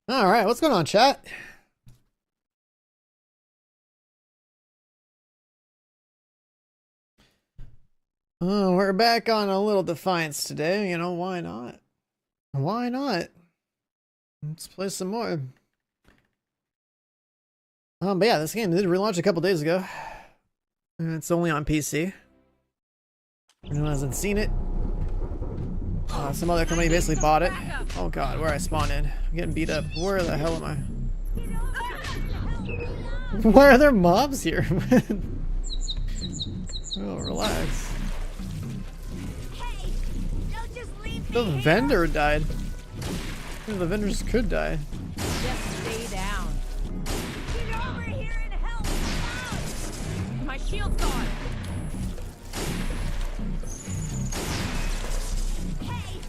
All right, what's going on, chat? Oh, we're back on a little Defiance today. You know, why not? Why not? Let's play some more. But yeah, this game did relaunch a couple days ago. And it's only on PC. Anyone hasn't seen it? Some other company basically bought it. Oh god, where I spawned in. I'm getting beat up. Where the hell am I? Why are there mobs here? Oh, relax. The vendor died. The vendors could die. Just stay down. Get over here and help me out! My shield's gone. Hey,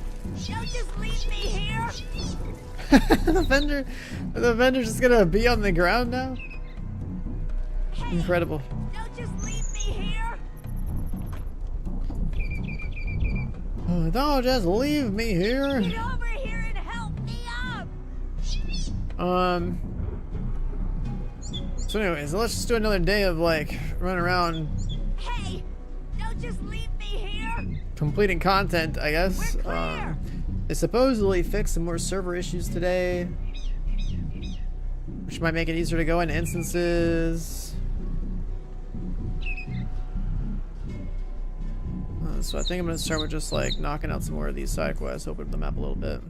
don't just leave me here! The vendor's just gonna be on the ground now? Hey, Incredible. don't just leave me here! Oh, don't just leave me here. Get over here and help me up! So anyways, let's just do another day of like running around Hey, don't just leave me here! completing content, I guess. We're clear. They supposedly fixed some more server issues today, which might make it easier to go into instances. So I think I'm gonna start with just like knocking out some more of these side quests, open up the map a little bit.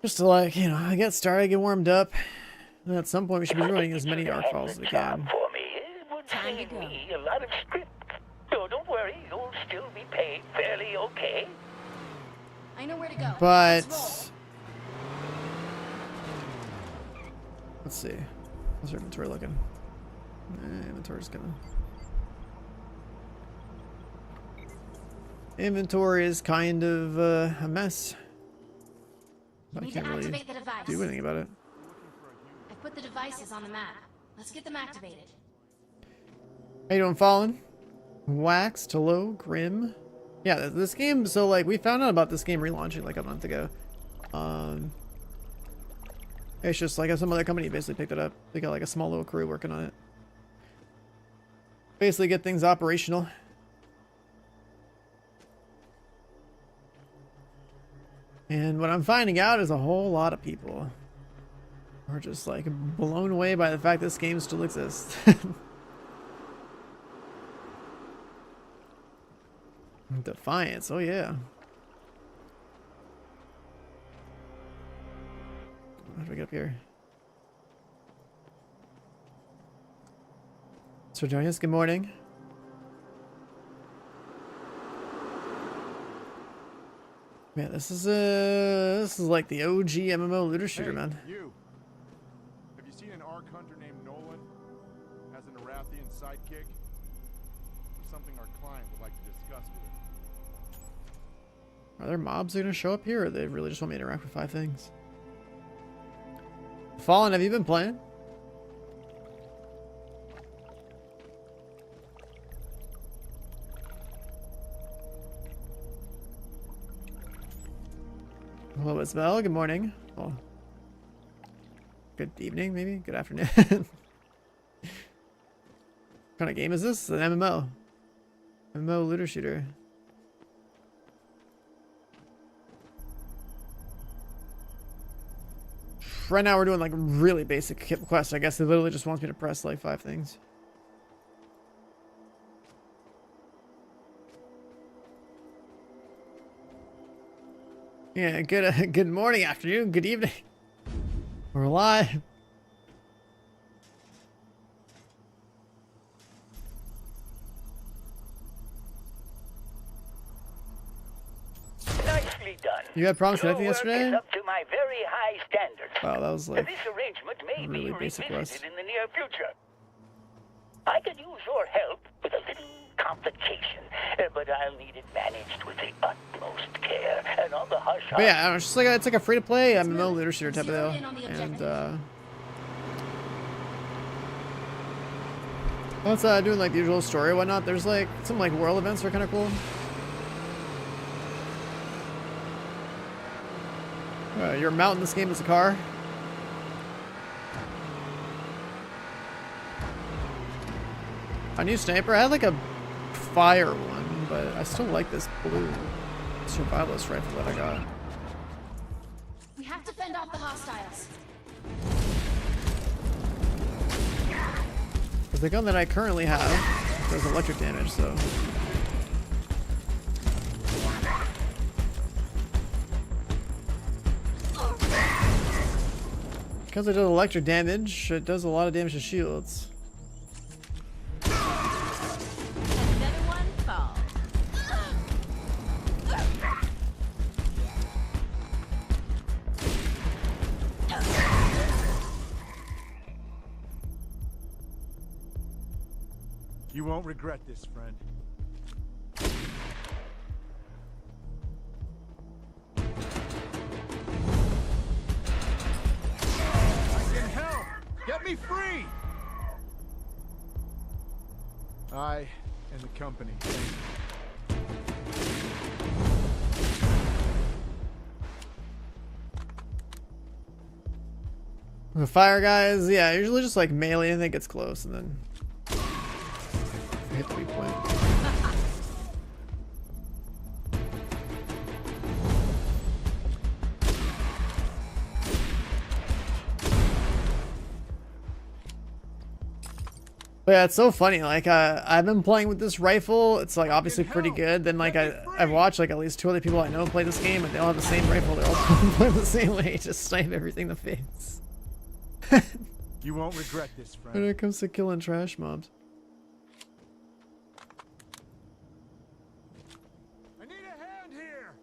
Just to like, you know, get started, get warmed up. And at some point we should be running as many Arkfalls as we can. For me, it would Time to save go. me a lot of script. So don't worry, you'll still be paid fairly okay. I know where to go. But Let's let's see. How's our inventory looking? Inventory's gonna. Inventory is kind of a mess. But I Need to can't really activate the device. do anything about it. I've put the devices on the map. Let's get them activated. How you doing, Fallen? Wax, Tolo, Grim. Yeah, this game, so like we found out about this game relaunching like a month ago. It's just like some other company basically picked it up. They got like a small little crew working on it. Basically get things operational. And what I'm finding out is a whole lot of people are just like blown away by the fact this game still exists. Defiance, oh yeah. How do we get up here? So join us, good morning. Man, this is like the OG MMO looter shooter, Hey, man. you. Have you seen an Ark hunter named Nolan? Has an Arathian sidekick? There's something our client would like to discuss with him. Are there mobs that are gonna show up here, or they really just want me to interact with 5 things? Fallen, have you been playing? Hello, Isabel. Good morning. Oh. Good evening, maybe? Good afternoon. What kind of game is this? It's an MMO. MMO looter shooter. Right now we're doing like really basic quests. I guess it literally just wants me to press like 5 things. Yeah, good morning, afternoon, good evening. We're live. Nicely done. You had problems Your connecting work yesterday? is up to my very high standards. Wow, that was like This arrangement may really be basic revisited quest. in the near future. I could use your help with a little complication, but I'll need it managed with the utmost care and all the hush. But yeah, I don't know, it's just like it's like a free to play MMO looter shooter type of deal. And once doing like the usual story and whatnot, there's like some like world events that are kind of cool. Your mount in this game is a car. A new sniper. I had like a fire one, but I still like this blue survivalist rifle that I got. We have to fend off the hostiles. Because the gun that I currently have does electric damage, so. Because it does electric damage, it does a lot of damage to shields. Another one falls. You won't regret this, friend. I can help! Get me free! I and the company. The fire guys, yeah, usually just like melee and it gets close and then hit the weak point. But yeah, it's so funny. Like, I've been playing with this rifle. It's like obviously pretty good. Then like I've watched like at least 2 other people I know play this game, and they all have the same rifle. They're all playing the same way, just snipe everything in the face. You won't regret this, friend. When it comes to killing trash mobs. I need a hand here.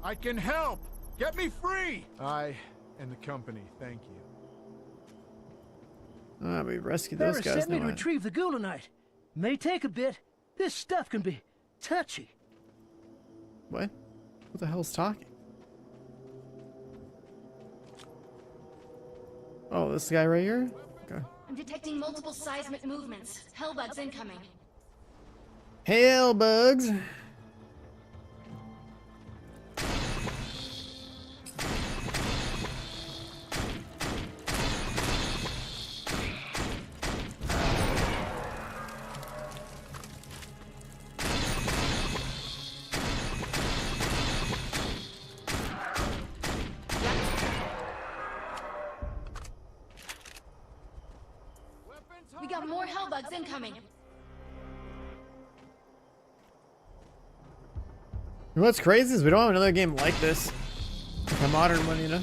I can help. Get me free. I and the company, thank you. Ah, we rescued those Barris guys. sent me to now. retrieve the Gulenite. May take a bit. This stuff can be touchy. What? What the hell's talking? Oh, this guy right here? Okay. I'm detecting multiple seismic movements. Hellbugs incoming. Hellbugs. We got more hellbugs incoming. What's crazy is we don't have another game like this. Like a modern one, you know?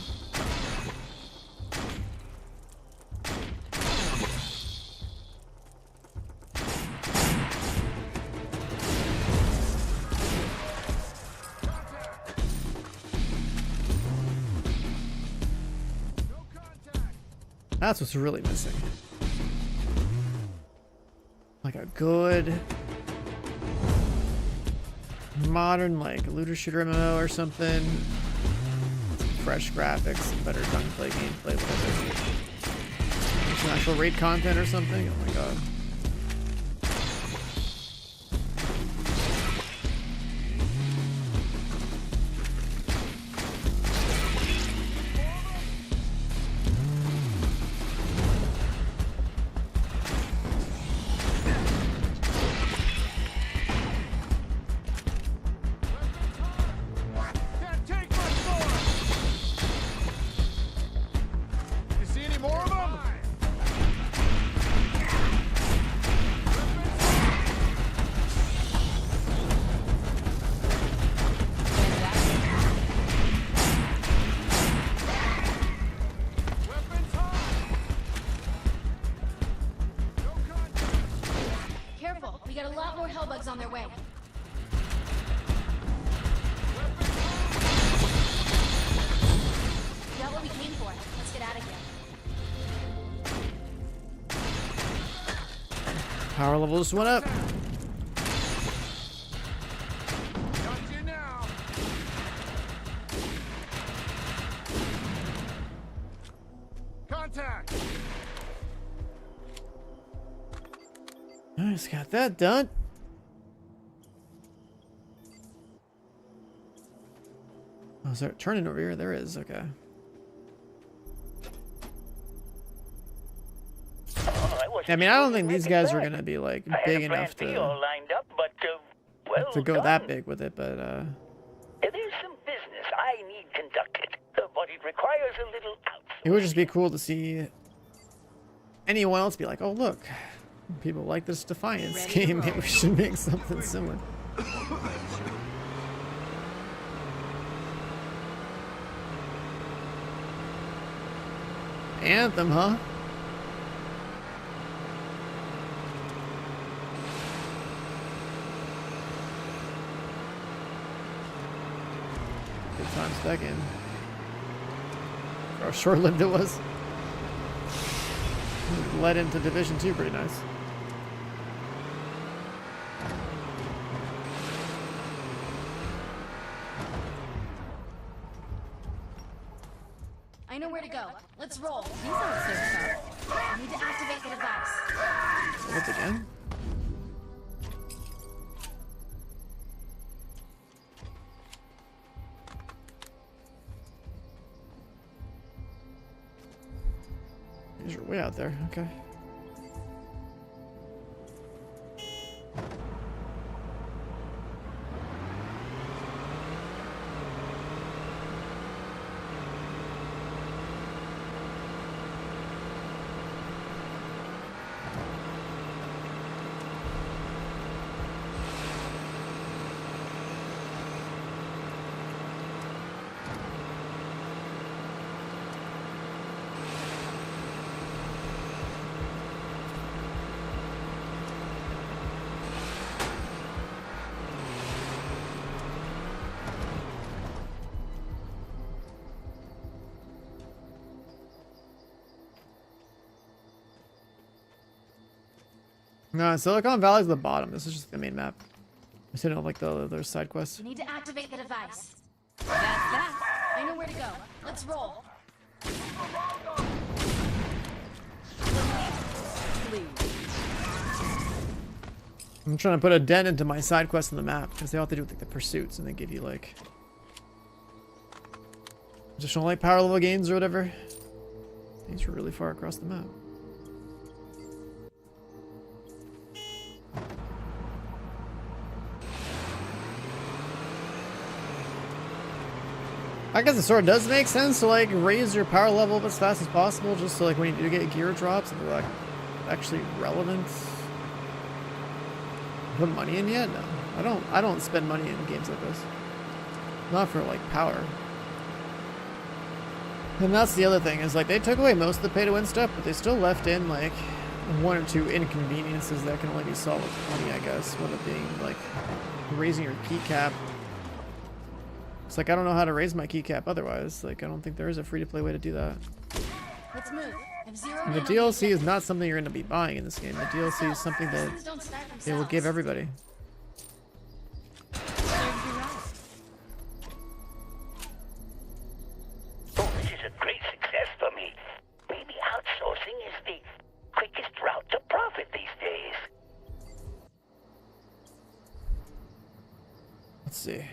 That's what's really missing. Like a good modern like looter shooter MMO or something. Fresh graphics, some better gunplay, gameplay, whatever. Some actual raid content or something. Oh my god. Can't take much more. You see any more of them? Weapons high. No contact. Careful, we got a lot more hellbugs on their way. We got what we came for. Let's get out of here. Power level just went up. Got you now. Contact. Nice, got that done. Oh, is there a turning over here? There is, okay. I mean, I don't think these guys are gonna be like big enough to lined up, but, well go done. that big with it, but There's some business I need conducted, but it requires a little it would just be cool to see anyone else be like, oh look, people like this Defiance Ready to game. Maybe roll. we should make something similar. Anthem, huh? Good times back in. How short-lived it was. Led into Division 2 pretty nice. I know where to go. Let's roll. These aren't so tough. I need to activate the device. So once again. You're way out there, okay. No, Silicon Valley's the bottom. This is just the main map. I still don't like the other side quests. I need to activate the device. That's that. I know where to go. Let's roll. Please. I'm trying to put a dent into my side quests on the map because they all have to do with like the pursuits and they give you like additional like power level gains or whatever. These are really far across the map. I guess it sort of does make sense to like raise your power level as fast as possible, just so like when you do get gear drops, they're like actually relevant. Put money in yet? No, I don't spend money in games like this. Not for like power. And that's the other thing is like they took away most of the pay to win stuff, but they still left in like one or two inconveniences that can only be solved with money, I guess. One of being like raising your key cap. It's like I don't know how to raise my keycap otherwise. Like I don't think there is a free-to-play way to do that. Let's move. I've zeroed And the in on DLC is objective. not something you're going to be buying in this game. The DLC is something that Things don't start they will give themselves. everybody. Serves you right. Oh, this is a great success for me. Maybe outsourcing is the quickest route to profit these days. Let's see.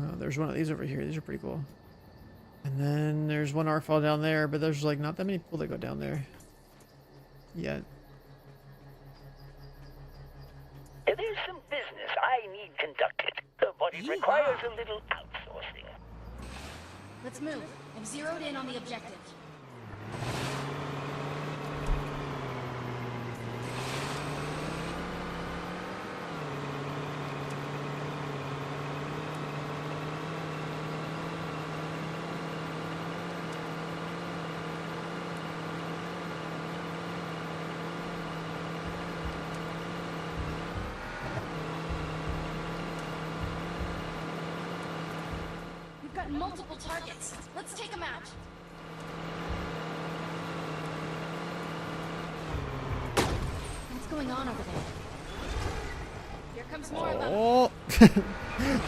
Oh, there's one of these over here. These are pretty cool. And then there's one Arkfall down there, but there's like not that many people that go down there yet. There's some business I need conducted, but it requires a little outsourcing. Let's move. I've zeroed in on the objective. We've got multiple targets. Let's take them out. What's going on over there? Here comes more of them. Oh,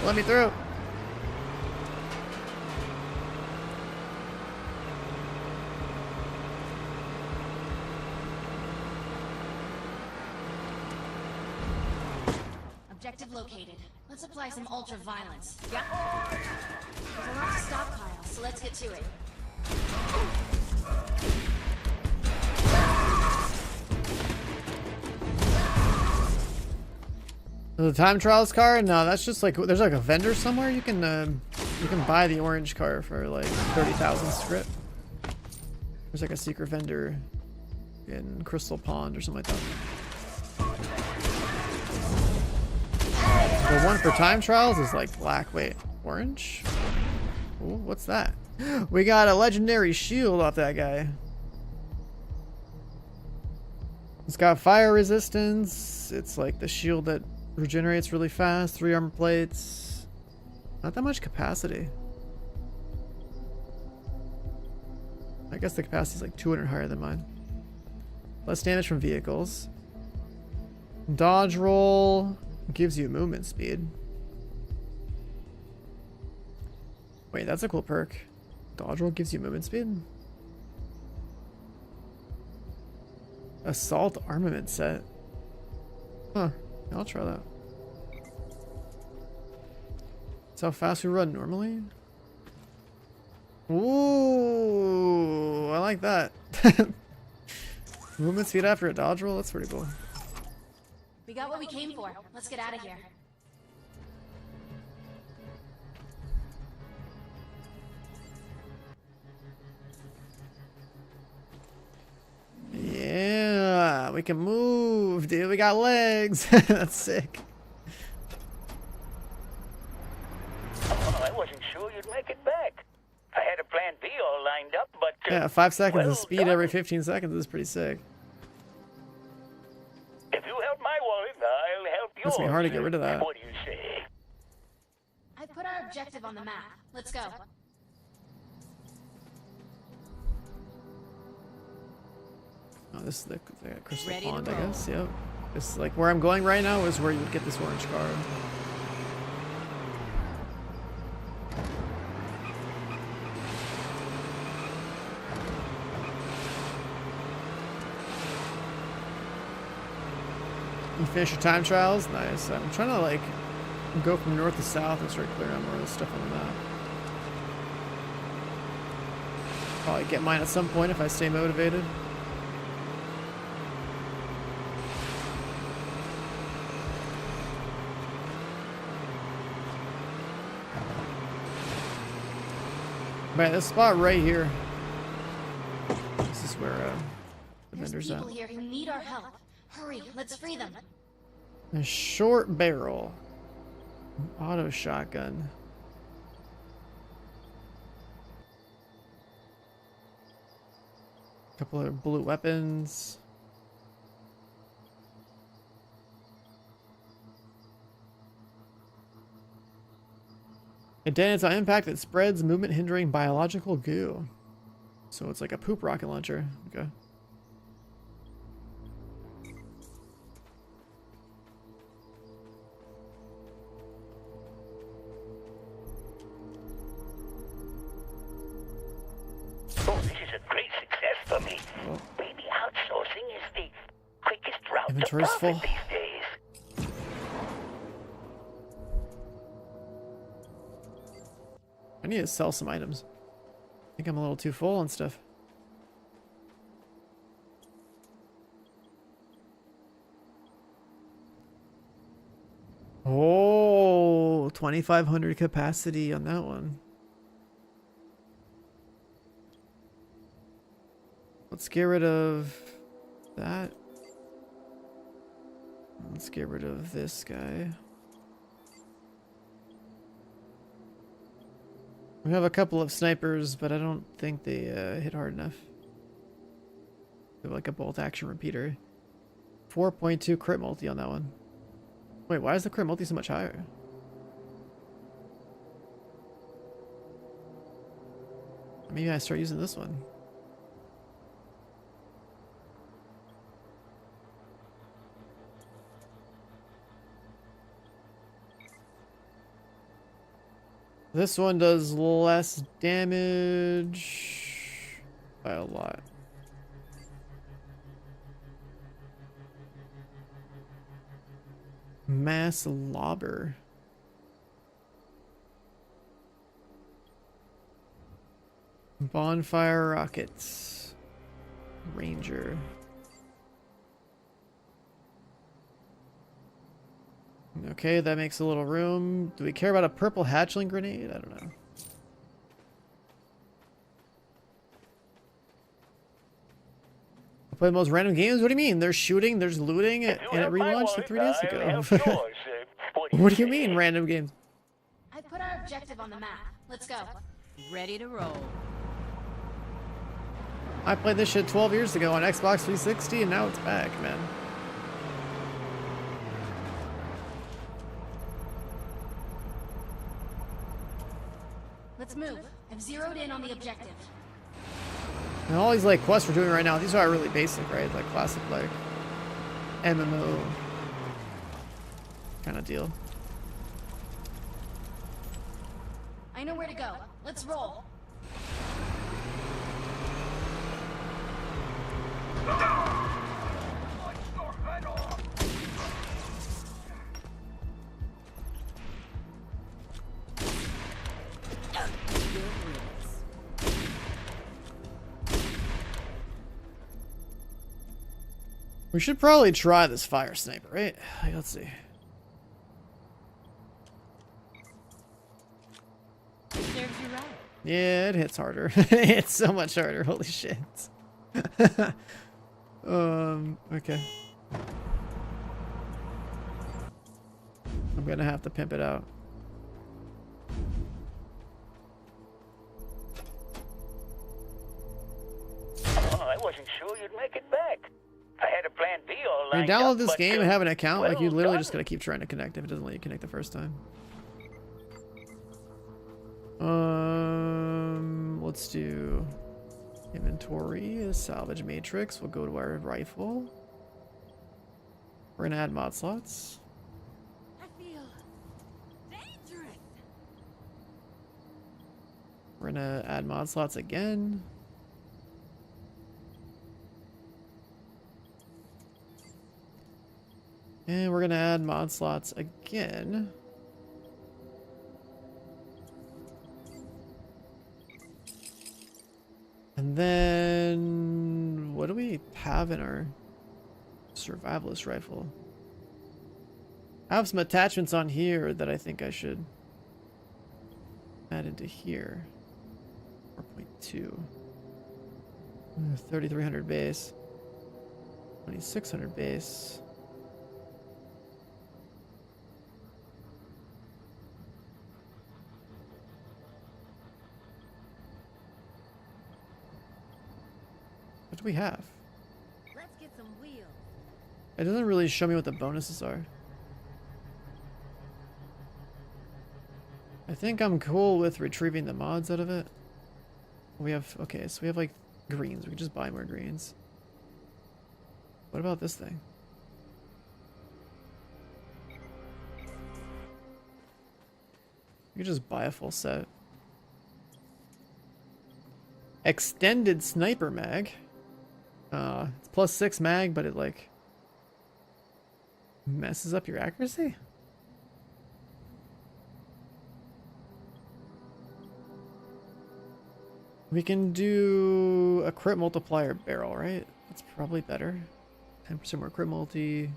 let me through. Objective located. Let's apply some ultra violence. Yeah. There's a lot to stockpile, so let's get to it. The time trials car? No, that's just like there's like a vendor somewhere you can buy the orange car for like 30,000 script. There's like a secret vendor in Crystal Pond or something like that. The one for time trials is like black. Wait, orange? Ooh, what's that? We got a legendary shield off that guy. It's got fire resistance. It's like the shield that regenerates really fast. 3 armor plates. Not that much capacity. I guess the capacity is like 200 higher than mine. Less damage from vehicles. Dodge roll gives you movement speed. Wait, that's a cool perk. Dodge roll gives you movement speed? Assault armament set. Huh. I'll try that. That's how fast we run normally. Ooh, I like that. Movement speed after a dodge roll? That's pretty cool. We got what we came for. Let's get out of here. Yeah, we can move, dude. We got legs. That's sick. Oh, I wasn't sure you'd make it back. I had a plan B all lined up, but... Yeah, 5 seconds well of speed done. every 15 seconds is pretty sick. If you help my wallet, I'll help yours. Must be hard to get rid of that. What do you say? I put our objective on the map. Let's go. Oh, this is the Crystal Ready to Pond, I roll. guess. Yep. This is like where I'm going right now is where you would get this orange card. You finish your time trials? Nice. I'm trying to like go from north to south and start clearing out more of the stuff on the map. Probably get mine at some point if I stay motivated. Man, this spot right here. This is where the There's vendor's at. people here who need our help. Hurry, let's free them. A short barrel. Auto shotgun. A couple of blue weapons. It detonates on impact. It spreads movement hindering biological goo. So it's like a poop rocket launcher. Okay. Oh, this is a great success for me. Oh. Maybe outsourcing is the quickest route Inventory's to profit full. these days. I need to sell some items. I think I'm a little too full on stuff. Oh, 2,500 capacity on that one. Let's get rid of that. Let's get rid of this guy. We have a couple of snipers, but I don't think they hit hard enough. They have like a bolt action repeater. 4.2 crit multi on that one. Wait, why is the crit multi so much higher? Maybe I start using this one. This one does less damage by a lot. Mass lobber. Bonfire rockets. Ranger. Okay, that makes a little room. Do we care about a purple hatchling grenade? I don't know. Play the most random games? What do you mean? There's shooting, there's looting, and it relaunched like 3 days ago. What do you mean, random games? I put our objective on the map. Let's go. Ready to roll. I played this shit 12 years ago on Xbox 360, and now it's back, man. Let's move. I've zeroed in on the objective. And all these like quests we're doing right now, these are really basic, right? Like classic, like MMO kind of deal. I know where to go. Let's roll. We should probably try this fire sniper, right? Like, let's see. Serves you right. Yeah, it hits harder. It hits so much harder. Holy shit. Okay. I'm gonna have to pimp it out. Oh, I wasn't sure you'd make it back. I had a plan B all When you lined download up, this but, game and have an account, like you well literally done. just gotta keep trying to connect if it doesn't let you connect the first time. Let's do inventory, a salvage matrix. We'll go to our rifle. We're gonna add mod slots. I feel dangerous. We're gonna add mod slots again. And we're gonna add mod slots again. And then what do we have in our survivalist rifle? I have some attachments on here that I think I should add into here. 4.2. 3,300 base. 2,600 base. What do we have? Let's get some wheels. It doesn't really show me what the bonuses are. I think I'm cool with retrieving the mods out of it. We have, okay, so we have like greens. We can just buy more greens. What about this thing? You can just buy a full set. Extended sniper mag. It's +6 mag, but it like messes up your accuracy. We can do a crit multiplier barrel, right? That's probably better. 10% more crit multi.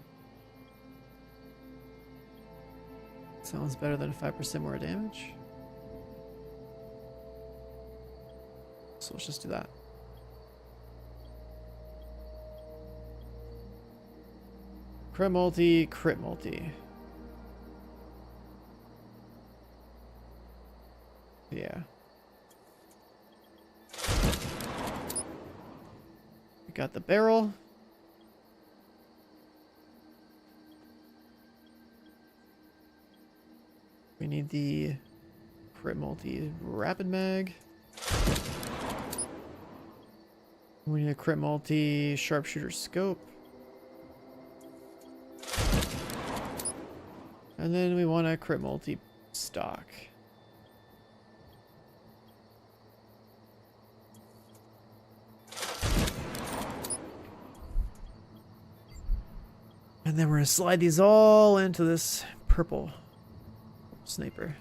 Sounds better than 5% more damage. So let's just do that. Crit multi, crit multi. Yeah. We got the barrel. We need the crit multi rapid mag. We need a crit multi sharpshooter scope. And then we want a crit multi stock. And then we're gonna slide these all into this purple sniper.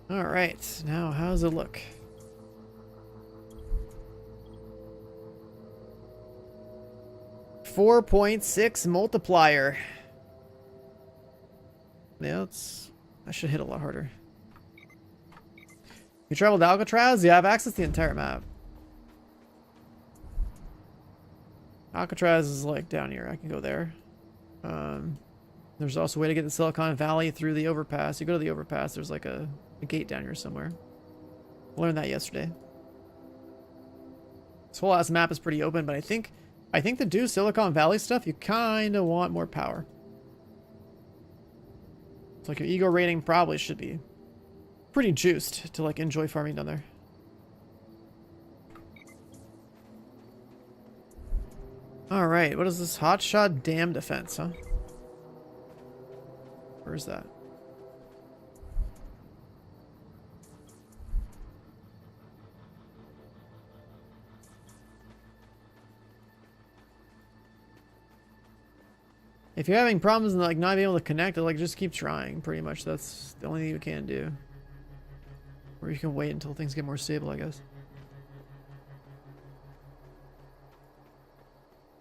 All right, now how's it look? .6 multiplier. Yeah, I should hit a lot harder. You traveled to Alcatraz? Yeah, I have access to the entire map. Alcatraz is like down here. I can go there. There's also a way to get to Silicon Valley through the overpass. You go to the overpass, there's like a gate down here somewhere. Learned that yesterday. This whole ass map is pretty open, but I think to do Silicon Valley stuff, you kind of want more power. It's like your ego rating probably should be pretty juiced to like enjoy farming down there. All right, what is this hotshot dam defense, huh? Where is that? If you're having problems and like not being able to connect, like just keep trying. Pretty much, that's the only thing you can do. Or you can wait until things get more stable, I guess.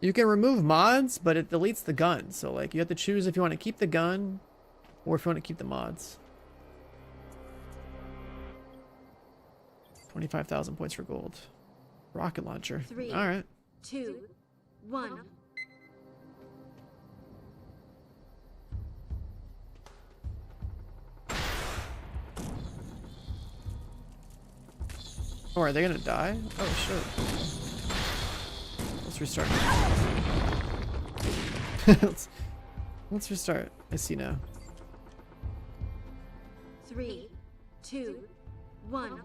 You can remove mods, but it deletes the gun. So like you have to choose if you want to keep the gun or if you want to keep the mods. 25,000 points for gold. Rocket launcher. 3, All right. 2, 1. Oh, are they gonna die? Oh shit. Let's restart. let's restart. I see now. 3, 2, 1.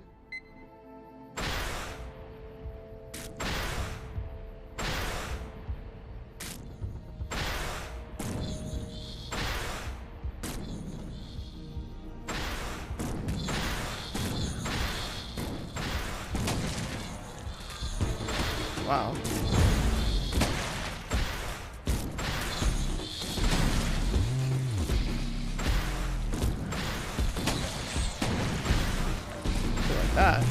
Wow. Like that.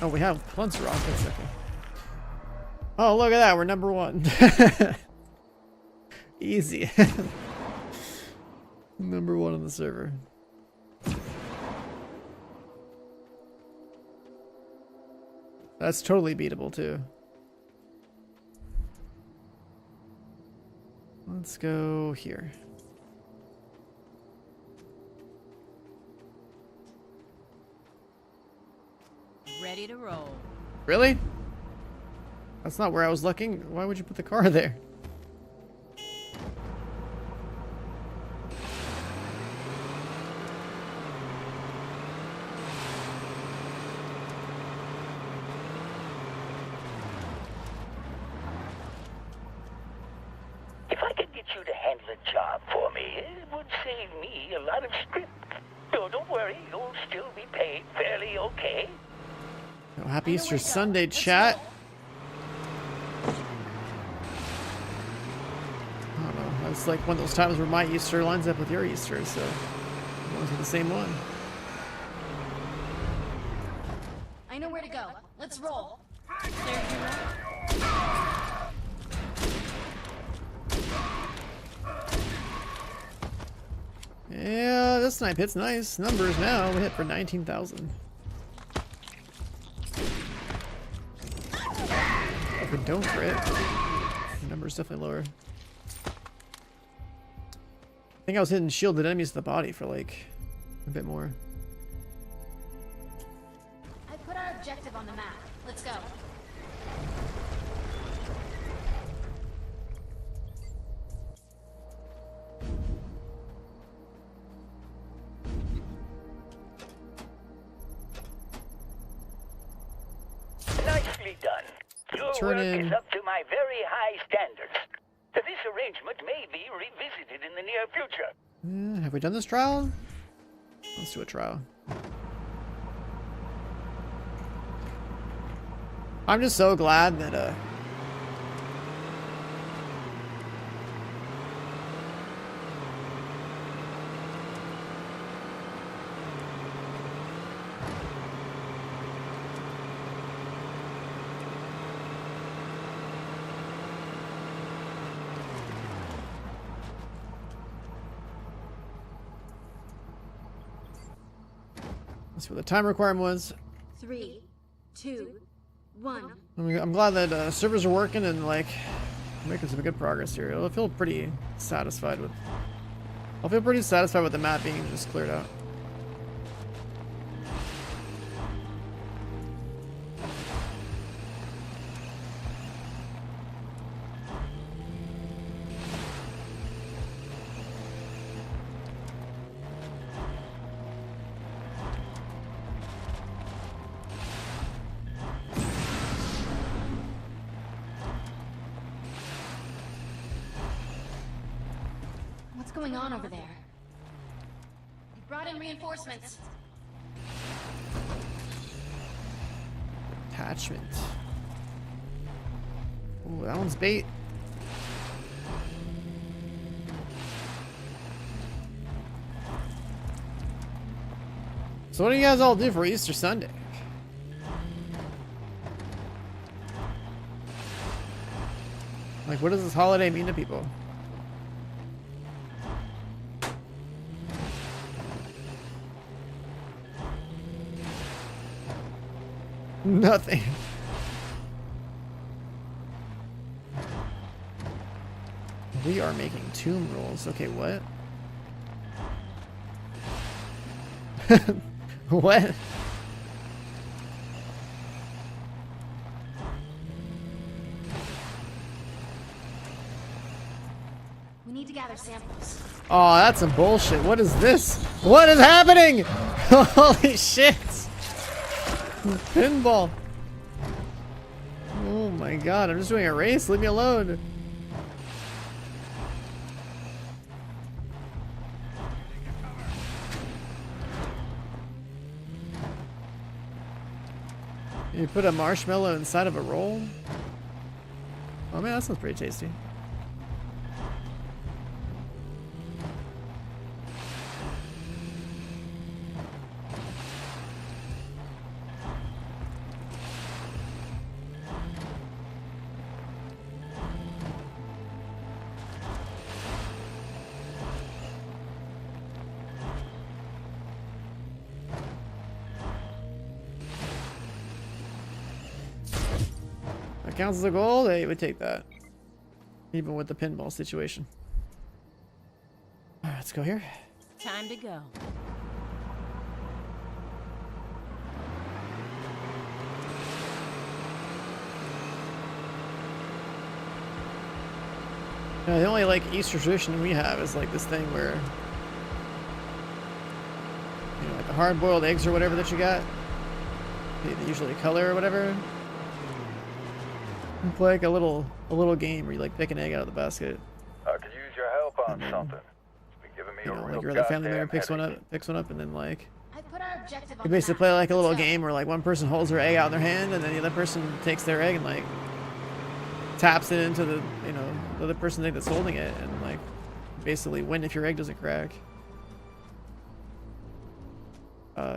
Oh, we have tons of rockets. Okay. Oh, look at that. We're number 1. Easy. Number 1 on the server. That's totally beatable, too. Let's go here. Ready to roll. Really? That's not where I was looking. Why would you put the car there? If I could get you to handle a job for me, it would save me a lot of script. So don't worry, you'll still be paid fairly okay. Oh, happy Easter Sunday, chat. I don't know. It's like one of those times where my Easter lines up with your Easter, so Must be the same one. I know where to go. Let's roll. Yeah, this snipe hits nice. Numbers now. We hit for 19,000. If we don't crit, the number's definitely lower. I think I was hitting shielded enemies to the body for like a bit more. I put our objective on the map. Let's go. Nicely done. Your Turn work in. is up to my very high standards. This arrangement may be revisited in the near future. Have we done this trial? Let's do a trial. I'm just so glad that let's see what the time requirement was. 3, 2, 1. I'm glad that servers are working and like making some good progress here. I'll feel pretty satisfied with. I'll feel pretty satisfied with the map being just cleared out. What's going on over there? We brought in reinforcements. Attachment. Ooh, that one's bait. So what do you guys all do for Easter Sunday? Like, what does this holiday mean to people? Nothing. We are making tomb rolls. Okay, what? What? We need to gather samples. Oh, that's some bullshit. What is this? What is happening? Holy shit. Pinball. Oh my god, I'm just doing a race. Leave me alone. You put a marshmallow inside of a roll? Oh man, that sounds pretty tasty. Counts as a goal, they would take that. Even with the pinball situation. Alright, let's go here. Time to go. The only like Easter tradition we have is like this thing where, you know, like the hard-boiled eggs or whatever that you got. They usually color or whatever. You play like a little game where you like pick an egg out of the basket. I could use your help on something. It's been giving me You a know, real like your other family goddamn member picks one headache. up, and then like I put our objective on you the basically map. play like a little Let's go. game where like one person holds their egg out in their hand, and then the other person takes their egg and like taps it into the, you know, the other person's egg that's holding it, and like basically win if your egg doesn't crack.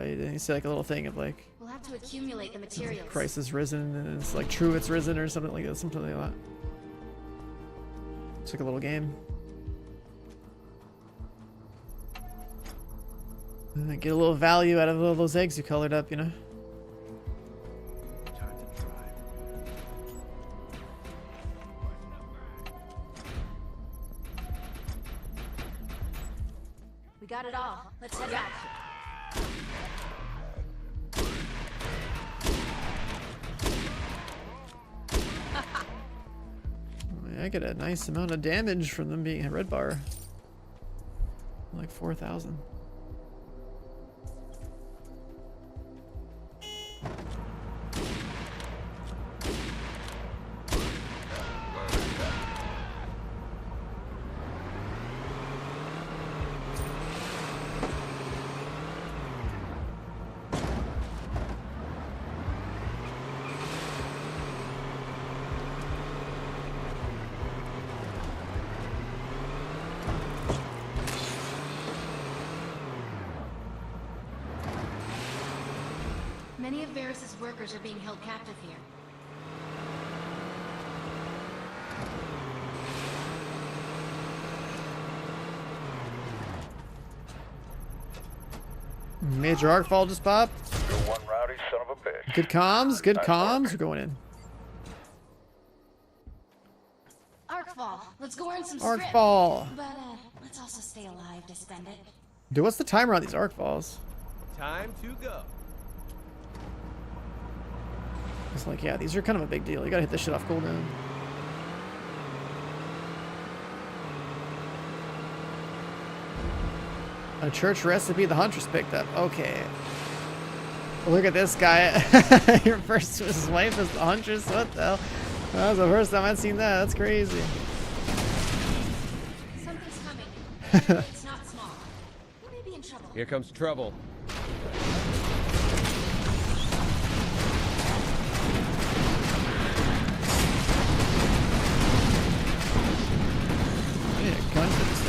you see like a little thing of like We'll have to accumulate the materials. price has risen, and it's like true it's risen or something like that. Something like that. It's like a little game. And get a little value out of all those eggs you colored up, you know. We got it all. Let's head back. I get a nice amount of damage from them being a red bar. Like 4,000. Many of Varys' workers are being held captive here. Major Arkfall just popped. You're one rowdy son of a bitch. Good comms, good Nice comms. work. We're going in. Arkfall. Let's go earn some script. Arkfall. But let's also stay alive to spend it. Dude, what's the timer on these Arkfalls? Time to go. It's like, yeah, these are kind of a big deal. You gotta hit this shit off cooldown. A church recipe the Huntress picked up. Okay. Look at this guy. Your first his wife is the Huntress. What the hell? That was the first time I'd seen that. That's crazy. Something's coming. It's not small. We may be in trouble. Here comes trouble. I need a gun for this thing.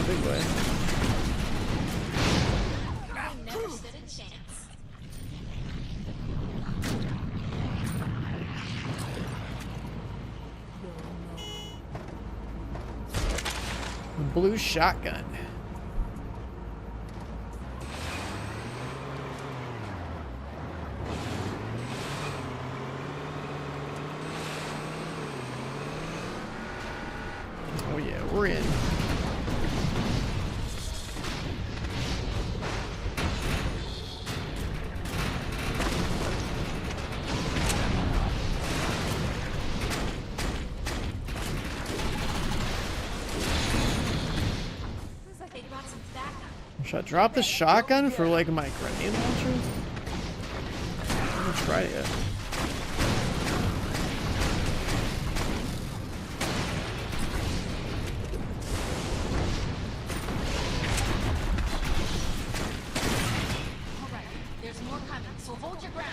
Big way. I never stood a chance. Blue shotgun. Oh yeah, we're in. Looks like they brought some backup. Should I drop the shotgun for like my grenade launchers? I haven't tried it yet. All right, there's more coming, so hold your ground.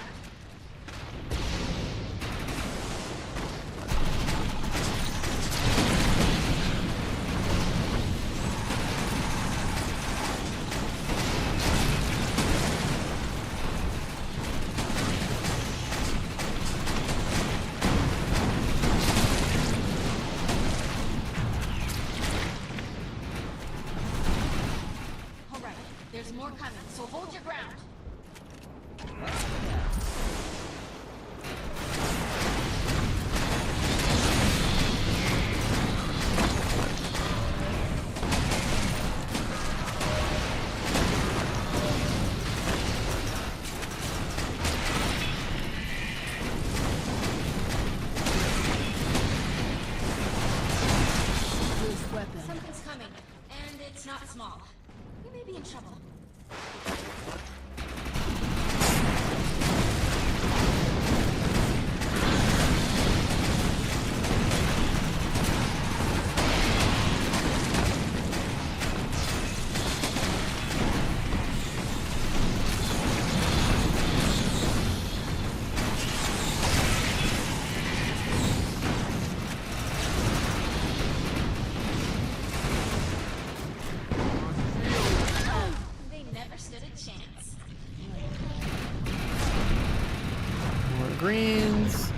All right, there's more coming, so hold your ground. Something's coming, and it's not small. We may be in trouble. greens.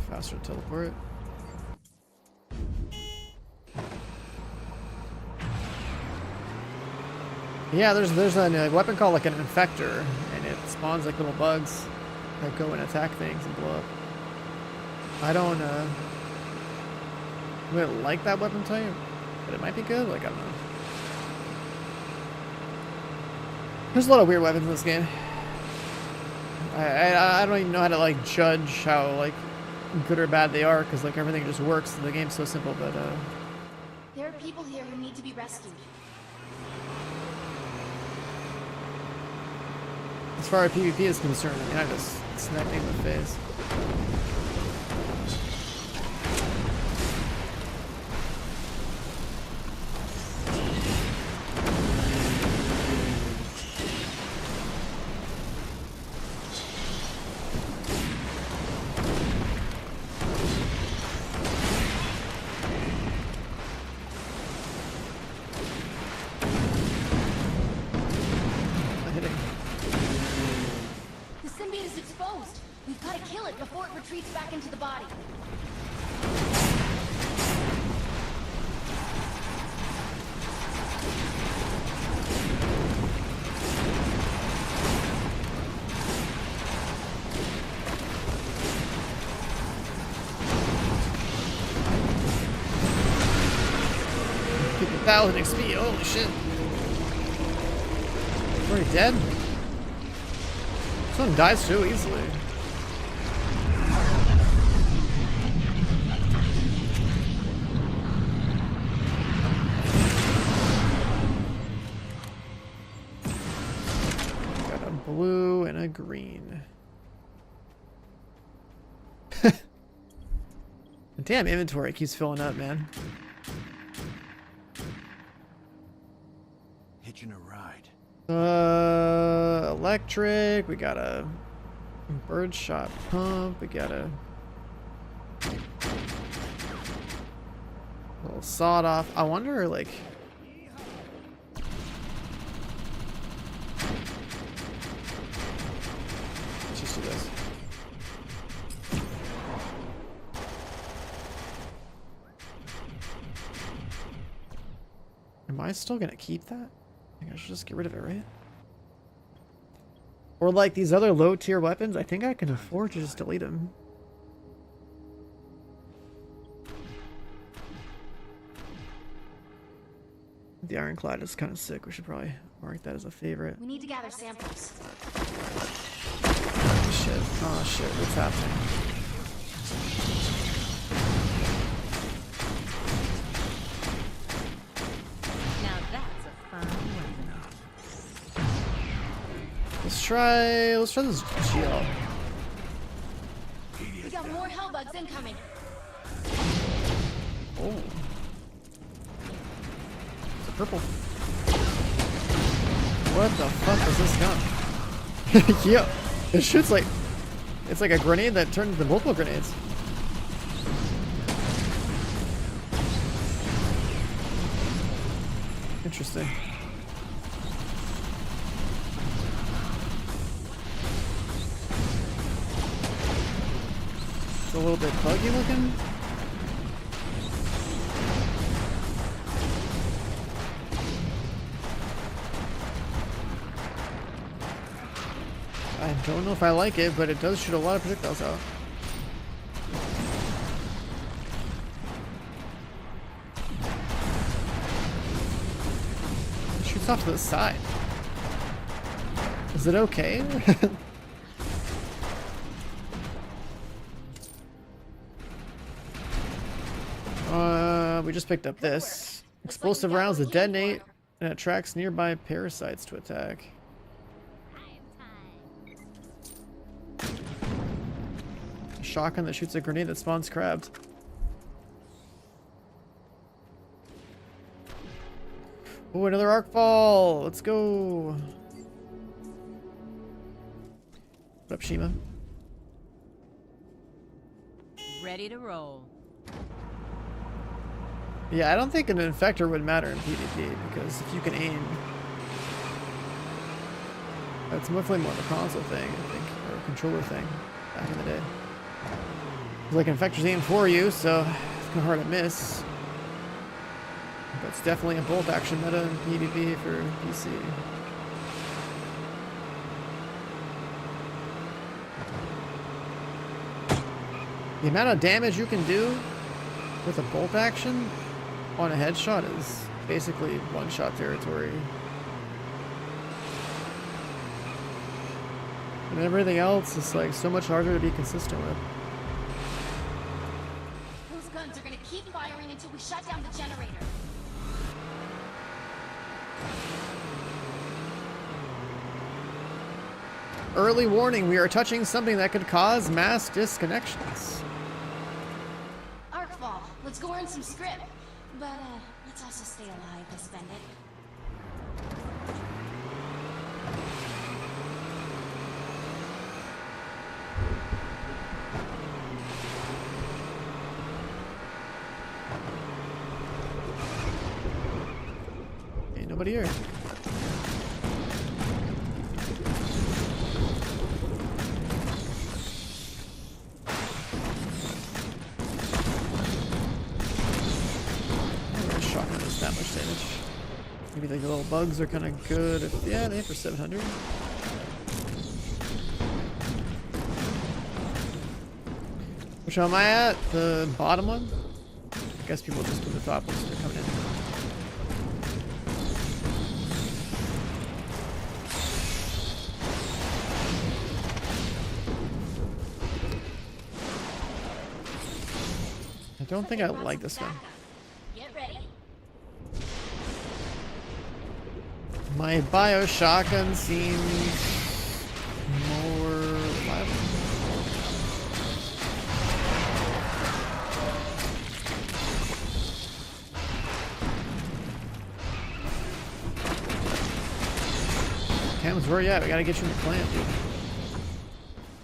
Faster teleport. Yeah, there's a weapon called like an infector, and it spawns like little bugs that go and attack things and blow up. I don't really like that weapon type, but it might be good. Like, I don't know. There's a lot of weird weapons in this game. I don't even know how to like judge how like good or bad they are, because like everything just works and the game's so simple. But There are people here who need to be rescued. as far as PvP is concerned, I mean, I just smacked him in the face. The symbiote is exposed. We've got to kill it before it retreats back into the body. $50,000 XP, holy shit. Already dead? Someone dies so easily. Got a blue and a green. Damn, inventory keeps filling up, man. Hitching a ride. Electric. We got a birdshot pump. We got a little sawed off. I wonder, like, let's just do this. Am I still gonna keep that? I think I should just get rid of it, right? Or like these other low tier weapons, I think I can afford to just delete them. The ironclad is kind of sick. We should probably mark that as a favorite. We need to gather samples. Oh shit, what's happening? Now that's a fun weapon. Let's try this gel. We got more hellbugs incoming. Oh. It's a purple. What the fuck is this gun? Yeah. It shoots like, it's like a grenade that turned into multiple grenades. Interesting. It's a little bit buggy looking. I don't know if I like it, but it does shoot a lot of projectiles out. It shoots off to the side. Is it okay? We just picked up this. Explosive rounds that detonate and attracts nearby parasites to attack. A shotgun that shoots a grenade that spawns crabs. Oh, another Arkfall! Let's go! What up, Shima? Ready to roll. Yeah, I don't think an infector would matter in PvP, because if you can aim, That's definitely more of a console thing, I think, or a controller thing back in the day. It's like Infector's aim for you, so it's kind of hard to miss. But it's definitely a bolt action meta in PvP for PC. The amount of damage you can do with a bolt action on a headshot is basically one-shot territory. And everything else is like so much harder to be consistent with. Those guns are gonna keep firing until we shut down the generator. Early warning, we are touching something that could cause mass disconnections. Arkfall, let's go earn some script. But, let's also stay alive to spend it. Ain't nobody here. Shotgun does that much damage. Maybe like the little bugs are kind of good. Yeah, they hit for 700. Which one am I at? The bottom one? I guess people just do the top ones. They're coming in. I don't think I like this one. Get ready. My bio shotgun seems more reliable. Cam's where you at? We gotta get you in the clan, dude.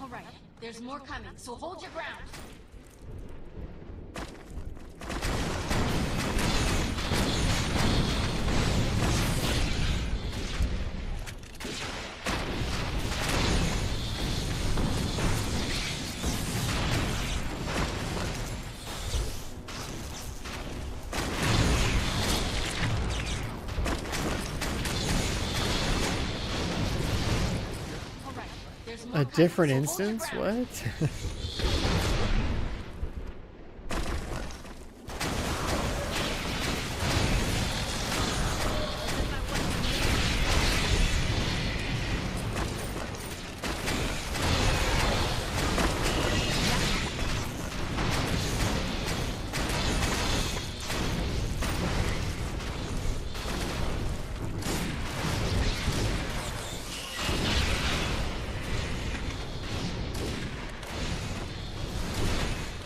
Alright, there's more coming, so hold your ground. A different instance? What?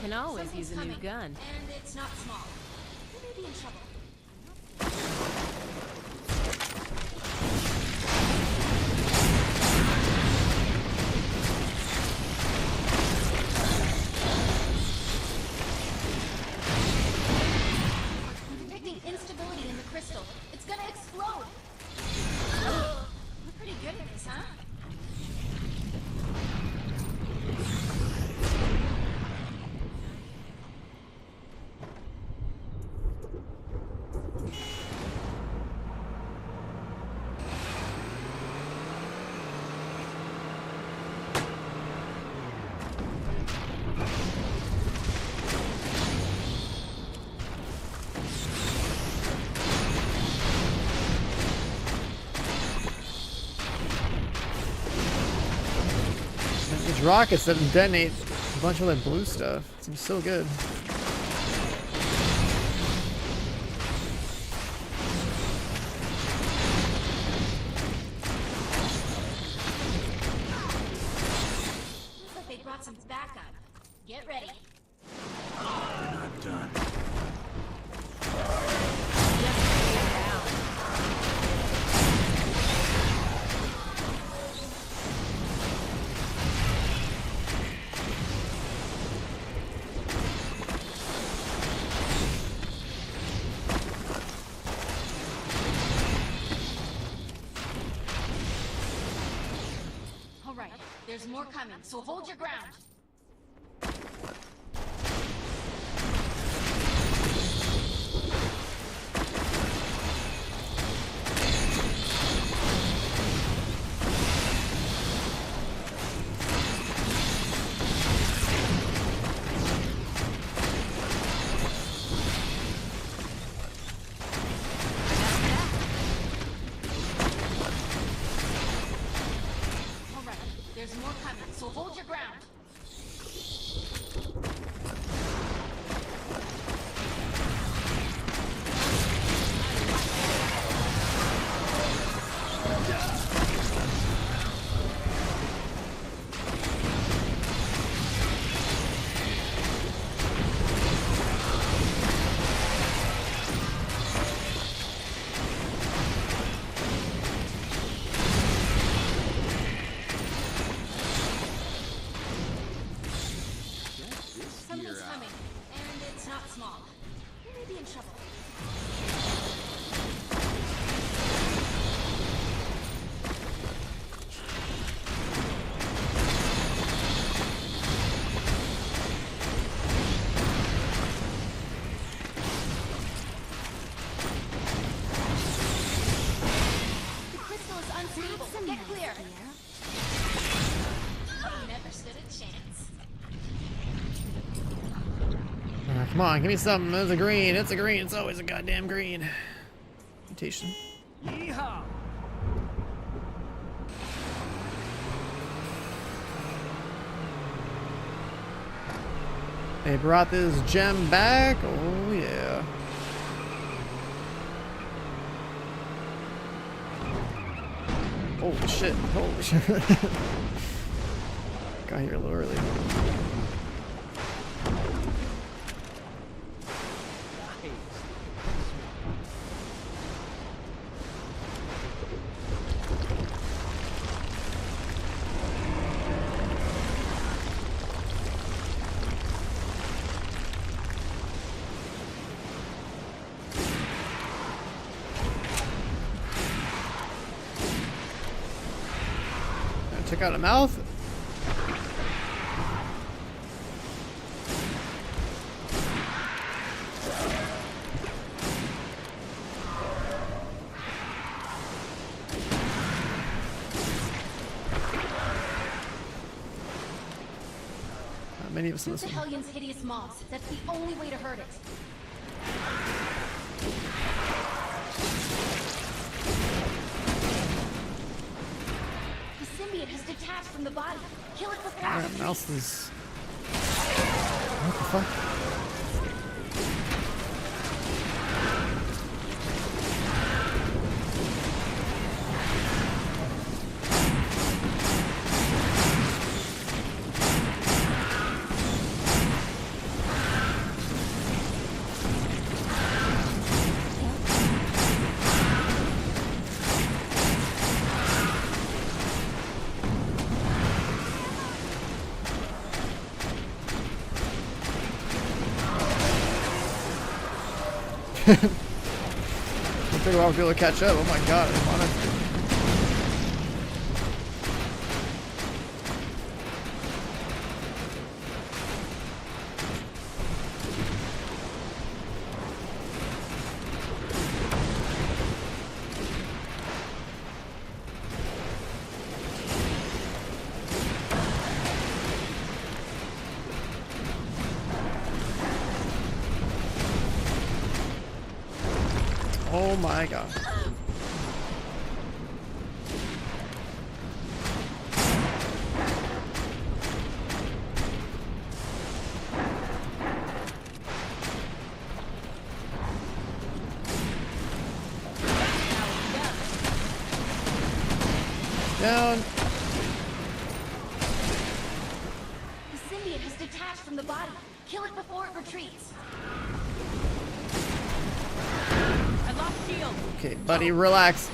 Can always use a new gun. And it's not small. We may be in trouble. I'm detecting instability in the crystal. It's gonna explode. We're pretty good at this, huh? These rockets that detonate a bunch of that blue stuff. It seems so good. Looks like they brought some backup. Get ready. Not done. there's more coming, so hold your ground. Alright, there's more coming, so hold your ground. Something's coming, and it's not small. We may be in trouble. The crystal is unstable. Get clear. You never stood a chance. Come on, give me something. It's a green. It's a green. It's always a goddamn green. Mutation. Yeehaw! They brought this gem back. Oh yeah. Holy shit. Holy shit. Got here a little early. Check out a mouth. Not many of us in Shoot this the one. Hellion's hideous mobs. That's the only way to hurt it. The symbiote has detached from the body. Kill it before it Alright, retreats. mouse is. What the fuck? I figure I'll be able to catch up. Oh my god, I'm on it. Oh my god. Down. The symbiote has detached from the body. Kill it before it retreats. I lost shield. Okay, buddy, relax.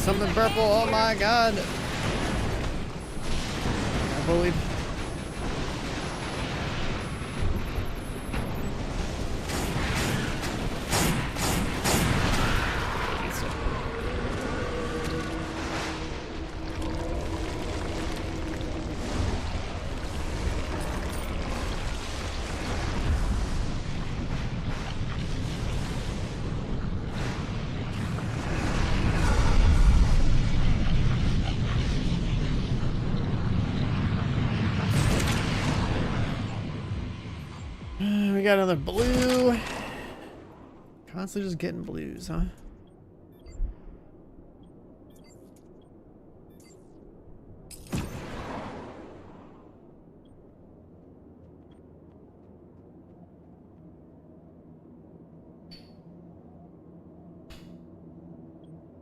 something purple. Oh my god. I bullied. We got another blue. Constantly just getting blues, huh?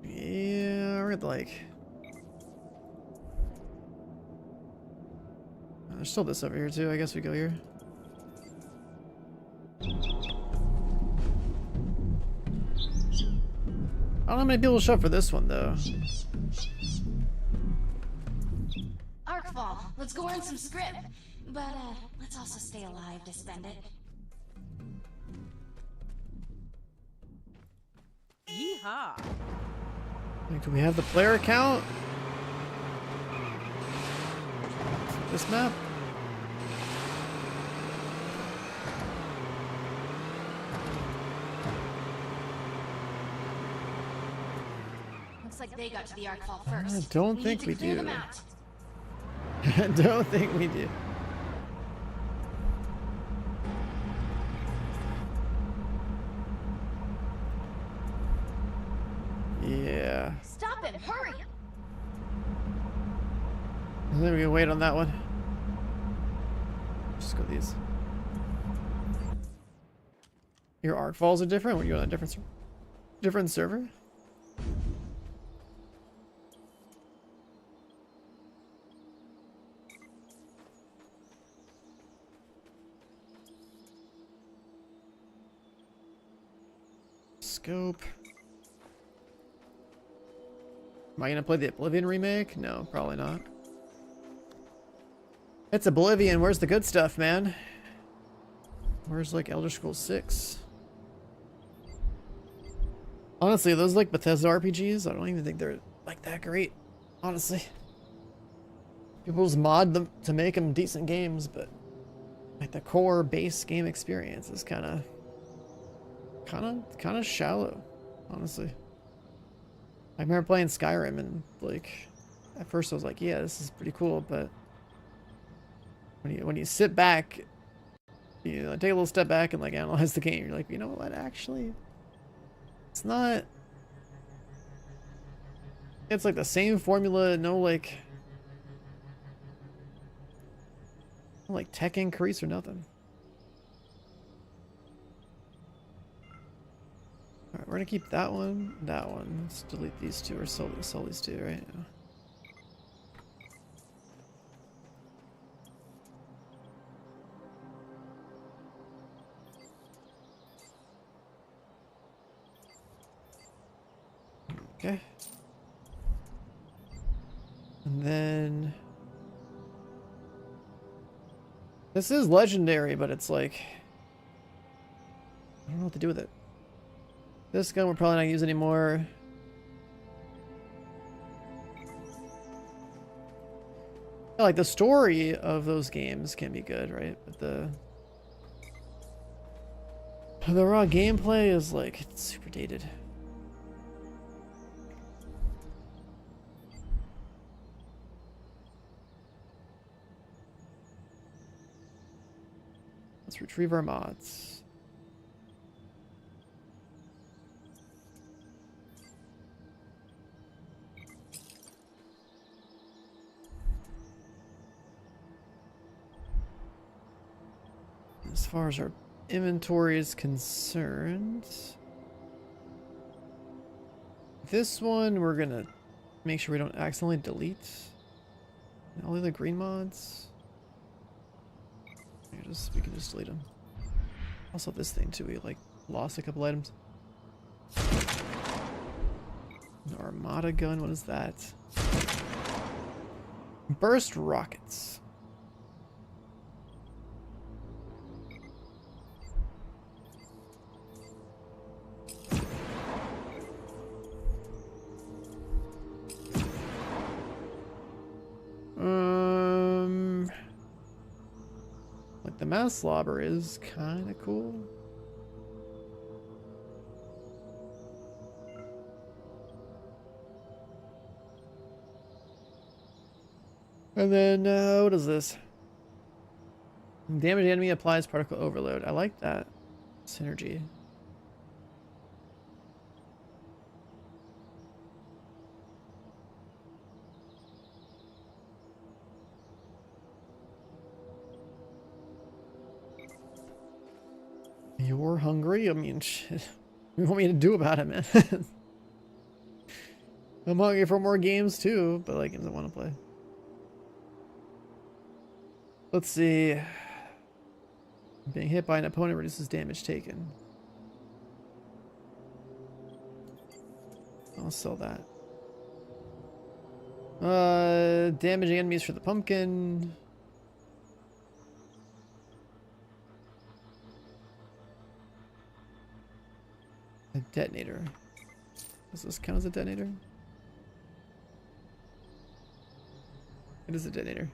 Yeah, we're like... there's still this over here too. I guess we go here. I don't know how many people will show up for this one though. Arkfall, let's go earn some script. But, let's also stay alive to spend it. Yeehaw. Do we have the player account? This map? Looks like they got to the Arkfall first. I don't think need we to clear do. them out. I don't think we do. Yeah. Stop him! Hurry! Then we can wait on that one. Just go these. Your Arkfalls are different when you're on a different server? Scope. Am I gonna play the Oblivion remake? No, probably not. It's Oblivion. Where's the good stuff, man? Where's like Elder Scrolls 6? Honestly, those like Bethesda RPGs, I don't even think they're like that great. Honestly, people just mod them to make them decent games, but like the core base game experience is kind of shallow. Honestly, I remember playing Skyrim and like at first I was like, yeah, this is pretty cool, but when you sit back, you know, take a little step back and like analyze the game, you're like, you know what, actually, it's not. It's like the same formula, no like tech increase or nothing. Alright, we're gonna keep that one, that one. Let's delete these two or sell these two, right? Okay. And then this is legendary, but it's like I don't know what to do with it. This gun we're probably not use anymore. Yeah, like the story of those games can be good, right? But the raw gameplay is like it's super dated. Let's retrieve our mods. As far as our inventory is concerned, this one we're gonna make sure we don't accidentally delete all the other green mods. We can just delete them. Also this thing too, we like lost a couple items. An Armada gun, what is that? Burst rockets. Like the mass slobber is kind of cool. And then, what is this? Damage enemy applies particle overload. I like that. Synergy. You're hungry? I mean, shit. What do you want me to do about it, man? I'm hungry for more games too, but like games I want to play. Let's see. Being hit by an opponent reduces damage taken. I'll sell that. Damaging enemies for the pumpkin. A detonator. Does this count as a detonator? It is a detonator.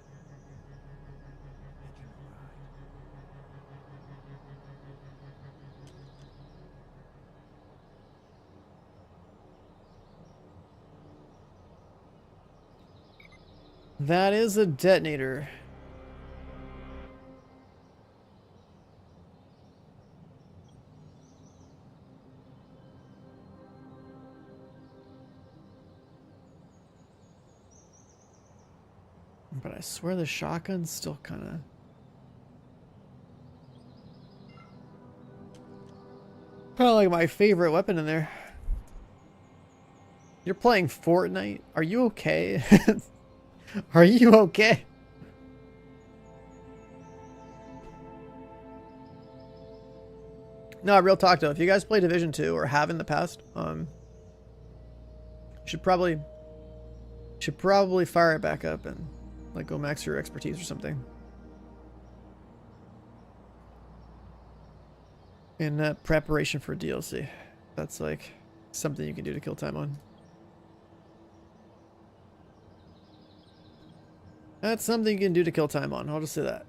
That is a detonator. But I swear the shotgun's still kind of... Probably like my favorite weapon in there. You're playing Fortnite? Are you okay? Are you okay? No, real talk though. If you guys play Division 2 or have in the past, should probably fire it back up and like go max your expertise or something. In preparation for DLC. That's like something you can do to kill time on. That's something you can do to kill time on. I'll just say that.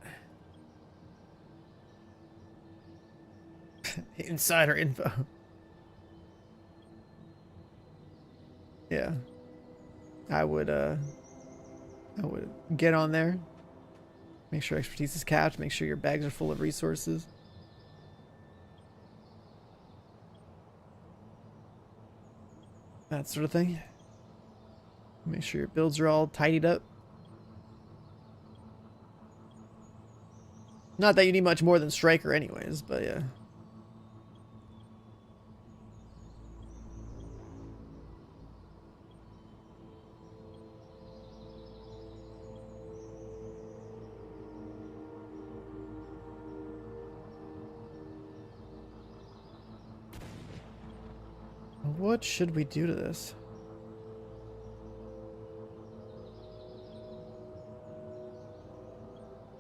Insider info. Yeah. I would get on there. Make sure expertise is capped. Make sure your bags are full of resources. That sort of thing. Make sure your builds are all tidied up. Not that you need much more than Striker anyways, but yeah. What should we do to this?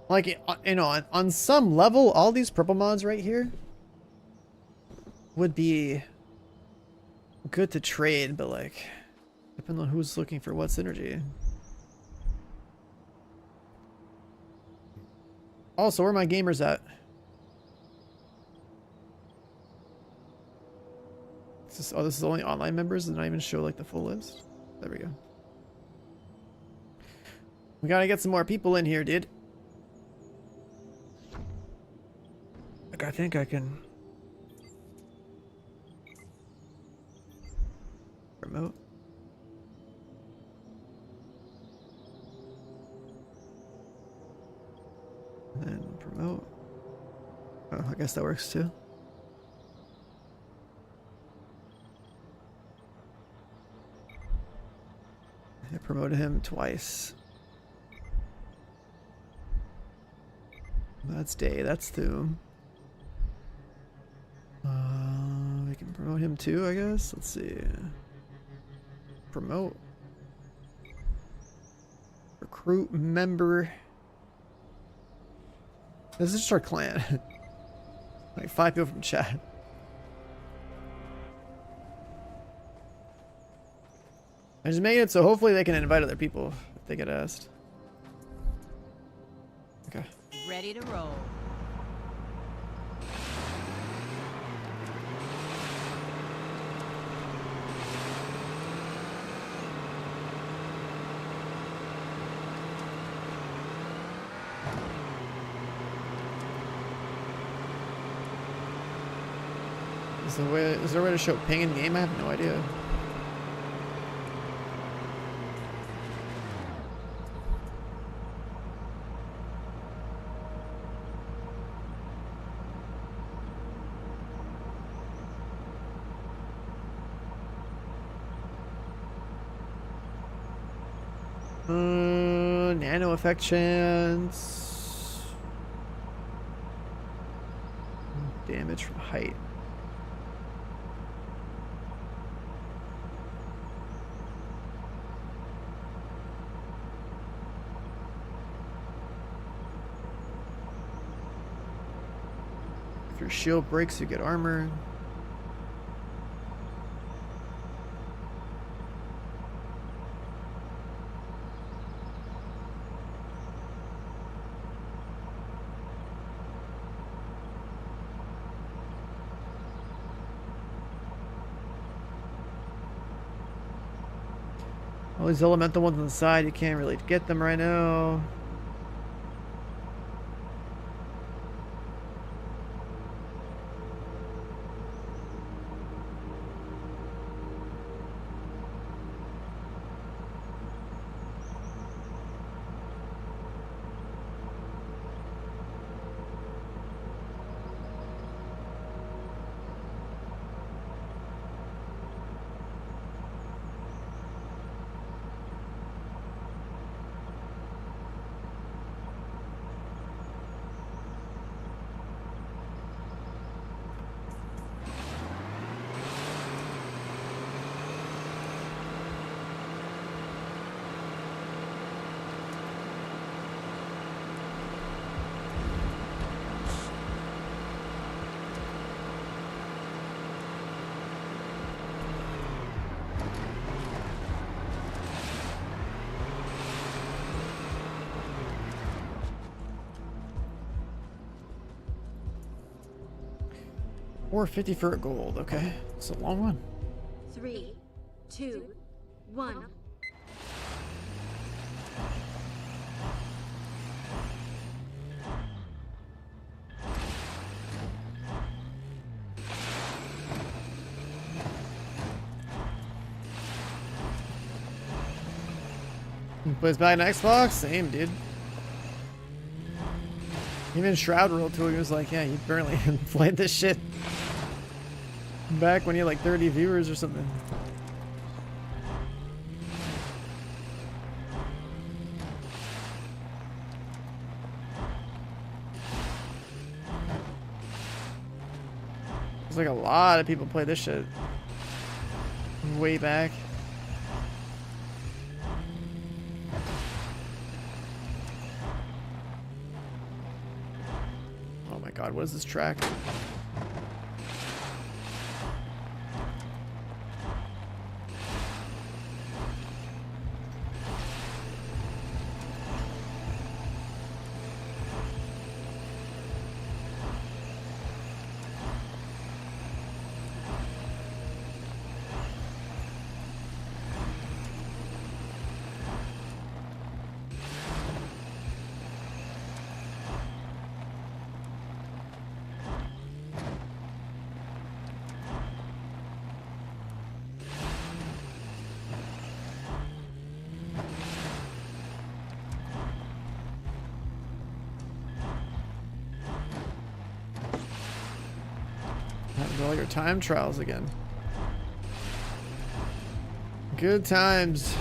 Like, you know, on some level, all these purple mods right here would be good to trade, but like, depending on who's looking for what synergy. Also, where are my gamers at? Oh, this is only online members and not even show like the full list. There we go. We gotta get some more people in here, dude. Like, I think I can promote. And then promote. Oh, I guess that works too. I promoted him twice. That's Day, that's Thum. We can promote him too, I guess. Let's see. Promote. Recruit member. This is just our clan. Like 5 people from chat. I just made it so hopefully they can invite other people if they get asked. Okay. Ready to roll. Is there a way to show ping in game? I have no idea. Nano effect chance. Damage from height. If your shield breaks, you get armor. All these elemental ones on the side, you can't really get them right now. $4.50 for a gold. Okay, it's a long one. 3, 2, 1. Plays back on Xbox? Same, dude. Even Shroud rolled to it. He was like, yeah, you barely played this shit back when you had like 30 viewers or something. There's like a lot of people play this shit way back. Oh my god, what is this track? All your time trials again. Good times.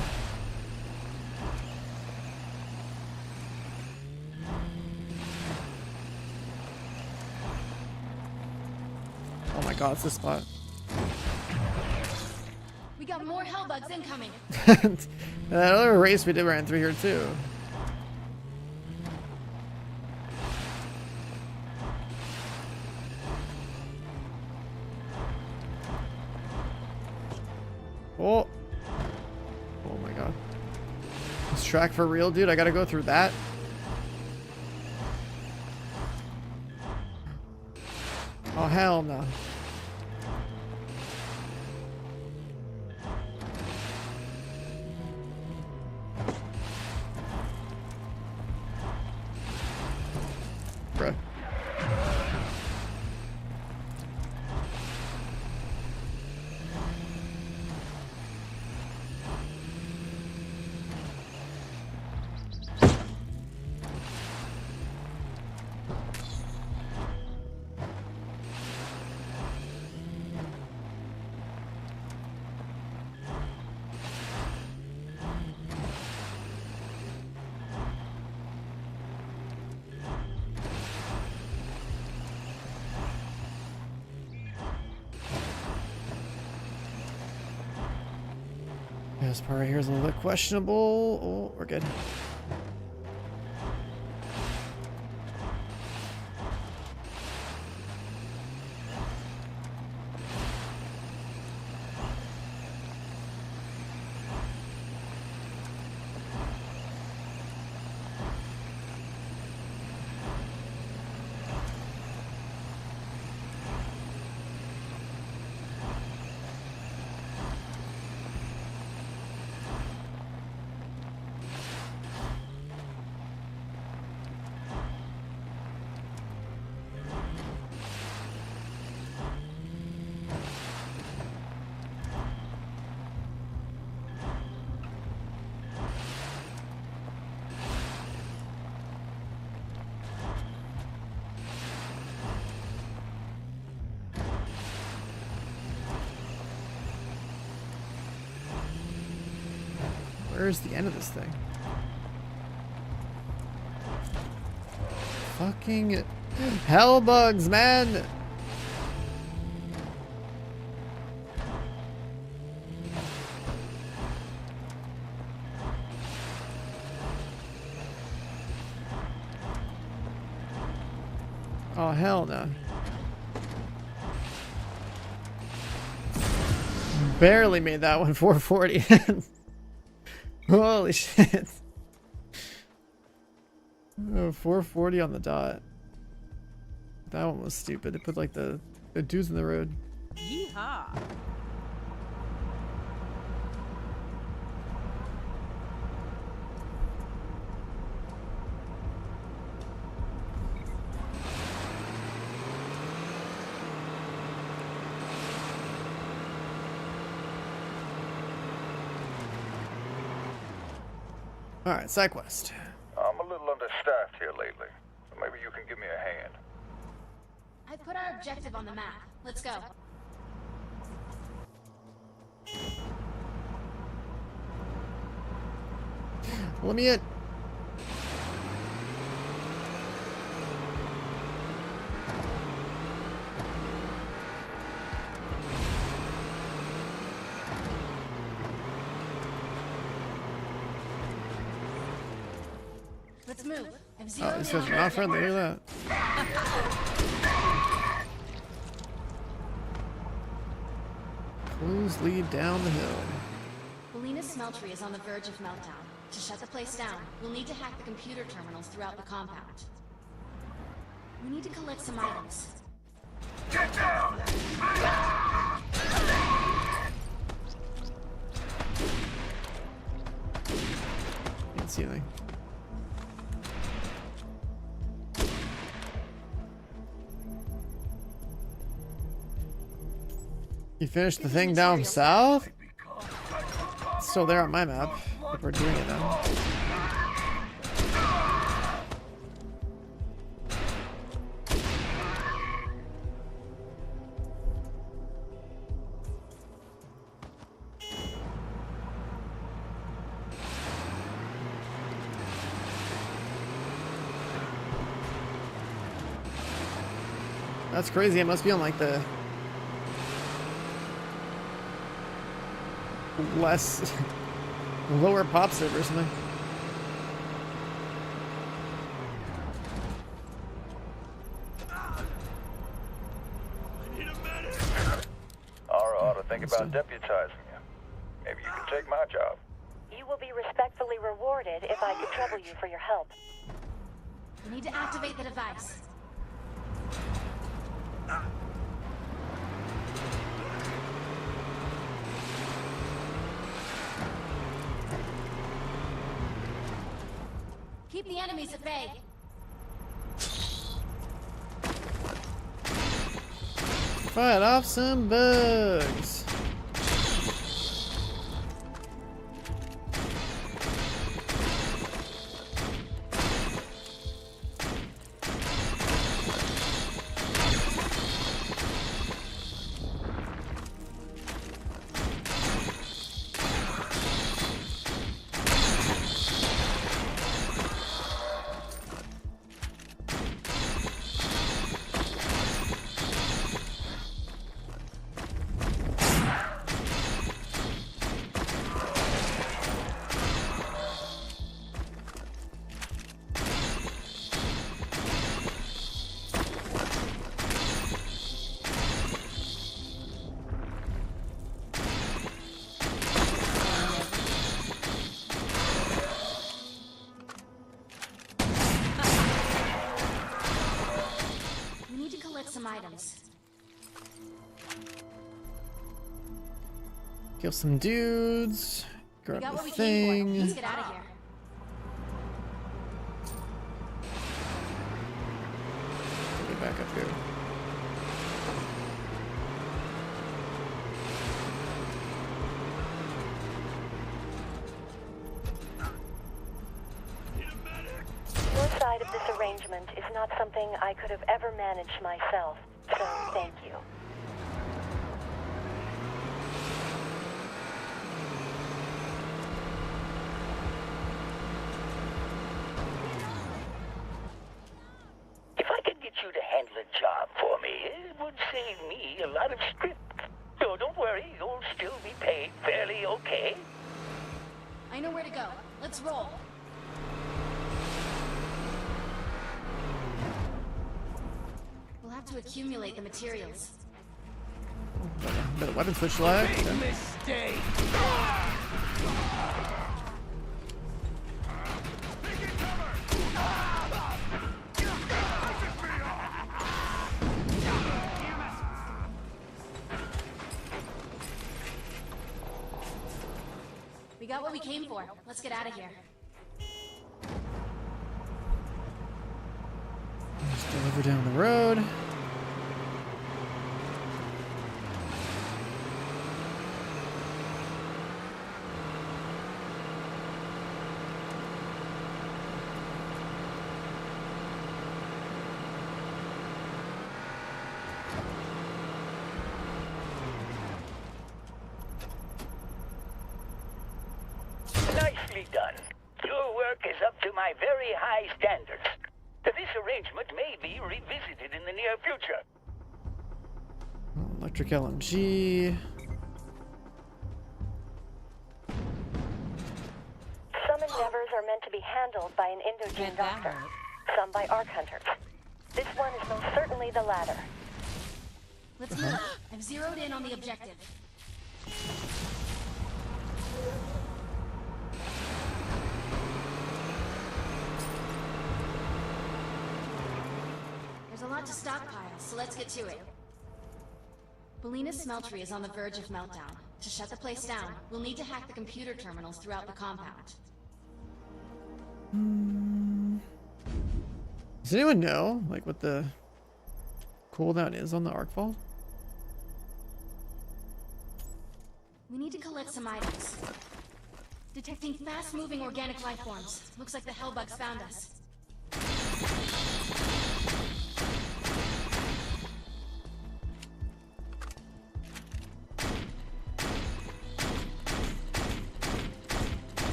Oh my god, it's this spot. We got more hellbugs incoming. That other race we did ran through here too. Oh. Oh my god. This track for real, dude? I gotta go through that? Oh, hell no. Bruh. Yeah, this part right here is a little bit questionable. Oh, we're good. Where's the end of this thing? Fucking hellbugs, man! Oh, hell no. Barely made that one 440. Holy shit. Oh, 440 on the dot. That one was stupid. They put like the dudes in the road. Yeehaw. Alright, side quest. I'm a little understaffed here lately, so maybe you can give me a hand. I put our objective on the map. Let's go. Let me in. Let's move. I've Oh, zeroed these in guys on are not friendly. Look at that. Clues lead down the hill. Belina's smeltery is on the verge of meltdown. To shut the place down, we'll need to hack the computer terminals throughout the compound. We need to collect some items. Get down! Can't see anything. You finished the thing down south? It's still there on my map. If we're doing it now. That's crazy. It must be on like the less lower pop server or something. Ara ought to think about deputizing you. Maybe you can take my job. You will be respectfully rewarded if I can trouble you for your help. We need to activate the device. Keep the enemies at bay. Fight off some bugs. Some items. Kill some dudes. We Grab got the what we came for. thing. Let's get out of here. Get back up here. Your side of this arrangement is not something I could have ever managed myself, so thank you. If I could get you to handle a job for me, it would save me a lot of script. So don't worry, you'll still be paid fairly okay. I know where to go. Let's roll. We'll have to accumulate the materials. Bit of weapon switch lag. Okay. Mistake. We got what we came for. Let's get out of here. Just deliver down the road. Nicely done. Your work is up to my very high standards. This arrangement may be revisited in the near future. Electric LMG. Some endeavors are meant to be handled by an Indogene doctor, some by Ark hunters. This one is most certainly the latter. Let's move. I've zeroed in on the objective. There's a lot to stockpile, so let's get to it. Belina's smeltery is on the verge of meltdown. To shut the place down, we'll need to hack the computer terminals throughout the compound. Does anyone know, like, what the cooldown is on the Arkfall? We need to collect some items. Detecting fast-moving organic life forms. Looks like the hellbugs found us.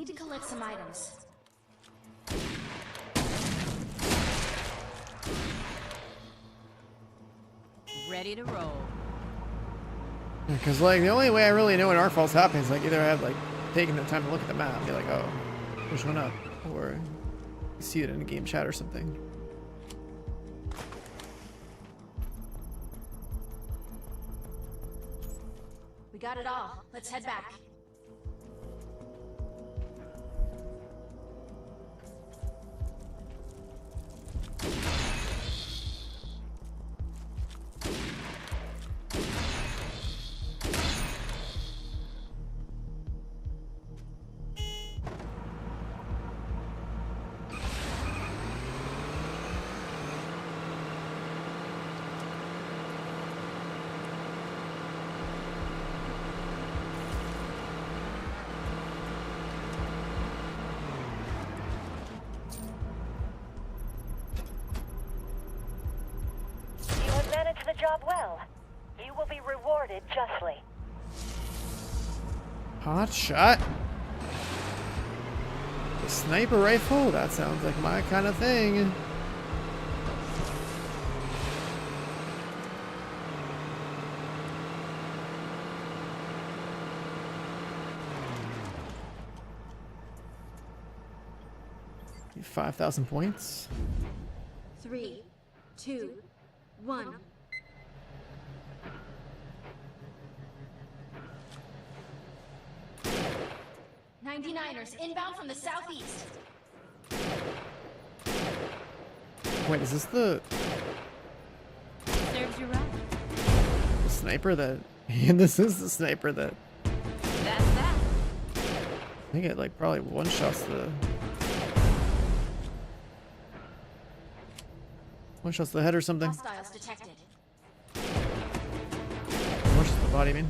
need to collect some items. Ready to roll. Because like the only way I really know when Arkfall's happening is like either I have like taken the time to look at the map and be like, oh, which one up, or see it in a game chat or something. We got it all. Let's head back. The job well. You will be rewarded justly. Hot shot. The sniper rifle? That sounds like my kind of thing. Need 5,000 points. 3, 2, 1. 99ers inbound from the southeast. Wait, is this the Serves you right. sniper that... And this is the sniper that... That's that. I think it like probably one-shots the... One-shots the head or something. Hostiles detected. One-shots the body, I mean.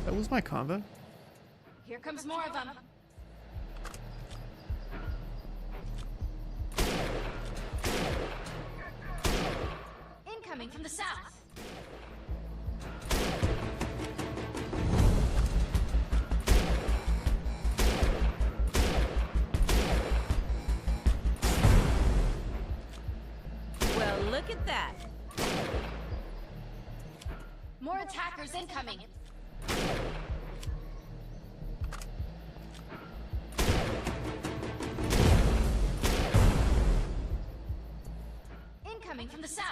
That was my combo. Here comes more of them. Incoming from the south. Well, look at that. More attackers incoming. Incoming from the south.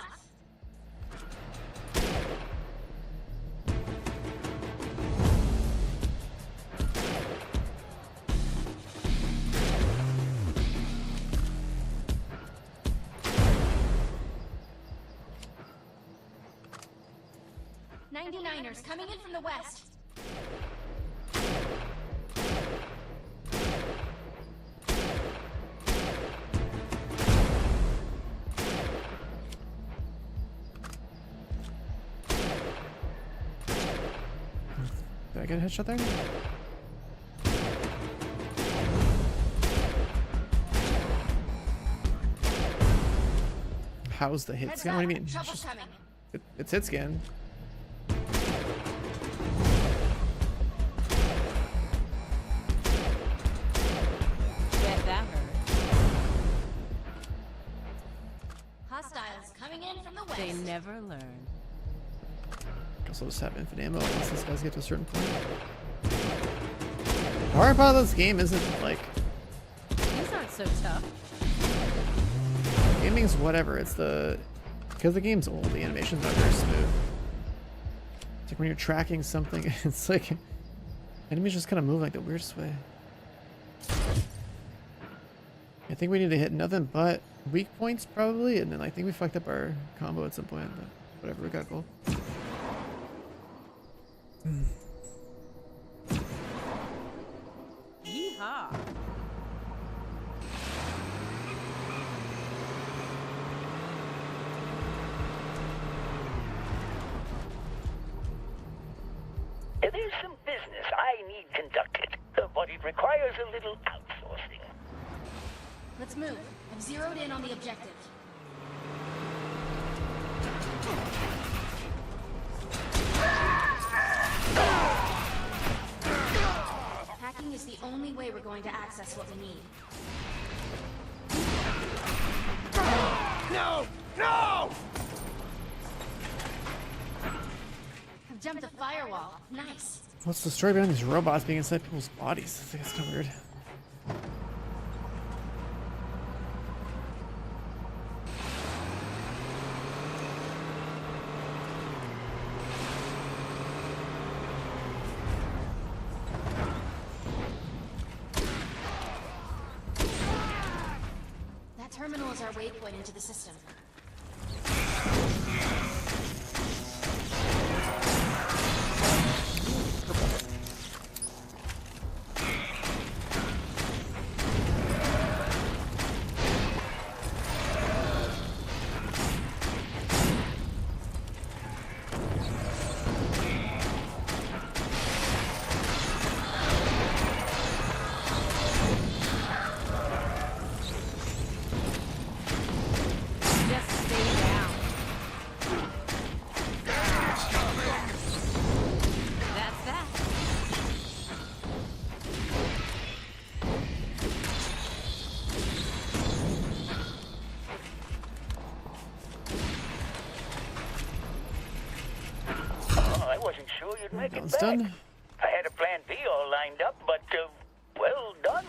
'99ers coming in from the west. Did I get a headshot there? How's the hit scan? What do you mean? It's, just, it's hit scan. Bet that hurt. Hostiles coming in from the west. They never learn. Also just have infinite ammo once these guys get to a certain point. The hard part of this game isn't like... These aren't so tough. Gaming's whatever, it's the... Because the game's old, the animation's not very smooth. It's like when you're tracking something, it's like... Enemies just kind of move like the weirdest way. I think we need to hit nothing but weak points probably, and then I think we fucked up our combo at some point, but whatever, we got gold. Yeehaw. There's some business I need conducted, but it requires a little outsourcing. Let's move. I've zeroed in on the objective. Hacking is the only way we're going to access what we need. No! No! I've jumped a firewall. Nice. What's the story behind these robots being inside people's bodies? I think it's kind of weird. That terminal is our waypoint into the system. Just stay down. That's that. Oh, I wasn't sure you'd make That it one's back. done. I had a plan B all lined up, but, well done.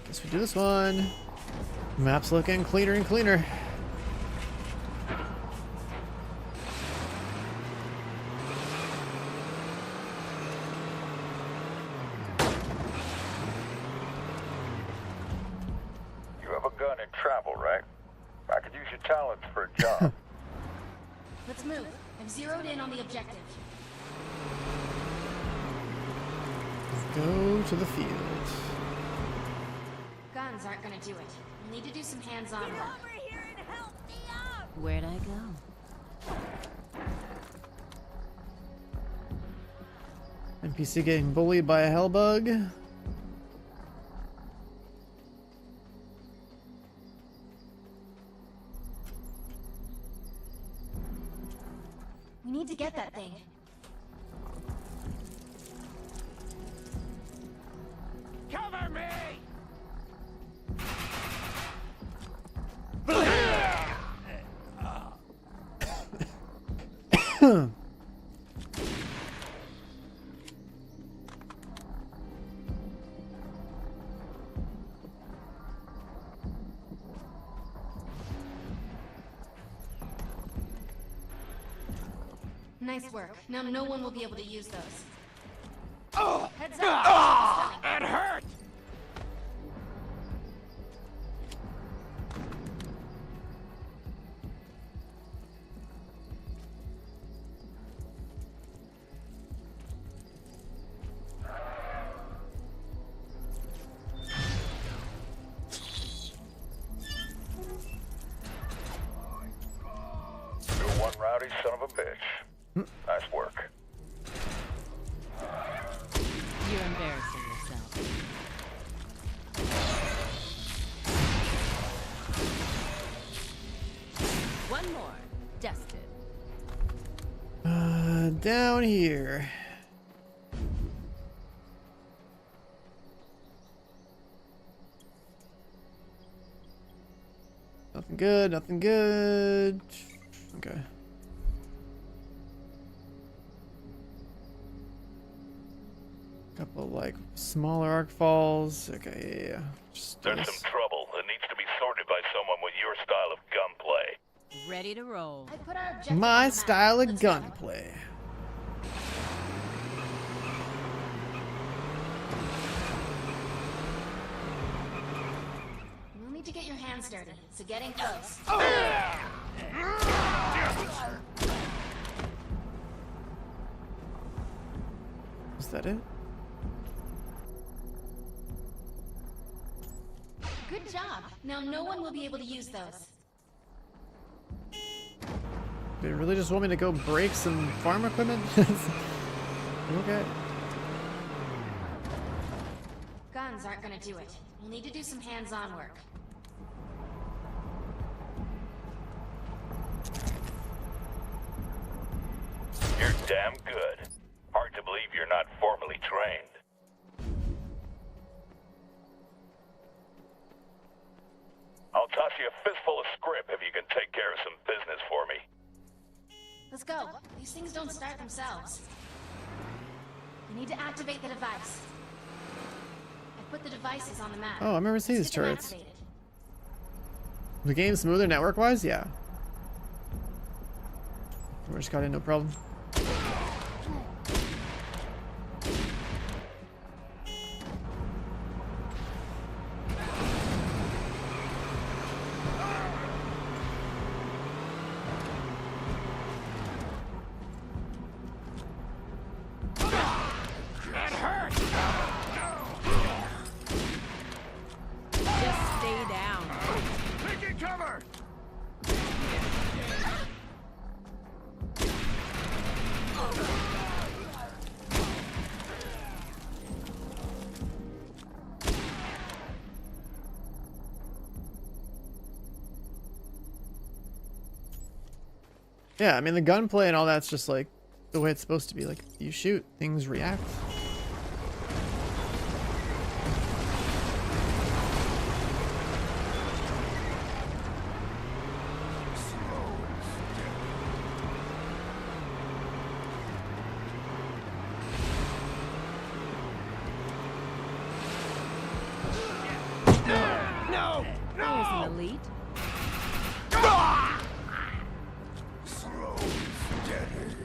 Guess we do this one. Map's looking cleaner and cleaner. You have a gun in travel, right? I could use your talents for a job. Let's move. I've zeroed in on the objective. Go to the field. Guns aren't gonna do it. We'll need to do some hands-on work. Where'd I go? NPC getting bullied by a hellbug. We need to get that thing. Cover me! Nice work. Now no one will be able to use those. Oh! Heads up! Ah! That hurt! You're one rowdy son of a bitch. Nice work. You're embarrassing yourself. One more. Dusted. Down here. Nothing good, nothing good. Okay. Couple like smaller Arkfalls. Okay, yeah. Just There's this. some trouble that needs to be sorted by someone with your style of gunplay. Ready to roll. I put our objective on My the map. style of Let's go. gunplay. You'll need to get your hands dirty, so get in close. Is that it? Good job. Now no one will be able to use those. They really just want me to go break some farm equipment? Okay. Guns aren't gonna do it. We'll need to do some hands-on work. You're damn good. Hard to believe you're not formally trained. I'll toss you a fistful of script if you can take care of some business for me. Let's go. These things don't start themselves. We need to activate the device. I put the devices on the map. Oh, I remember seeing these Let's get them turrets. activated. The game's smoother network-wise? Yeah. We just got in, no problem. That hurt! Just stay down. Taking cover! Yeah, I mean, the gunplay and all that's just like the way it's supposed to be. Like, you shoot, things react. No! There's an elite. Slow, steady.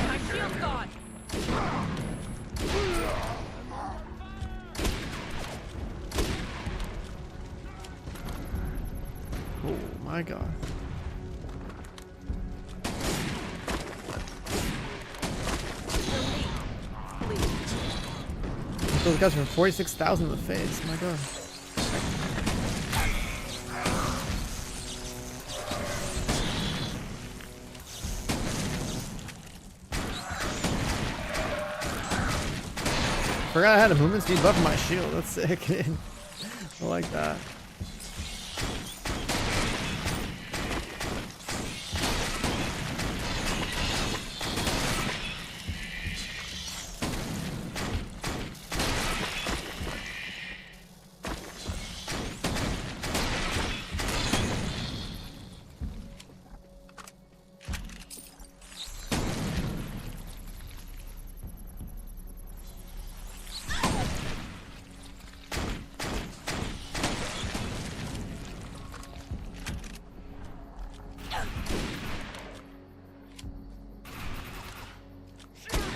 My shield's gone. Oh my god. Those guys are 46,000 in the face. My god. Forgot I had a movement speed buff on my shield. That's sick. I like that.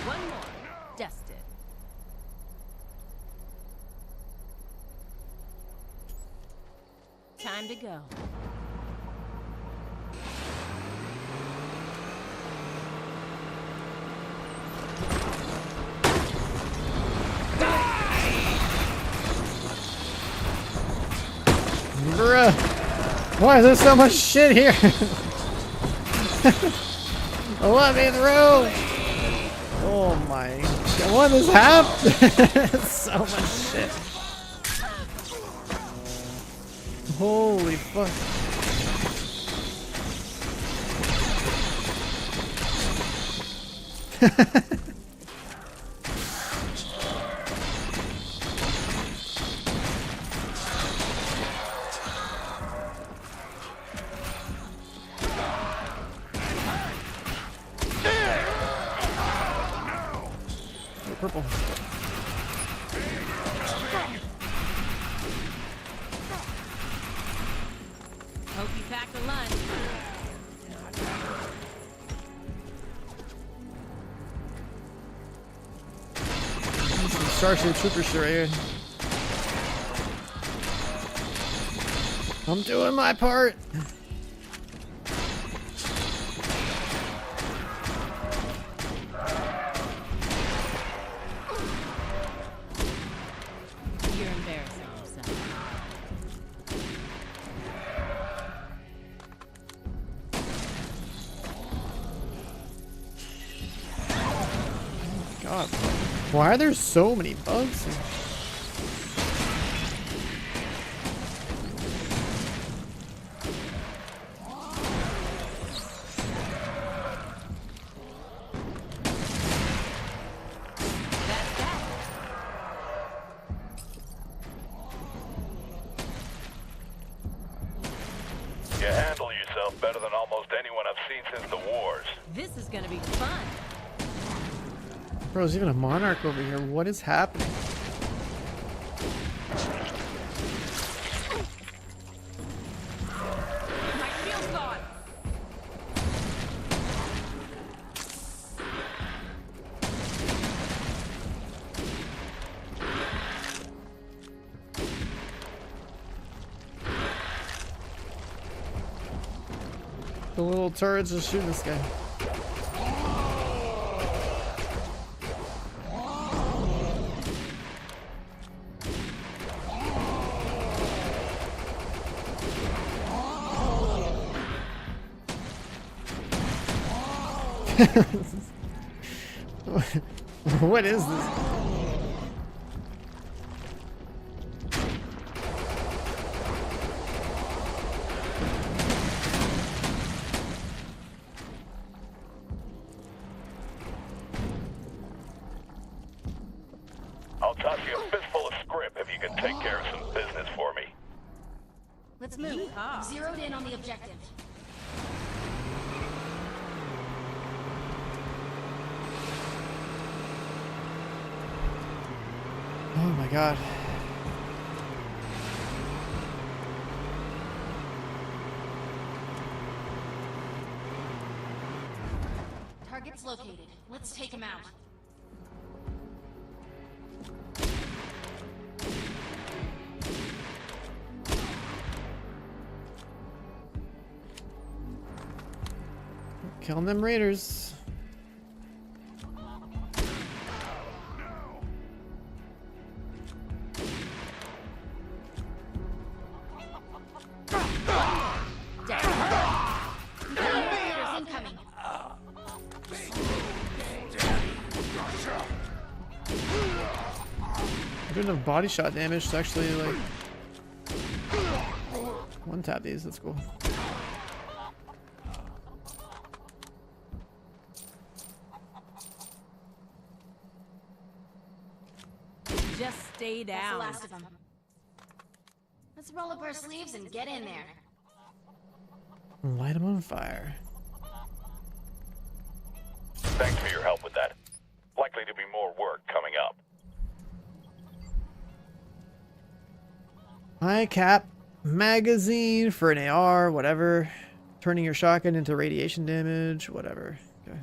One more. Dusted. Time to go. Bruh. Why is there so much shit here? Let me through! Oh my god, what is happening? So much shit. Holy fuck. Purple. Hope you packed a lunch. Some Starship Trooper shit right here. I'm doing my part. You're embarrassing yourself. God, why are there so many bugs here? gonna be fun. Bro, there's even a monarch over here. What is happening? My shield's gone. The little turrets just shoot this guy. What is this? I'll toss you a fistful of script if you can take care of some business for me. Let's move. Yeehaw. We've zeroed in on the objective. Oh my god. Target's located. Let's take him out. Killing them raiders. Raiders incoming. I don't have body shot damage to actually like one tap these. That's cool. Just stay That's the down. last of them. Let's roll up our sleeves and get in there. Light them on fire. Thanks for your help with that. Likely to be more work coming up. High cap magazine for an AR, whatever. Turning your shotgun into radiation damage, whatever. Okay.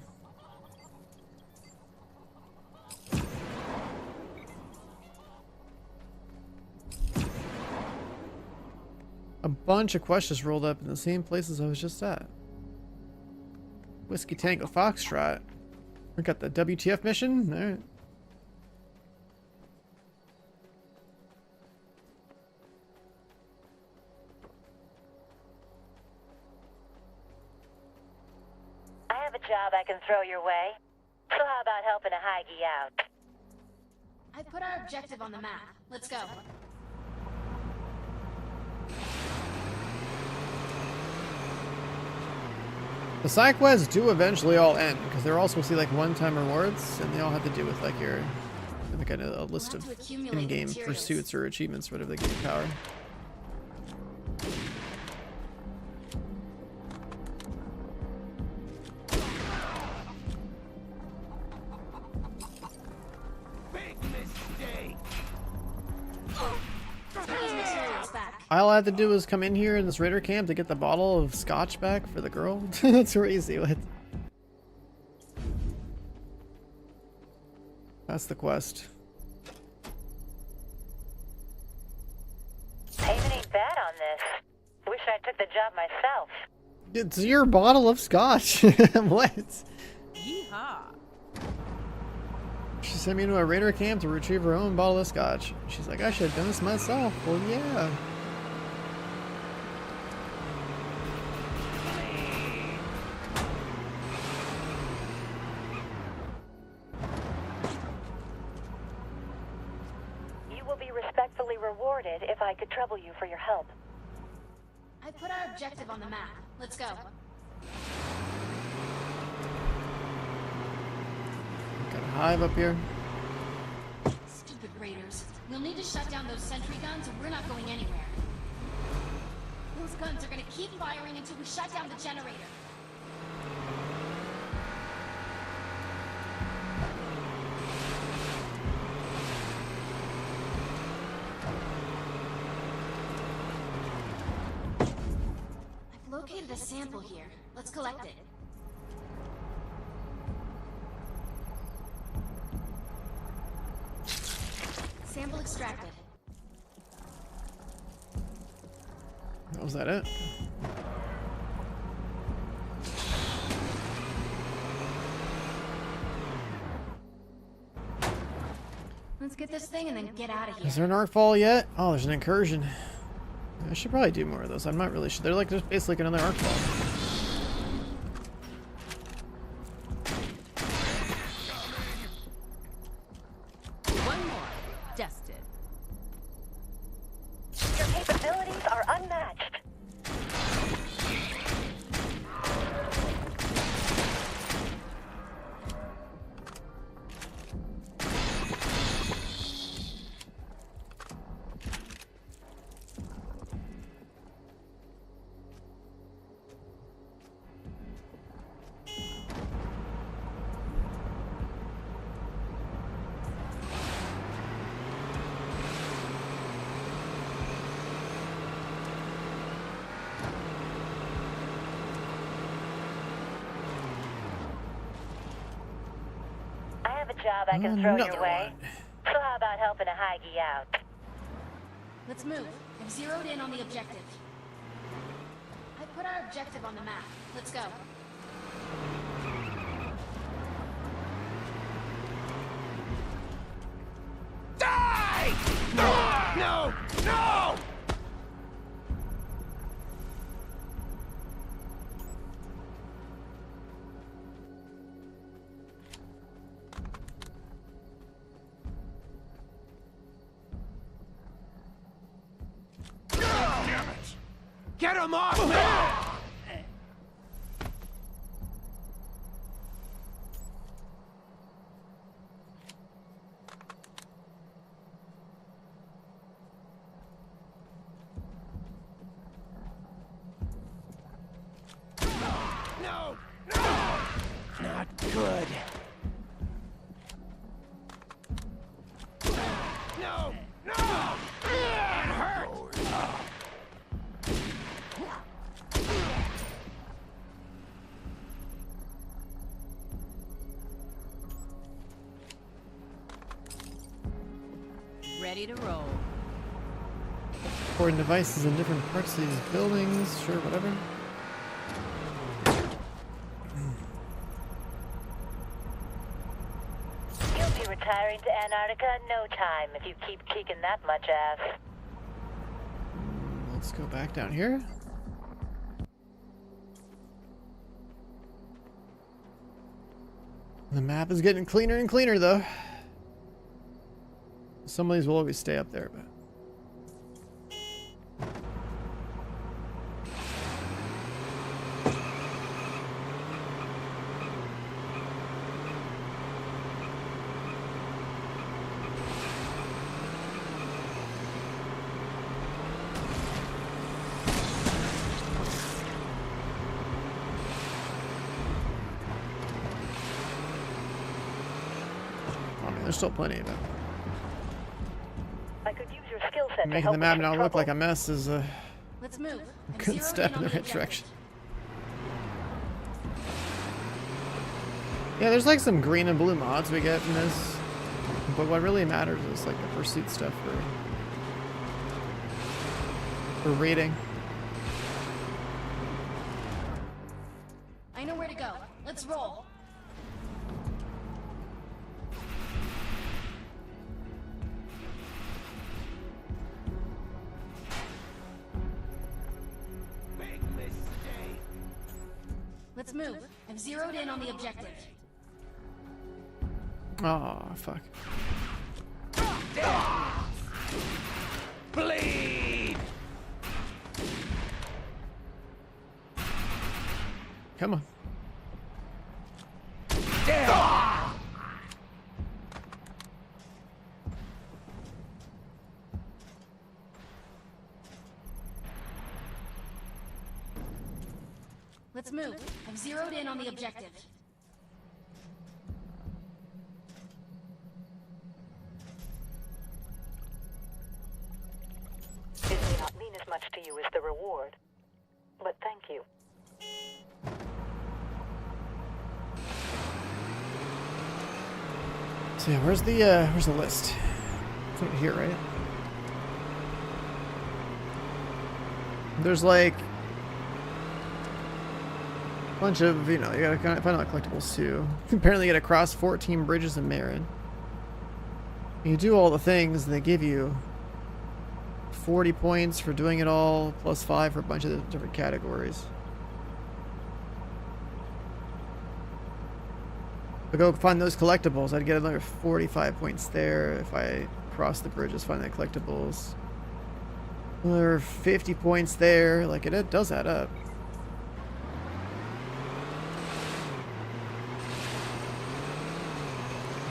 A bunch of quests just rolled up in the same places I was just at. Whiskey Tango Foxtrot. We got the WTF mission. All right. I have a job I can throw your way. So how about helping a Heige out? I put our objective on the map. Let's go. The side quests do eventually all end because they're all supposed to be like one-time rewards, and they all have to do with like your like a list of in-game pursuits or achievements, whatever they give you power. These materials back. All I had to do was come in here in this raider camp to get the bottle of scotch back for the girl. That's crazy. What? That's the quest. Payment ain't bad on this. Wish I took the job myself. It's your bottle of scotch. What? Yeehaw. She sent me to a raider camp to retrieve her own bottle of scotch. She's like, I should have done this myself. Well, yeah. You will be respectfully rewarded if I could trouble you for your help. I put our objective on the map. Let's go. Got a hive up here. Stupid raiders. We'll need to shut down those sentry guns or we're not going anywhere. Those guns are gonna keep firing until we shut down the generator. located a sample here. Let's collect it. Sample extracted. Was that it? Let's get this thing and then get out of here. Is there an Arkfall yet? Oh, there's an incursion. I should probably do more of those. I'm not really sure. They're like just basically like another Arkfall. One more. Dusted. Your capabilities are unmatched. Job I can throw your way. So how about helping a Heige out? Let's move. I've zeroed in on the objective. I put our objective on the map. Let's go. Die! No! No! No! Get him off me! No! No! Not good. No! No! It hurts! Ready to roll. Recording devices in different parts of these buildings. Sure, whatever. You'll be retiring to Antarctica in no time if you keep kicking that much ass. Let's go back down here. The map is getting cleaner and cleaner, though. Some of these will always stay up there, but... I mean, there's still plenty of it. I could use your skill set to Making help the map with now your look like trouble. a mess is a Let's move. I've good zeroed step in on the right objective. direction. Yeah, there's like some green and blue mods we get in this, but what really matters is like the pursuit stuff for raiding. I know where to go. Let's roll. Big mistake. Let's move. I've zeroed in on the objective. Oh, fuck. Bleed. Come on. Let's move. I've zeroed in on the objective. It may not mean as much to you as the reward, but thank you. So yeah, where's the list? It's over here, right? There's like a bunch of, you gotta kind of find out collectibles too. Apparently you gotta cross 14 bridges in Marin. You do all the things, they give you 40 points for doing it all, plus 5 for a bunch of different categories. If I go find those collectibles, I'd get another 45 points there. If I cross the bridges, find the collectibles. Another 50 points there. Like, it does add up.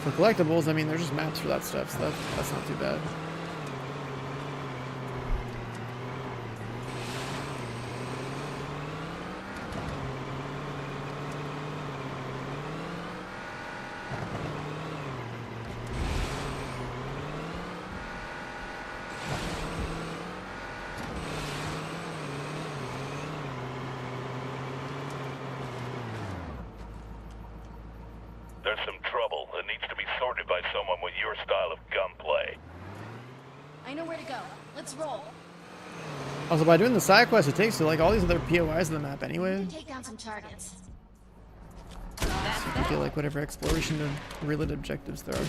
For collectibles, I mean, there's just maps for that stuff, so that's not too bad. There's some trouble that needs to be sorted by someone with your style of gunplay. I know where to go. Let's roll. Also, by doing the side quest, it takes you like all these other POIs of the map We anyway. need to take down some targets. So you can do like whatever exploration of related objectives there are.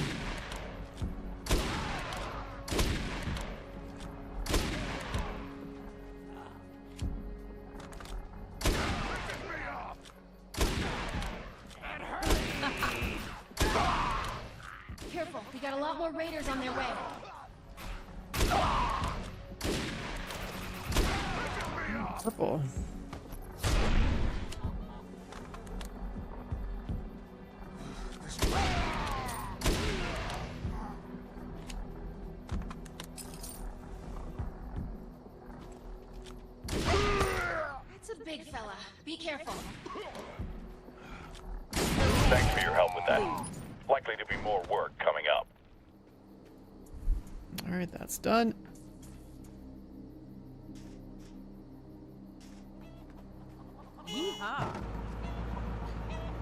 Careful, we got a lot more raiders on their way. Purple. That's a big fella. Be careful. Thanks for your help with that. Likely to be more work coming up. Alright, that's done. Yeehaw.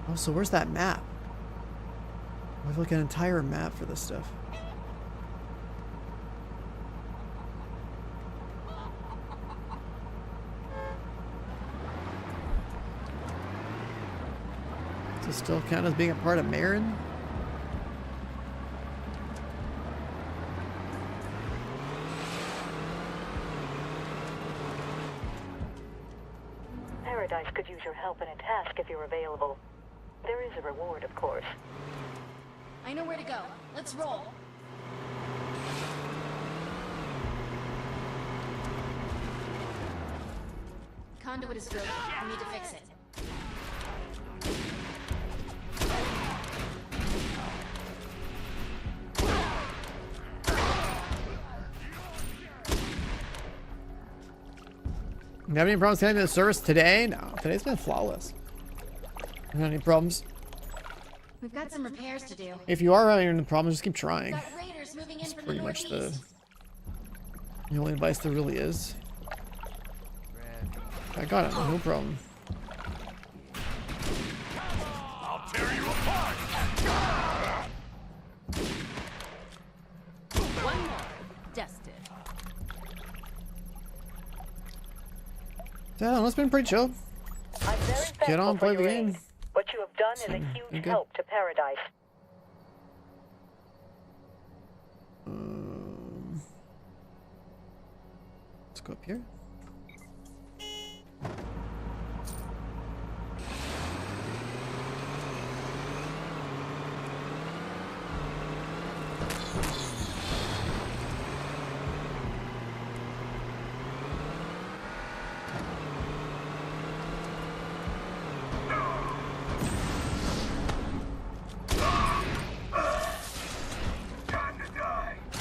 Oh, so where's that map? We have like an entire map for this stuff. Does it still count as being a part of Marin? Paradise could use your help in a task if you're available. There is a reward, of course. I know where to go. Let's roll. Conduit is broken. We need to fix it. You have any problems connecting to the service today? No, today's been flawless. You have any problems? We've got some repairs to do. If you are having any problems, just keep trying. Got raiders moving in That's from pretty the much northeast. the only advice there really is. I got it, no problem. I'll tear you apart! One more. Dusted. Yeah, it's been pretty chill. I'm very thankful Get on, for play the your game. aid. What you have done is a you're huge good. help to Paradise. Let's go up here.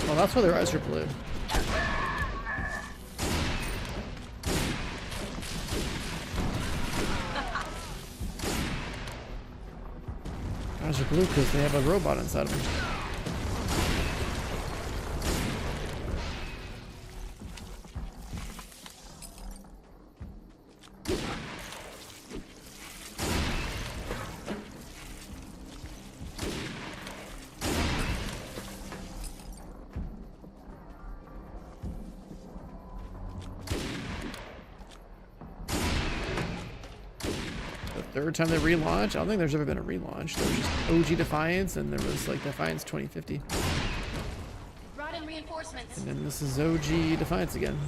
Oh, that's why their eyes are blue. Eyes are blue because they have a robot inside of them. third time they relaunch. I don't think there's ever been a relaunch. There was just OG Defiance, and there was like Defiance 2050. Brought in reinforcements. And then this is OG Defiance again.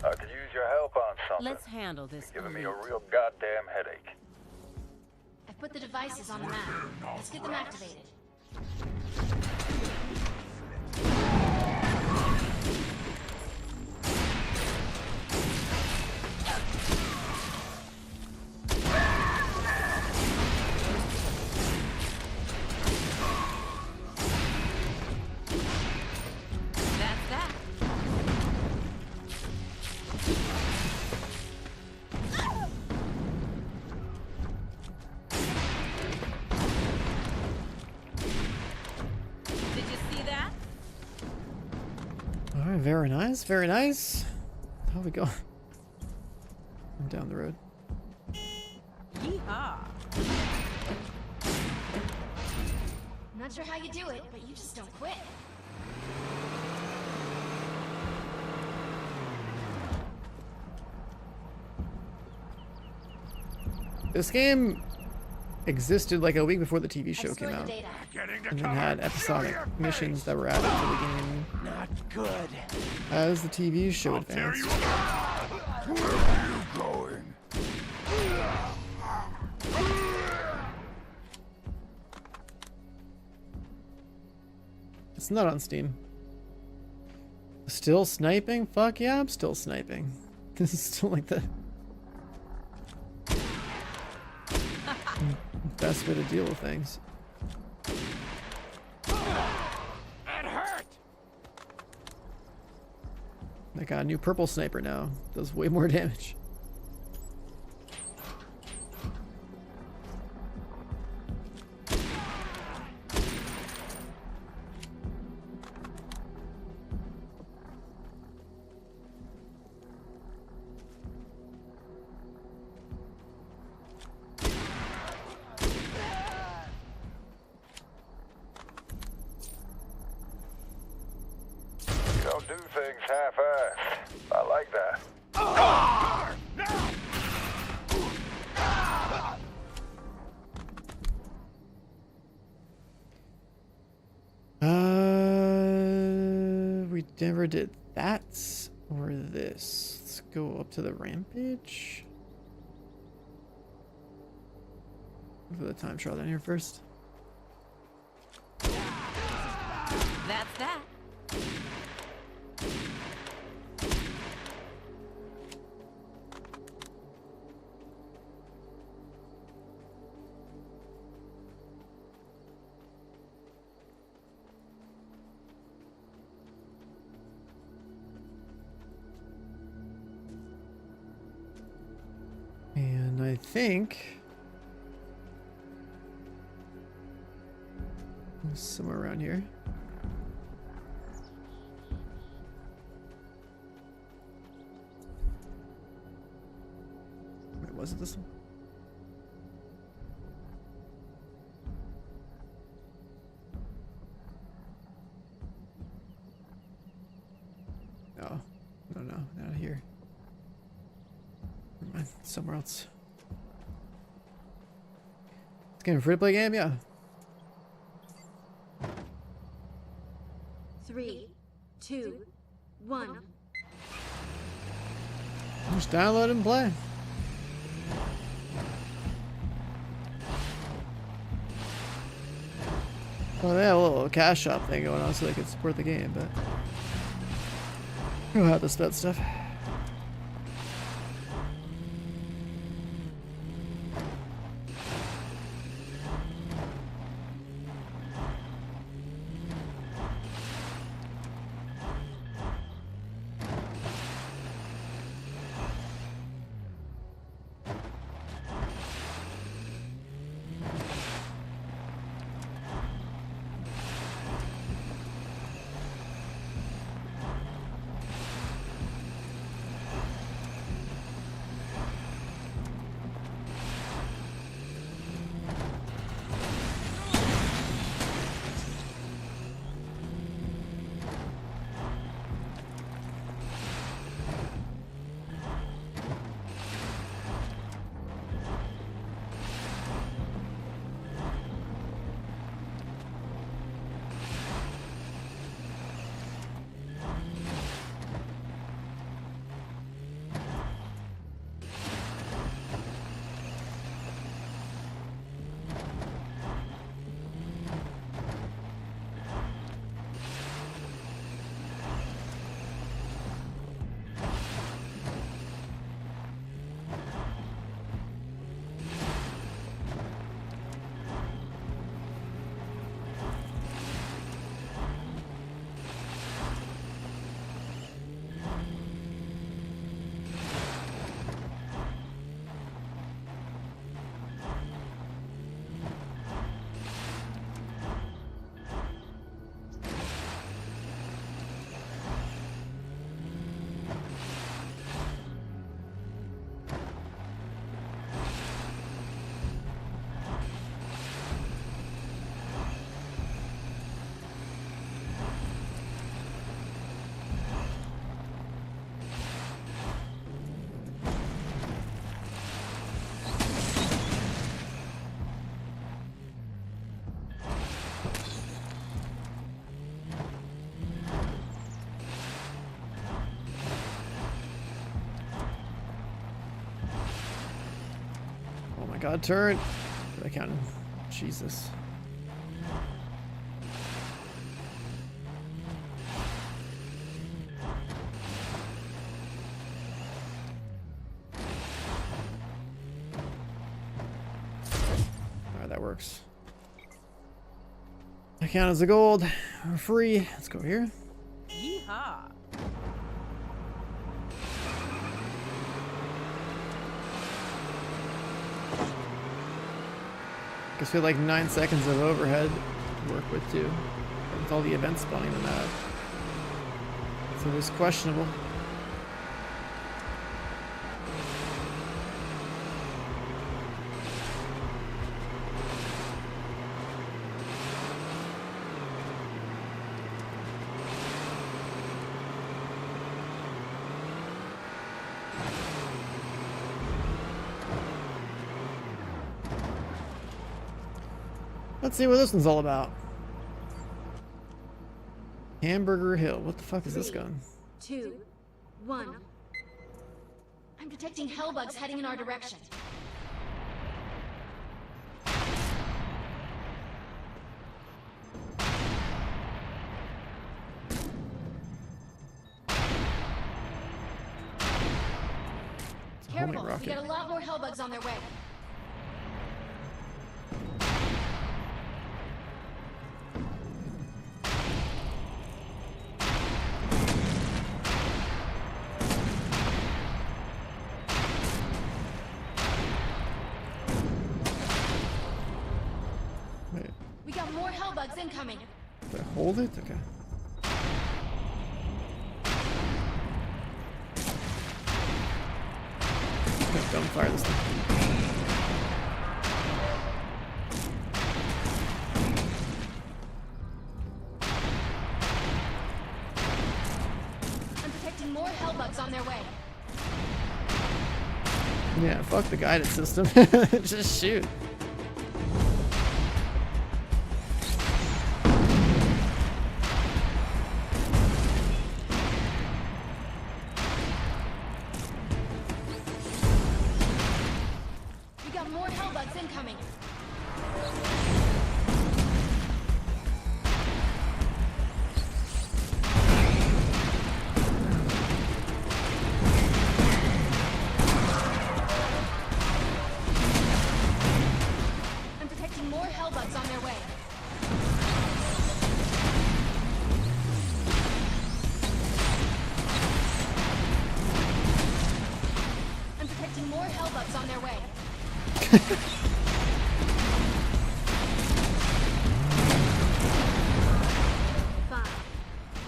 I could use your help on something. Let's handle this. It's giving me a elite. real goddamn headache. I've put the devices on the map. Let's get them activated. That's that. Did you see that? All right, very nice, very nice. How we go? I'm down the road. Yeehaw. I'm not sure how you do it, but you just don't quit. This game existed like a week before the TV show I've came stored the out, data. Getting to and then cover. had episodic missions that were added to the game Not good. as the TV show Tear advanced. you apart. Where are you going? It's not on Steam. Still sniping? Fuck yeah, I'm still sniping. This is still like the best way to deal with things. That hurt. I got a new purple sniper now. Does way more damage. Don't do things half-assed. I like that. We never did that or this. Let's go up to the rampage. Go for the time trial down here first. That's that. And I think somewhere around here. Wait, was it this one? No, no, not here. Never mind, somewhere else. This game a free-to-play game? Yeah. 3, 2, 1. Just download and play. Well, they have a little cash shop thing going on so they can support the game, but we'll have to spend stuff. got a turret. Did I count him? Jesus. Alright, that works. I count as a gold. We're free. Let's go here. Yeehaw. Guess we had like 9 seconds of overhead to work with too. With all the events spawning in that. So it was questionable. Let's see what this one's all about. Hamburger Hill. What the fuck is this gun? 2, 1. I'm detecting hellbugs heading in our direction. It's a homing Careful, we rocket. got a lot more hellbugs on their way. Wait, We got more hellbugs incoming. did I hold it? Okay. Don't fire this thing. I'm detecting more hellbugs on their way. Yeah, fuck the guidance system. Just shoot. We got more hellbugs incoming. I'm detecting more hellbugs on their way. I'm detecting more hellbugs on their way. 5,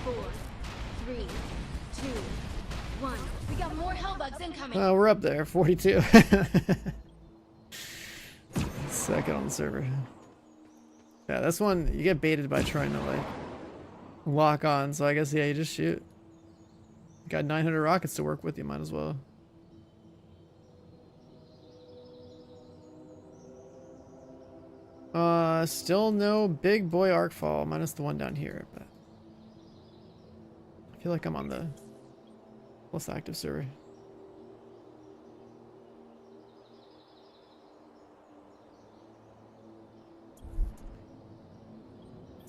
4, 3, 2, 1. We got more hellbugs incoming. Well, we're up there, 42. Second on the server. Yeah, this one, you get baited by trying to, like, lock on, so I guess, yeah, you just shoot. You got 900 rockets to work with, you might as well. Still no big boy Arkfall, minus the one down here, but I feel like I'm on the less active server.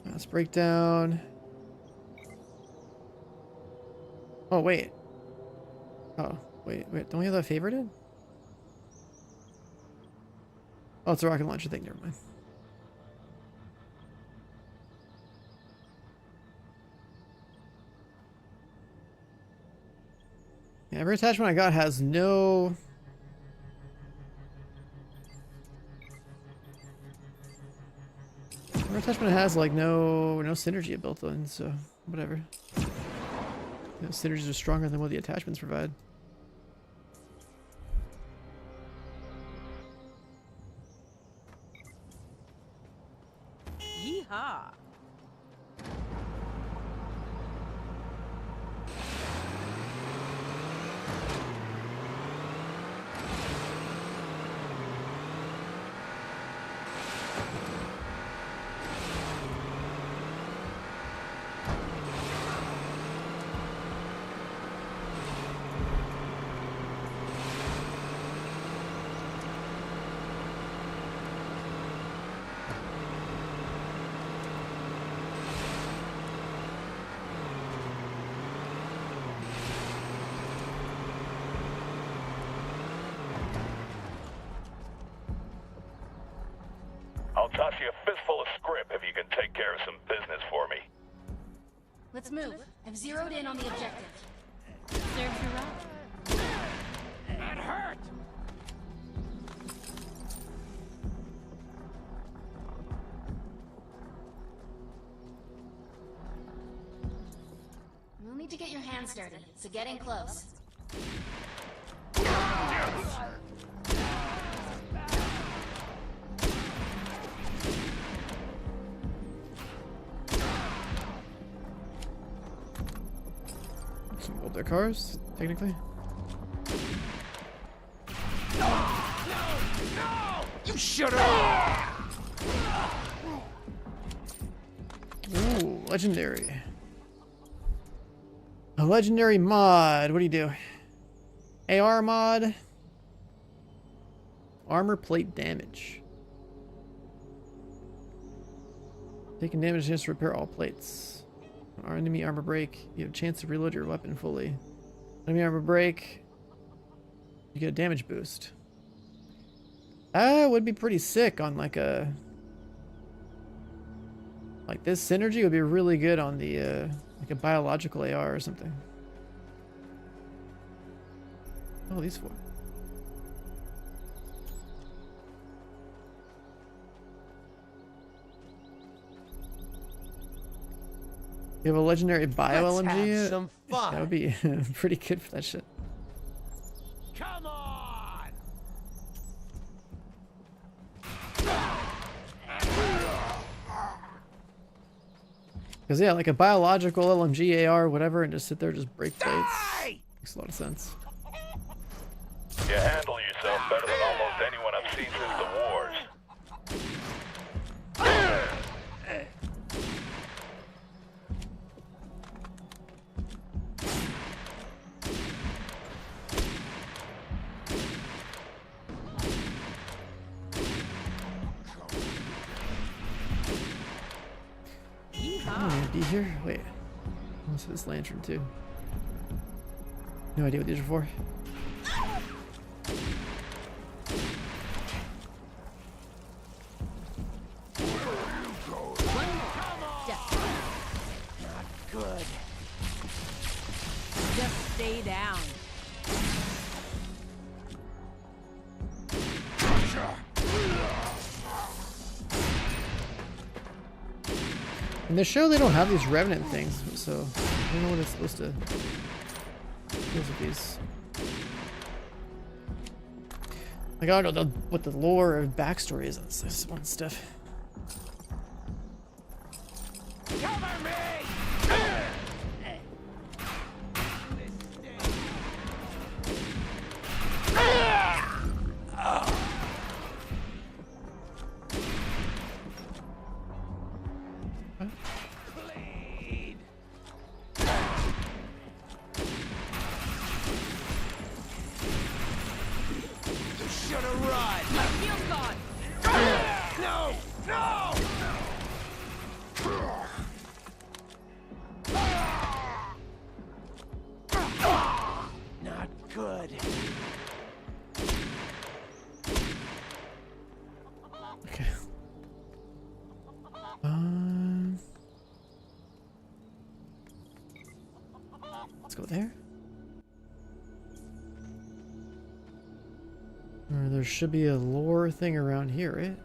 Let's break down. Oh, wait. Oh, wait. Don't we have that favorited? Oh, it's a rocket launcher thing. Never mind. Yeah, every attachment I got has no... Every attachment has like no synergy built in, so whatever. The synergies are stronger than what the attachments provide. Yeehaw. Move. I've zeroed in on the objective. Serves you right. That hurt! You'll need to get your hands dirty, so get in close. Some older cars, technically. No! You should have! Ooh, legendary. A legendary mod. What do you do? AR mod. Armor plate damage. Taking damage just to repair all plates. Our enemy armor break. You have a chance to reload your weapon fully. Enemy armor break. You get a damage boost. That would be pretty sick on like a... Like this synergy would be really good on the like a biological AR or something. Oh, these four. You have a legendary bio Let's LMG? have some fun. That would be pretty good for that shit. Come on! Because yeah, like a biological LMG AR, whatever, and just sit there, just break plates. Die! Makes a lot of sense. You handle yourself better than almost anyone I've seen since the wars. I'm gonna be here. Wait. What's this lantern too? No idea what these are for. Good. Just stay down. In the show, they don't have these revenant things, so I don't know what it's supposed to do with these. Like, I don't know what the lore or backstory is on this one stuff. Cover me! Bleed. You should have run. Shield gone. No! No! Not good. Okay. Let's go there. Or there should be a lore thing around here, right?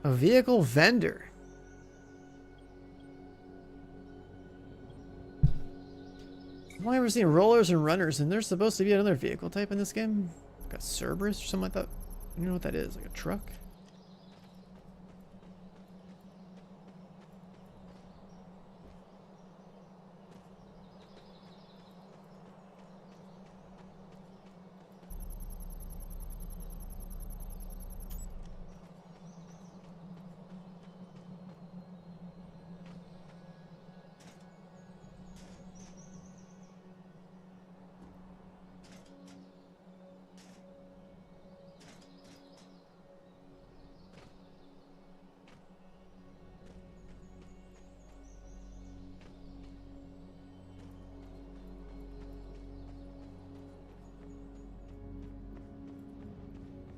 A vehicle vendor. I've only ever seen rollers and runners, and there's supposed to be another vehicle type in this game. Like a Cerberus or something like that. I don't know what that is, like a truck?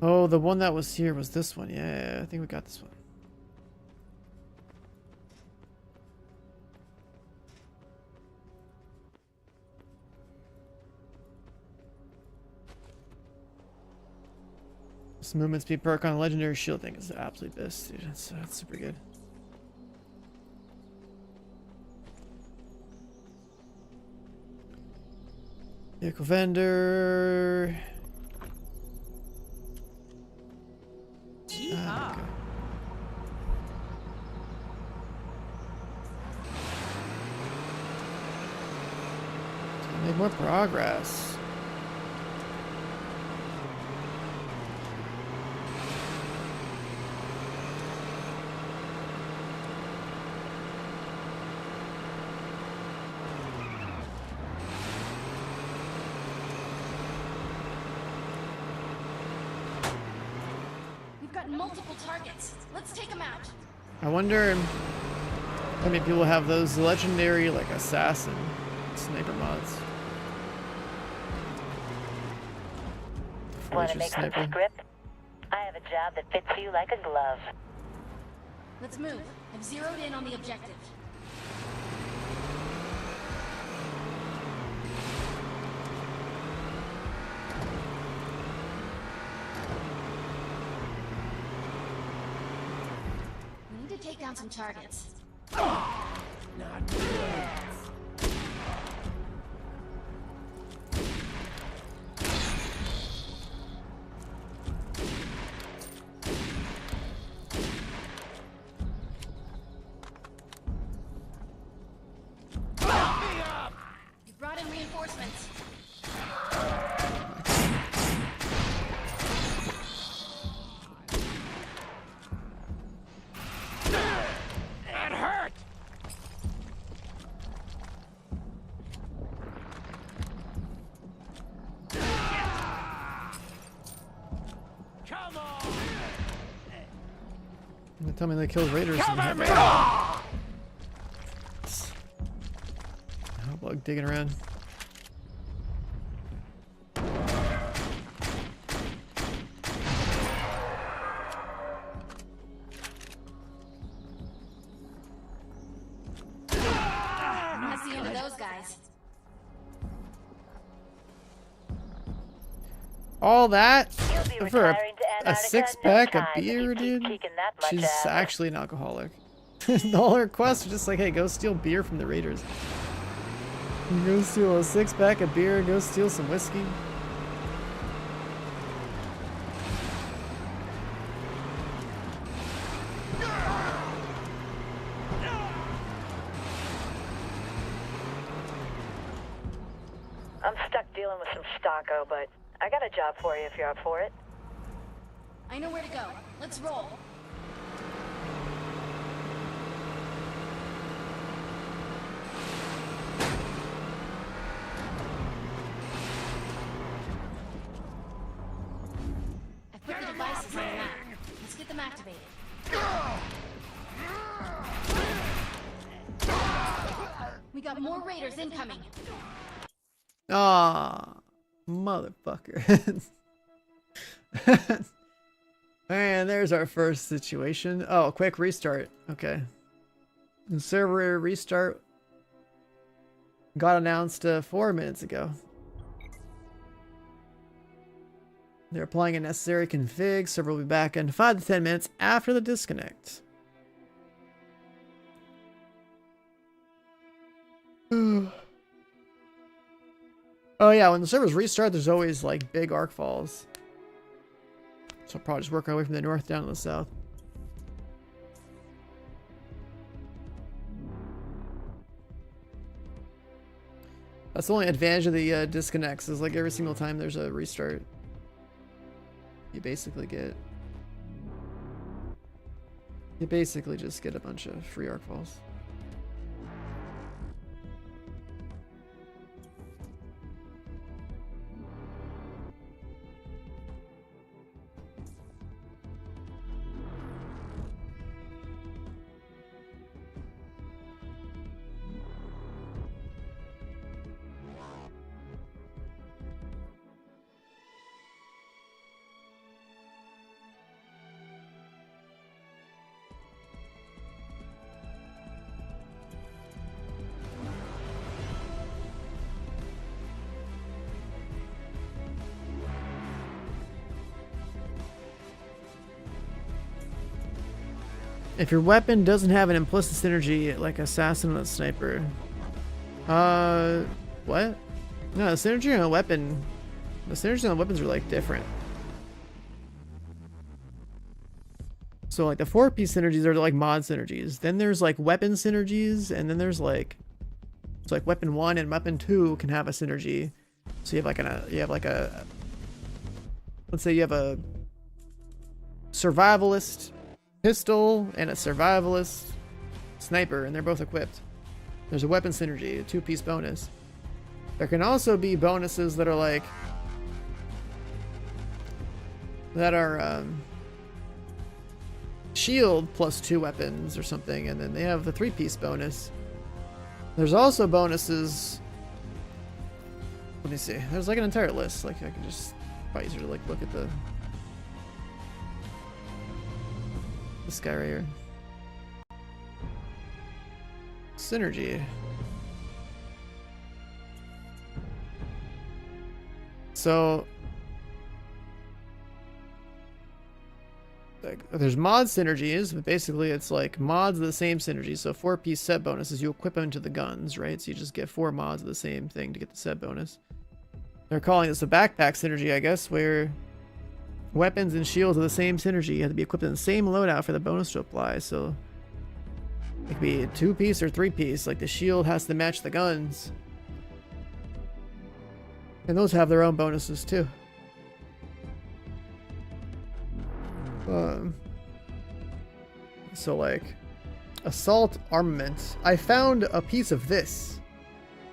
Oh, the one that was here was this one. Yeah, I think we got this one. This movement speed perk on a legendary shield thing is the absolute best, dude. That's super good. Vehicle vendor. Ah, okay. Make more progress. We've got multiple targets. Let's take them out. I wonder how many people have those legendary, like, assassin sniper mods. Want to Fallacious make some sniper. script? I have a job that fits you like a glove. Let's move. I've zeroed in on the objective. We need to take down some targets. Not good. You brought in reinforcements. That hurt! Come on! You tell me they killed raiders and have hellbug digging around. That's the end of those guys. All that You'll be for retiring to a Antarctica six-pack in of no time if beer, you keep dude? kicking that much She's ass. actually an alcoholic. All her requests are just like, hey, go steal beer from the raiders. Go steal a six-pack of beer, go steal some whiskey. I'm stuck dealing with some stocko, but I got a job for you if you're up for it. I know where to go. Let's roll. I've put the devices on the map. Let's get them activated. We got more raiders incoming. Ah, motherfucker. And there's our first situation. Oh, quick restart. Okay. The server restart got announced 4 minutes ago. They're applying a necessary config. Server will be back in 5 to 10 minutes after the disconnect. Oh yeah, when the servers restart, there's always like big Arkfalls. So I'll probably just work our way from the north down to the south. That's the only advantage of the disconnects, is like every single time there's a restart, you basically just get a bunch of free Arkfalls. If your weapon doesn't have an implicit synergy like assassin and sniper. What? No, the synergy on a weapon. The synergy on weapons are like different. So like the 4-piece synergies are like mod synergies. Then there's like weapon synergies, and then there's like it's like weapon 1 and weapon 2 can have a synergy. So you have like a let's say you have a survivalist pistol and a survivalist sniper, and they're both equipped. There's a weapon synergy, a 2-piece bonus. There can also be bonuses that are like shield plus 2 weapons or something, and then they have the 3-piece bonus. There's also bonuses. Let me see. There's like an entire list. Like I can just probably easier to like look at this guy right here. Synergy. So like, there's mod synergies, but basically it's like mods of the same synergy. So 4-piece set bonuses, you equip them to the guns, right? So you just get 4 mods of the same thing to get the set bonus. They're calling this a backpack synergy, I guess, where weapons and shields of the same synergy have to be equipped in the same loadout for the bonus to apply. So it could be a 2-piece or 3-piece. Like the shield has to match the guns. And those have their own bonuses too. So like assault armament. I found a piece of this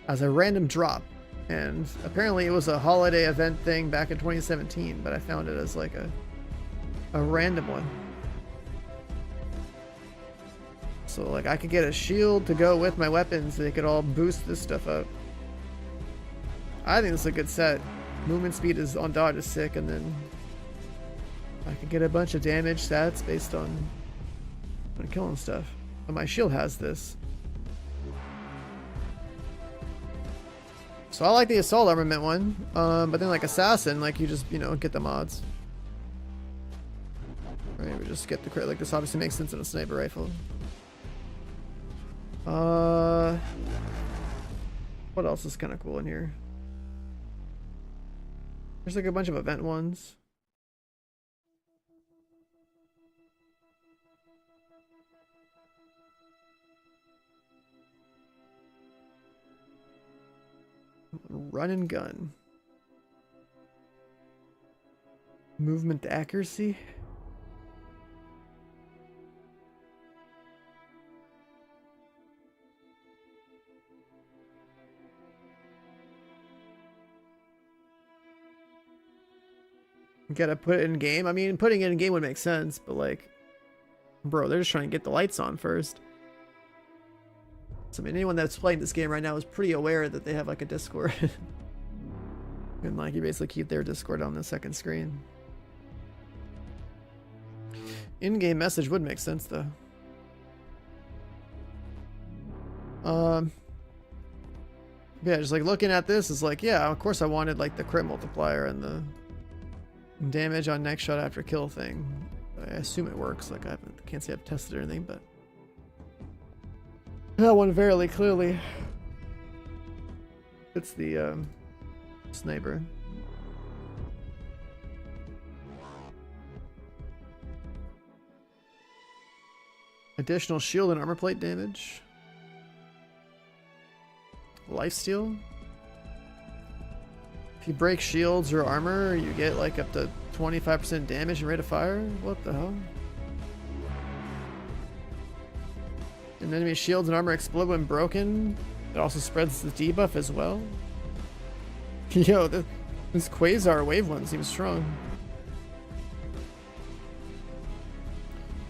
as a random drop, and apparently it was a holiday event thing back in 2017, but I found it as like a random one. So like I could get a shield to go with my weapons. They could all boost this stuff up. I think this is a good set. Movement speed is on dodge is sick, and then I can get a bunch of damage stats based on killing stuff. But my shield has this. So I like the assault armament one. But then like assassin, like you just, you know, get the mods. Right, we just get the crit. Like this obviously makes sense in a sniper rifle. What else is kind of cool in here? There's like a bunch of event ones. Run and gun. Movement accuracy. You gotta put it in game. I mean, putting it in game would make sense, but like, bro, they're just trying to get the lights on first. So I mean, anyone that's playing this game right now is pretty aware that they have like a Discord. And like you basically keep their Discord on the second screen. In-game message would make sense though. Yeah, just like looking at this is like, yeah, of course I wanted like the crit multiplier and the damage on next shot after kill thing. I assume it works. Like I can't say I've tested or anything, but that one very clearly. It's the sniper. Additional shield and armor plate damage. Lifesteal. If you break shields or armor, you get like up to 25% damage and rate of fire. What the hell? And enemy shields and armor explode when broken. It also spreads the debuff as well. Yo, this Quasar wave one seems strong.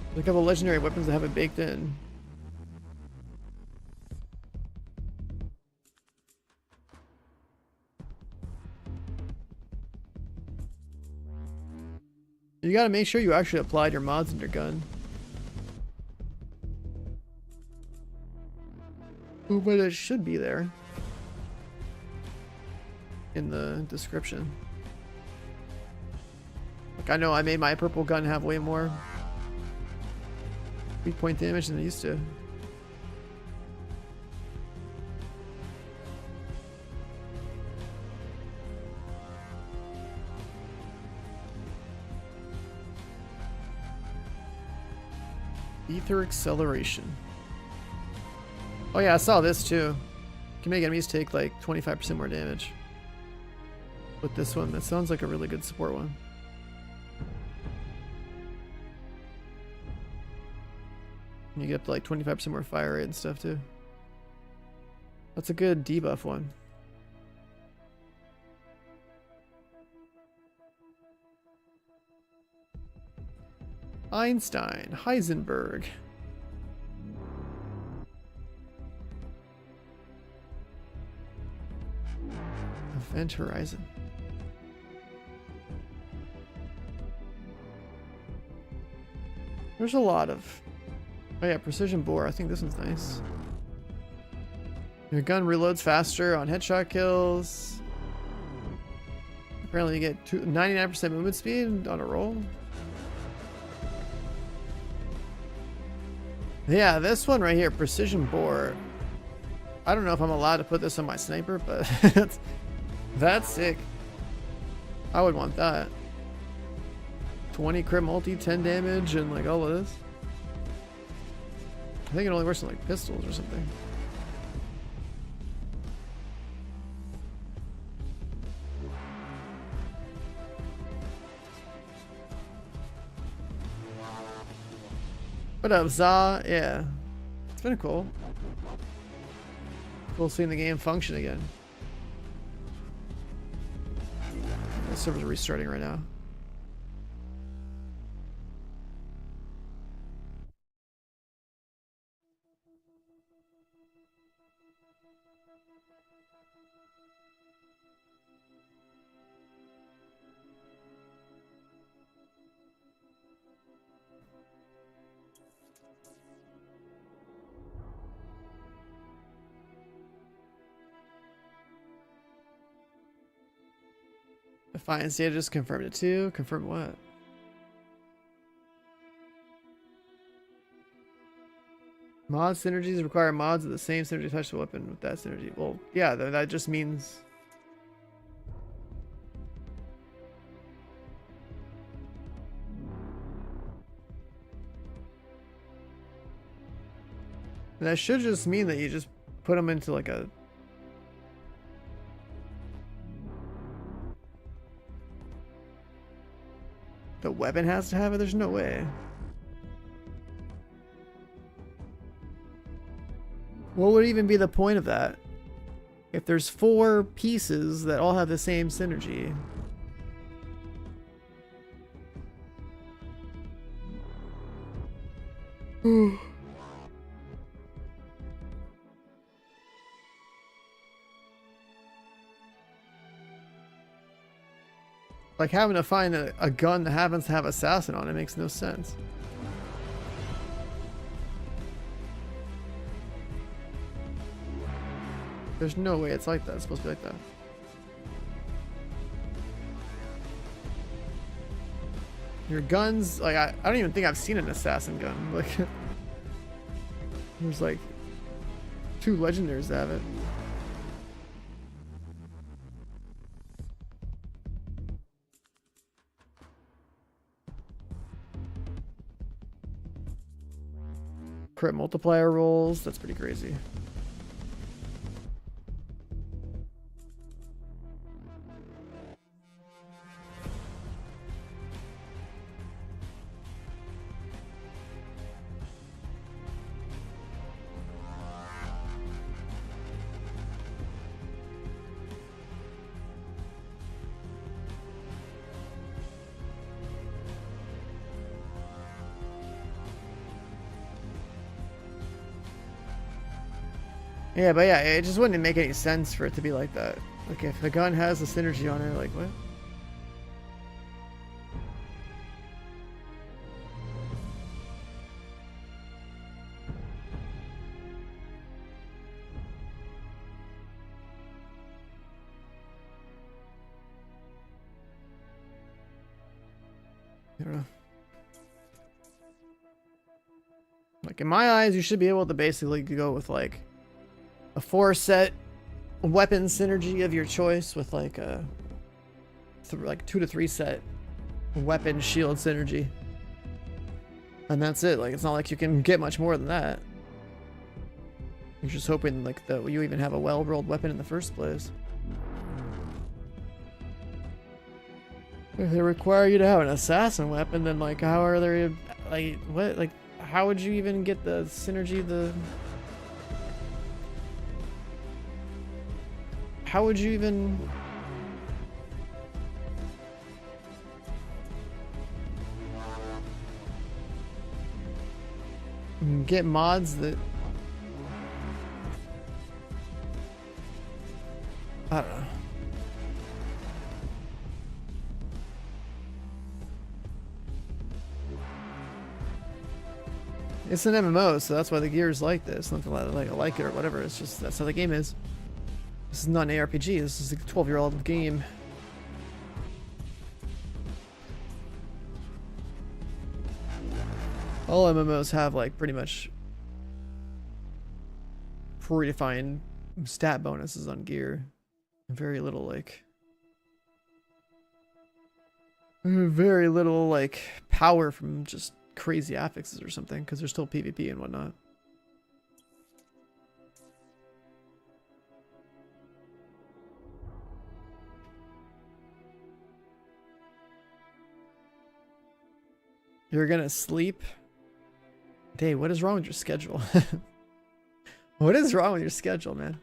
There's a couple legendary weapons that have it baked in. You gotta make sure you actually applied your mods in your gun. Ooh, but it should be there in the description. Like I know I made my purple gun have way more. weak point damage than it used to. Ether acceleration. Oh yeah, I saw this too. Can make enemies take like 25% more damage. With this one, that sounds like a really good support one. You get up to like 25% more fire rate and stuff too. That's a good debuff one. Einstein, Heisenberg. Event Horizon. There's a lot of... Oh yeah, precision bore. I think this one's nice. Your gun reloads faster on headshot kills. Apparently you get 99% movement speed on a roll. Yeah, this one right here, precision bore. I don't know if I'm allowed to put this on my sniper, but that's sick. I would want that. 20 crit multi, 10 damage, and like all of this. I think it only works on like pistols or something. What up, Za? Yeah. It's been cool. Cool seeing the game function again. The servers are restarting right now. Defiance data just confirmed it too. Confirm what? Mod synergies require mods with the same synergy touch the weapon with that synergy. Well, yeah, that just means... That should just mean that you just put them into like a... The weapon has to have it? There's no way. What would even be the point of that? If there's 4 pieces that all have the same synergy. Like having to find a gun that happens to have assassin on it makes no sense. There's no way it's like that. It's supposed to be like that. Your guns, like I don't even think I've seen an assassin gun. Like there's like 2 legendaries that have it. Crit multiplier rolls, that's pretty crazy. Yeah, but yeah, it just wouldn't make any sense for it to be like that. Like if the gun has a synergy on it, like what? I don't know. Like in my eyes, you should be able to basically go with like a 4-set weapon synergy of your choice with like a like 2 to 3 set weapon shield synergy, and that's it. Like it's not like you can get much more than that. You're just hoping like that you even have a well-rolled weapon in the first place. If they require you to have an assassin weapon, then like how are they like what like how would you even get the synergy how would you even get mods that I don't know. It's an MMO, so that's why the gear is like this. Nothing like I like it or whatever. It's just that's how the game is. This is not an ARPG. This is a 12-year-old game. All MMOs have like pretty much predefined stat bonuses on gear. Very little like power from just crazy affixes or something, because there's still PvP and whatnot. You're gonna sleep? Dave, what is wrong with your schedule? What is wrong with your schedule, man?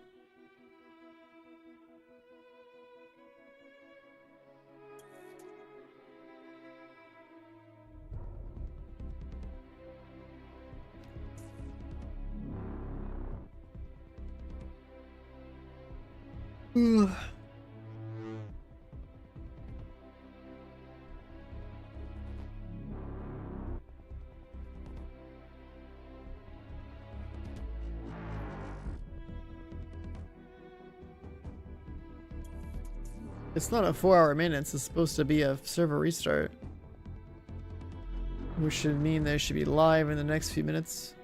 It's not a 4-hour maintenance, it's supposed to be a server restart. Which should mean they should be live in the next few minutes.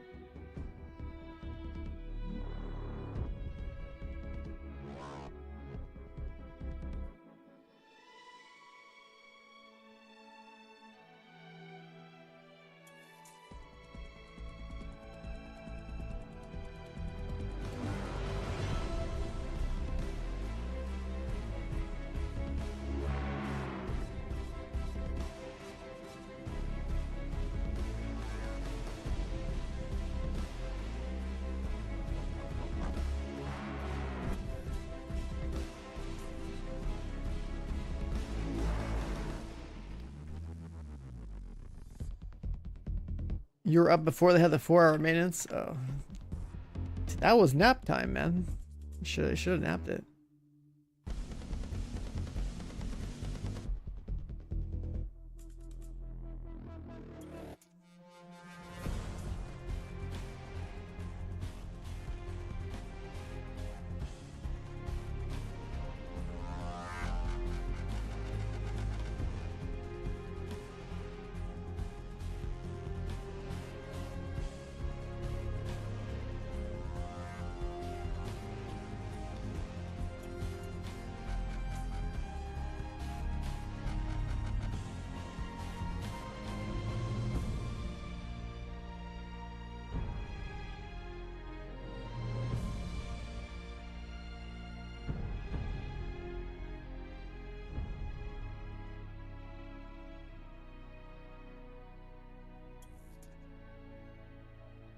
You were up before they had the 4-hour maintenance? Oh. That was nap time, man. Should have napped it.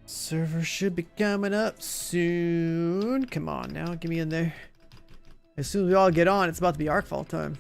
Server should be coming up soon. Come on now, get me in there. As soon as we all get on, it's about to be Arkfall time.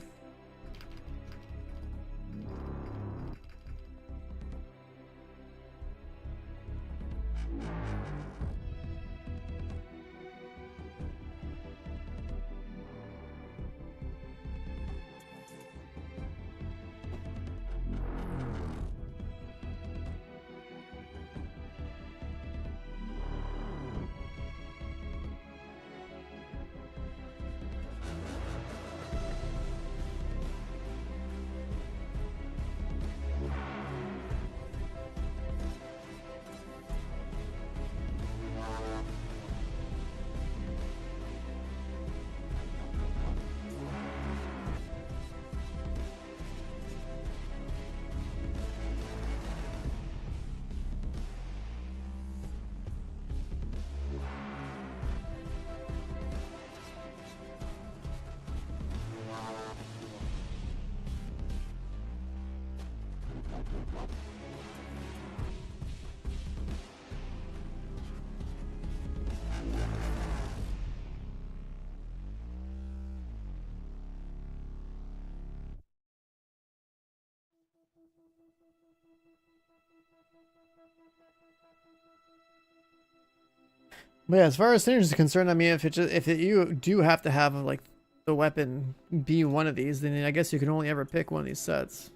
But yeah, as far as synergy is concerned, I mean, if you do have to have like the weapon be one of these, then I guess you can only ever pick one of these sets,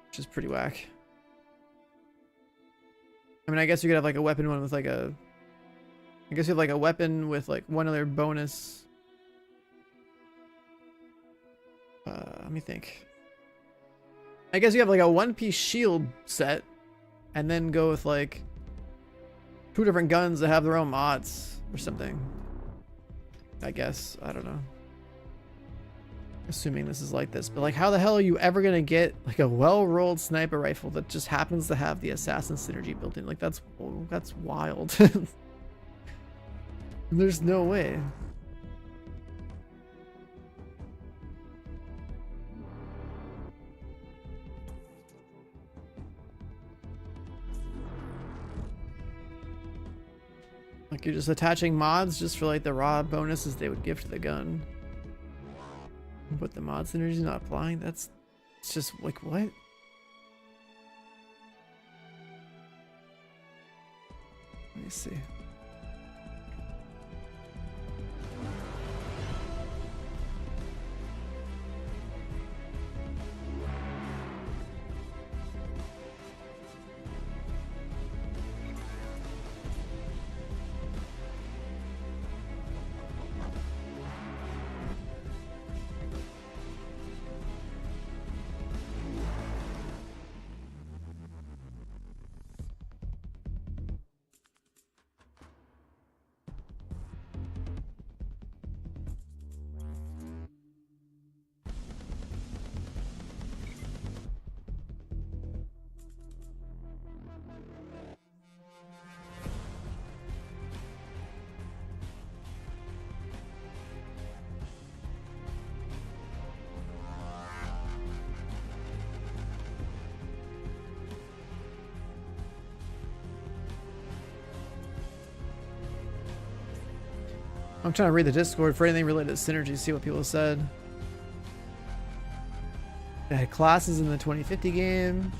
which is pretty whack. I mean, I guess you could have like a weapon one with like a. I guess you have like a weapon with like one other bonus. Let me think. I guess you have like a one-piece shield set, and then go with like 2 different guns that have their own mods or something. I guess. I don't know. Assuming this is like this. But like, how the hell are you ever gonna get like a well-rolled sniper rifle that just happens to have the assassin synergy built in? Like, that's wild. There's no way. Like, you're just attaching mods just for like the raw bonuses they would give to the gun. But the mod synergy is not applying? It's just like, what? Let me see. I'm trying to read the Discord for anything related to synergy, see what people said. They had classes in the 2050 game.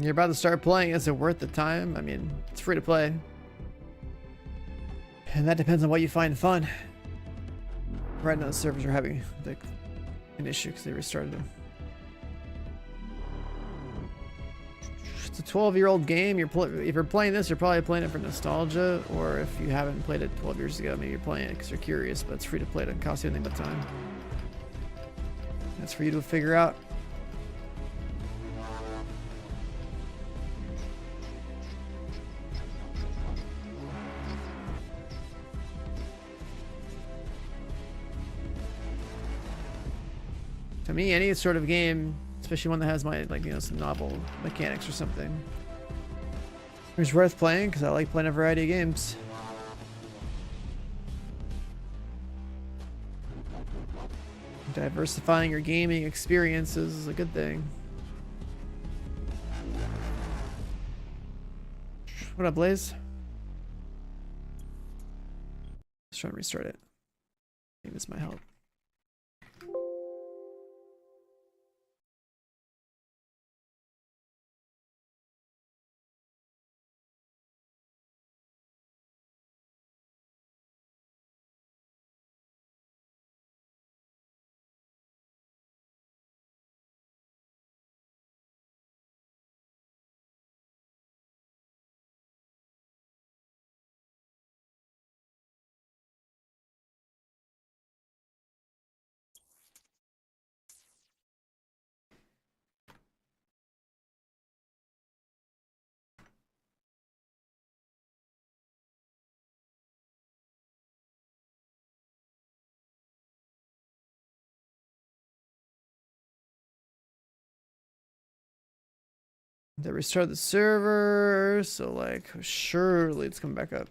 You're about to start playing. Is it worth the time? I mean, it's free to play. And that depends on what you find fun. Right now the servers are having like an issue because they restarted them. It's a 12-year-old game. If you're playing this, you're probably playing it for nostalgia, or if you haven't played it 12 years ago, maybe you're playing it because you're curious, but it's free to play. It doesn't cost you anything but time. That's for you to figure out. To me, any sort of game, especially one that has some novel mechanics or something, is worth playing because I like playing a variety of games. Diversifying your gaming experiences is a good thing. What up, Blaze? Let's try and restart it. Maybe this might help. They restarted the server, so like surely it's coming back up.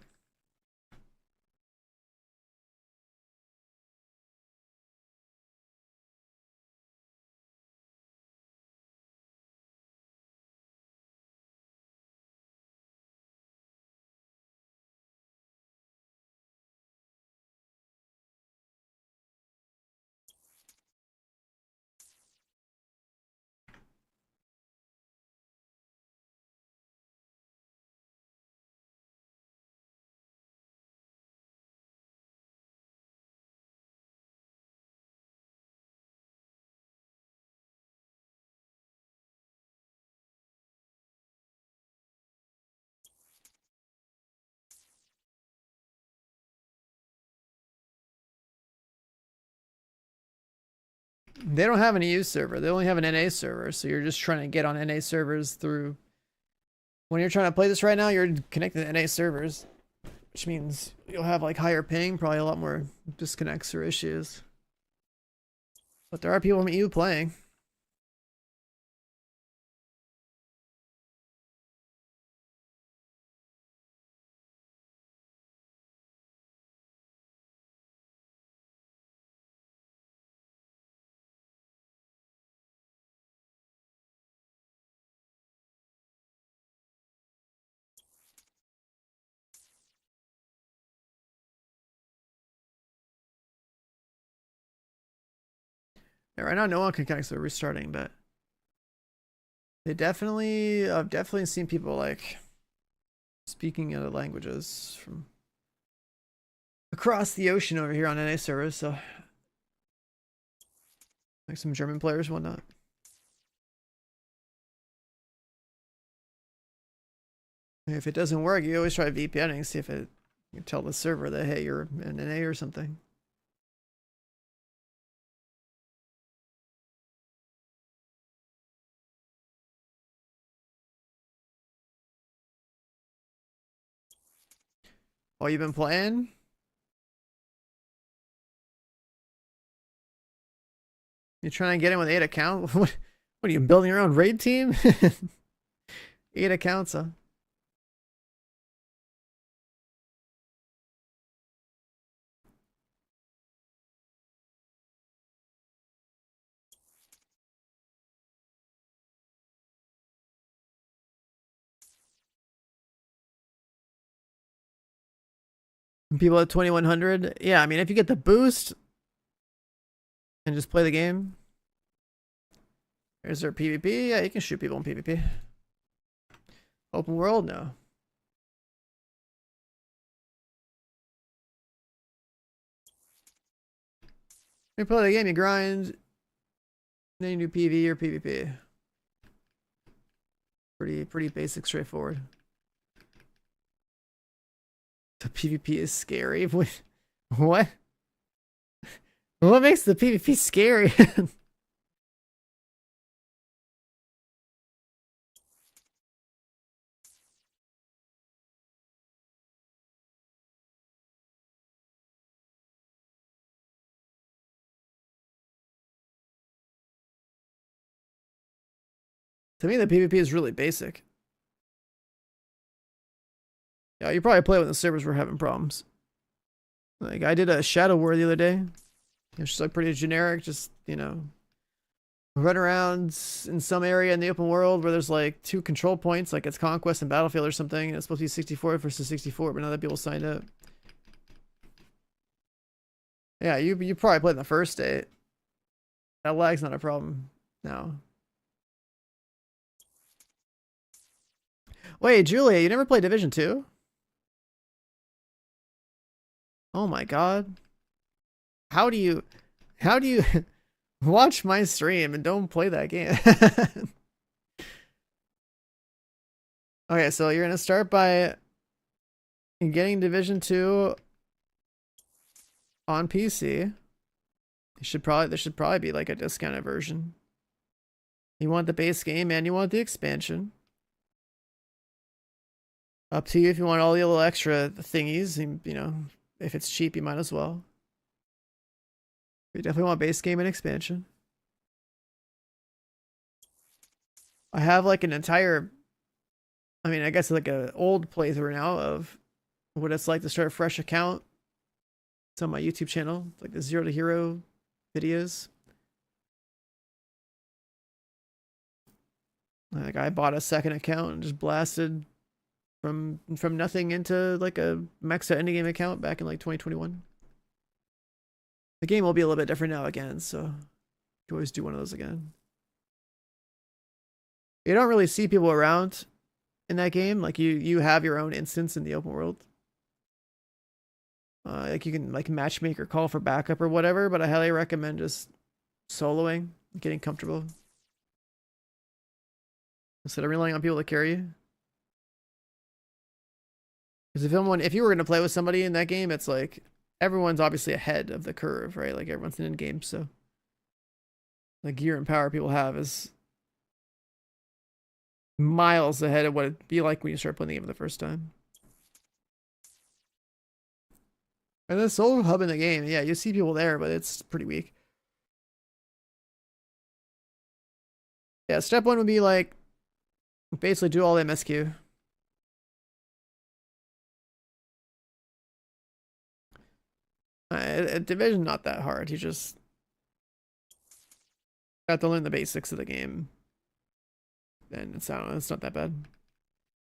They don't have an EU server. They only have an NA server. So you're just trying to get on NA servers through. When you're trying to play this right now, you're connected to NA servers, which means you'll have like higher ping, probably a lot more disconnects or issues. But there are people from EU playing. Yeah, right now, no one can connect, so they're restarting, but they definitely, I've definitely seen people like speaking other languages from across the ocean over here on NA servers, so like some German players and whatnot. If it doesn't work, you always try VPNing, see if it, you can tell the server that, hey, you're in NA or something. Oh, you've been playing? You trying to get in with 8 accounts? What are you, building your own raid team? 8 accounts, huh? People at 2100? Yeah, I mean, if you get the boost and just play the game. Is there PvP? Yeah, you can shoot people in PvP. Open world? No. You play the game, you grind, then you do PV or PvP. Pretty basic, straightforward. The PvP is scary. What? What makes the PvP scary? To me, the PvP is really basic. Yeah, you probably play when the servers were having problems. Like, I did a Shadow War the other day. It's just like pretty generic, just, you know, run around in some area in the open world where there's like 2 control points, like it's Conquest and Battlefield or something, and it's supposed to be 64 versus 64, but now that people signed up. Yeah, you probably played in the first day. That lag's not a problem now. Wait, Julia, you never played Division 2? Oh my god. How do you watch my stream and don't play that game? Okay, so you're gonna start by getting Division 2 on PC. There should probably be like a discounted version. You want the base game and you want the expansion. Up to you if you want all the little extra thingies. You know, if it's cheap, you might as well. You definitely want base game and expansion. I have like an entire I mean, I guess like a old playthrough now of what it's like to start a fresh account. It's on my YouTube channel. It's like the 0 to Hero videos. Like I bought a second account and just blasted from nothing into like a maxed out endgame account back in like 2021. The game will be a little bit different now again, so you can always do one of those again. You don't really see people around in that game. Like you have your own instance in the open world. Like you can like matchmake or call for backup or whatever, but I highly recommend just soloing, getting comfortable. Instead of relying on people to carry you. Because if you were going to play with somebody in that game, it's like everyone's obviously ahead of the curve, right? Like everyone's in end-game, so the gear and power people have is miles ahead of what it'd be like when you start playing the game for the first time. And the solo hub in the game, yeah, you see people there, but it's pretty weak. Yeah, step one would be like basically do all the MSQ. Division not that hard. You just got to learn the basics of the game. And it's, I don't know, it's not that bad.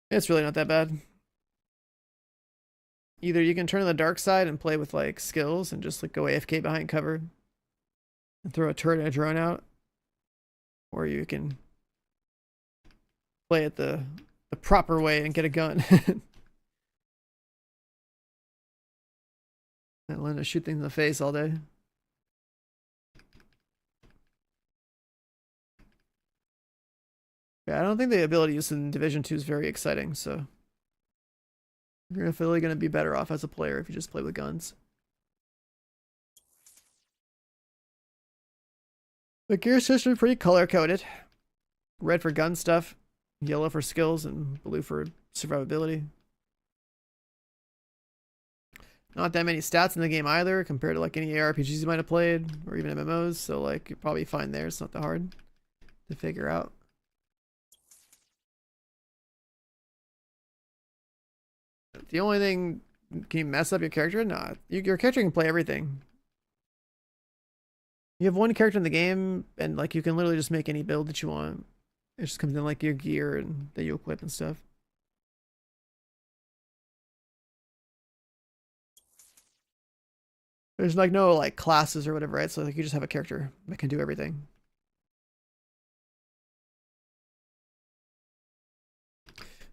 It's really not that bad. Either you can turn to the dark side and play with like skills and just like go AFK behind cover and throw a turret and a drone out, or you can play it the proper way and get a gun. And learn to shoot things in the face all day. Yeah, I don't think the ability use in Division 2 is very exciting, so you're definitely going to be better off as a player if you just play with guns. The gear system is pretty color-coded. Red for gun stuff, yellow for skills, and blue for survivability. Not that many stats in the game either, compared to like any ARPGs you might have played, or even MMOs, so like you're probably fine there. It's not that hard to figure out. The only thing, can you mess up your character? Nah, your character can play everything. You have one character in the game, and like you can literally just make any build that you want. It just comes in like your gear and that you equip and stuff. There's like no like classes or whatever, right? So like you just have a character that can do everything.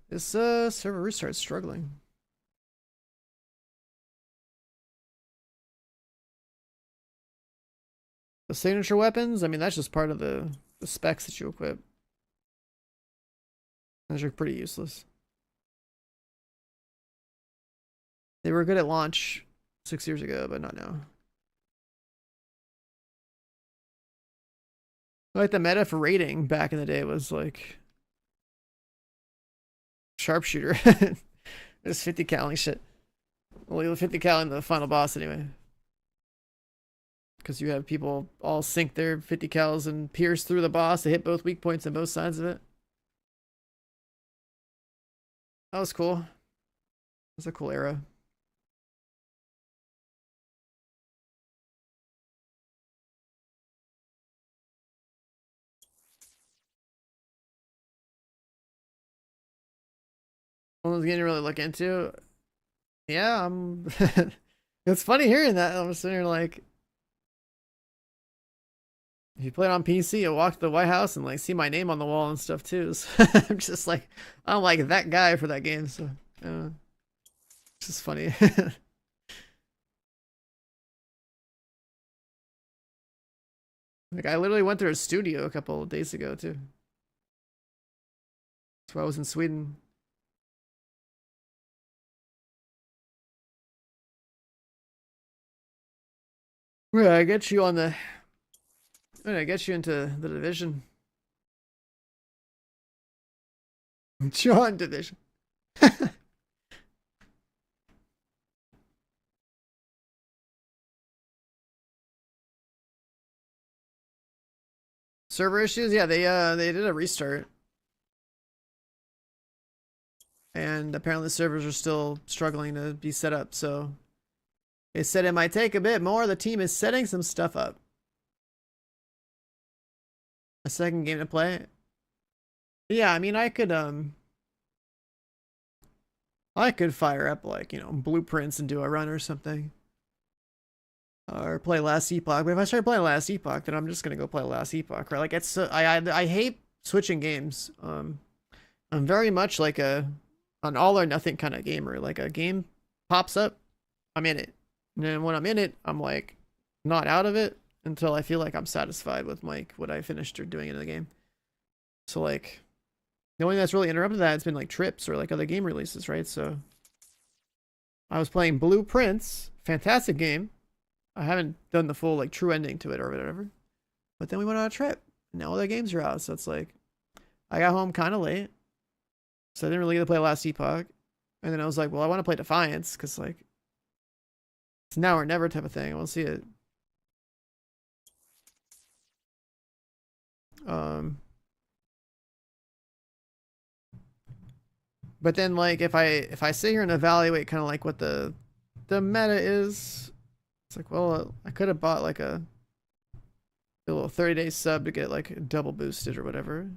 This server restart's struggling. The signature weapons, I mean that's just part of the specs that you equip. Those are pretty useless. They were good at launch 6 years ago, but not now. Like the meta for raiding back in the day was like sharpshooter. Just 50 caling shit. Only 50 cal in the final boss anyway. Because you have people all sink their 50 cals and pierce through the boss to hit both weak points on both sides of it. That was cool. It was a cool era. One was getting to really look into. Yeah, it's funny hearing that. I'm sitting here like, if you play it on PC, you walk to the White House and like see my name on the wall and stuff too. So I'm just like, I'm like that guy for that game. So it's just funny. Like I literally went to a studio a couple of days ago too. That's why I was in Sweden. Yeah, I get you on the. I get you into the division. John division. Server issues? Yeah, they did a restart. and apparently the servers are still struggling to be set up. So they said it might take a bit more. The team is setting some stuff up. A second game to play. Yeah, I mean, I could fire up like, you know, blueprints and do a run or something. Or play Last Epoch. But if I start playing Last Epoch, then I'm just gonna go play Last Epoch, right? Like it's I hate switching games. I'm very much like an all or nothing kind of gamer. Like a game pops up, I'm in it. And then when I'm in it, I'm like not out of it until I feel like I'm satisfied with like what I finished or doing in the game. So like the only thing that's really interrupted that has been like trips or like other game releases, right? So I was playing Blueprints, fantastic game. I haven't done the full like true ending to it or whatever. But then we went on a trip. And now all the games are out, so it's like I got home kind of late. So I didn't really get to play Last Epoch. And then I was like, well, I want to play Defiance because like it's now or never type of thing. I want to see it. But then like if I sit here and evaluate kind of like what the meta is, it's like, well, I could have bought like a little 30-day sub to get like double boosted or whatever.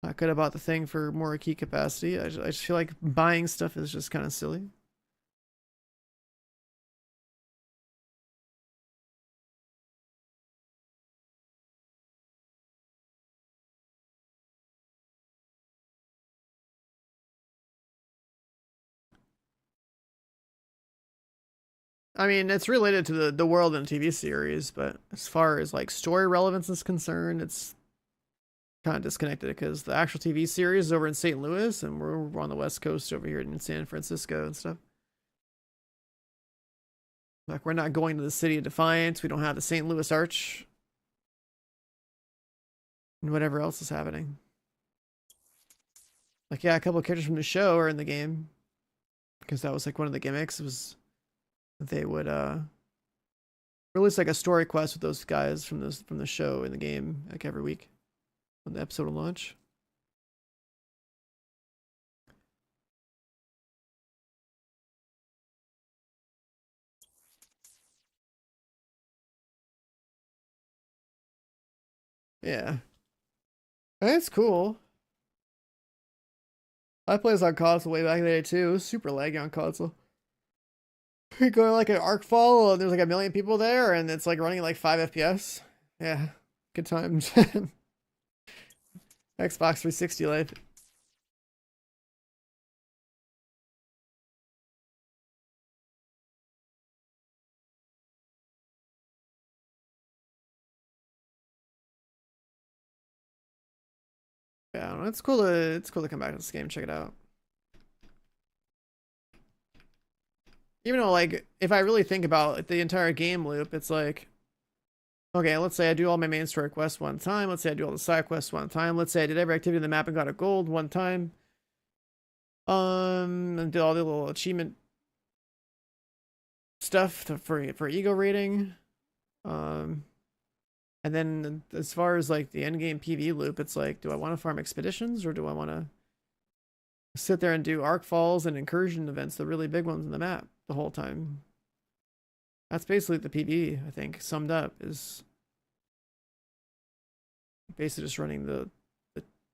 I could have bought the thing for more key capacity. I just feel like buying stuff is just kind of silly. I mean, it's related to the world and TV series, but as far as like story relevance is concerned, it's kind of disconnected because the actual TV series is over in St. Louis and we're on the West Coast over here in San Francisco and stuff. Like we're not going to the city of Defiance. We don't have the St. Louis Arch and whatever else is happening. Like, yeah, a couple of characters from the show are in the game because that was like one of the gimmicks. It was they would release like a story quest with those guys from the show in the game like every week when the episode will launch. Yeah, that's cool. I played this on console way back in the day too. It was super laggy on console. You go to like an Arkfall and there's like a million people there and it's like running like 5 FPS. Yeah, good times. Xbox 360 life. Yeah, I don't know, it's cool to come back to this game, check it out. Even though like if I really think about like, the entire game loop, it's like okay, let's say I do all my main story quests one time. Let's say I do all the side quests one time. Let's say I did every activity in the map and got a gold one time. And did all the little achievement stuff for ego rating. And then as far as like the endgame PV loop, it's like, do I want to farm expeditions or do I want to sit there and do Arkfalls and incursion events, the really big ones in the map the whole time? That's basically the PV, I think, summed up, is basically just running the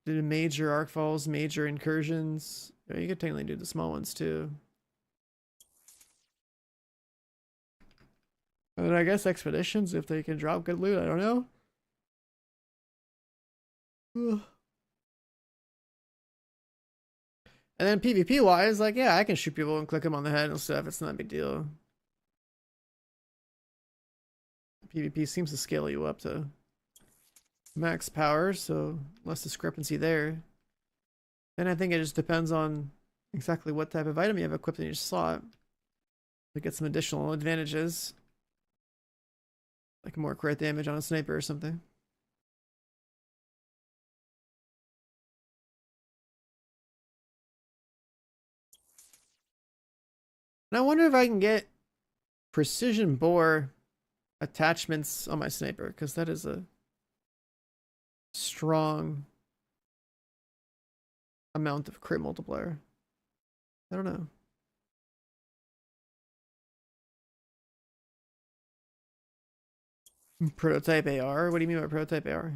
major Arkfalls, major incursions. You could technically do the small ones too. And I guess expeditions, if they can drop good loot, I don't know. And then PvP wise, like, yeah, I can shoot people and click them on the head and stuff. It's not a big deal. PvP seems to scale you up to max power, so less discrepancy there. Then I think it just depends on exactly what type of item you have equipped in your slot to get some additional advantages. Like more crit damage on a sniper or something. And I wonder if I can get precision bore attachments on my sniper, because that is a strong amount of crit multiplier. I don't know. Prototype AR? What do you mean by prototype AR?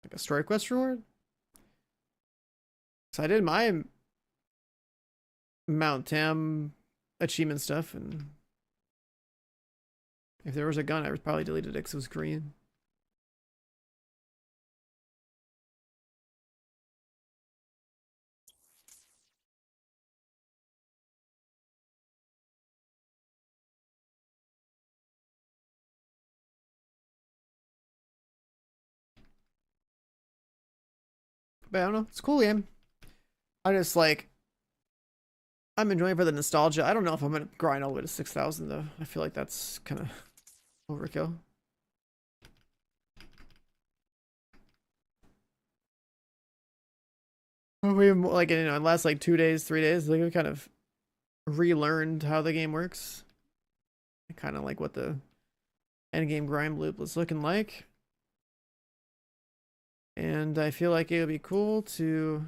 Like a story quest reward? So I did my Mount Tam achievement stuff, and if there was a gun, I would probably deleted it because it was green. But I don't know. It's a cool game. I just like, I'm enjoying it for the nostalgia. I don't know if I'm gonna grind all the way to 6,000 though. I feel like that's kind of overkill. We like, you know, in the last like 2 days, 3 days, like we kind of relearned how the game works. Kind of like what the endgame grind loop was looking like. And I feel like it would be cool to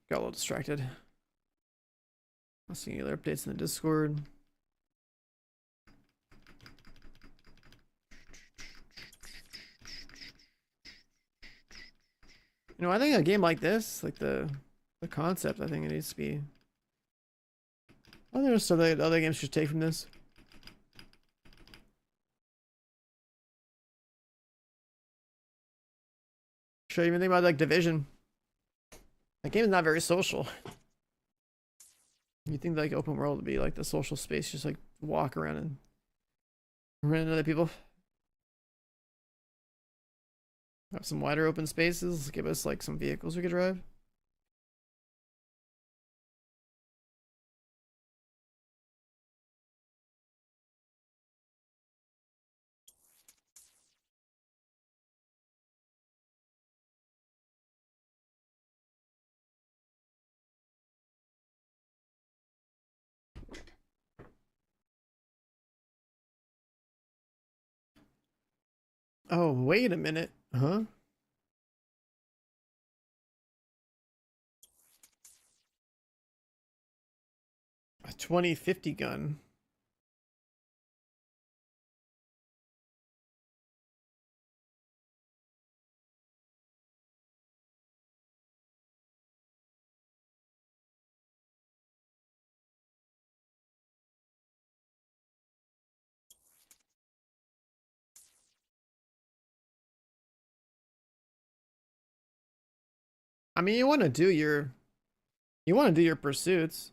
got a little distracted. I'll see other updates in the Discord. You know, I think a game like this, like the concept, I think it needs to be. I think there's stuff that other games should take from this. Sure, even think about like Division. That game is not very social. You think like open world would be like the social space, just like walk around and run into other people. Have some wider open spaces, give us like some vehicles we could drive. Oh, wait a minute. Huh? A 2050 gun. I mean, you want to do your pursuits.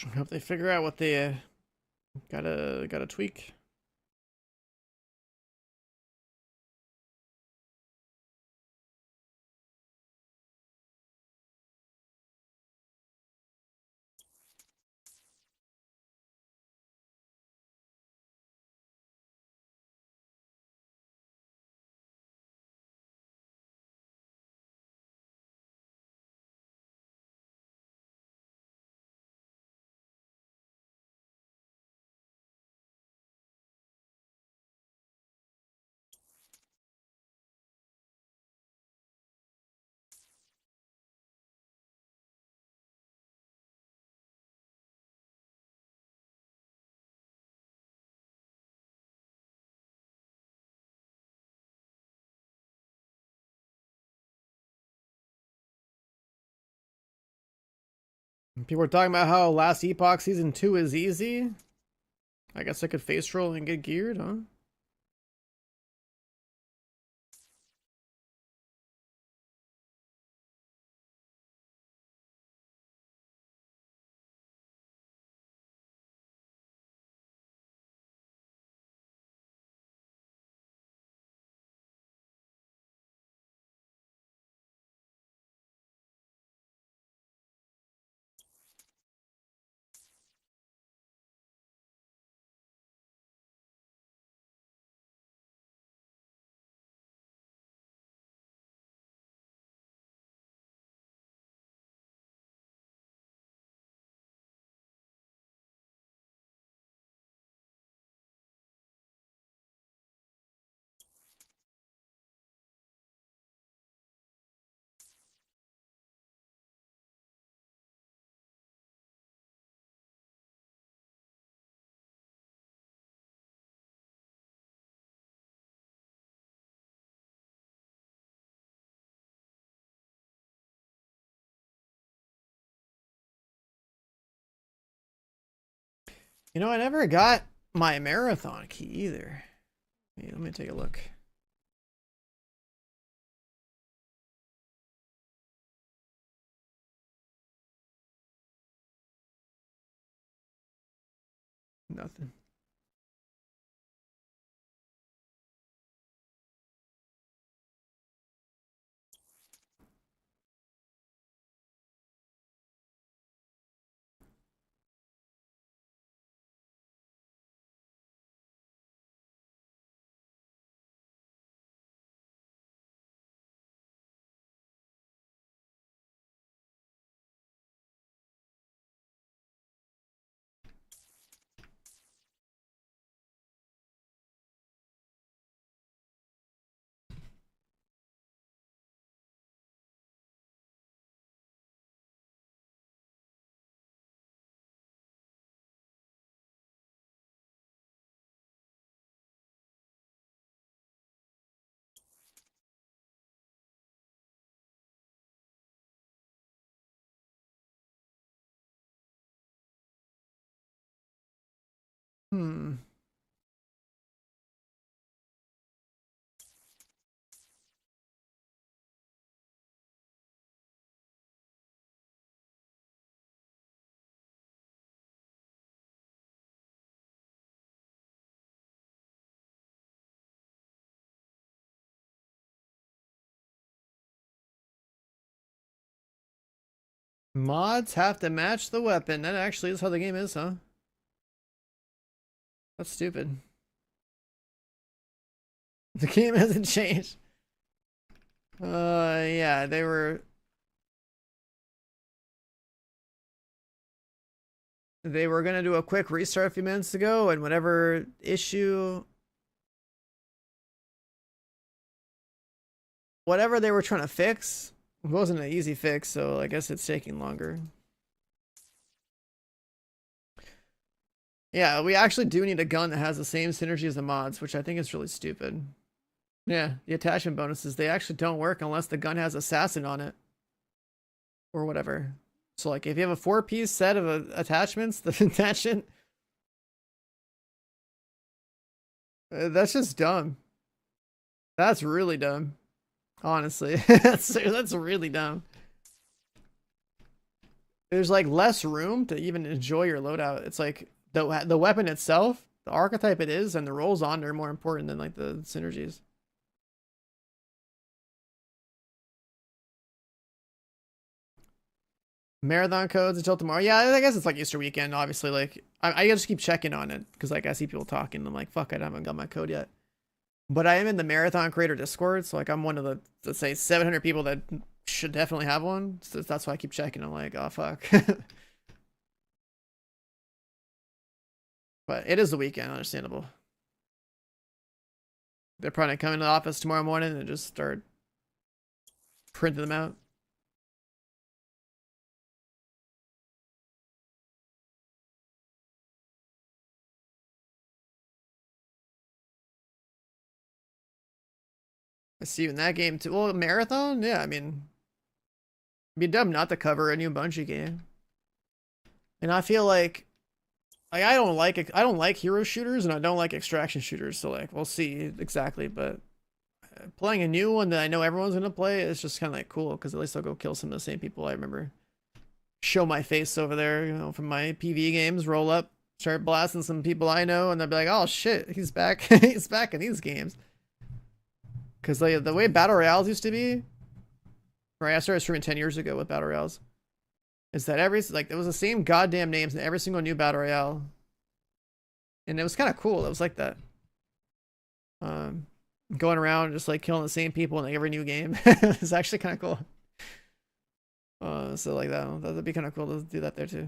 I hope they figure out what they gotta tweak. People are talking about how Last Epoch Season 2 is easy. I guess I could face roll and get geared, huh? You know, I never got my marathon key either. Hey, let me take a look. Nothing. Hmm. Mods have to match the weapon. That actually is how the game is, huh? That's stupid. The game hasn't changed. Yeah, they were gonna do a quick restart a few minutes ago, and whatever issue, whatever they were trying to fix, it wasn't an easy fix, so I guess it's taking longer. Yeah, we actually do need a gun that has the same synergy as the mods, which I think is really stupid. Yeah, the attachment bonuses, they actually don't work unless the gun has assassin on it. Or whatever. So like if you have a 4-piece set of attachments, the attachment, that's just dumb. That's really dumb. Honestly, that's really dumb. There's like less room to even enjoy your loadout. It's like the weapon itself, the archetype it is, and the rolls on are more important than like the synergies. Marathon codes until tomorrow. Yeah, I guess it's like Easter weekend. Obviously, like I just keep checking on it because like I see people talking. I'm like, fuck, I haven't got my code yet. But I am in the Marathon Creator Discord, so like I'm one of the, let's say, 700 people that should definitely have one. So that's why I keep checking. I'm like, oh fuck. But it is the weekend, understandable. They're probably coming to the office tomorrow morning and just start printing them out. I see you in that game too. Well, Marathon? Yeah, I mean, it'd be dumb not to cover a new Bungie game. And I feel like I don't like hero shooters and I don't like extraction shooters. So like we'll see exactly, but playing a new one that I know everyone's gonna play is just kind of like cool because at least I'll go kill some of the same people I remember. Show my face over there, you know, from my PvE games. Roll up, start blasting some people I know, and they'll be like, "Oh shit, he's back! He's back in these games." Because like the way battle royales used to be, right? I started streaming 10 years ago with battle royales. Is that there was the same goddamn names in every single new battle royale, and it was kind of cool. It was like that. Going around just like killing the same people in like every new game. It's actually kind of cool. So like that'd be kind of cool to do that there too.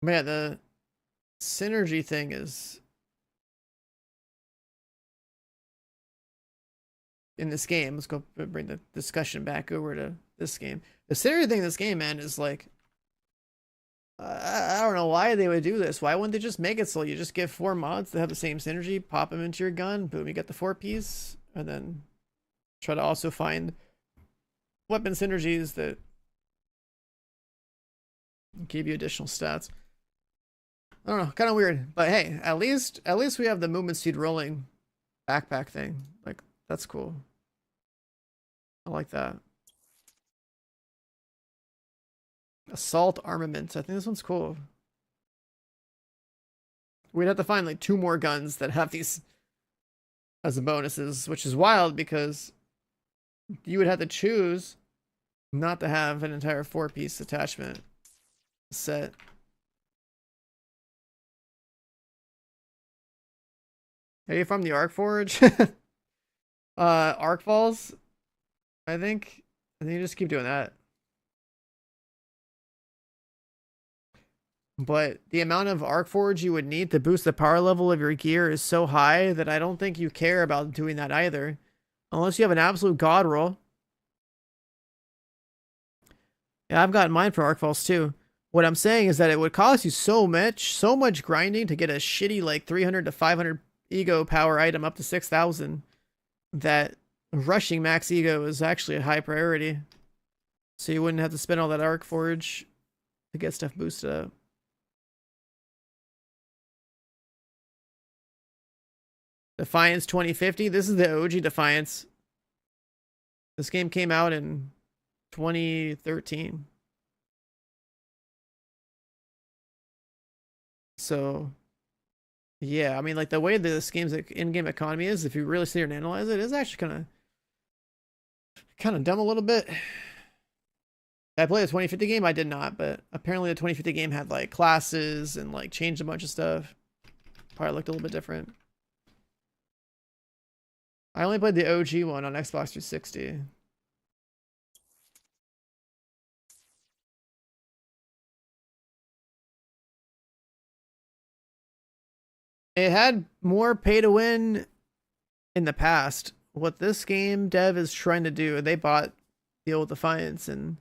Man, the synergy thing is in this game. Let's go bring the discussion back over to this game. The synergy thing in this game, man, is like I don't know why they would do this. Why wouldn't they just make it so you just get 4 mods that have the same synergy, pop them into your gun, boom, you get the 4-piece, and then try to also find weapon synergies that give you additional stats. I don't know, kind of weird, but hey, at least we have the movement speed rolling backpack thing. Like that's cool. I like that. Assault armaments. I think this one's cool. We'd have to find like 2 more guns that have these as bonuses, which is wild because you would have to choose not to have an entire 4-piece attachment set. Are you from the Arkforge? Arkfalls, I think. And then you just keep doing that. But the amount of Arkforge you would need to boost the power level of your gear is so high that I don't think you care about doing that either. Unless you have an absolute god roll. Yeah, I've gotten mine for Arkfalls too. What I'm saying is that it would cost you so much grinding to get a shitty like 300 to 500 ego power item up to 6,000 that rushing max ego is actually a high priority. So you wouldn't have to spend all that Arkforge to get stuff boosted up. Defiance 2050. This is the OG Defiance. This game came out in 2013. So, yeah, I mean, like the way this game's in-game economy is, if you really sit here and analyze it, is actually kind of dumb a little bit. I played the 2050 game. I did not, but apparently the 2050 game had like classes and like changed a bunch of stuff. Probably looked a little bit different. I only played the OG one on Xbox 360. It had more pay to win in the past. What this game dev is trying to do, they bought the old Defiance and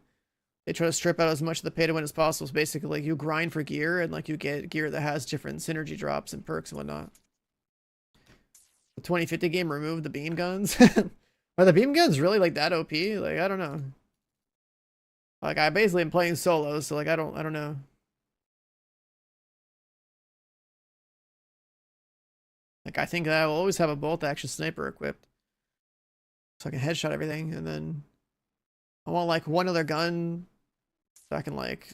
they try to strip out as much of the pay to win as possible. So basically, like, you grind for gear and like you get gear that has different synergy drops and perks and whatnot. The 2050 game removed the beam guns. Are the beam guns really like that OP? Like, I don't know. Like, I basically am playing solo, so like I don't know. Like, I think that I will always have a bolt action sniper equipped, so I can headshot everything, and then I want like one other gun so I can like,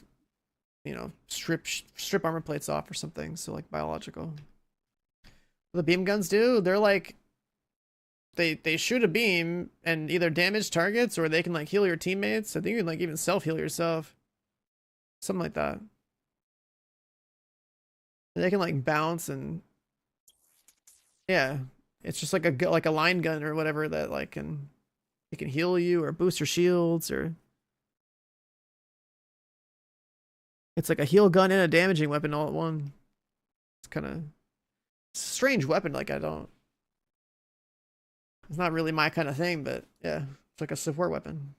you know, strip armor plates off or something. So like biological. What the beam guns do, they're like they shoot a beam and either damage targets or they can like heal your teammates. I think you can like even self heal yourself, something like that. They can like bounce and yeah, it's just like a line gun or whatever that like it can heal you or boost your shields, or it's like a heal gun and a damaging weapon all at one. It's kind of strange weapon. Like it's not really my kind of thing, but yeah, it's like a support weapon.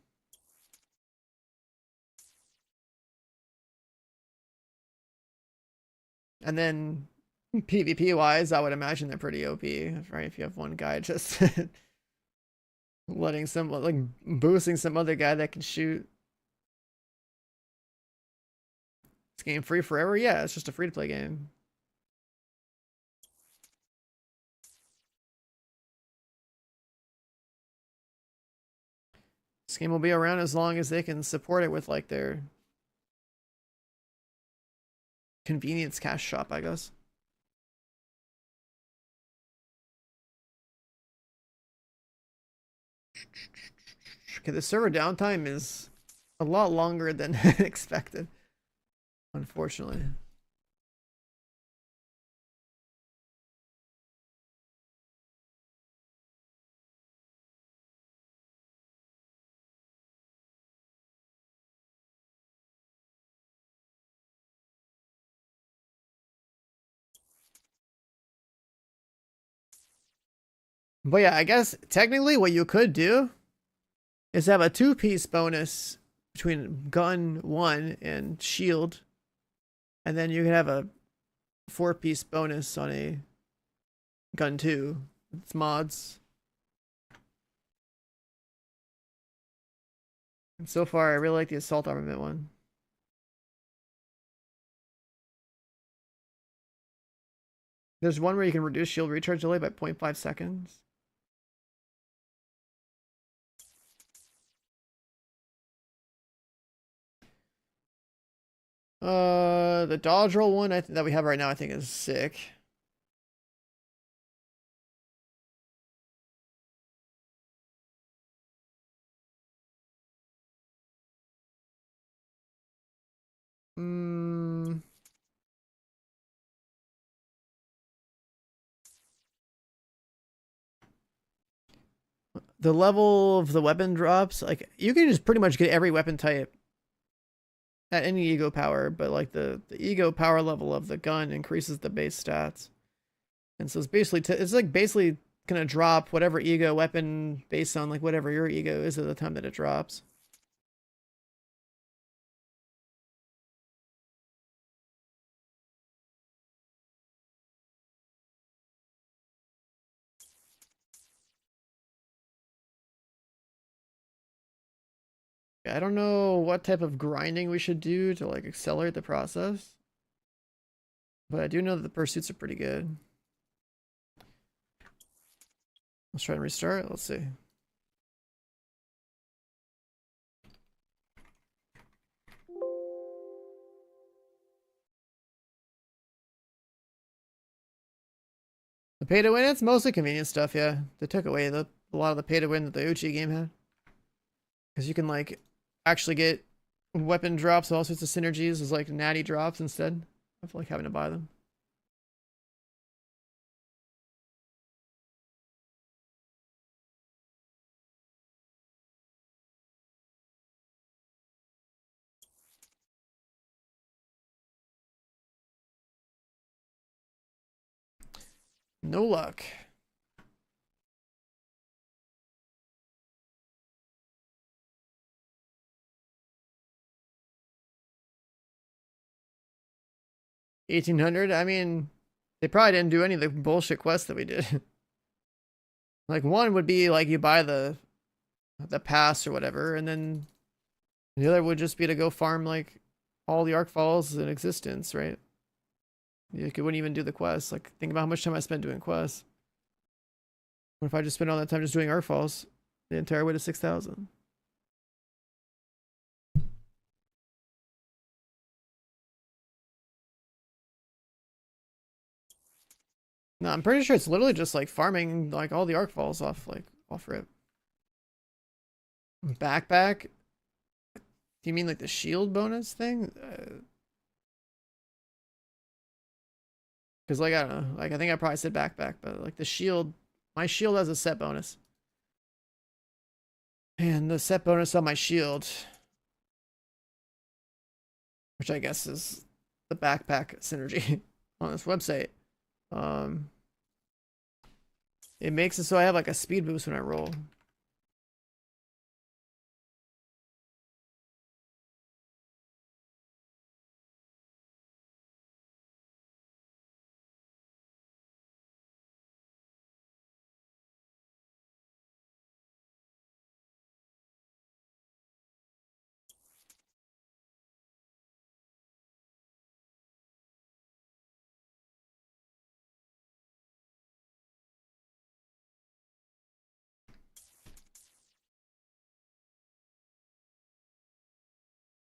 And then PvP wise, I would imagine they're pretty OP, right? If you have one guy just letting some like boosting some other guy that can shoot. This game free forever? Yeah, it's just a free to play game. This game will be around as long as they can support it with like their convenience cash shop, I guess. Okay, the server downtime is a lot longer than expected, unfortunately. But yeah, I guess technically what you could do is have a 2-piece bonus between gun 1 and shield, and then you could have a 4-piece bonus on a gun 2. It's mods. And so far, I really like the assault armament one. There's one where you can reduce shield recharge delay by 0.5 seconds. The dodge roll one that we have right now, I think is sick. The level of the weapon drops, like you can just pretty much get every weapon type at any ego power, but like the ego power level of the gun increases the base stats. And so it's basically it's like basically gonna drop whatever ego weapon based on like whatever your ego is at the time that it drops. I don't know what type of grinding we should do to like accelerate the process, but I do know that the pursuits are pretty good. Let's try and restart. Let's see. The pay to win, it's mostly convenience stuff, yeah. They took away a lot of the pay to win that the Uchi game had. Because you can like actually get weapon drops, all sorts of synergies as like natty drops instead of like having to buy them. No luck. $1,800. I mean, they probably didn't do any of the bullshit quests that we did. Like one would be like you buy the pass or whatever, and then the other would just be to go farm like all the Arkfalls in existence, right? You wouldn't even do the quests. Like think about how much time I spent doing quests. What if I just spend all that time just doing Arkfalls the entire way to 6,000? No, I'm pretty sure it's literally just like farming like all the Arkfalls off rip. Backpack? Do you mean like the shield bonus thing? Because like I don't know, like I think I probably said backpack, but like the shield, my shield has a set bonus, and the set bonus on my shield, which I guess is the backpack synergy on this website, it makes it so I have like a speed boost when I roll.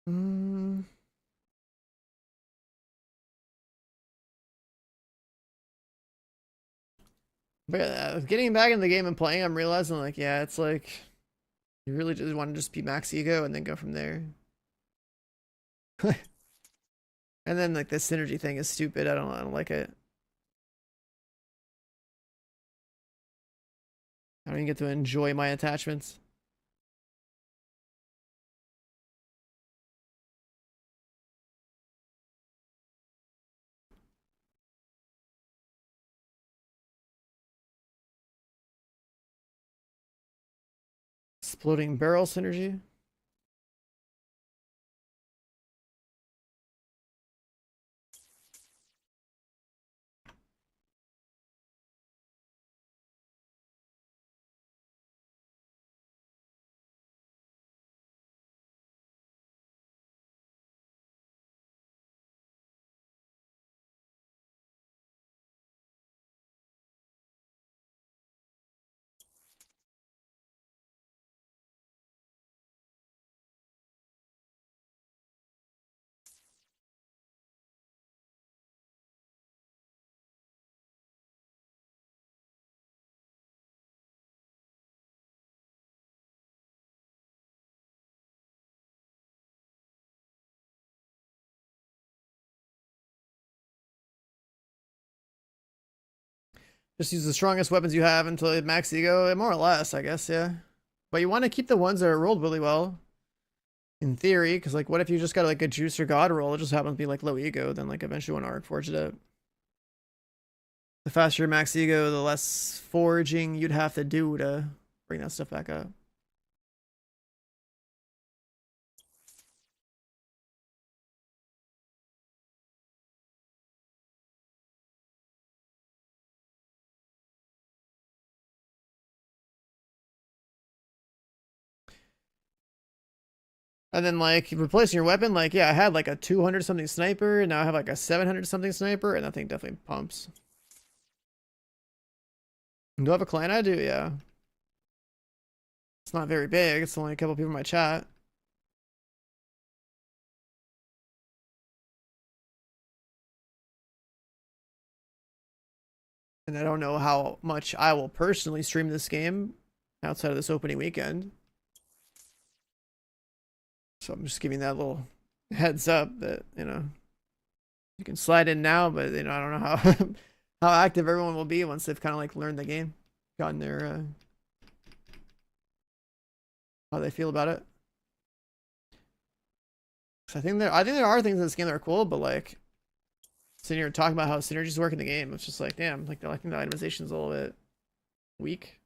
Mm. But yeah, getting back in the game and playing, I'm realizing like, yeah, it's like you really just want to just be max ego and then go from there. And then like the synergy thing is stupid. I don't like it. I don't even get to enjoy my attachments. Exploding barrel synergy. Just use the strongest weapons you have until you max ego, more or less, I guess, yeah. But you want to keep the ones that are rolled really well. In theory, because like what if you just got like a juice or god roll, it just happens to be like low ego, then like eventually want to arc forge it up. The faster your max ego, the less foraging you'd have to do to bring that stuff back up. And then like replacing your weapon, like yeah, I had like a 200 something sniper, and now I have like a 700 something sniper, and that thing definitely pumps. Do I have a clan? I do, yeah. It's not very big, it's only a couple people in my chat. And I don't know how much I will personally stream this game outside of this opening weekend. So I'm just giving that little heads up that, you know, you can slide in now, but, you know, I don't know how how active everyone will be once they've kind of like learned the game, gotten their, how they feel about it. So I think there are things in this game that are cool, but like sitting here talking about how synergies work in the game, it's just like, damn, like I think the itemization is a little bit weak.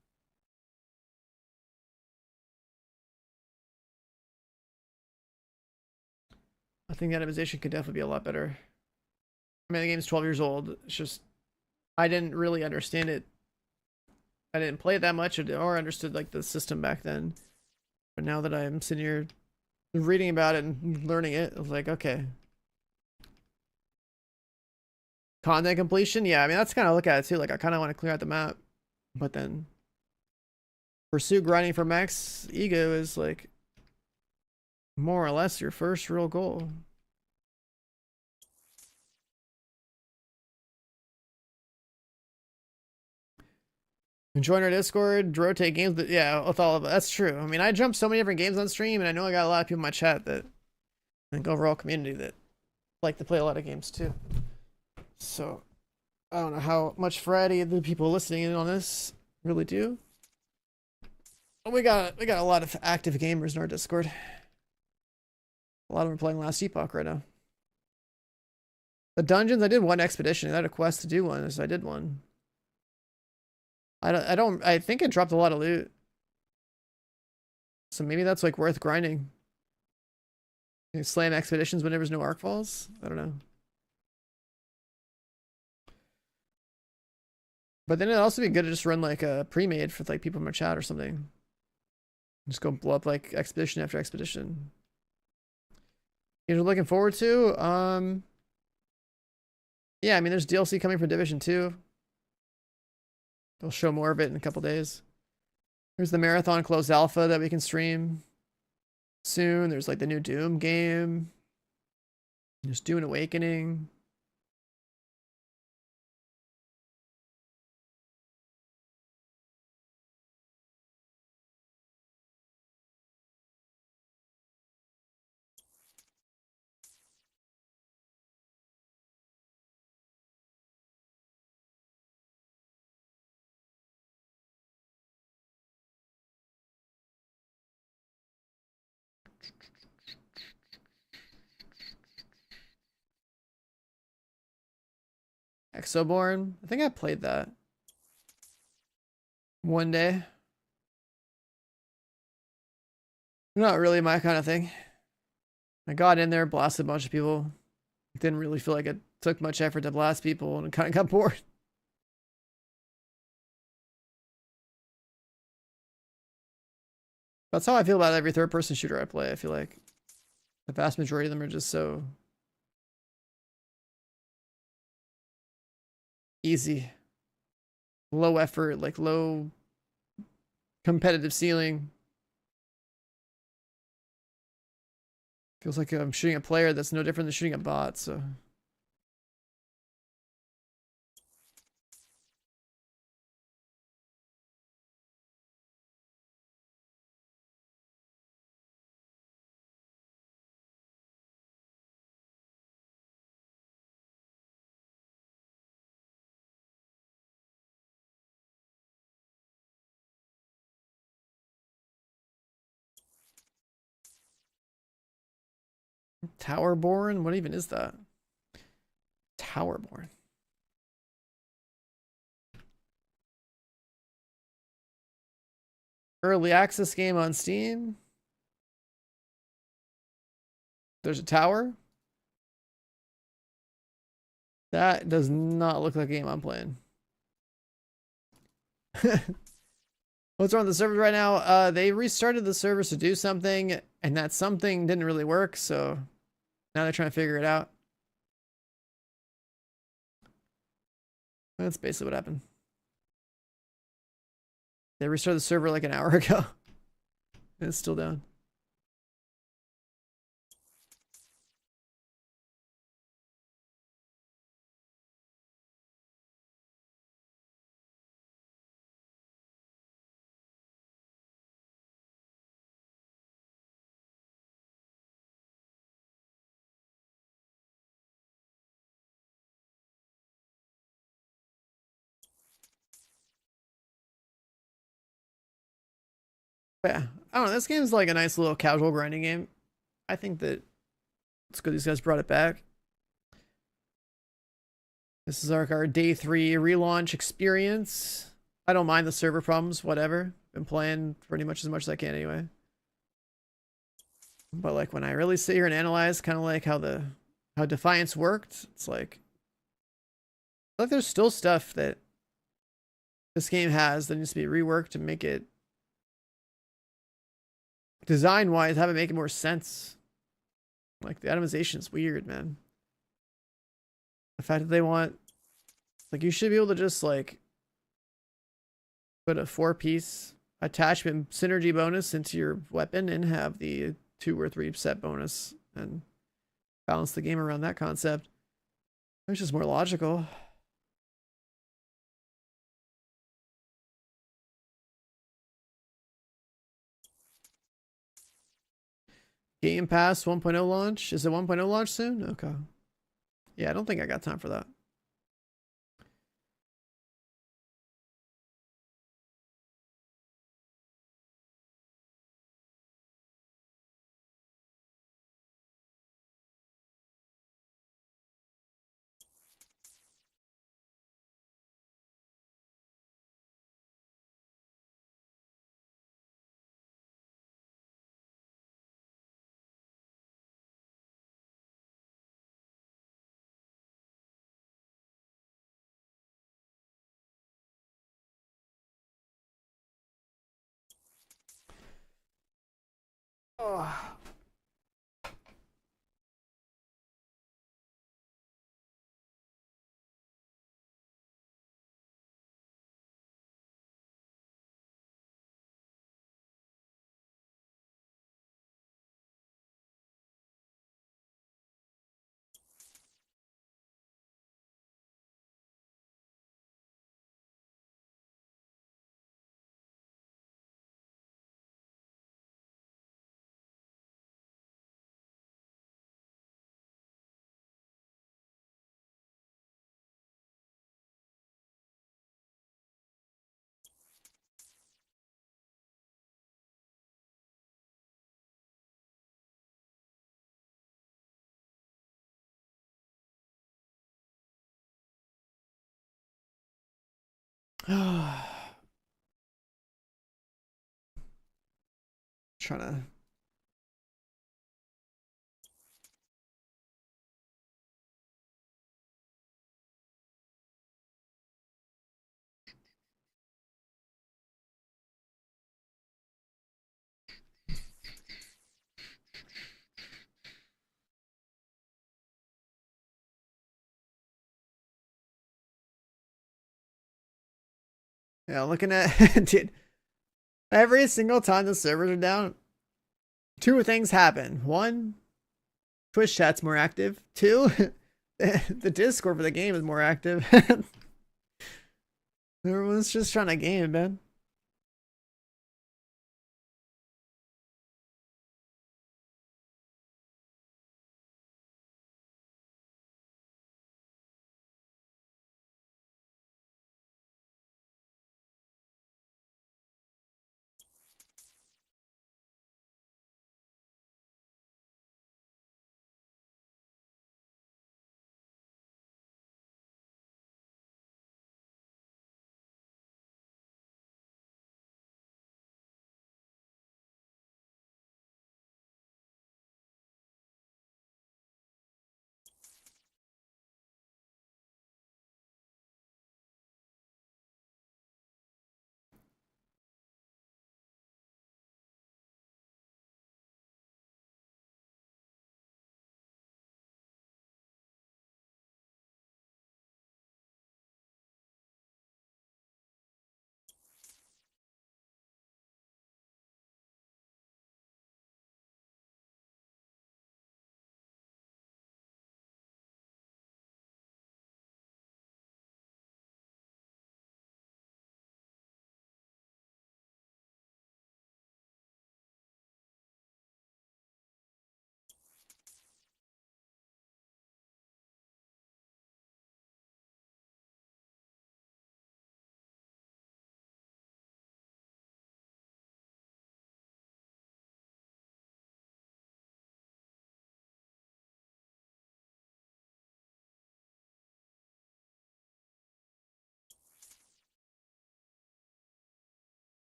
I think the itemization could definitely be a lot better. I mean, the game's 12 years old. It's just, I didn't really understand it. I didn't play it that much or understood like the system back then. But now that I'm sitting here reading about it and learning it, I was like, okay. Content completion? Yeah, I mean, that's kind of look at it too. Like, I kind of want to clear out the map. But then pursue grinding for max ego is like more or less your first real goal. Join our Discord, rotate games, but yeah, with all of it. That's true. I mean, I jumped so many different games on stream, and I know I got a lot of people in my chat that, I think overall community that like to play a lot of games too. So, I don't know how much variety the people listening in on this really do. But we got a lot of active gamers in our Discord. A lot of them are playing Last Epoch right now. The dungeons, I did one expedition. I had a quest to do one, so I did one. I think it dropped a lot of loot. So maybe that's like worth grinding. You slam expeditions when there was no Arkfalls? I don't know. But then it'd also be good to just run like a pre-made for like people in my chat or something. Just go blow up like expedition after expedition. You're looking forward to? Yeah, I mean there's DLC coming for Division 2. They'll show more of it in a couple days. There's the Marathon closed alpha that we can stream. soon. There's like the new Doom game. There's Dune Awakening. Exoborn. I think I played that one day. Not really my kind of thing. I got in there, blasted a bunch of people. Didn't really feel like it took much effort to blast people and kind of got bored. That's how I feel about every third-person shooter I play. I feel like the vast majority of them are just so easy. Low effort, like low competitive ceiling. Feels like I'm shooting a player that's no different than shooting a bot, so. Towerborn? What even is that? Towerborn. Early access game on Steam. There's a tower. That does not look like a game I'm playing. What's wrong with the servers right now? They restarted the servers to do something, and that something didn't really work, so now they're trying to figure it out. That's basically what happened. They restarted the server like an hour ago. And it's still down. Yeah, I don't know. This game's like a nice little casual grinding game. I think that it's good these guys brought it back. This is our day 3 relaunch experience. I don't mind the server problems, whatever. Been playing pretty much as I can anyway. But like when I really sit here and analyze kind of like how Defiance worked, it's like there's still stuff that this game has that needs to be reworked to make it design wise, have it make more sense. Like the atomization is weird, man. The fact that they want, like, you should be able to just like put a 4-piece attachment synergy bonus into your weapon and have the 2 or 3 set bonus and balance the game around that concept. It's just more logical. Game Pass 1.0 launch? Is it 1.0 launch soon? Okay. Yeah, I don't think I got time for that. Oh. Trying to. Yeah, looking at dude, every single time the servers are down, two things happen. One, Twitch chat's more active. Two, the Discord for the game is more active. Everyone's just trying to game, man.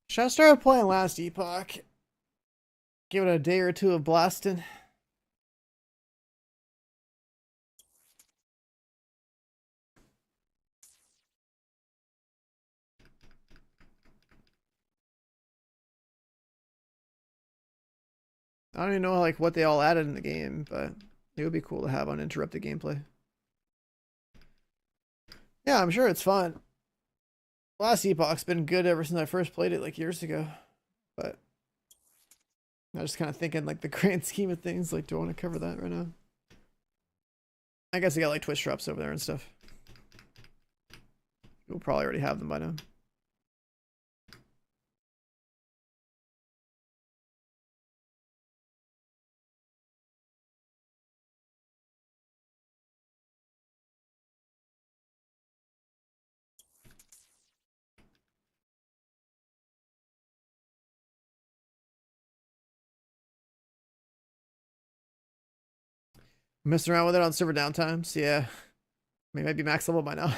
Should I start playing Last Epoch? Give it a day or two of blasting. I don't even know like what they all added in the game, but it would be cool to have uninterrupted gameplay. Yeah, I'm sure it's fun. Last Epoch's been good ever since I first played it like years ago, but I was just kind of thinking like the grand scheme of things, like do I want to cover that right now? I guess I got like Twitch drops over there and stuff. We'll probably already have them by now. Messing around with it on server downtimes, yeah. Maybe I'd be max level by now.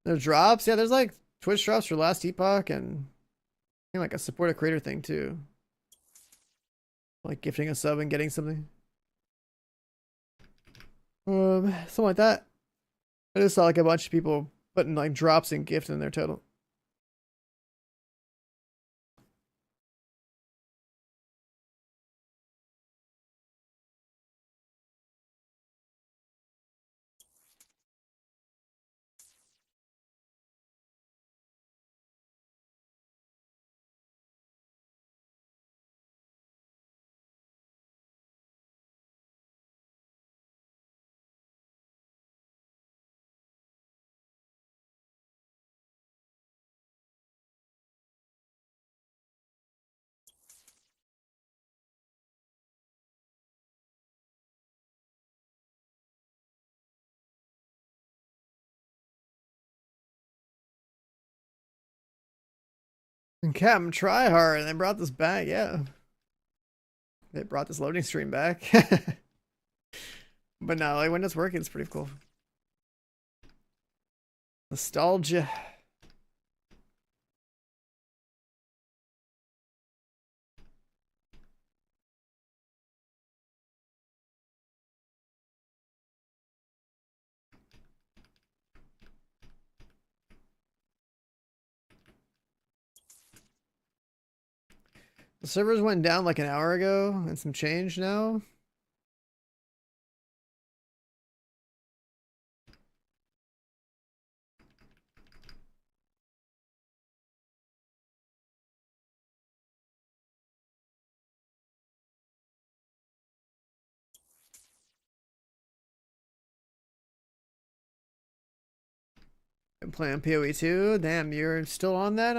There's drops, yeah. There's like Twitch drops for Last Epoch and I think like a support a creator thing too, like gifting a sub and getting something. Something like that. I just saw like a bunch of people putting like drops and gift in their total. Captain Tryhard, and they brought this back, yeah. They brought this loading screen back. But no, like when it's working, it's pretty cool. Nostalgia. The servers went down like an hour ago and some change now. Been playing PoE 2. Damn, you're still on that,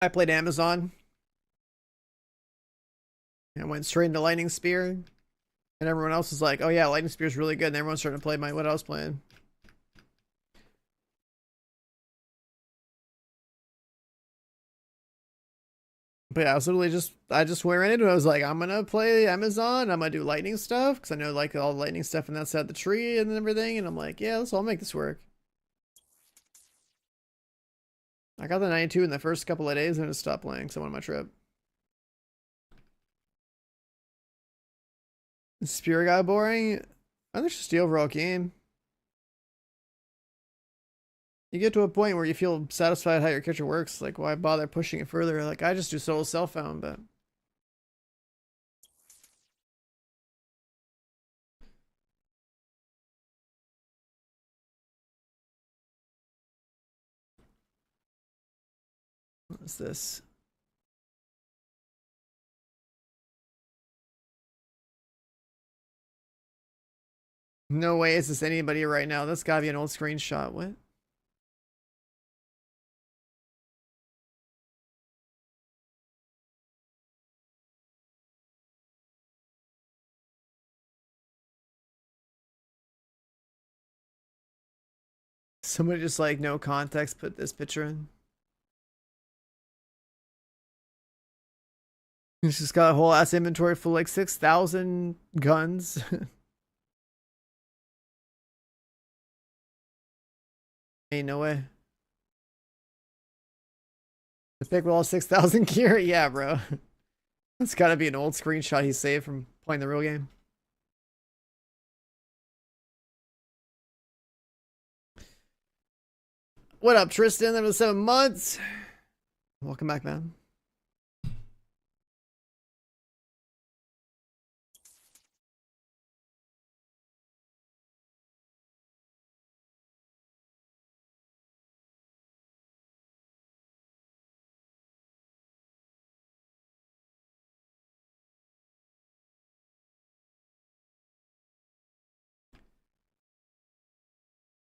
I played Amazon. And went straight into Lightning Spear. And everyone else was like, oh yeah, Lightning Spear is really good. And everyone's starting to play what I was playing. But yeah, I was literally I just went right into it. I was like, I'm gonna play Amazon. I'm gonna do lightning stuff because I know like all the lightning stuff and that side of the tree and everything. And I'm like, yeah, let's all make this work. I got the 92 in the first couple of days and I just stopped playing because I went on my trip. Spear got boring. I think it's just the overall game. You get to a point where you feel satisfied how your character works. Like, why bother pushing it further? Like, I just do solo self-found, but... What is this? No way is this anybody right now. That's gotta be an old screenshot. What? Somebody just like no context put this picture in. He's just got a whole ass inventory full like 6,000 guns. Ain't no way. The pick with all 6,000 gear? Yeah, bro. That's gotta be an old screenshot he saved from playing the real game. What up, Tristan? That was 7 months. Welcome back, man.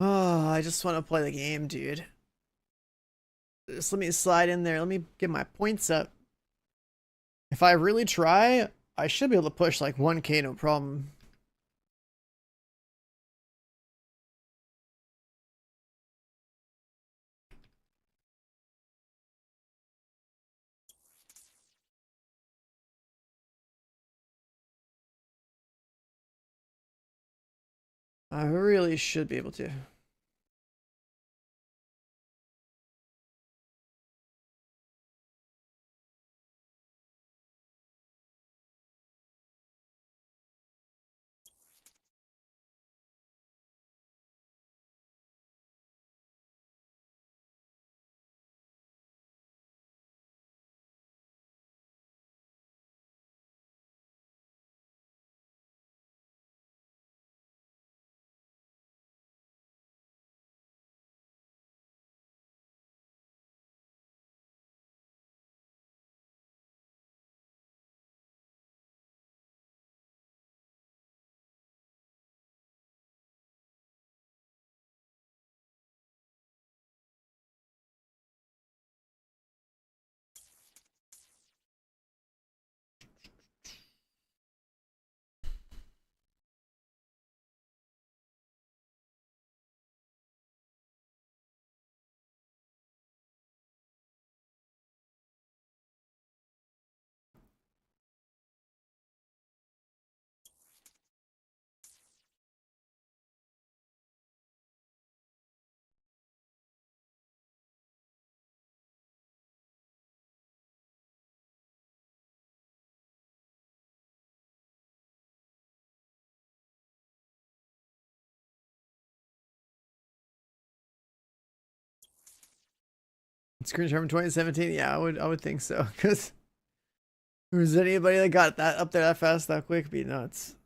Oh, I just want to play the game, dude. Just let me slide in there. Let me get my points up. If I really try, I should be able to push like 1K, no problem. I really should be able to. Screenshot from 2017. Yeah, I would think so. Because was anybody that got that up there that fast, that quick? It'd be nuts.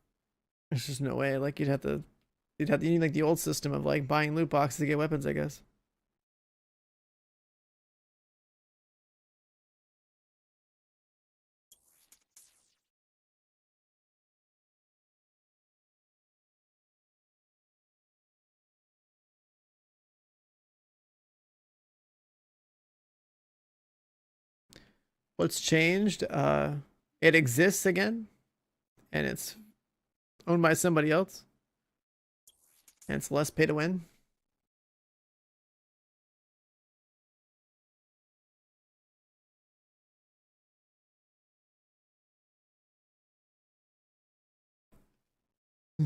There's just no way. Like you need like the old system of like buying loot boxes to get weapons, I guess. What's changed? It exists again, and it's owned by somebody else, and it's less pay to win.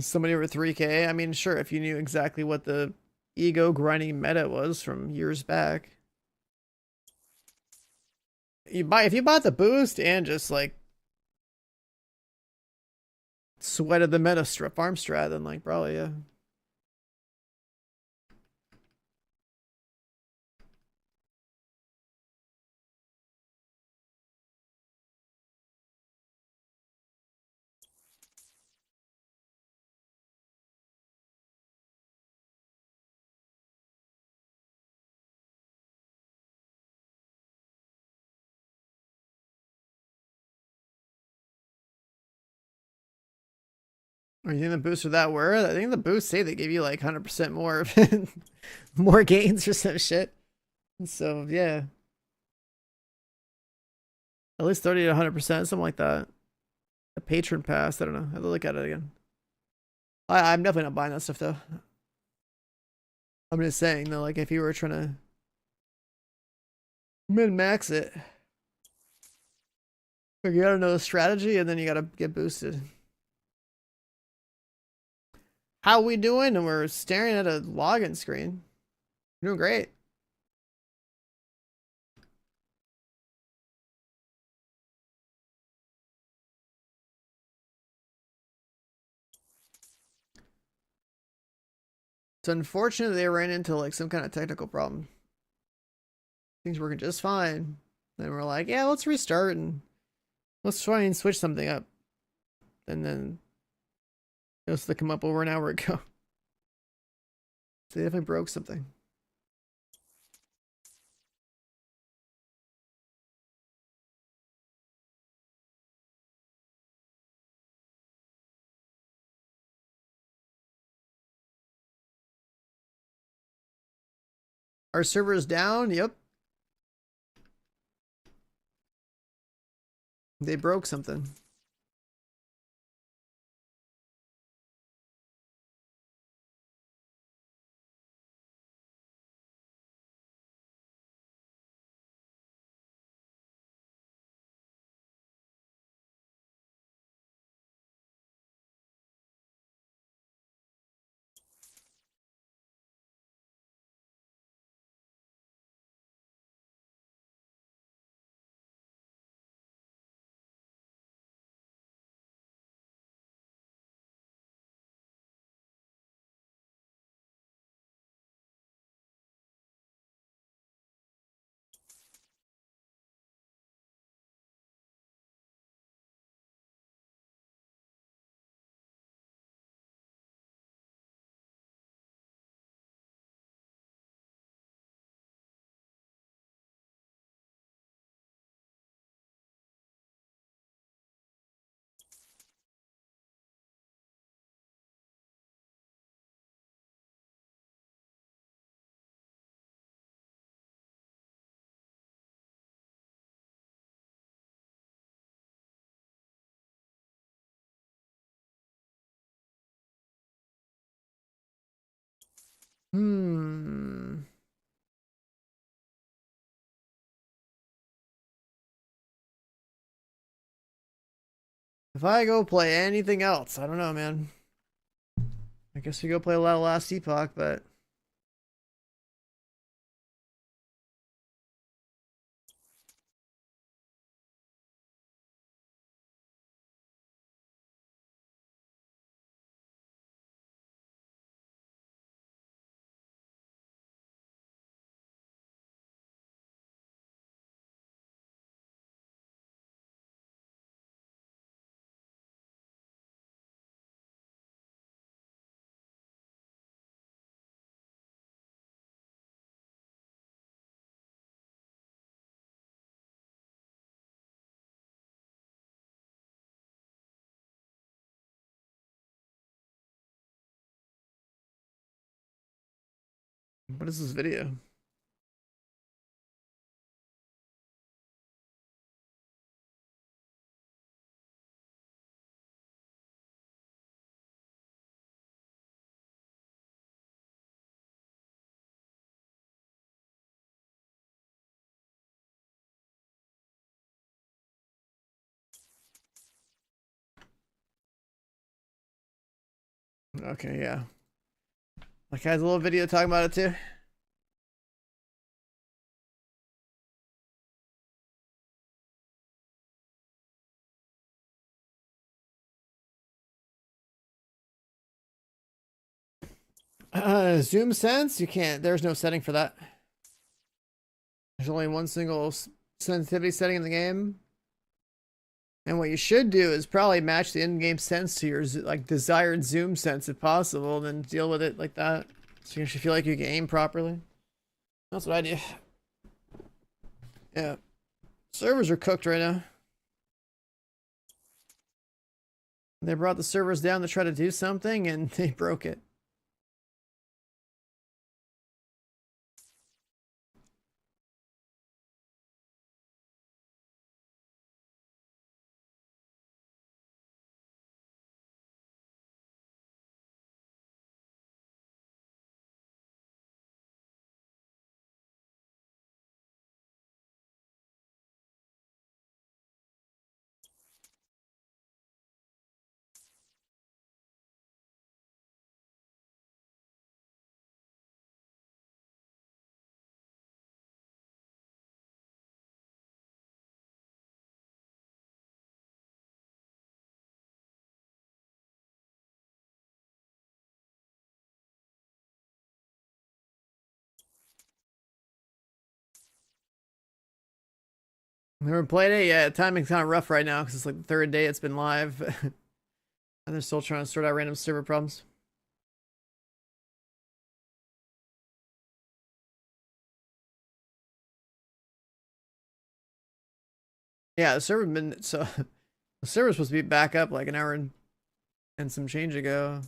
Somebody over 3K. I mean, sure, if you knew exactly what the ego grinding meta was from years back. If you bought the boost and just like sweated the meta farm strat, then like probably yeah. Or you think the boosts are that worth? I think the boosts say they give you like 100% more more gains or some shit. So yeah. At least 30 to 100%, something like that. A patron pass, I don't know. I have to look at it again. I'm definitely not buying that stuff though. I'm just saying though, like if you were trying to min-max it, like you gotta know the strategy and then you gotta get boosted. How we doing? And we're staring at a login screen. We're doing great. It's unfortunate they ran into like some kind of technical problem. Things working just fine. Then we're like, yeah, let's restart and let's try and switch something up. And then it was to come up over an hour ago. So they definitely broke something. Our server is down. Yep. They broke something. Hmm. If I go play anything else, I don't know, man. I guess we go play a lot of Last Epoch, but What is this video? Okay, yeah. Like has a little video talking about it too. Zoom sense? You can't. There's no setting for that. There's only one single sensitivity setting in the game. And what you should do is probably match the in-game sense to your like desired zoom sense if possible, then deal with it like that. So you actually feel like you can aim properly. That's what I do. Yeah. Servers are cooked right now. They brought the servers down to try to do something and they broke it. Never played it? Yeah, timing's kind of rough right now because it's like the third day it's been live. And they're still trying to sort out random server problems. Yeah, the server been so the server's supposed to be back up like an hour and some change ago.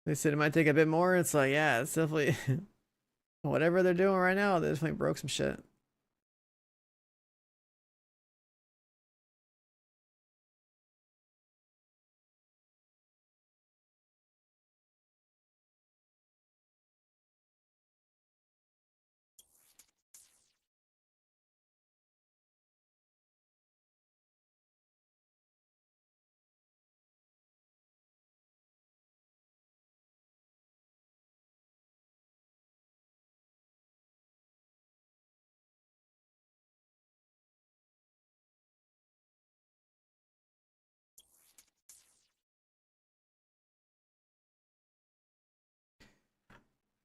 They said it might take a bit more. It's like, yeah, it's definitely whatever they're doing right now, they definitely broke some shit.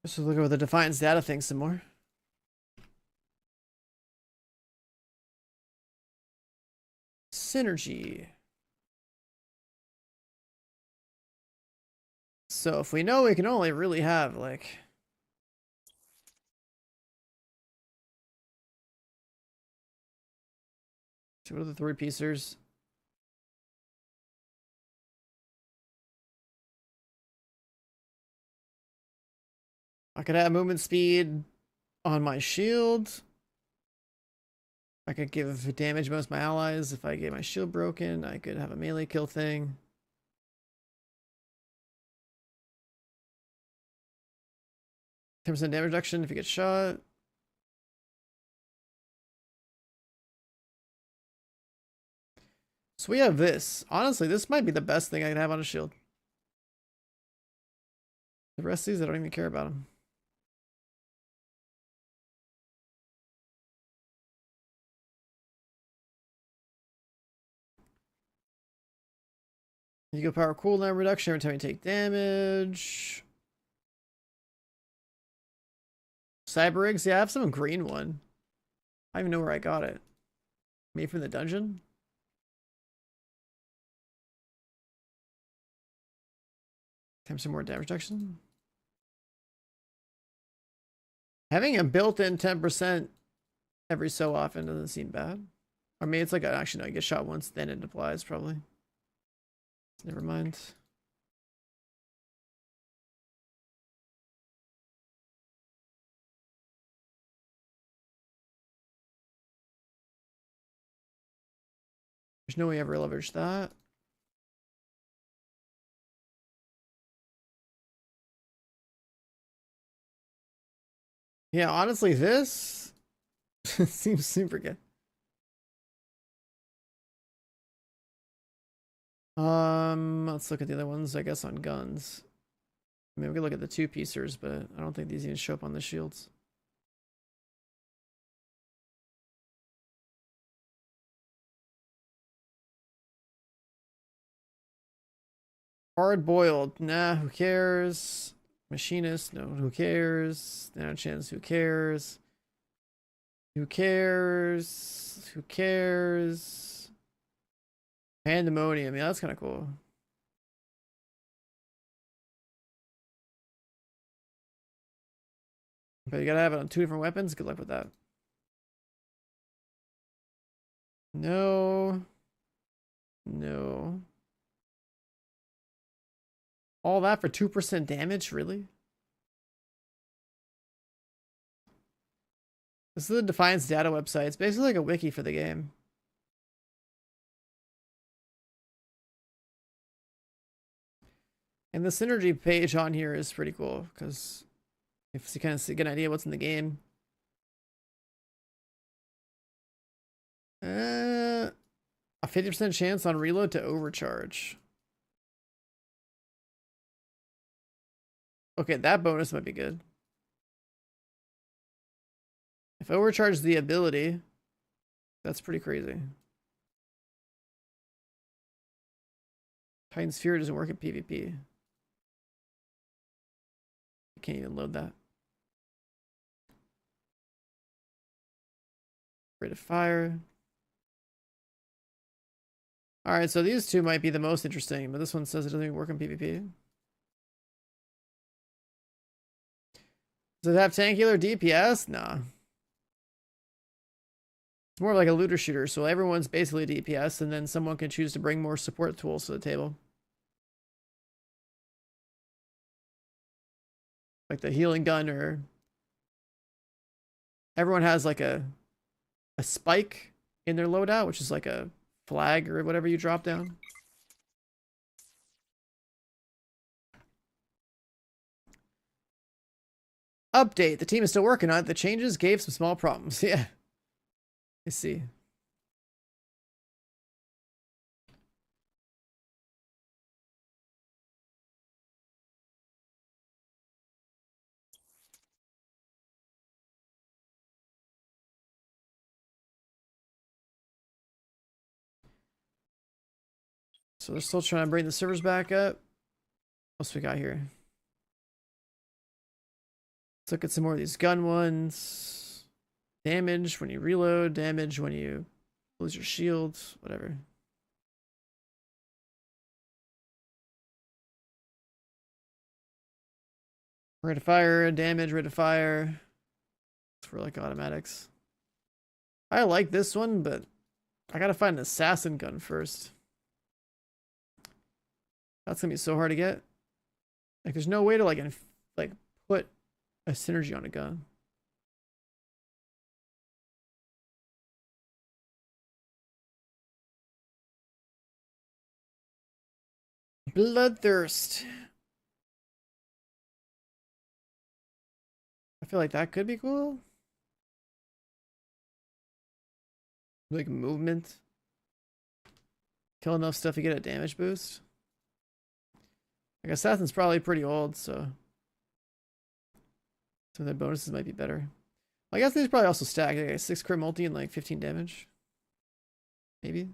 Just look over the Defiance data thing some more. Synergy. So if we know we can only really have like what are the three piecers? I could have movement speed on my shield. I could give damage most of my allies. If I get my shield broken, I could have a melee kill thing. %10 damage reduction if you get shot. So we have this. Honestly, this might be the best thing I could have on a shield. The rest of these, I don't even care about them. You go power cooldown reduction every time you take damage. Cyber rigs, yeah, I have some green one. I don't even know where I got it. Maybe from the dungeon? Time some more damage reduction. Having a built-in 10% every so often doesn't seem bad. Or maybe it's like, actually no, you get shot once, then it applies probably. Never mind. There's no way I ever leveraged that. Yeah, honestly, this seems super good. Let's look at the other ones, I guess, on guns. I mean, we can look at the two-piecers, but I don't think these even show up on the shields. Hard-boiled, nah, who cares? Machinist, no, who cares? Nanochance, who cares? Who cares? Who cares? Pandemonium, yeah, that's kind of cool. But you gotta have it on 2 different weapons. Good luck with that. No. No. All that for 2% damage? Really? This is the Defiance data website. It's basically like a wiki for the game. And the synergy page on here is pretty cool because if you kind of get an idea what's in the game. A 50% chance on reload to overcharge. Okay, that bonus might be good. If overcharge the ability, that's pretty crazy. Titan's Fury doesn't work at PvP. You can't even load that. Rate of fire. Alright, so these two might be the most interesting, but this one says it doesn't even work in PvP. Does it have tankular DPS? Nah. It's more like a looter shooter, so everyone's basically DPS, and then someone can choose to bring more support tools to the table. Like the healing gun, or everyone has like a spike in their loadout, which is like a flag or whatever you drop down. Update. The team is still working on it. The changes gave some small problems. Yeah. I see. So they're still trying to bring the servers back up. What else we got here? Let's look at some more of these gun ones. Damage when you reload, damage when you lose your shield, whatever. Rate of fire, damage, rate of fire. It's for like automatics. I like this one, but I gotta find an assassin gun first. That's gonna be so hard to get. Like, there's no way to like put a synergy on a gun. Bloodthirst. I feel like that could be cool. Like movement. Kill enough stuff to get a damage boost. Like Assassin's probably pretty old, so some of the bonuses might be better. I guess these probably also stack. Like 6 crit multi and like 15 damage. Maybe.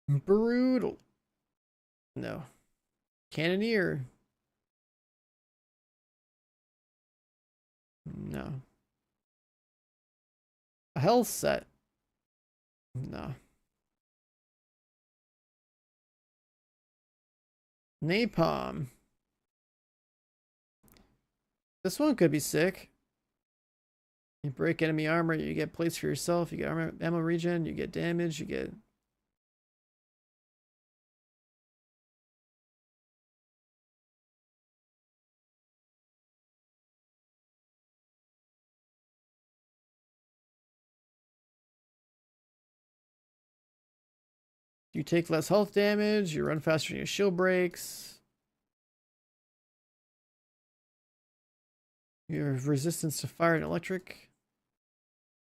Brutal. No. Cannoneer. No. A health set. No. Napalm. This one could be sick. You break enemy armor, you get plates for yourself, you get armor, ammo regen, you get damage, you get... You take less health damage, you run faster and your shield breaks. You have resistance to fire and electric.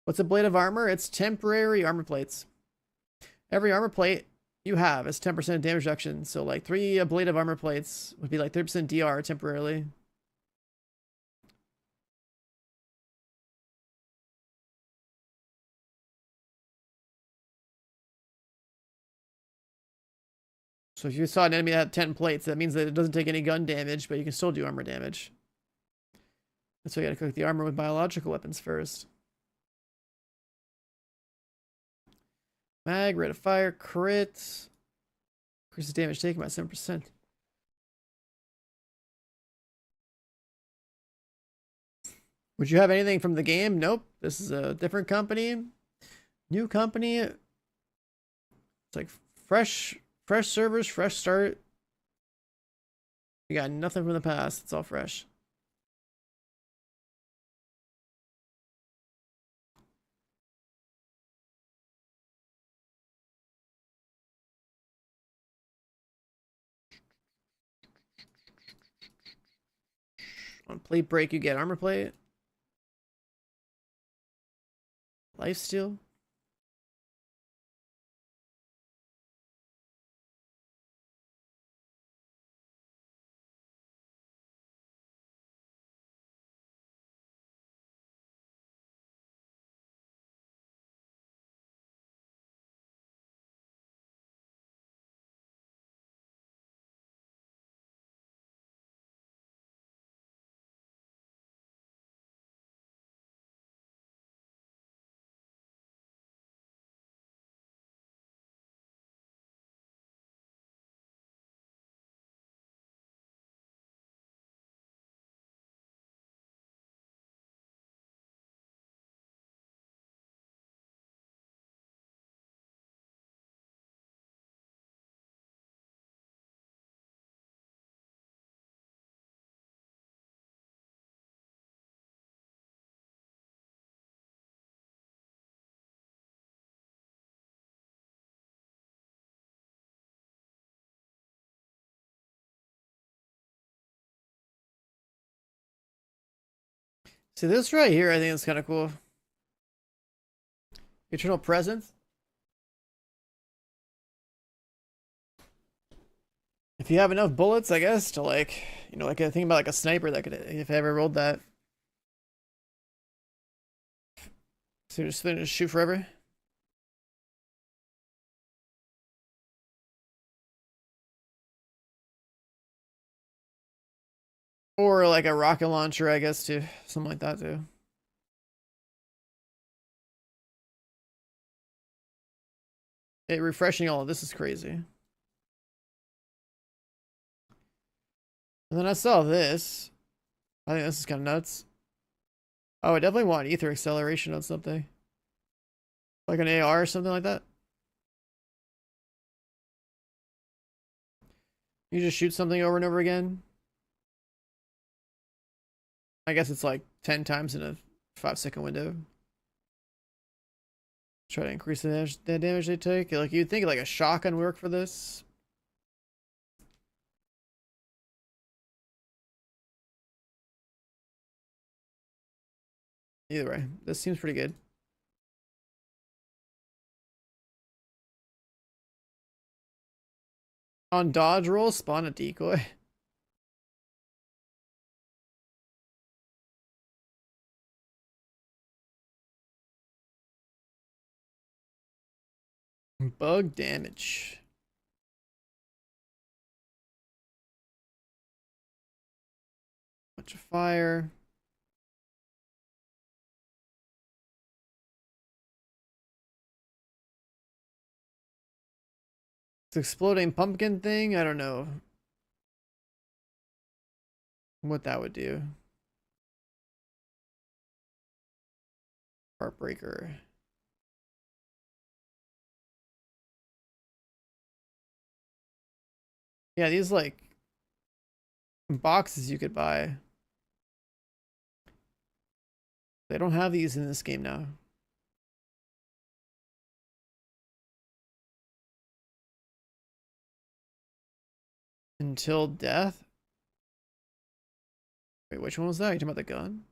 What's a blade of armor? It's temporary armor plates. Every armor plate you have is 10% damage reduction. So like 3 blade of armor plates would be like 30% DR temporarily. So if you saw an enemy that had 10 plates, that means that it doesn't take any gun damage, but you can still do armor damage. That's why you gotta cook the armor with biological weapons first. Mag, rate of fire, crit. Increases damage taken by 7%. Would you have anything from the game? Nope. This is a different company. New company. It's like fresh servers, fresh start. You got nothing from the past. It's all fresh. On plate break, you get armor plate. Lifesteal. See this right here, I think it's kind of cool. Eternal Presence. If you have enough bullets, I guess, to like, you know, like I think about like a sniper that could, if I ever rolled that. So just shoot forever. Or like a rocket launcher, I guess, too. Something like that, too. Hey, refreshing all of this is crazy. And then I saw this. I think this is kind of nuts. Oh, I definitely want ether acceleration on something. Like an AR or something like that. You just shoot something over and over again. I guess it's like 10 times in a 5-second window. Try to increase the damage they take. Like you'd think like a shotgun would work for this. Either way, this seems pretty good. On dodge roll, spawn a decoy. Bug damage. Bunch of fire. This exploding pumpkin thing, I don't know what that would do. Heartbreaker. Yeah, these like boxes you could buy. They don't have these in this game now. Until death? Wait, which one was that? You talking about the gun?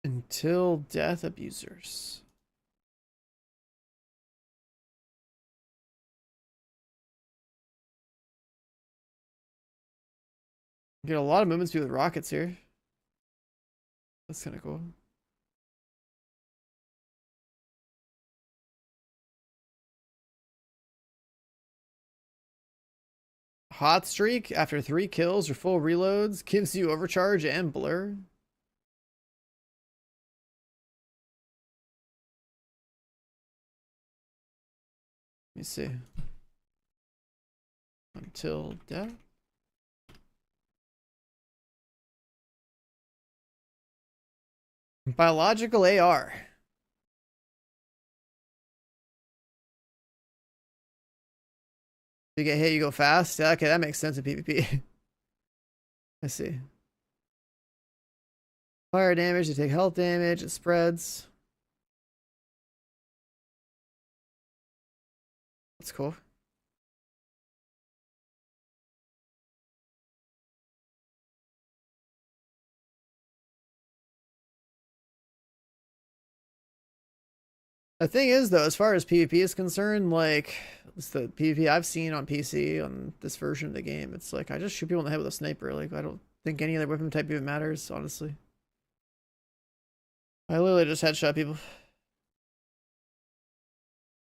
Until death abusers. Get a lot of movement speed with rockets here. That's kind of cool. Hot streak after 3 kills or full reloads gives you overcharge and blur. Let me see. Until death. Biological AR. You get hit, you go fast. Yeah, okay, that makes sense in PvP. I see. Fire damage, you take health damage, it spreads. That's cool. The thing is, though, as far as PvP is concerned, like, it's the PvP I've seen on PC on this version of the game, it's like, I just shoot people in the head with a sniper. Like, I don't think any other weapon type even matters, honestly. I literally just headshot people.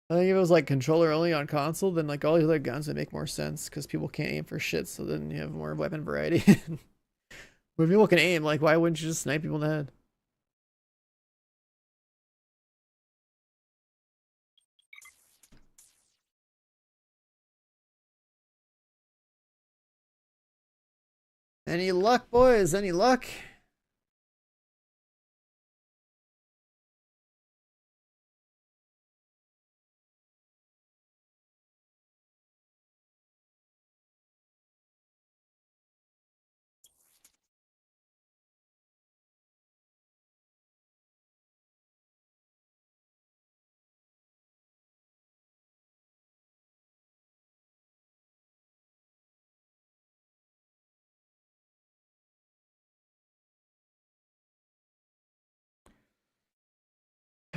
I think if it was like controller only on console, then like all these other guns would make more sense because people can't aim for shit, so then you have more weapon variety. When people can aim, like, why wouldn't you just snipe people in the head? Any luck, boys? Any luck?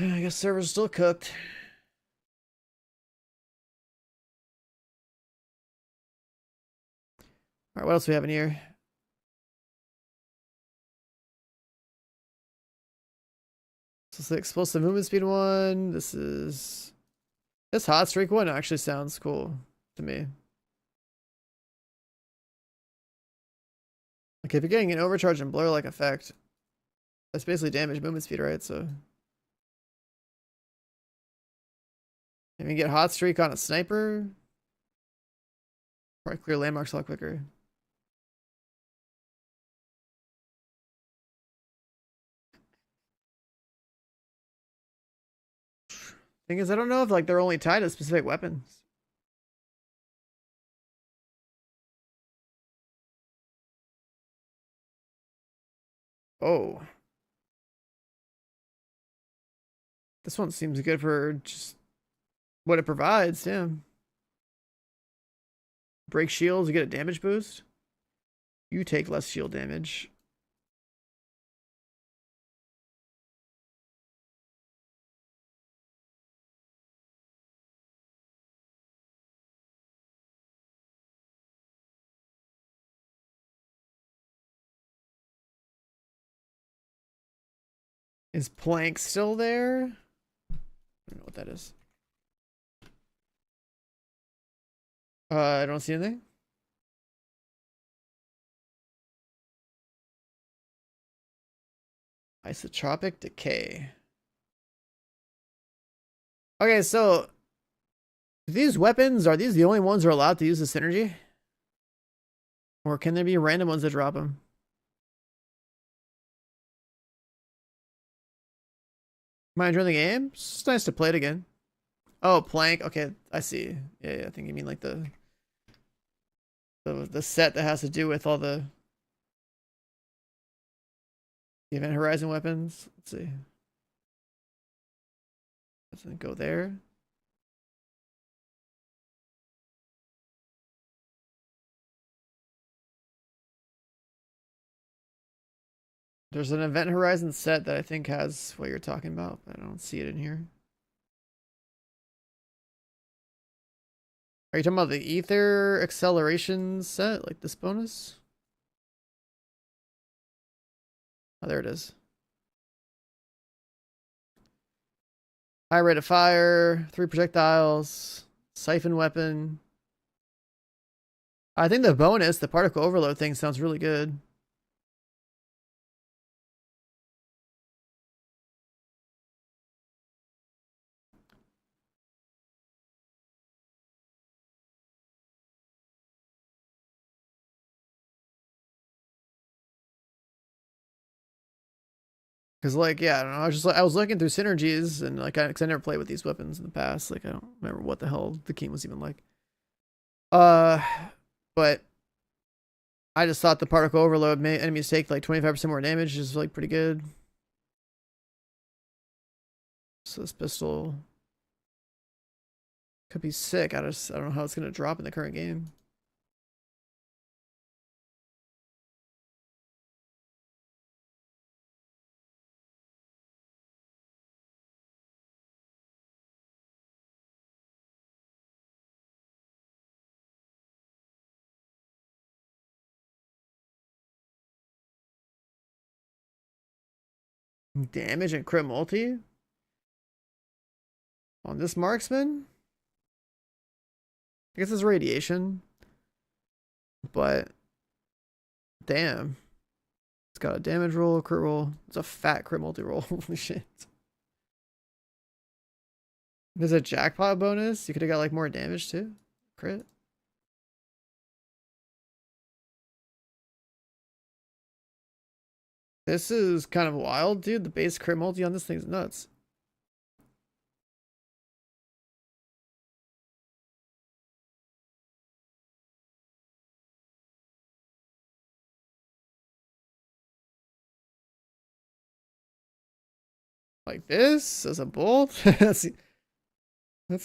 I guess server's still cooked. Alright, what else we have in here? This is the explosive movement speed one. This hot streak one actually sounds cool to me. Like if you're getting an overcharge and blur like effect, that's basically damage movement speed, right? So if you get hot streak on a sniper, probably clear landmarks a lot quicker. Thing is, I don't know if like they're only tied to specific weapons. Oh. This one seems good for just what it provides, yeah. Break shields, you get a damage boost. You take less shield damage. Is plank still there? I don't know what that is. I don't see anything. Isotropic decay. Okay, so these weapons, are these the only ones that are allowed to use the synergy? Or can there be random ones that drop them? Am I enjoying the game? It's nice to play it again. Oh, plank. Okay, I see. Yeah, I think you mean like the set that has to do with all the Event Horizon weapons. Let's see. Doesn't go there. There's an Event Horizon set that I think has what you're talking about, but I don't see it in here. Are you talking about the Ether Acceleration set, like this bonus? Oh, there it is. High rate of fire, 3 projectiles, siphon weapon. I think the bonus, the particle overload thing, sounds really good. Cause like, yeah, I don't know. I was looking through synergies and like, cause I never played with these weapons in the past. Like, I don't remember what the hell the game was even like. But I just thought the particle overload made enemies take like 25% more damage, is like pretty good. So this pistol could be sick. I don't know how it's gonna drop in the current game. Damage and crit multi on this marksman. I guess it's radiation, but damn, it's got a damage roll, a crit roll. It's a fat crit multi roll. Holy shit! There's a jackpot bonus. You could have got like more damage too. Crit. This is kind of wild, dude. The base crit multi on this thing's nuts. Like this as a bolt? That seems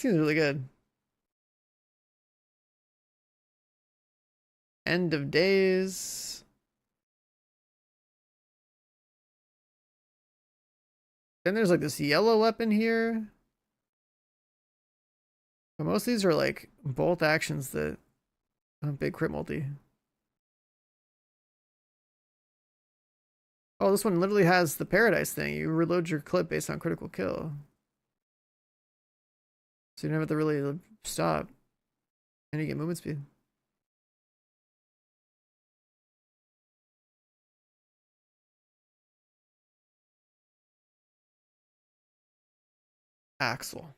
really good. End of days. Then there's like this yellow weapon here. But most of these are like bolt actions that big crit multi. Oh, this one literally has the paradise thing. You reload your clip based on critical kill. So you don't have to really stop. And you get movement speed. Axel.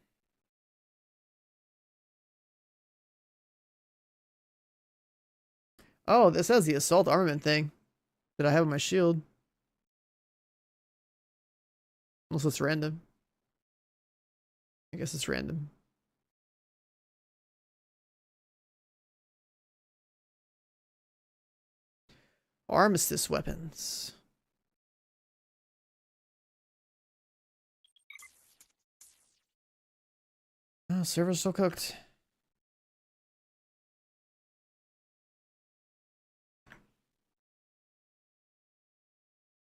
Oh, this has the assault armament thing that I have on my shield. Unless it's random. I guess it's random. Armistice weapons. Oh, server's still cooked.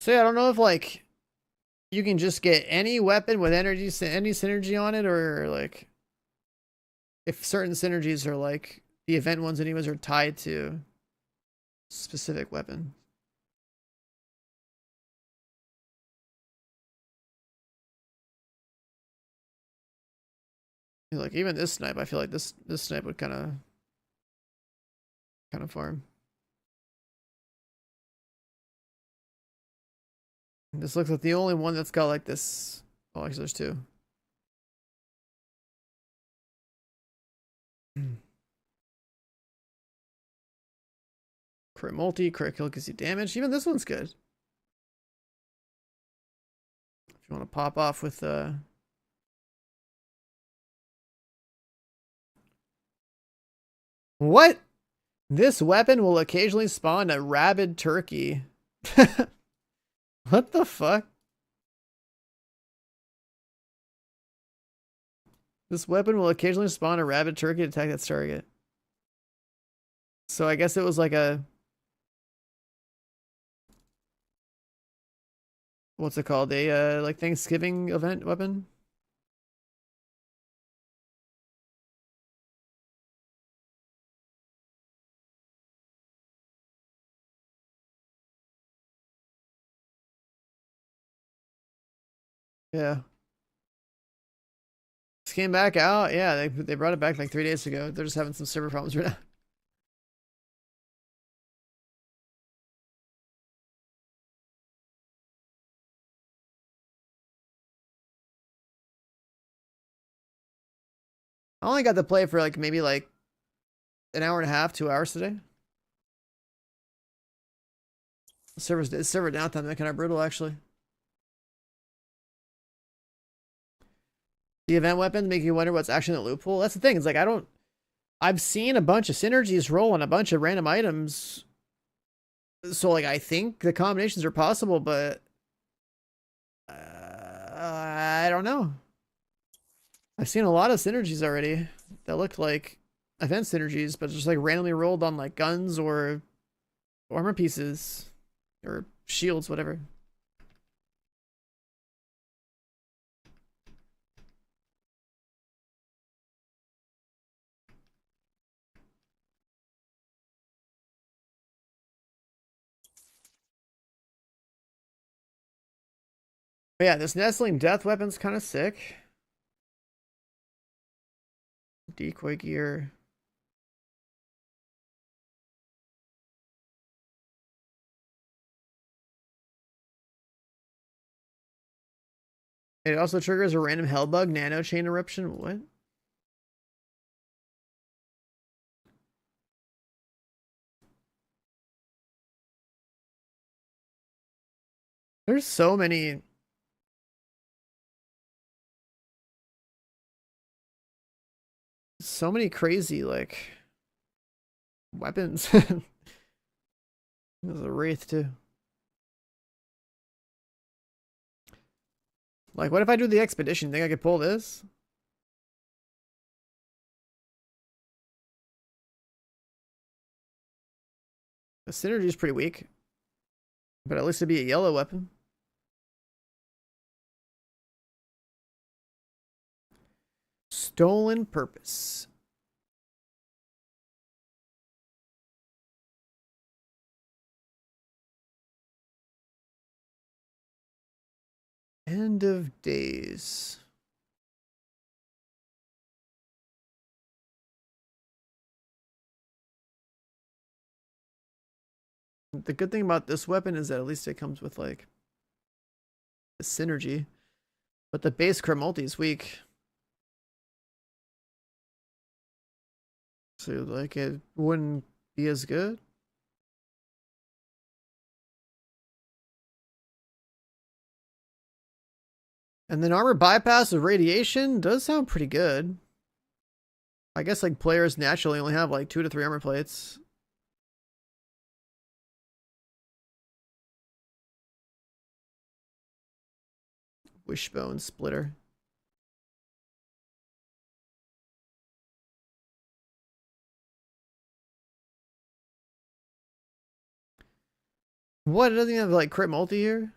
So yeah, I don't know if like you can just get any weapon with energy, any synergy on it, or like if certain synergies are like the event ones anyways are tied to specific weapon. Like even this snipe, I feel like this snipe would kind of farm. This looks like the only one that's got like this. Oh, actually, there's two. Crit multi, crit kill gives you damage. Even this one's good. If you want to pop off with What? This weapon will occasionally spawn a rabid turkey. What the fuck? This weapon will occasionally spawn a rabid turkey to attack its target. So I guess it was like a... What's it called? A, like Thanksgiving event weapon? Yeah. This came back out. Yeah, they brought it back like 3 days ago. They're just having some server problems right now. I only got to play for like maybe like an hour and a half, 2 hours today. Server downtime, that kind of brutal actually. The event weapons make you wonder what's actually in the loophole. That's the thing. It's like I've seen a bunch of synergies roll on a bunch of random items. So like I think the combinations are possible, but I don't know. I've seen a lot of synergies already that looked like event synergies, but just like randomly rolled on like guns or armor pieces or shields, whatever. But yeah, this nestling death weapon's kind of sick. Decoy gear. It also triggers a random hellbug nano chain eruption. What? There's so many crazy like weapons. There's a wraith too. Like, what if I do the expedition? Think I could pull this? The synergy is pretty weak, but at least it'd be a yellow weapon. Stolen purpose. End of days. The good thing about this weapon is that at least it comes with like a synergy, but the base multi is weak. So like it wouldn't be as good. And then armor bypass with radiation does sound pretty good. I guess like players naturally only have like 2 to 3 armor plates. Wishbone splitter. What? It doesn't even have like crit multi here?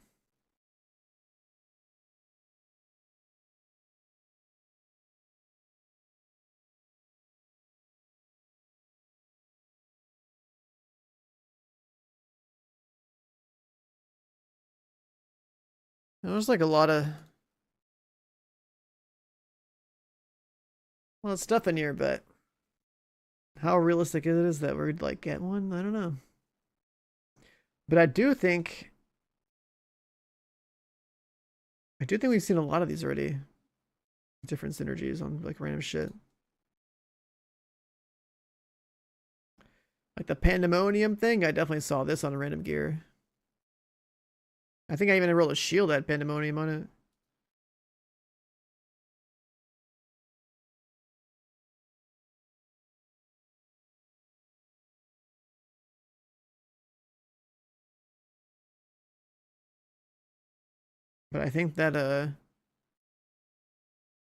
There's like a lot of stuff in here, but how realistic is it that we'd like get one? I don't know. But I do think we've seen a lot of these already. Different synergies on like random shit. Like the pandemonium thing, I definitely saw this on a random gear. I think I even rolled a shield that had pandemonium on it. But I think that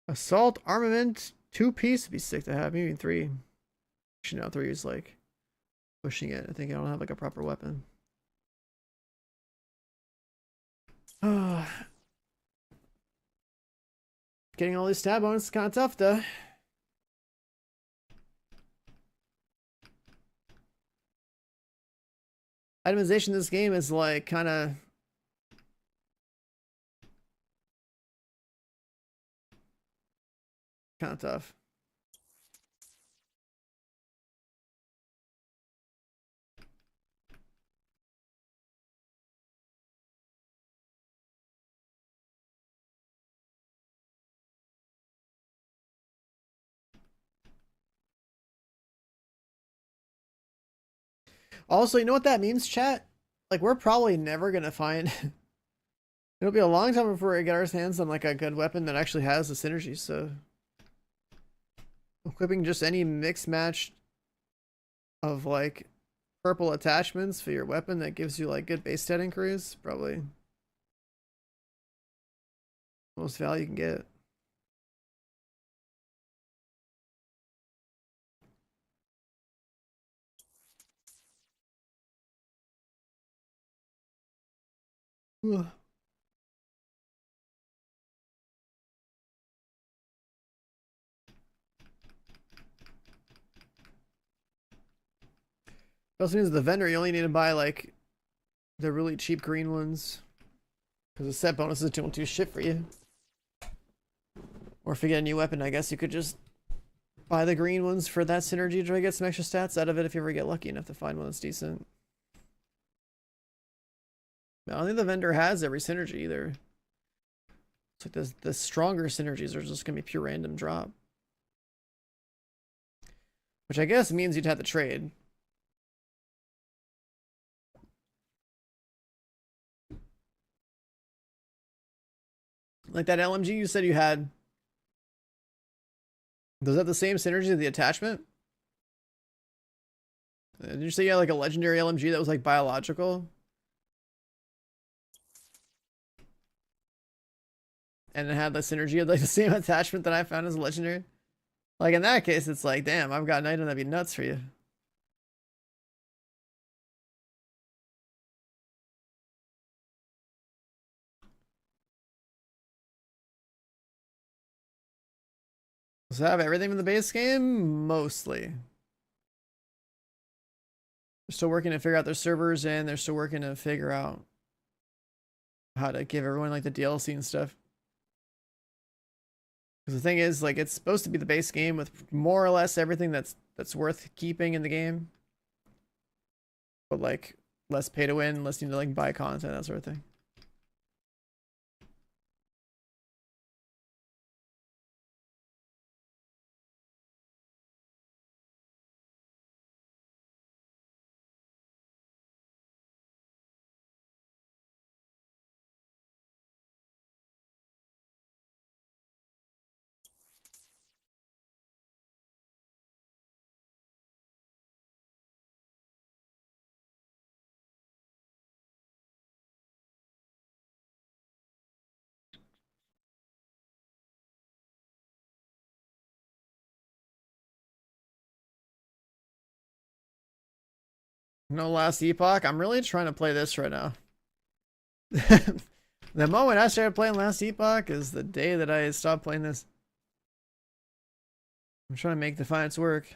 assault armament 2-piece would be sick to have. Maybe 3. Actually, no, 3 is like pushing it. I think I don't have like a proper weapon. Getting all these stab bonuses is kind of tough, though. Itemization in this game is like kind of tough. Also, you know what that means, chat? Like, we're probably never gonna find... It'll be a long time before we get our hands on, like, a good weapon that actually has the synergy, so... Equipping just any mix match of, like, purple attachments for your weapon that gives you, like, good base stat increase, probably... most value you can get. Ugh. It also means the vendor, you only need to buy like the really cheap green ones because the set bonuses don't do shit for you. Or if you get a new weapon, I guess you could just buy the green ones for that synergy to try to get some extra stats out of it if you ever get lucky enough to find one that's decent. I don't think the vendor has every synergy either. It's like the stronger synergies are just gonna be pure random drop. Which I guess means you'd have to trade. Like that LMG you said you had. Does that have the same synergy as the attachment? Did you say you had like a legendary LMG that was like biological? And it had the synergy of like the same attachment that I found as a legendary? Like in that case, it's like, damn, I've got an item that'd be nuts for you. Does it have everything in the base game? Mostly. They're still working to figure out their servers and they're still working to figure out how to give everyone like the DLC and stuff. Because the thing is, like, it's supposed to be the base game with more or less everything that's worth keeping in the game. But like less pay to win, less need to like buy content, that sort of thing. No Last Epoch. I'm really trying to play this right now. The moment I started playing Last Epoch is the day that I stopped playing this. I'm trying to make Defiance work.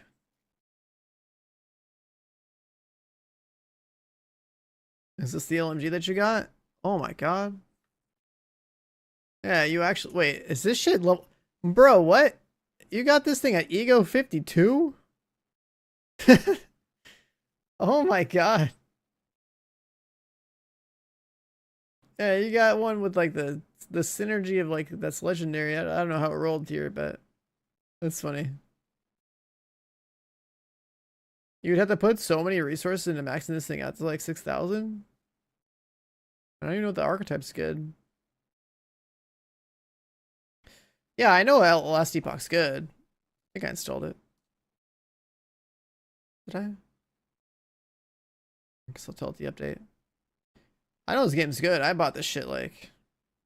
Is this the LMG that you got? Oh my god. Yeah, you actually... Wait, is this shit level... Bro, what? You got this thing at Ego 52? Oh my god. Yeah, you got one with like the synergy of like that's legendary. I don't know how it rolled here, but that's funny. You'd have to put so many resources into maxing this thing out to like 6,000. I don't even know if the archetype's good. Yeah, I know Last Epoch's good. I think I installed it. Did I? I guess I'll tell it the update. I know this game's good. I bought this shit like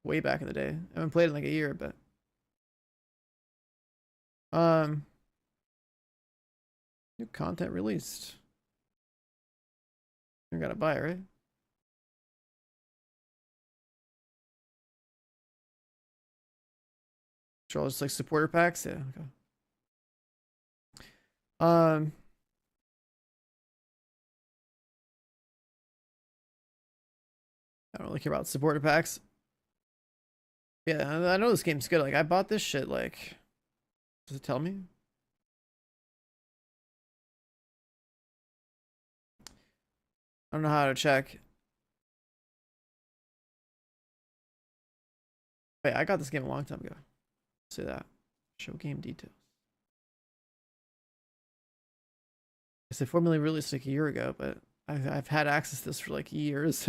way back in the day. I haven't played it in like a year, but Um, new content released. You gotta buy it, right? Sure, just like supporter packs. Yeah. Okay. Um. I don't really care about supporter packs. Yeah, I know this game's good. Like, I bought this shit, like... Does it tell me? I don't know how to check. Wait, I got this game a long time ago. Say that. Show game details. I said formally released like a year ago, but I've had access to this for like years.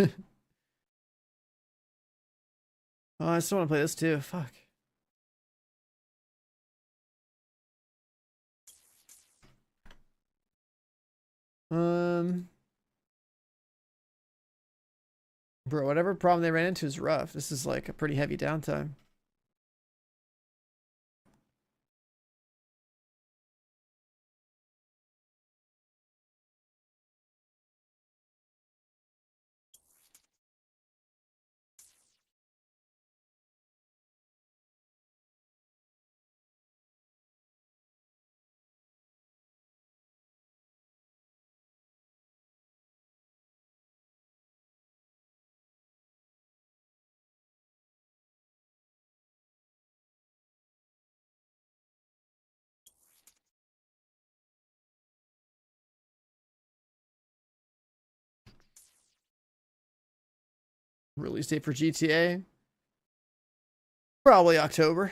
Oh, I still want to play this too. Fuck. Bro, whatever problem they ran into is rough. This is like a pretty heavy downtime. Release date for GTA? Probably October.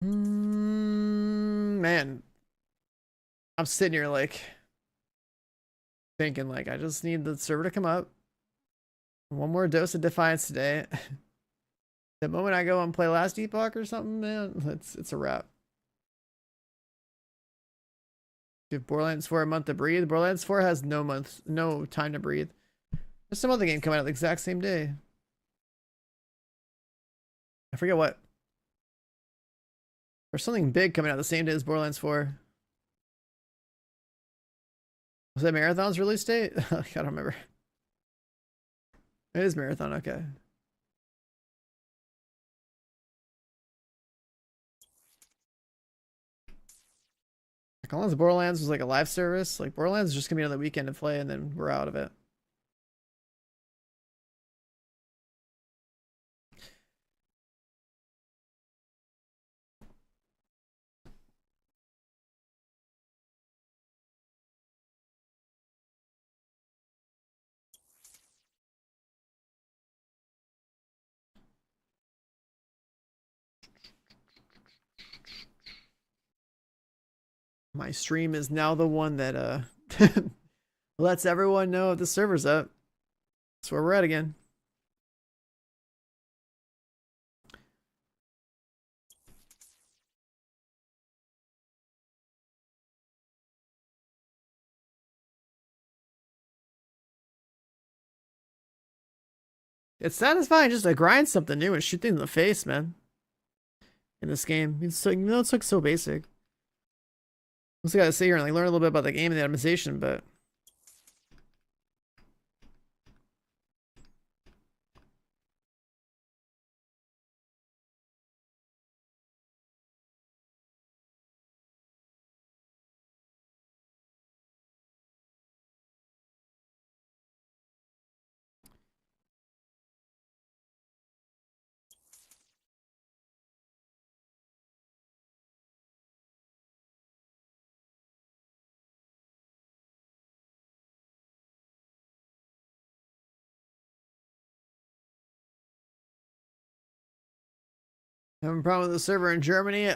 Man, I'm sitting here like thinking like I just need the server to come up. One more dose of Defiance today. The moment I go and play Last Epoch or something, man, it's a wrap. Give Borderlands 4 a month to breathe. Borderlands 4 has no time to breathe. There's some other game coming out the exact same day. I forget what. There's something big coming out the same day as Borderlands 4. Was that Marathon's release date? I don't remember. It is Marathon, okay. Like, unless Borderlands was like a live service, like Borderlands is just gonna be another weekend to play and then we're out of it. My stream is now the one that lets everyone know if the server's up. That's where we're at again. It's satisfying just to grind something new and shoot things in the face, man. In this game. It's so, you know, it's like so basic. Also gotta sit here and like learn a little bit about the game and the optimization, but Having a problem with the server in Germany.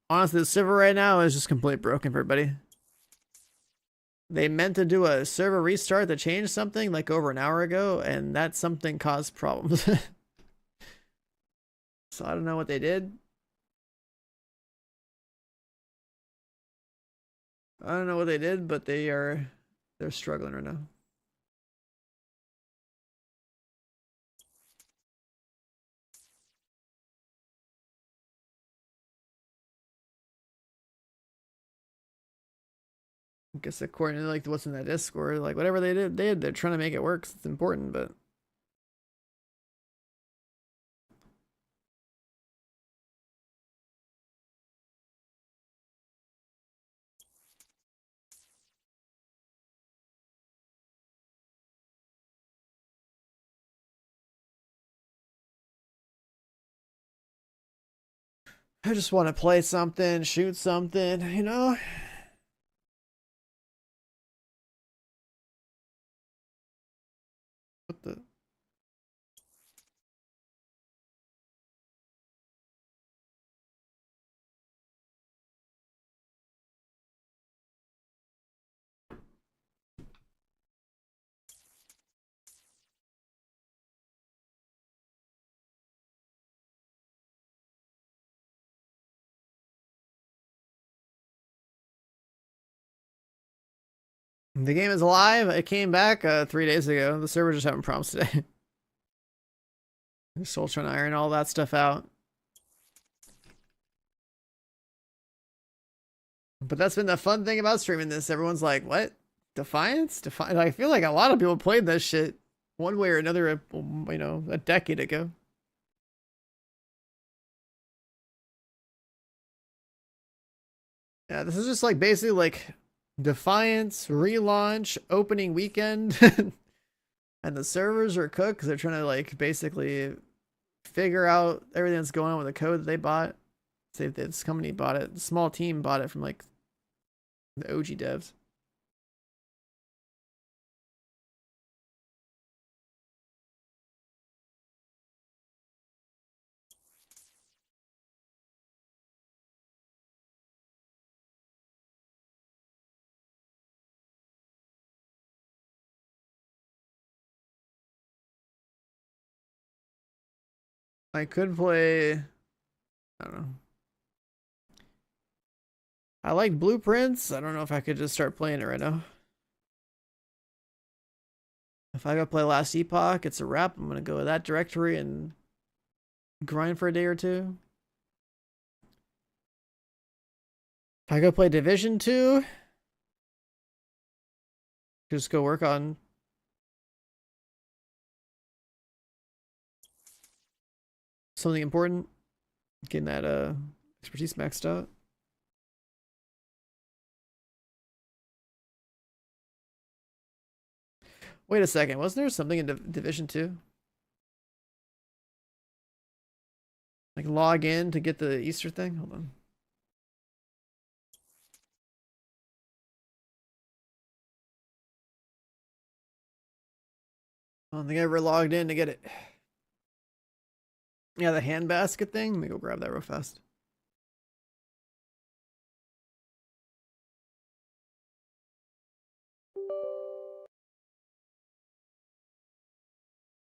Honestly, the server right now is just completely broken for everybody. They meant to do a server restart to change something like over an hour ago, and that something caused problems. So I don't know what they did. I don't know what they did, but they're struggling right now. I guess according to like what's in that Discord, like whatever they did, they're trying to make it work. It's important, but I just want to play something, shoot something, you know? What the? The game is alive. It came back 3 days ago. The server's just having problems today. They're still trying to iron all that stuff out. But that's been the fun thing about streaming this. Everyone's like, what? Defiance? Defiance? I feel like a lot of people played this shit one way or another, you know, a decade ago. Yeah, this is just like basically like Defiance, relaunch, opening weekend. And the servers are cooked because they're trying to like basically figure out everything that's going on with the code that they bought. Say this company bought it, a small team bought it from like the OG devs. I could play, I don't know. I like Blueprints. I don't know if I could just start playing it right now. If I go play Last Epoch, it's a wrap. I'm gonna go to that directory and grind for a day or two. If I go play Division 2, just go work on something important, getting that expertise maxed out. Wait a second, wasn't there something in Division 2? Like log in to get the Easter thing? Hold on. I don't think I ever logged in to get it. Yeah, the handbasket thing. Let me go grab that real fast.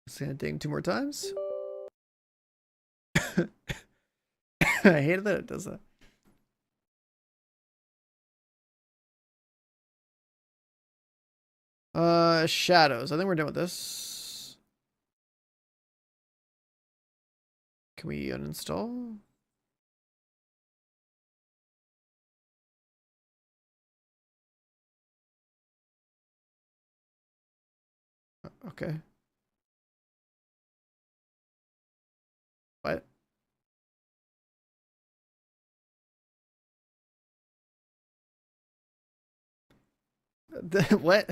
Just gonna ding 2 more times. I hate that it does that. Shadows. I think we're done with this. Can we uninstall? Okay. What? What?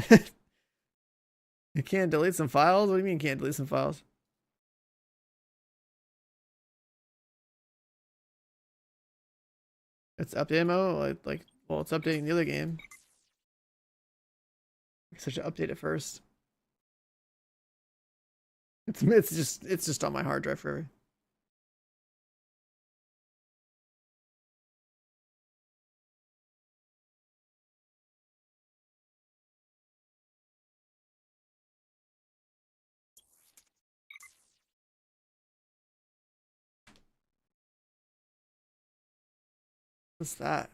You can't delete some files? What do you mean you can't delete some files? It's update mode? Like, well, it's updating the other game. So I should update it first. It's just on my hard drive forever. What's that?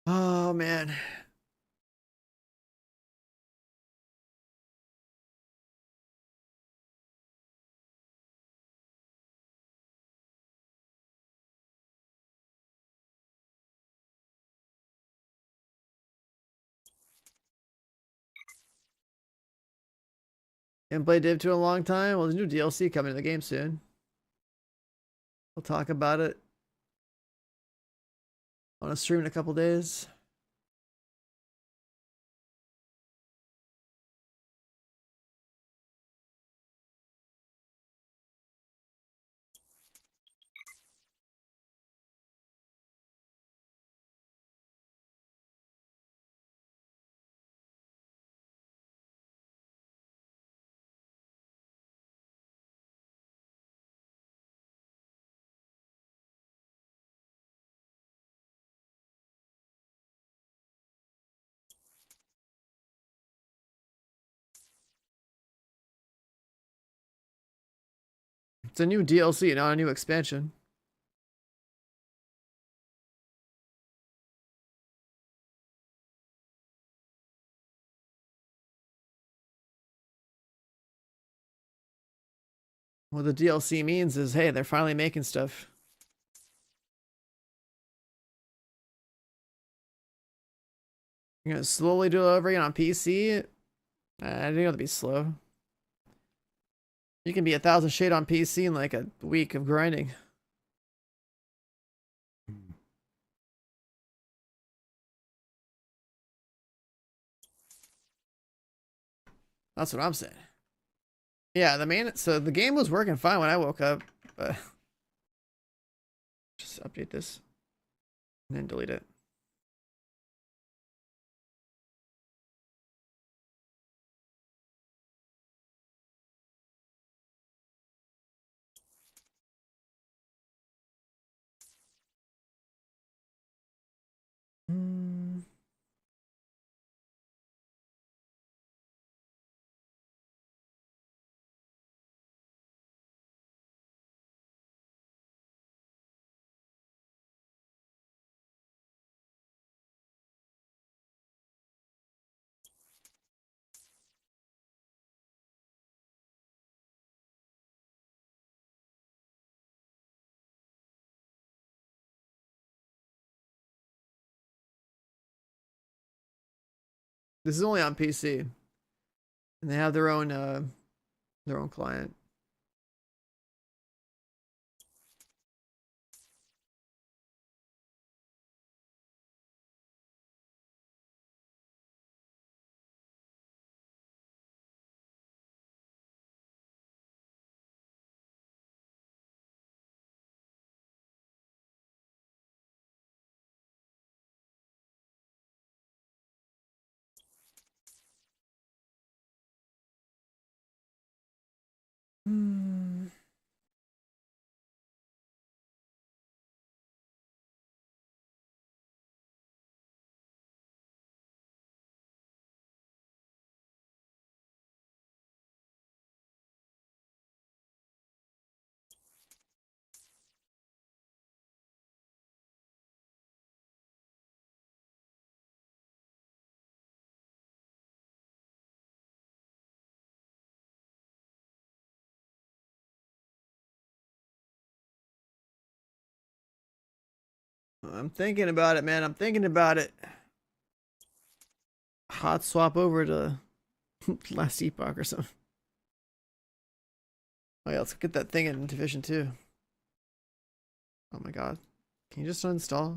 Oh man. Haven't played Div 2 in a long time. Well, there's new DLC coming to the game soon. We'll talk about it on a stream in a couple days. It's a new DLC, not a new expansion. What the DLC means is, hey, they're finally making stuff. You're gonna slowly do it over again on PC? I didn't know to be slow. You can be 1,000 shade on PC in like a week of grinding. That's what I'm saying. Yeah, so the game was working fine when I woke up, but just update this and then delete it. This is only on PC, and they have their own client. I'm thinking about it, man. I'm thinking about it. Hot swap over to Last Epoch or something. Oh yeah, let's get that thing in Division 2. Oh my god. Can you just uninstall?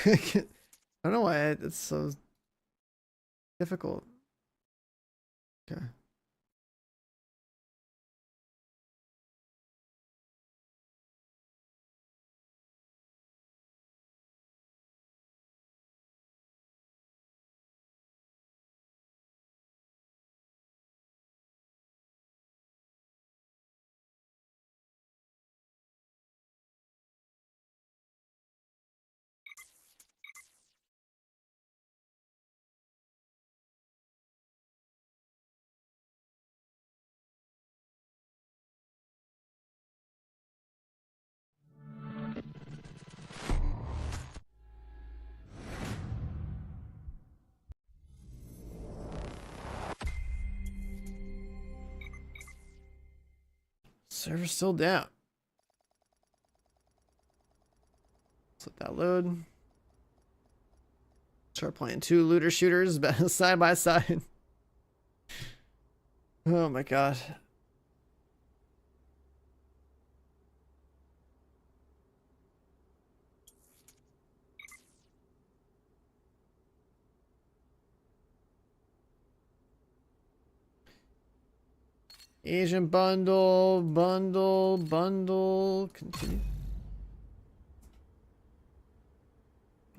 I don't know why it's so difficult. Okay. Server's still down. Let's let that load. Start playing 2 looter shooters side by side. Oh my god. Asian bundle, continue.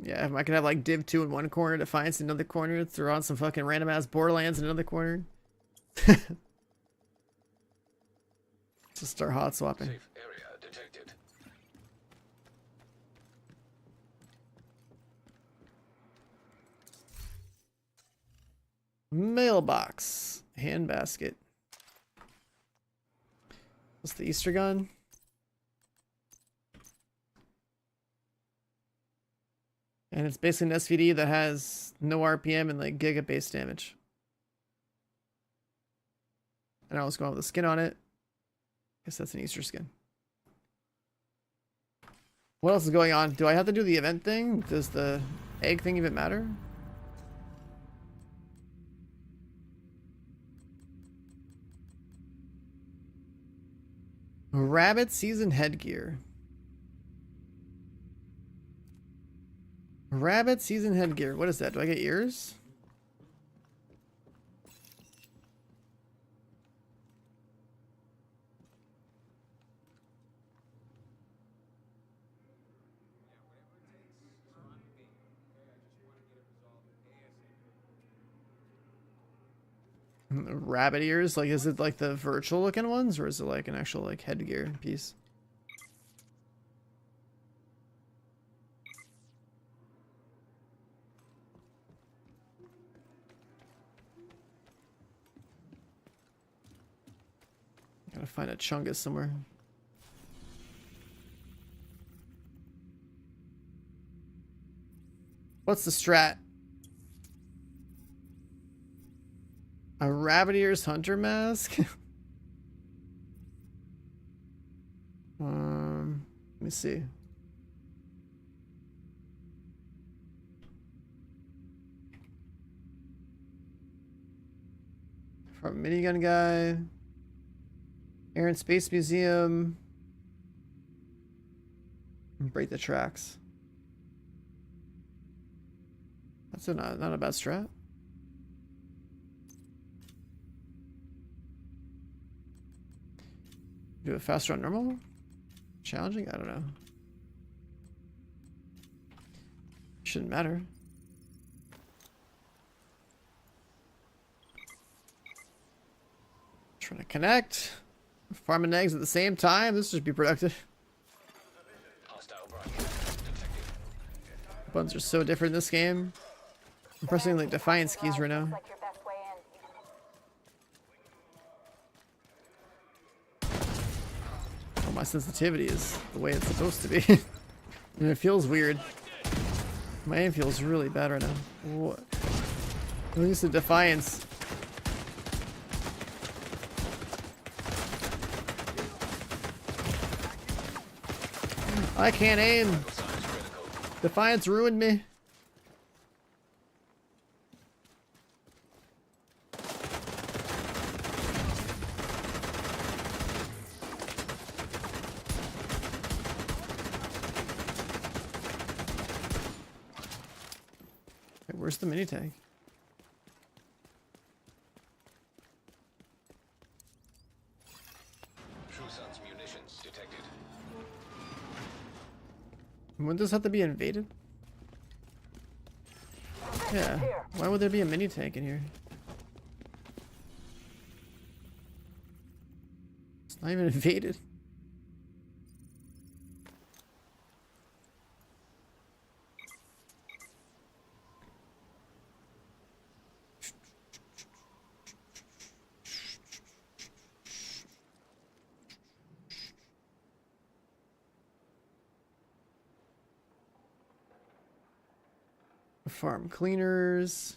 Yeah, if I could have like Div 2 in one corner, Defiance in another corner, throw on some fucking random ass Borderlands in another corner. Just start hot swapping. Safe area detected. Mailbox. Handbasket. What's the Easter gun? And it's basically an SVD that has no RPM and like giga base damage. And I was going with the skin on it. Guess that's an Easter skin. What else is going on? Do I have to do the event thing? Does the egg thing even matter? Rabbit season headgear. Rabbit season headgear. What is that? Do I get ears? Rabbit ears? Like, is it like the virtual looking ones, or is it like an actual like headgear piece? Gotta find a chungus somewhere. What's the strat? A rabbit ears hunter mask? Let me see. From minigun guy. Air and Space Museum. Break the tracks. That's not a bad strat. Do it faster on normal? Challenging? I don't know. Shouldn't matter. Trying to connect. Farming eggs at the same time. This should be productive. Buttons are so different in this game. I'm pressing like Defiance keys right now. Oh, my sensitivity is the way it's supposed to be. And it feels weird. My aim feels really bad right now. What? At least the Defiance. I can't aim. Defiance ruined me. Okay, where's the mini tank? Wouldn't this have to be invaded? Yeah. Why would there be a mini tank in here? It's not even invaded. Farm cleaners.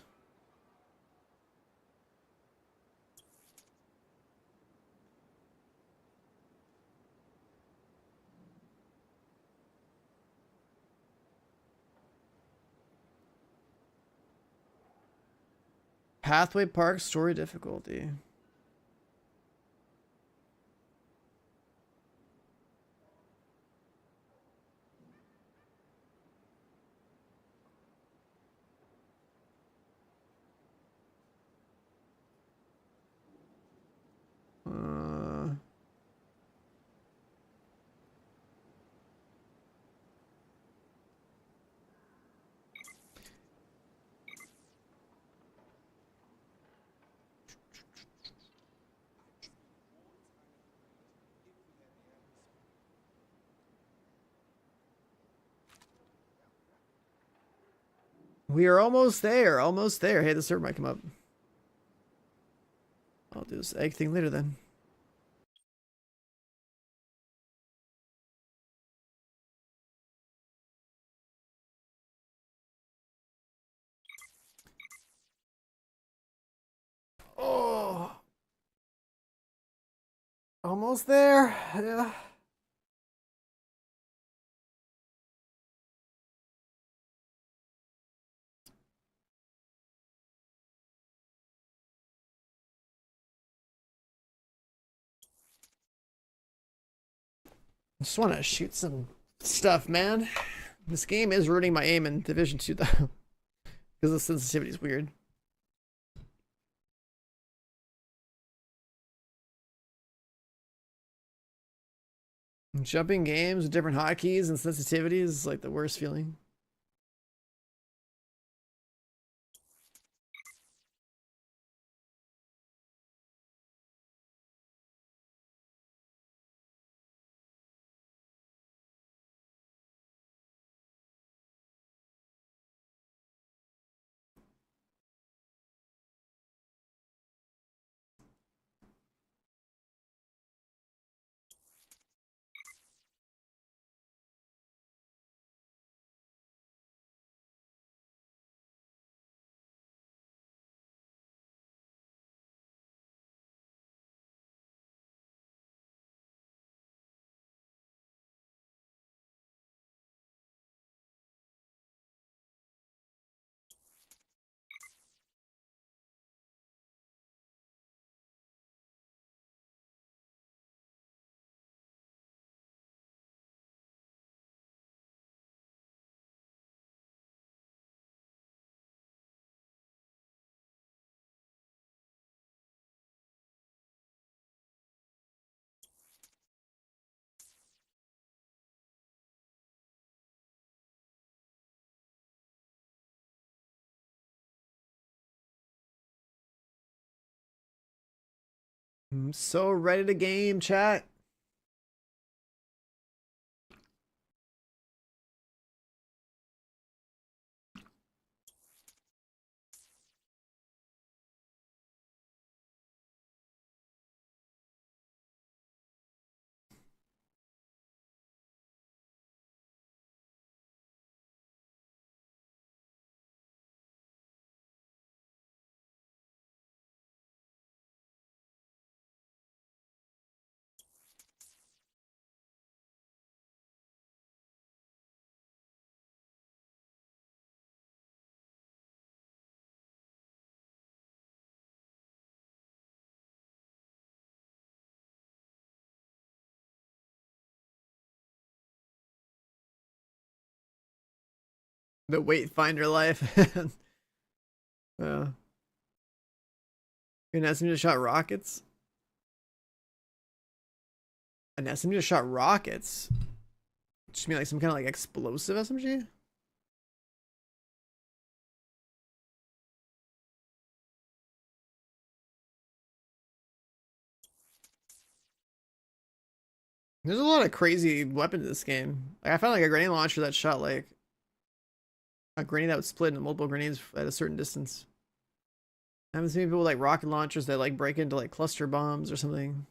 Pathway Park story difficulty. We are almost there. Almost there. Hey, the server might come up. I'll do this egg thing later then. Oh. Almost there. Yeah. I just want to shoot some stuff, man. This game is ruining my aim in Division 2, though. Because the sensitivity is weird. Jumping games with different hotkeys and sensitivities is like the worst feeling. I'm so ready to game, chat. The weight finder life. You're an SMG that shot rockets? An SMG that shot rockets? Just mean like some kind of like explosive SMG? There's a lot of crazy weapons in this game. Like I found like a grenade launcher that shot like a grenade that would split into multiple grenades at a certain distance. I haven't seen people with like rocket launchers that like break into like cluster bombs or something.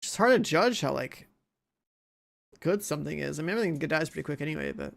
It's hard to judge how like good something is. I mean, everything dies pretty quick anyway, but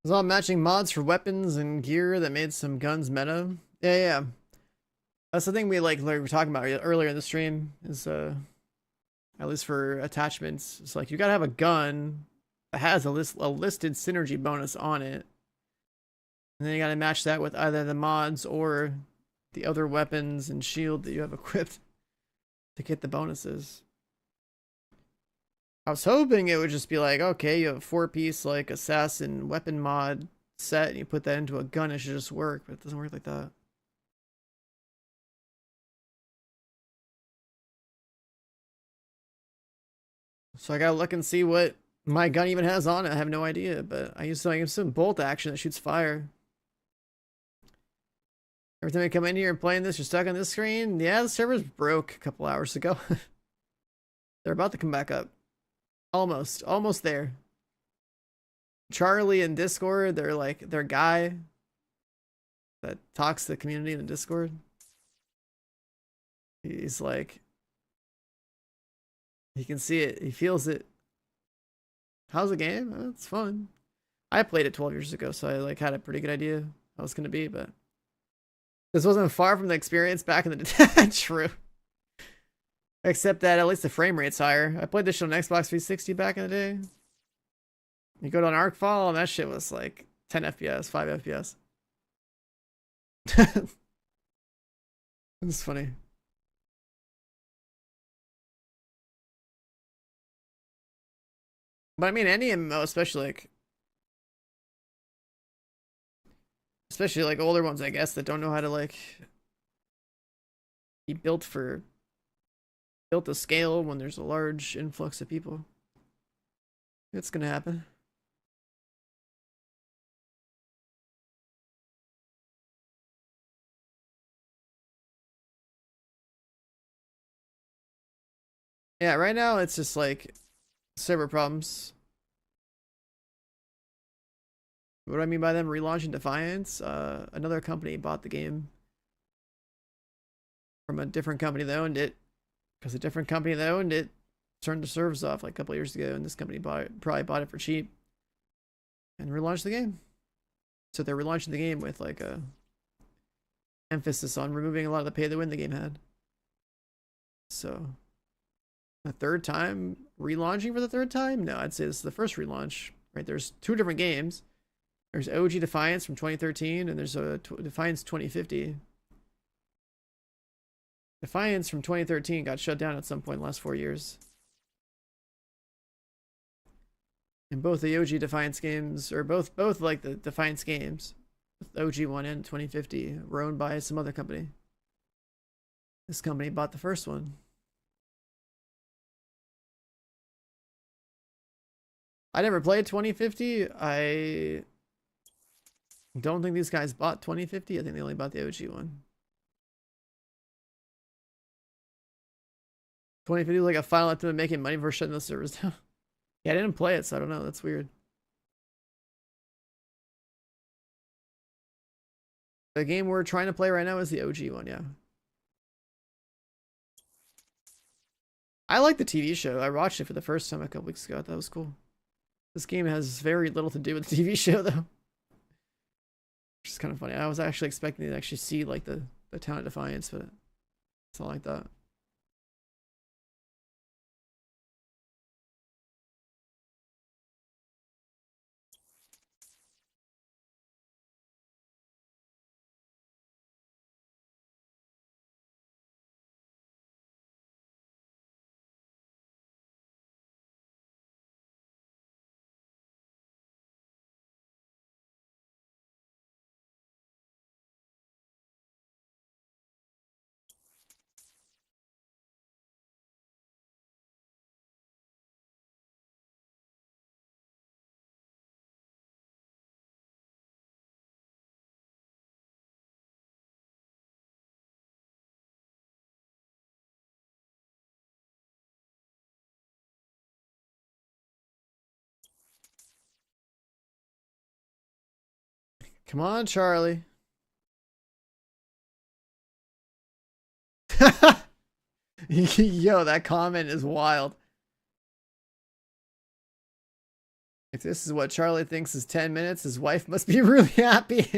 There's all matching mods for weapons and gear that made some guns meta. Yeah. That's the thing we like we were talking about earlier in the stream is at least for attachments. It's like you gotta have a gun that has a listed synergy bonus on it. And then you gotta match that with either the mods or the other weapons and shield that you have equipped to get the bonuses. I was hoping it would just be like, okay, you have a 4-piece like assassin weapon mod set and you put that into a gun, it should just work, but it doesn't work like that. So I gotta look and see what my gun even has on it. I have no idea, but I use some bolt action that shoots fire. Every time I come in here and playing this, you're stuck on this screen? Yeah, the servers broke a couple hours ago. They're about to come back up. Almost there. Charlie in Discord, they're like their guy that talks to the community in the Discord. He's like, he can see it, he feels it. How's the game? Oh, it's fun. I played it 12 years ago, so I like had a pretty good idea how it's gonna be, but this wasn't far from the experience back in the day. True. Except that at least the frame rate's higher. I played this shit on Xbox 360 back in the day. You go to an Arkfall and that shit was like 10 FPS, 5 FPS. It's funny. But I mean, any MMO, especially like older ones, I guess, that don't know how to like be built to scale when there's a large influx of people. It's gonna happen. Yeah, right now it's just like server problems. What do I mean by them relaunching Defiance? Another company bought the game from a different company that owned it, because a different company that owned it turned the servers off like a couple years ago, and this company probably bought it for cheap and relaunched the game. So they're relaunching the game with like a emphasis on removing a lot of the pay to win the game had. So a third time relaunching for the third time? No, I'd say this is the first relaunch. Right? There's two different games. There's OG Defiance from 2013, and there's a Defiance 2050. Defiance from 2013 got shut down at some point in the last 4 years. And both the OG Defiance games, or both like the Defiance games, OG 1 and 2050, were owned by some other company. This company bought the first one. I never played 2050. I don't think these guys bought 2050. I think they only bought the OG one. 2050 was like a final attempt at making money before shutting the servers down. Yeah, I didn't play it, so I don't know. That's weird. The game we're trying to play right now is the OG one, yeah. I like the TV show. I watched it for the first time a couple weeks ago. That was cool. This game has very little to do with the TV show, though. Which is kind of funny. I was actually expecting to actually see like the town of Defiance, but it's not like that. Come on, Charlie. Yo, that comment is wild. If this is what Charlie thinks is 10 minutes, his wife must be really happy.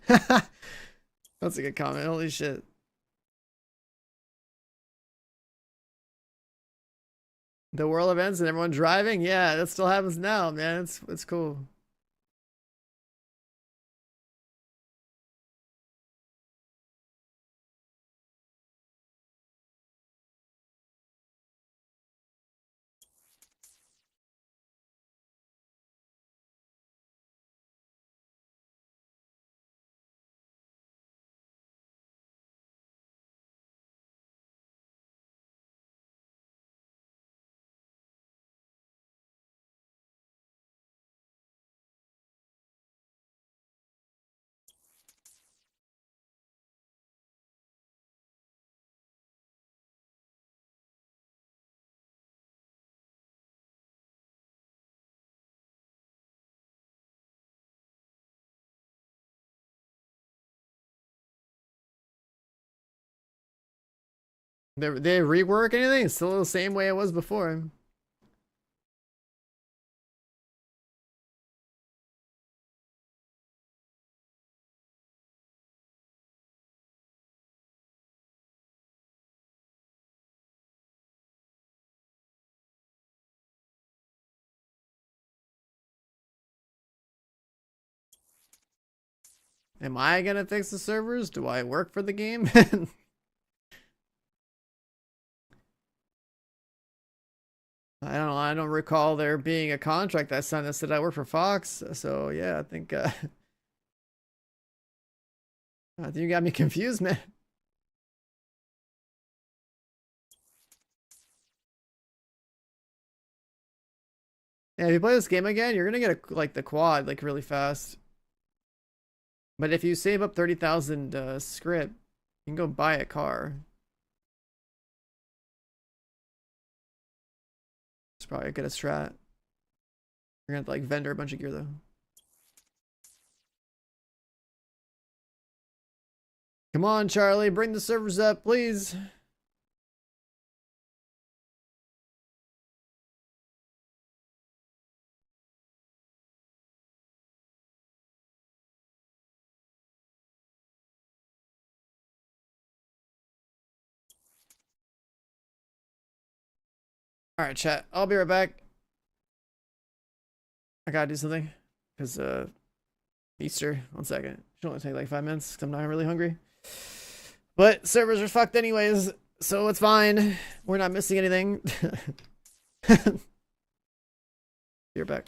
That's a good comment. Holy shit. The world events and everyone driving? Yeah, that still happens now, man. It's cool. They rework anything? It's still the same way it was before. Am I gonna fix the servers? Do I work for the game? I don't know. I don't recall there being a contract I signed that said I work for Fox. So yeah, I think you got me confused, man. Yeah, if you play this game again, you're gonna get like the quad like really fast. But if you save up 30,000 script, you can go buy a car. It's probably a good strat. You're gonna have to like vendor a bunch of gear though. Come on, Charlie, bring the servers up, please. All right, chat. I'll be right back. I gotta do something because Easter. 1 second. Should only take like 5 minutes because I'm not really hungry. But servers are fucked anyways, so it's fine. We're not missing anything. You're back.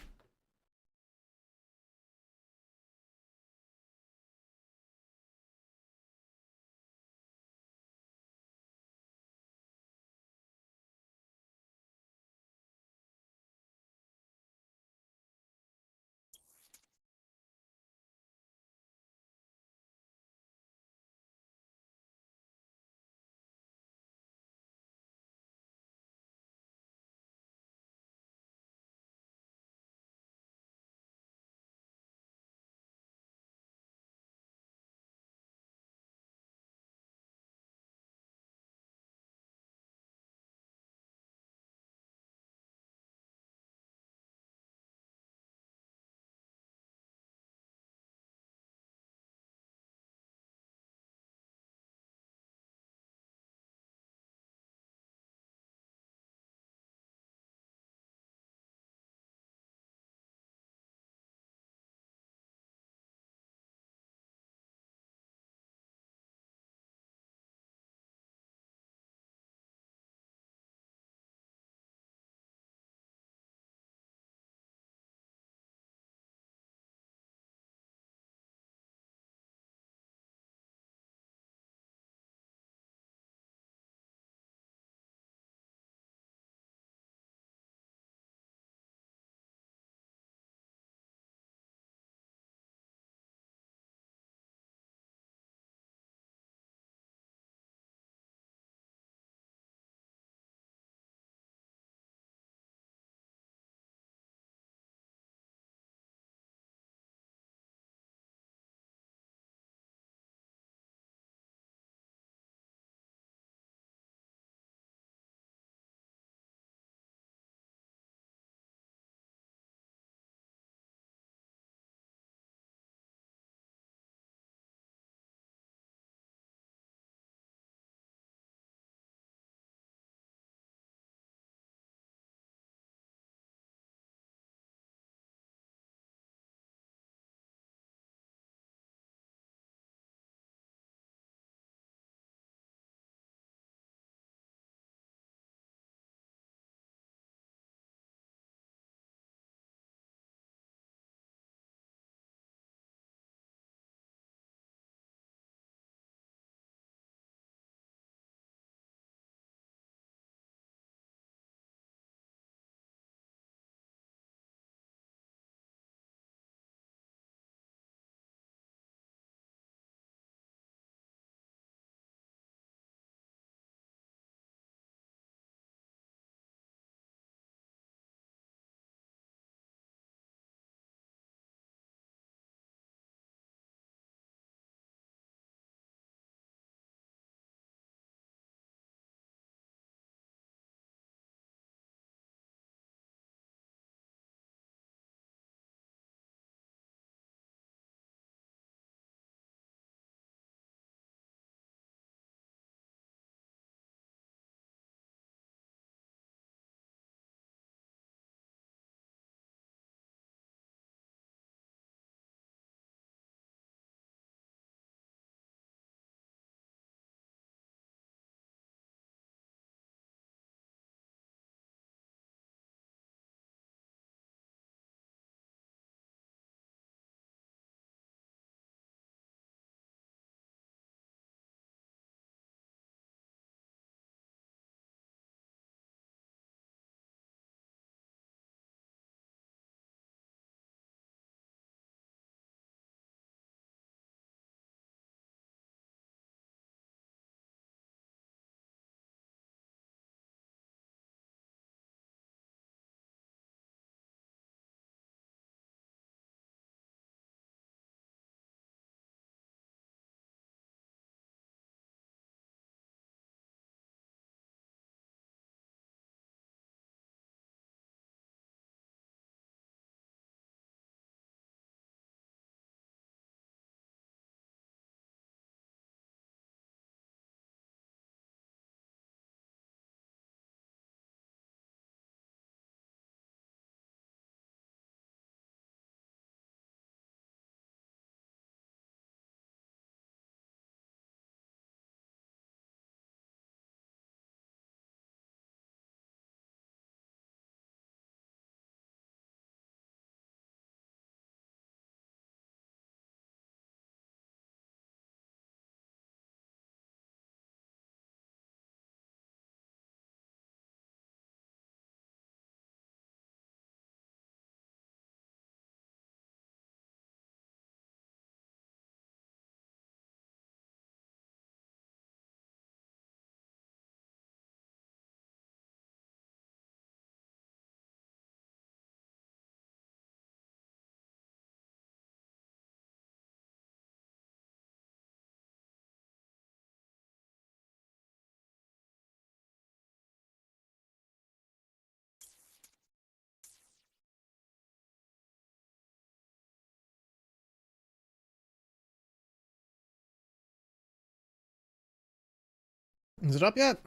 Is it up yet?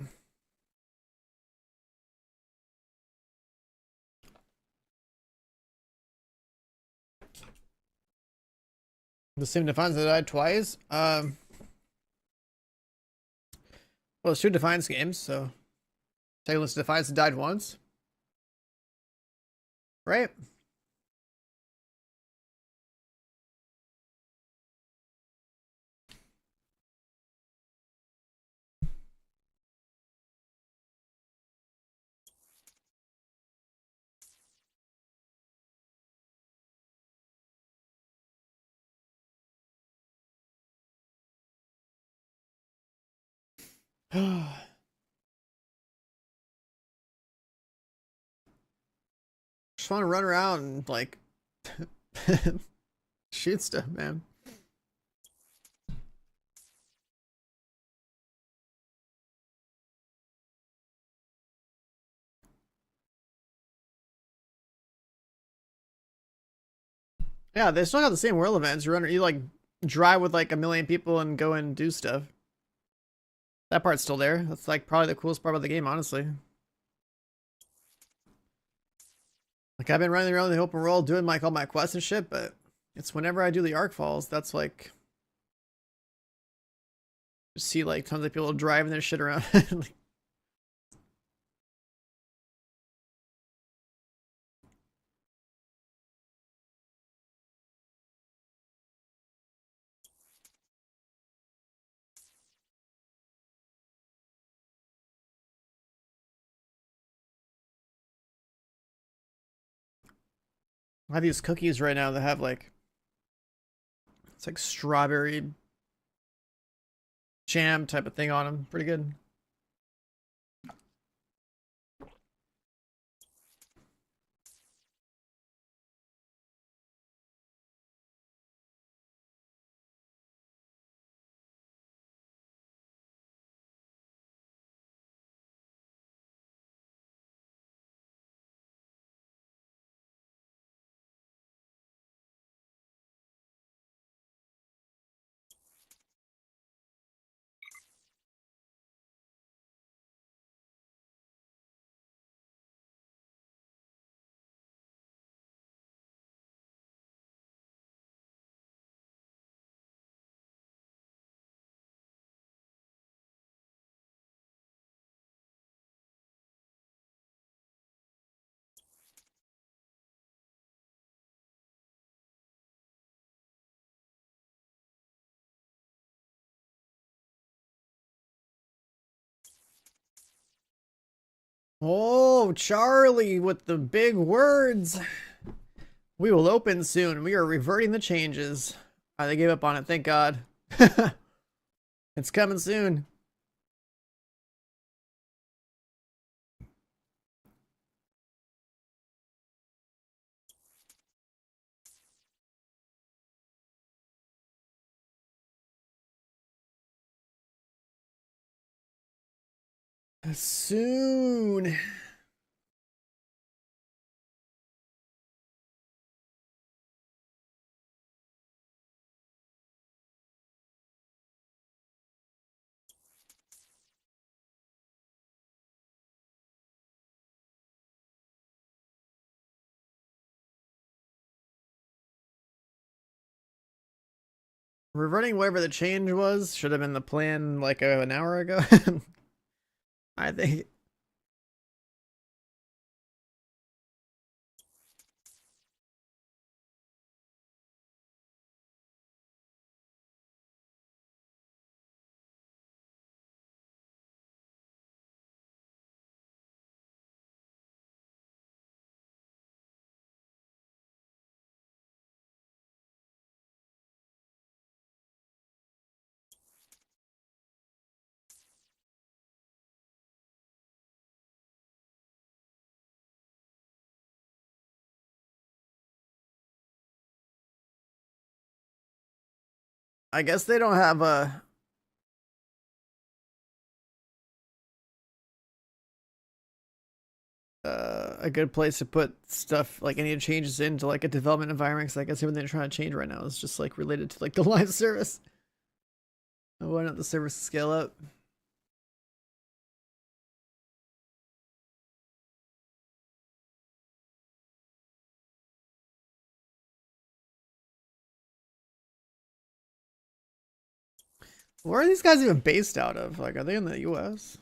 The same Defiance that died twice? Well, it's 2 Defiance games, so technically Defiance died once. Right? Just want to run around and like shoot stuff, man. Yeah, they still got the same world events. You like drive with like a million people and go and do stuff. That part's still there. That's like probably the coolest part about the game, honestly. Like I've been running around the open world doing like all my quests and shit, but it's whenever I do the Arkfalls, that's like just see like tons of people driving their shit around. Like, I have these cookies right now that have like it's like strawberry jam type of thing on them. Pretty good. Oh, Charlie with the big words. We will open soon. We are reverting the changes. They gave up on it, thank God. It's coming soon. Soon. Reverting whatever the change was should have been the plan like an hour ago. I think. I guess they don't have a good place to put stuff like any changes into like a development environment, because I guess everything they're trying to change right now is just like related to like the live service. Why not the service scale up? Where are these guys even based out of? Like, are they in the US?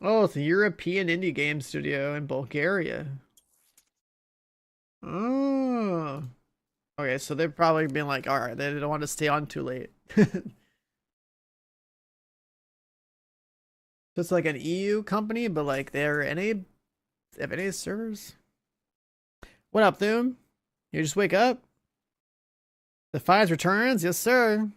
Oh, it's a European indie game studio in Bulgaria. Oh. Okay, so they've probably been like, alright, they don't want to stay on too late. So it's like an EU company, but like they're NA, they have NA servers. What up, Thum? You just wake up? Defiance returns? Yes, sir.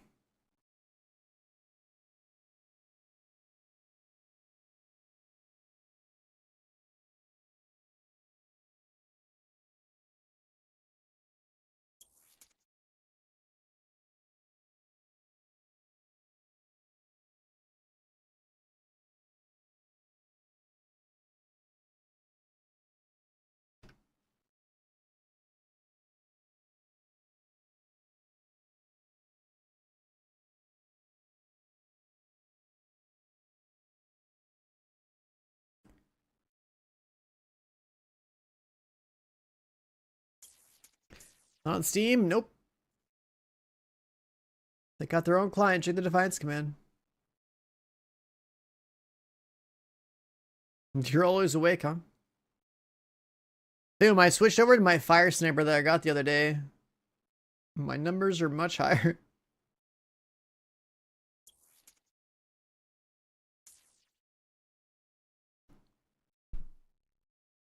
On Steam? Nope. They got their own client. Check the Defiance command. You're always awake, huh? Boom, I switched over to my fire sniper that I got the other day. My numbers are much higher.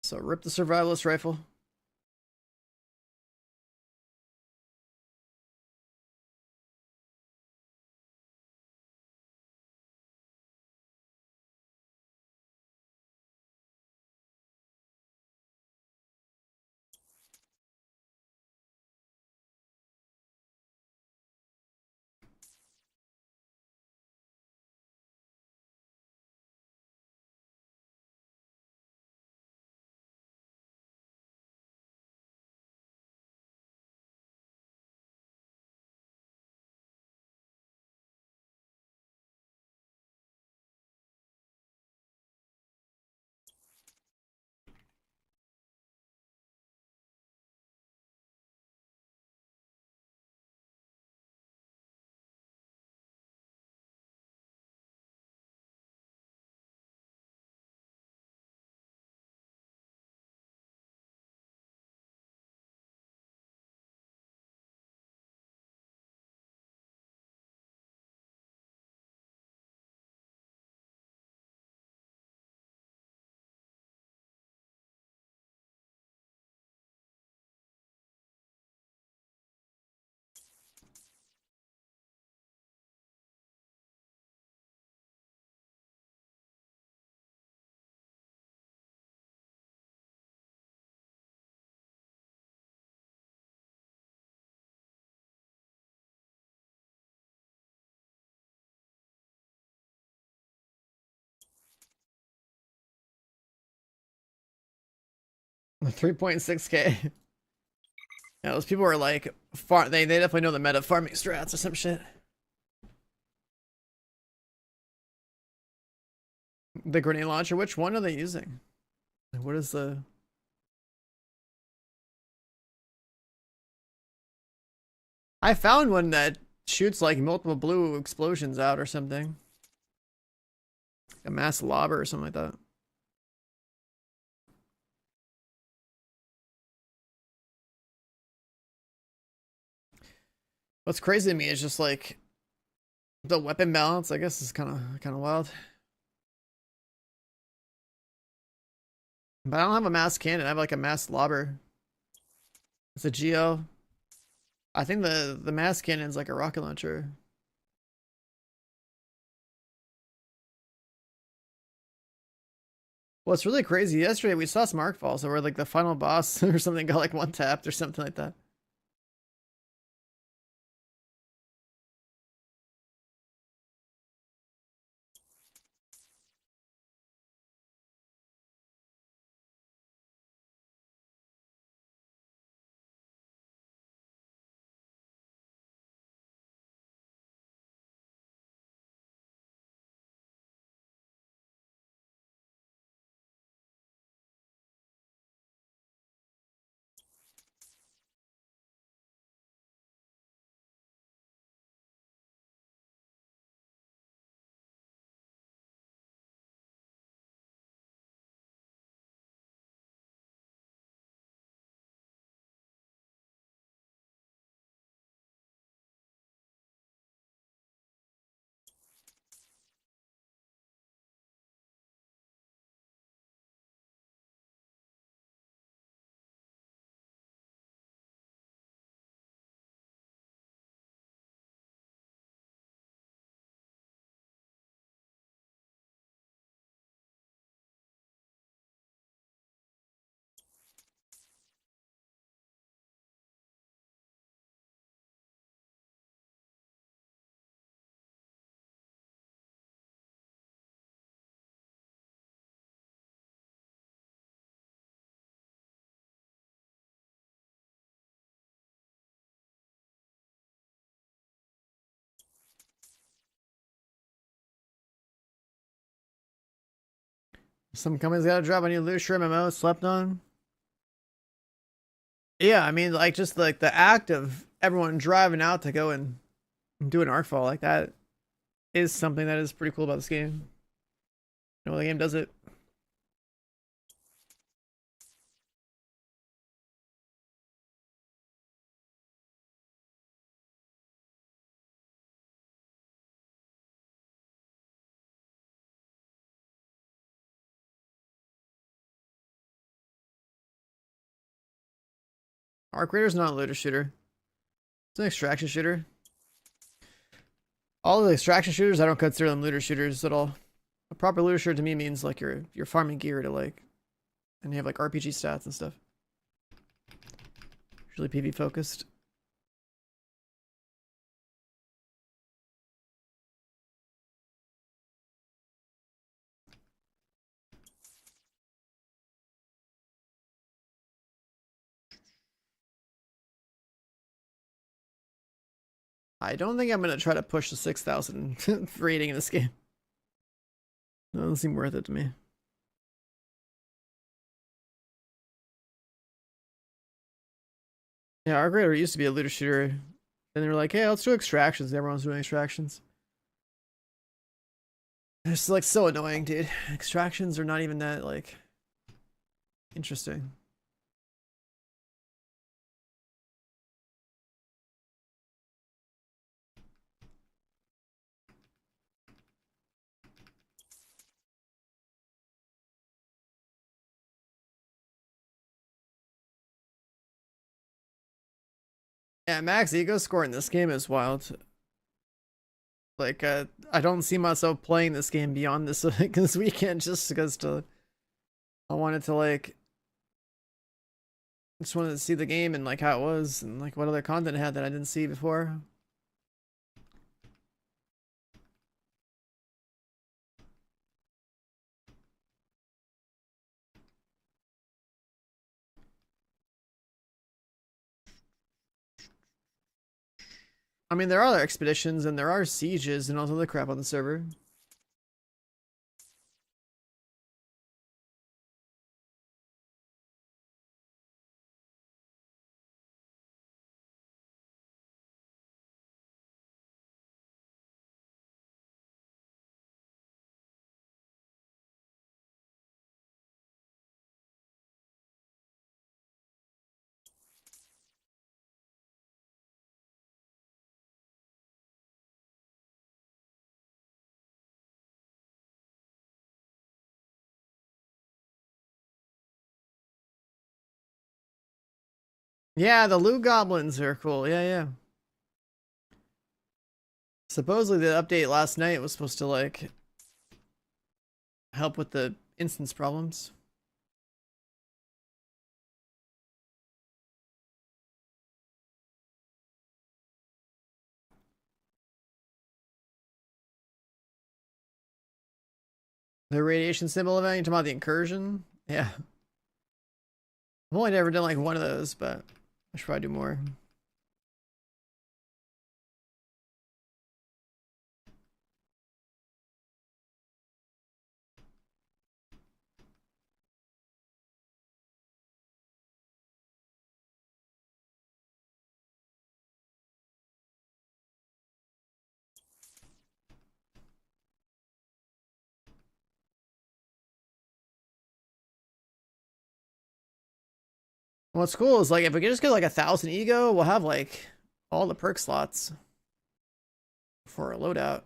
So rip the survivalist rifle. $3.6K. Yeah, those people are like, they definitely know the meta farming strats or some shit. The grenade launcher, which one are they using? What is the... I found one that shoots like multiple blue explosions out or something. A mass lobber or something like that. What's crazy to me is just like the weapon balance, I guess, is kind of wild. But I don't have a mass cannon. I have like a mass lobber. It's a Geo. I think the mass cannon is like a rocket launcher. Well, it's really crazy. Yesterday we saw some Arkfall, so we're like the final boss or something got like one tapped or something like that. Some company's got to drop a new Lucifer MMO slept on. Yeah, I mean, like, just like the act of everyone driving out to go and do an Arkfall like that is something that is pretty cool about this game. You know, the game does it. Arc Raider's not a looter shooter. It's an extraction shooter. All the extraction shooters, I don't consider them looter shooters at all. A proper looter shooter to me means like you're farming gear to like, and you have like RPG stats and stuff. Usually PV focused. I don't think I'm gonna try to push the 6,000 rating in this game. That doesn't seem worth it to me. Yeah, Arc Raider used to be a looter shooter. And they were like, hey, let's do extractions. Everyone's doing extractions. It's like so annoying, dude. Extractions are not even that like interesting. Yeah, max ego score in this game is wild. Like, I don't see myself playing this game beyond this weekend just because I wanted to like, just wanted to see the game and like how it was and like what other content it had that I didn't see before. I mean, there are other expeditions and there are sieges and all this other crap on the server. Yeah, the loot goblins are cool. Yeah, yeah. Supposedly the update last night was supposed to like help with the instance problems. The radiation symbol event, you talking about the incursion? Yeah. I've only ever done like one of those, but I should probably do more. What's cool is like if we can just get like 1,000 ego, we'll have like all the perk slots for a loadout.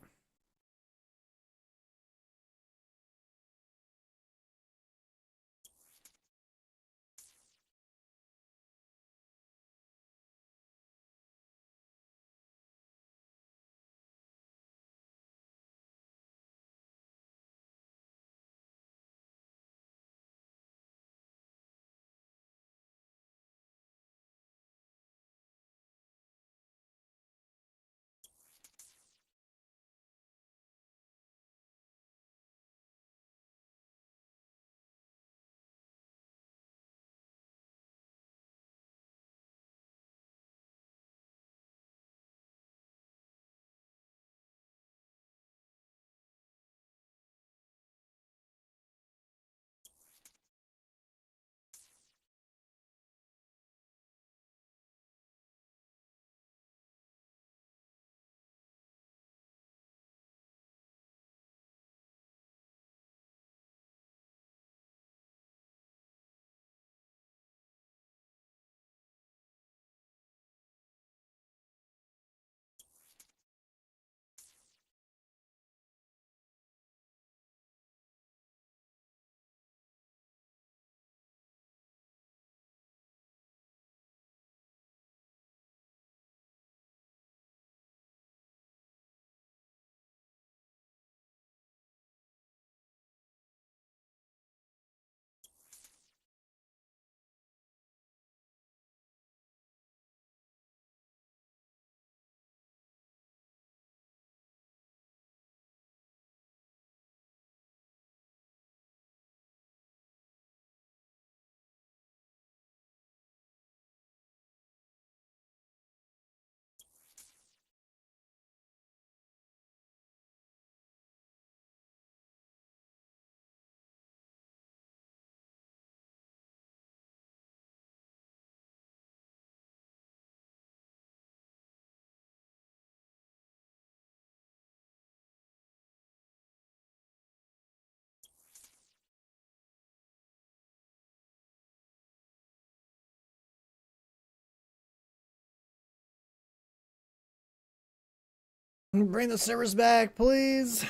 Bring the servers back, please.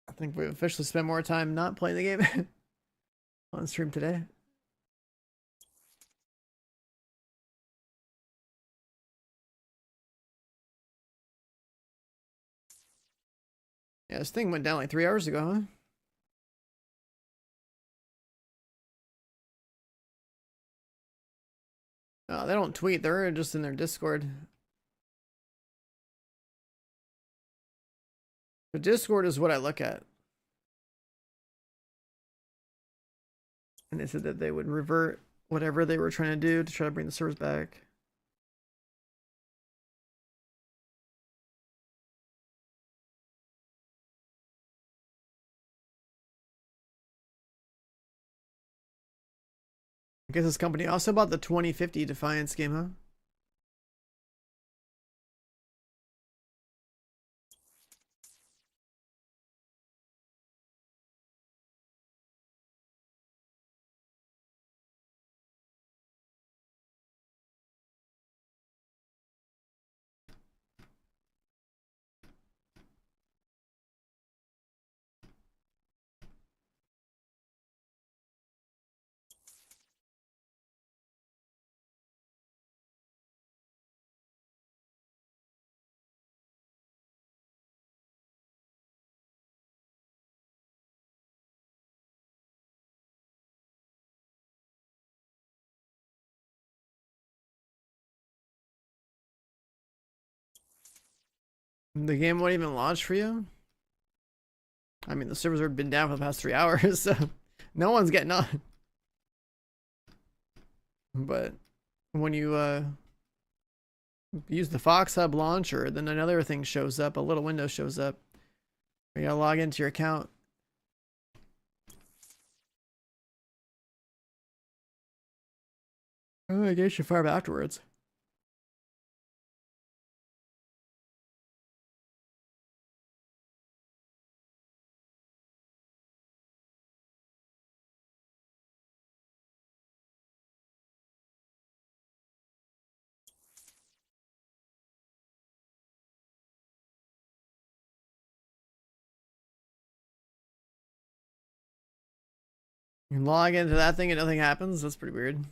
I think we've officially spent more time not playing the game on stream today. Yeah, this thing went down like 3 hours ago, huh? Oh, they don't tweet. They're just in their Discord. The Discord is what I look at. And they said that they would revert whatever they were trying to do to try to bring the servers back. I guess this company also bought the 2050 Defiance game, huh? The game won't even launch for you? I mean, the servers have been down for the past 3 hours, so no one's getting on. But when you use the Fox Hub launcher, then another thing shows up, a little window shows up. You gotta log into your account. Oh, I guess you fire up afterwards. You log into that thing and nothing happens? That's pretty weird.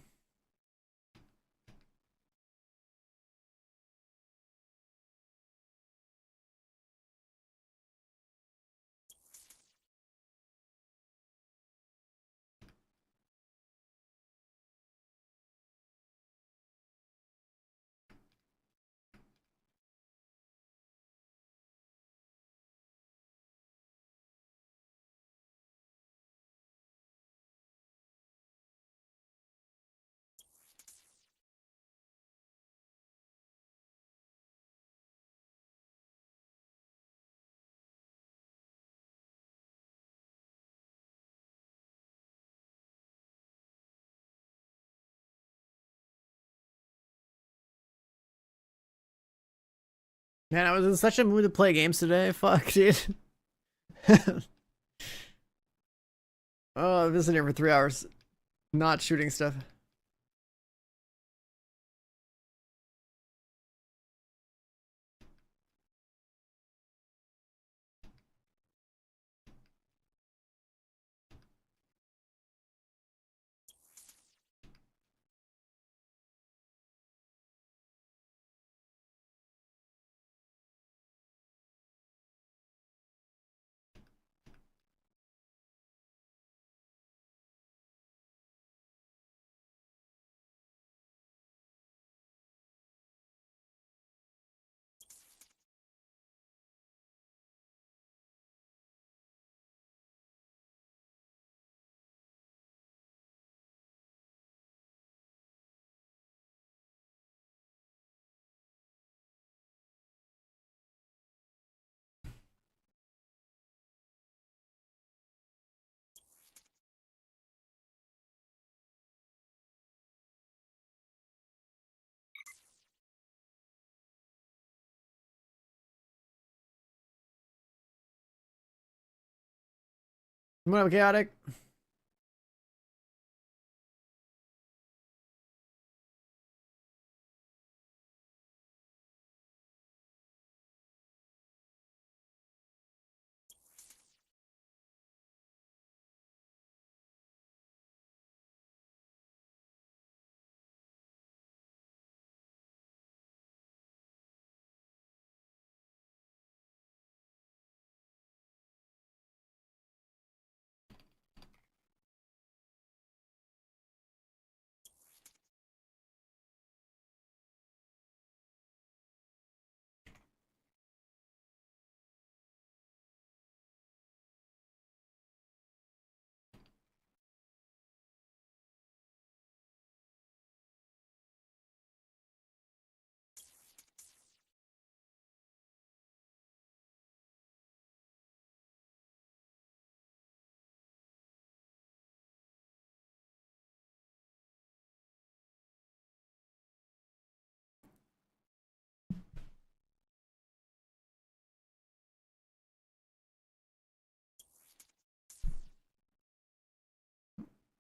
Man, I was in such a mood to play games today. Fuck, dude. Oh, I've been sitting here for 3 hours, not shooting stuff. What up, Chaotic?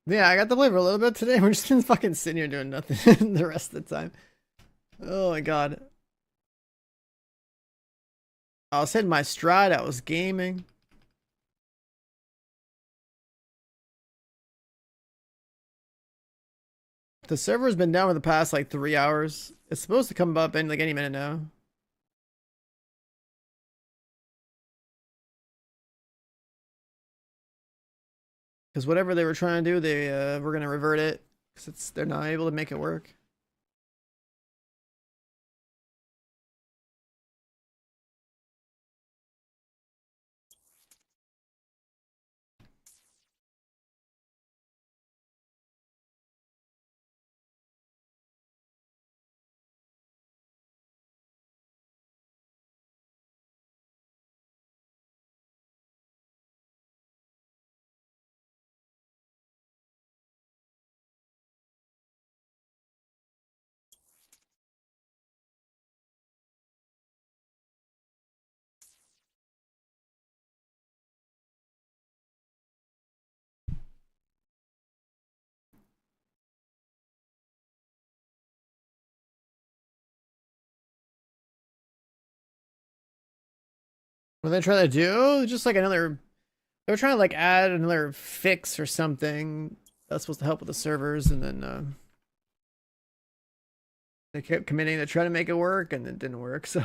Yeah, I got to play for a little bit today. We're just been fucking sitting here doing nothing the rest of the time. Oh my god. I was hitting my stride, I was gaming. The server's been down for the past like 3 hours. It's supposed to come up in like any minute now. Because whatever they were trying to do, they were gonna revert it. Because they're not able to make it work. What are they trying to do? Just like another... They're trying to like add another fix or something that's supposed to help with the servers, and then they kept committing to try to make it work, and it didn't work, so...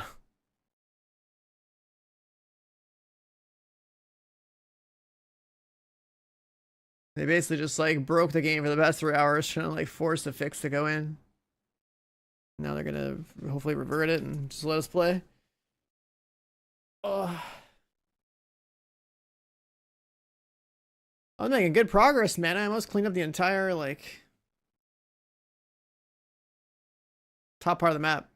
They basically just like broke the game for the past 3 hours, trying to like force a fix to go in. Now they're gonna hopefully revert it and just let us play. Oh. I'm making good progress, man. I almost cleaned up the entire like top part of the map.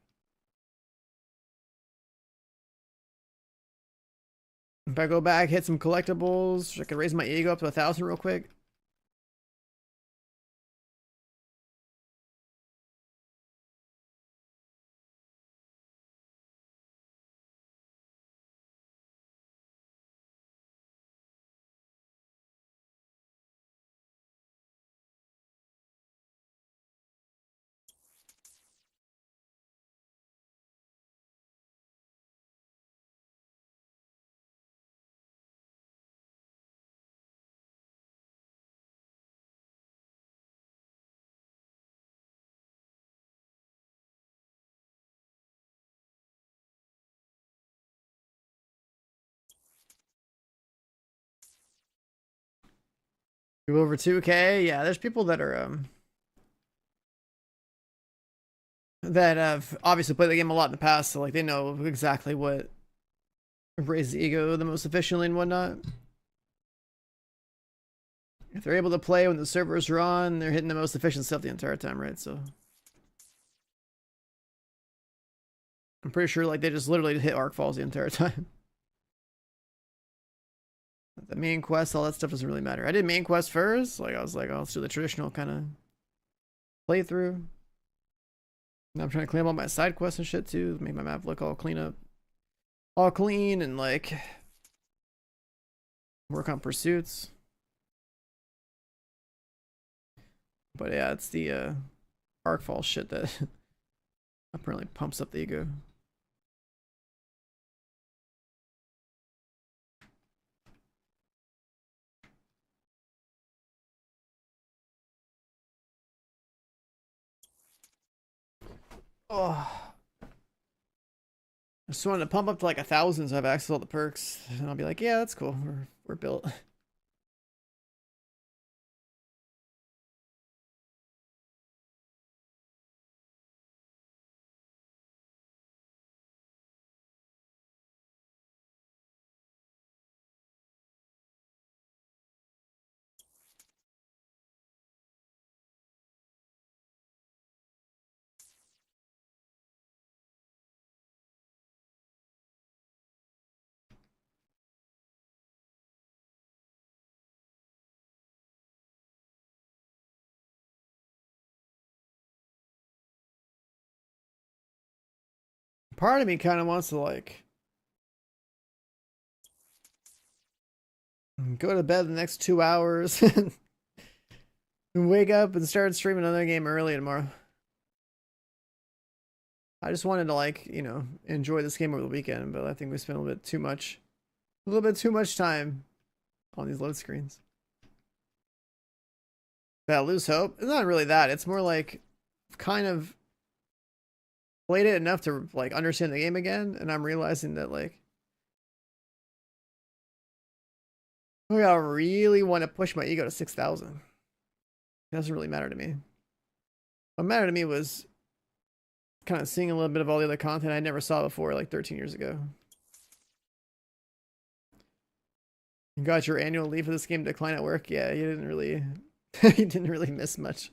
If I go back, hit some collectibles, I could raise my ego up to 1,000 real quick. Go over 2K. Yeah, there's people that are that have obviously played the game a lot in the past, so like they know exactly what raises the ego the most efficiently and whatnot. If they're able to play when the servers are on, they're hitting the most efficient stuff the entire time, right? So I'm pretty sure like they just literally hit Arkfalls the entire time. The main quest, all that stuff doesn't really matter. I did main quest first. Like I was like, oh, let's do the traditional kind of playthrough. Now I'm trying to clean up all my side quests and shit too. Make my map look all clean up. All clean and like work on pursuits. But yeah, it's the Arkfall shit that apparently pumps up the ego. Oh. I just wanted to pump up to like 1,000 so I have access to all the perks. And I'll be like, yeah, that's cool. We're built. Part of me kind of wants to like go to bed the next 2 hours. Wake up and start streaming another game early tomorrow. I just wanted to, like, you know, enjoy this game over the weekend, but I think we spent a little bit too much time on these load screens. That lose hope? It's not really that. It's more like kind of played it enough to like understand the game again, and I'm realizing that like I really want to push my ego to 6,000. It doesn't really matter to me. What mattered to me was kind of seeing a little bit of all the other content I never saw before, like 13 years ago. You got your annual leave for this game decline at work? Yeah, you didn't really you didn't really miss much.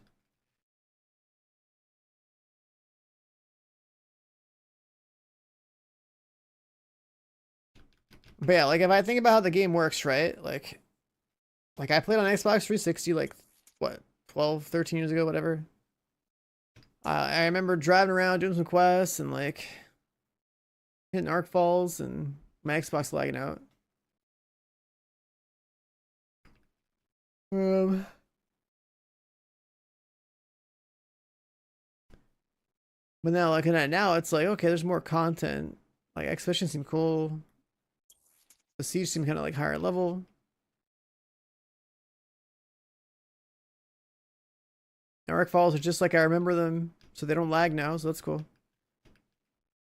But yeah, like if I think about how the game works, right? Like I played on Xbox 360 like what, 12, 13 years ago, whatever. I remember driving around doing some quests and like hitting Arkfalls and my Xbox lagging out. But now looking at it now, it's like, okay, there's more content. Like Expedition seemed cool. The Siege seemed kind of like higher level. Arkfalls are just like I remember them, so they don't lag now, so that's cool.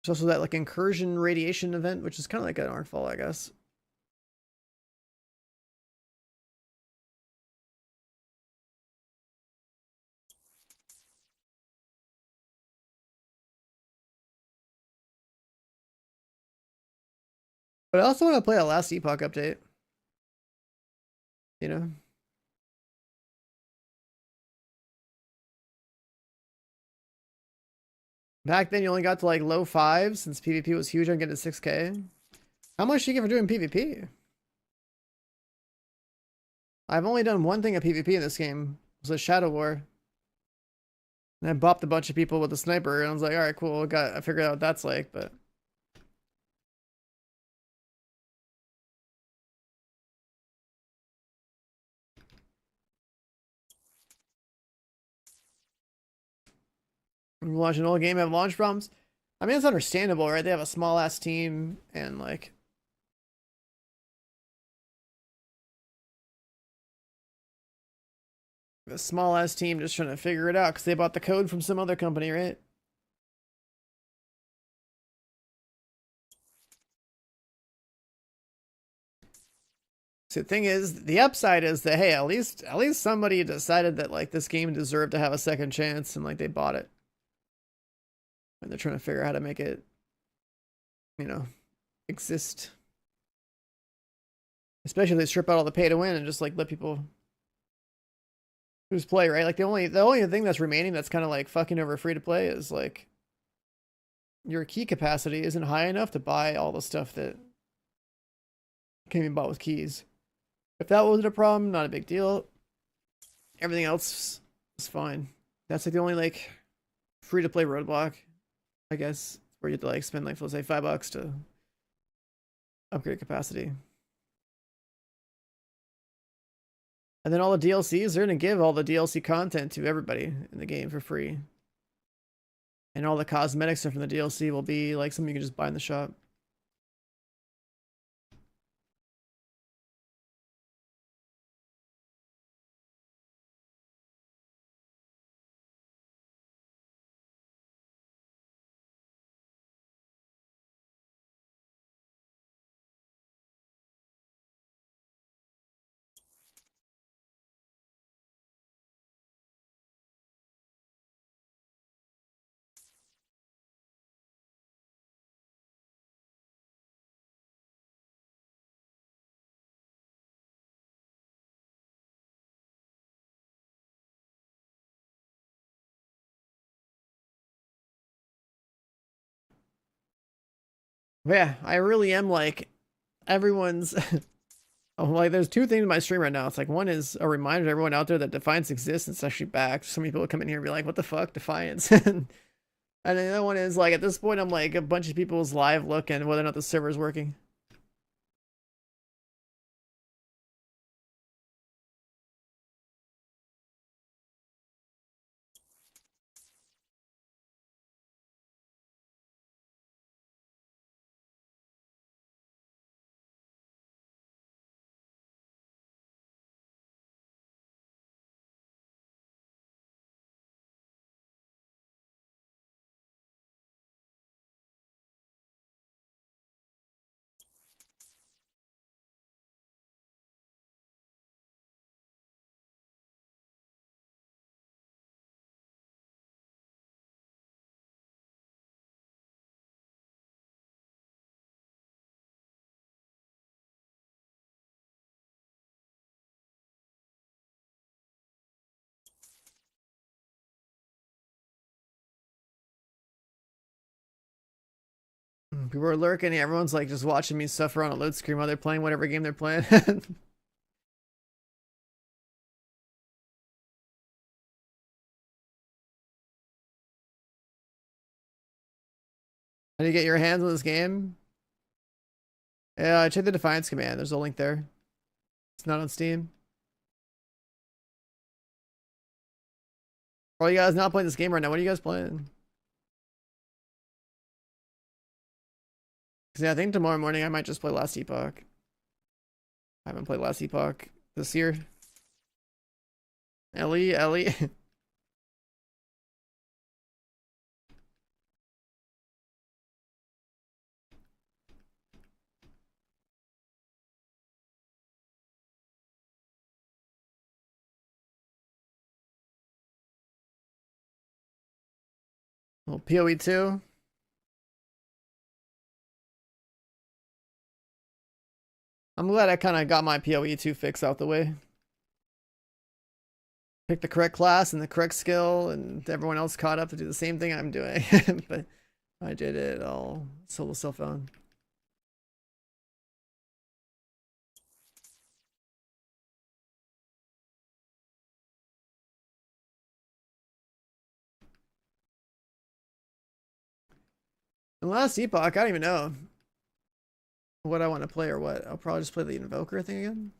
There's also that like incursion radiation event, which is kind of like an Arkfall, I guess. But I also want to play a Last Epoch update. You know? Back then you only got to like low 5s since PvP was huge on getting to 6K. How much do you get for doing PvP? I've only done one thing of PvP in this game. It was a Shadow War. And I bopped a bunch of people with a sniper and I was like, alright, cool, I figured out what that's like, but launch an old game, have launch problems. I mean, it's understandable, right? They have a small ass team and like a small ass team just trying to figure it out because they bought the code from some other company, right? So the thing is, the upside is that hey, at least somebody decided that like this game deserved to have a second chance and like they bought it. And they're trying to figure out how to make it, you know, exist. Especially if they strip out all the pay to win and just like let people who's play, right? Like the only thing that's remaining that's kind of like fucking over free to play is like your key capacity isn't high enough to buy all the stuff that can be bought with keys. If that wasn't a problem, not a big deal. Everything else is fine. That's like the only like free to play roadblock, I guess, where you have to like spend like, let's say $5 to upgrade capacity. And then all the DLCs, they're going to give all the DLC content to everybody in the game for free. And all the cosmetic stuff from the DLC will be like something you can just buy in the shop. But yeah, I really am like everyone's oh, like there's two things in my stream right now. It's like one is a reminder to everyone out there that Defiance exists and it's actually back. So many people come in here and be like, what the fuck, Defiance? And then the other one is like at this point I'm like a bunch of people's live look and whether or not the server is working. People are lurking. Everyone's like just watching me suffer on a load screen while they're playing whatever game they're playing. How do you get your hands on this game? Yeah, check the Defiance command. There's a link there. It's not on Steam. Are you guys not playing this game right now? What are you guys playing? Because yeah, I think tomorrow morning I might just play Last Epoch. I haven't played Last Epoch this year. Ellie. Well, PoE 2. I'm glad I kind of got my PoE 2 fix out the way. Pick the correct class and the correct skill, and everyone else caught up to do the same thing I'm doing. But I did it all solo self-owned. And Last Epoch, I don't even know what I want to play or what. I'll probably just play the Invoker thing again.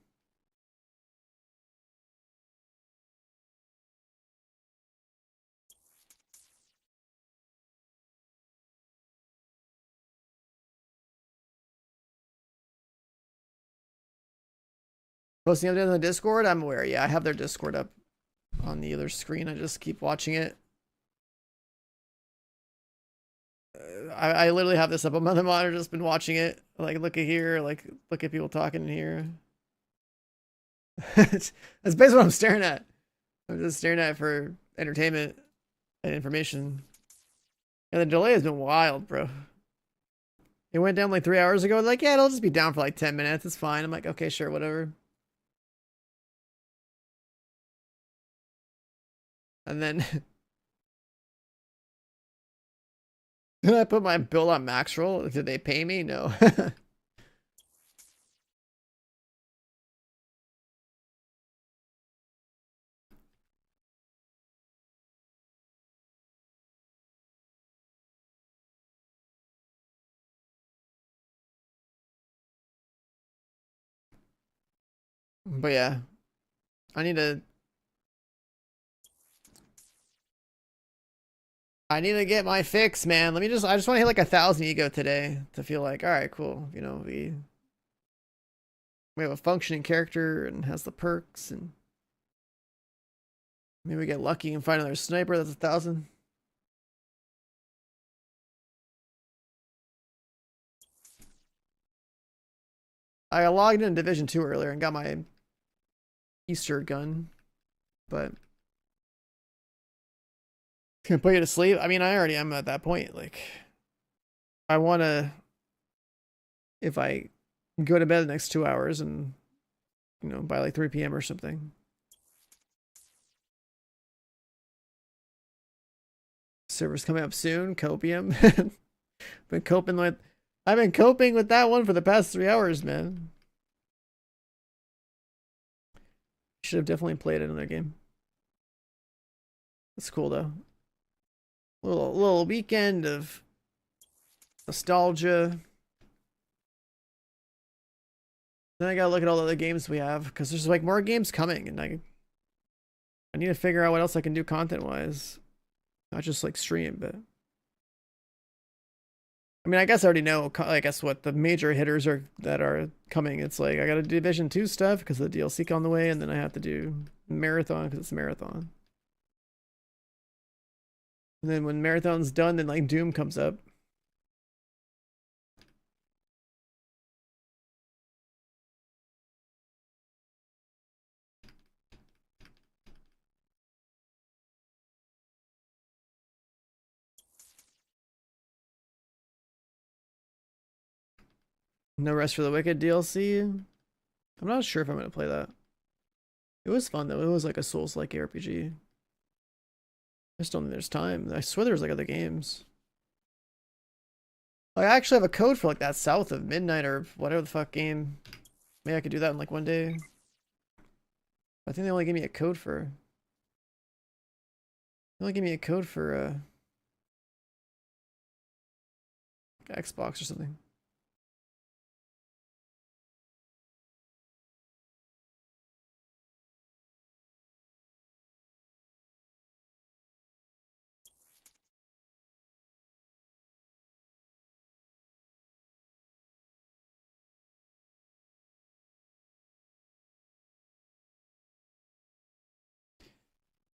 Posting updates on the Discord? I'm aware. Yeah, I have their Discord up on the other screen. I just keep watching it. I literally have this up on my other monitor, just been watching it. Like, look at here, like, look at people talking in here. That's basically what I'm staring at. I'm just staring at it for entertainment and information. And the delay has been wild, bro. It went down like 3 hours ago. Like, yeah, it'll just be down for like 10 minutes. It's fine. I'm like, okay, sure, whatever. And then did I put my bill on max roll? Did they pay me? No. But yeah, I need to get my fix, man. I just want to hit like 1,000 ego today to feel like, all right, cool. You know, we have a functioning character and has the perks, and maybe we get lucky and find another sniper that's 1,000. I logged in Division 2 earlier and got my Easter gun, but can put you to sleep. I mean, I already am at that point. Like, I want to, if I go to bed the next 2 hours and, you know, by like 3 p.m. or something. Server's coming up soon. Copium. I've been coping with that one for the past 3 hours, man. Should have definitely played another game. It's cool though. Little weekend of nostalgia. Then I gotta look at all the other games we have, because there's like more games coming, and I need to figure out what else I can do content wise. Not just like stream, but I mean, I guess I already know, I guess, what the major hitters are that are coming. It's like, I got to do Division 2 stuff because the DLC on the way, and then I have to do Marathon because it's Marathon. And then when Marathon's done, then like Doom comes up. No Rest for the Wicked DLC. I'm not sure if I'm going to play that. It was fun though. It was like a Souls-like RPG. I just don't think there's time. I swear there's like other games. I actually have a code for like that South of Midnight or whatever the fuck game. Maybe I could do that in like one day. I think they only gave me a code for. They only gave me a code for Xbox or something.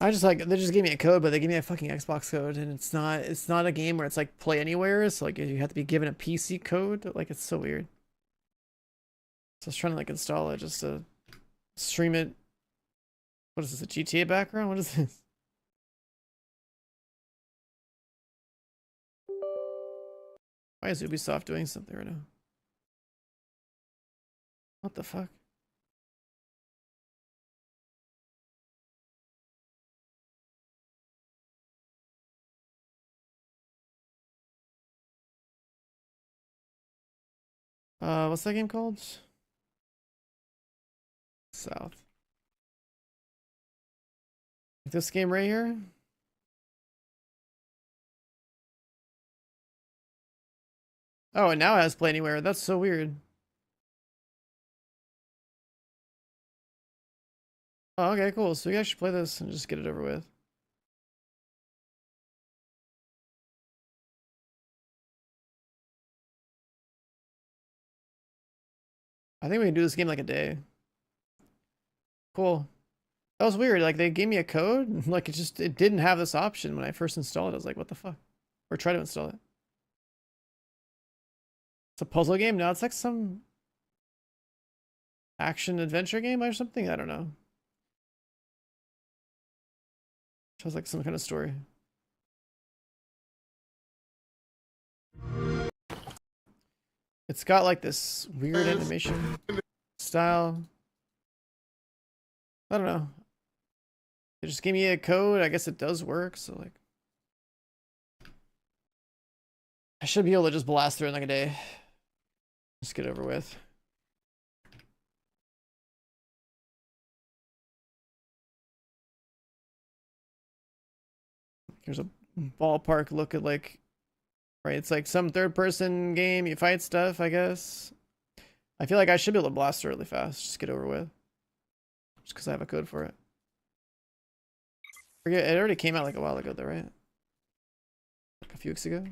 I just like they just gave me a code, but they gave me a fucking Xbox code, and it's not a game where it's like play anywhere. So like you have to be given a PC code. Like it's so weird. So I was trying to like install it just to stream it. What is this? A GTA background? What is this? Why is Ubisoft doing something right now? What the fuck? What's that game called? South. This game right here? Oh, and now it has play anywhere. That's so weird. Oh, okay, cool. So we guys should play this and just get it over with. I think we can do this game like a day. Cool. That was weird. Like they gave me a code. Like it didn't have this option when I first installed it. I was like, what the fuck? Or try to install it. It's a puzzle game? No, it's like some action adventure game or something. I don't know. Sounds like some kind of story. It's got like this weird animation style. I don't know. They just gave me a code. I guess it does work. So like, I should be able to just blast through in like a day. Just get it over with. Here's a ballpark look at like, right? It's like some third-person game. You fight stuff, I guess. I feel like I should be able to blast through really fast. Just get over with. Just because I have a code for it. Forget, it already came out like a while ago though, right? Like a few weeks ago.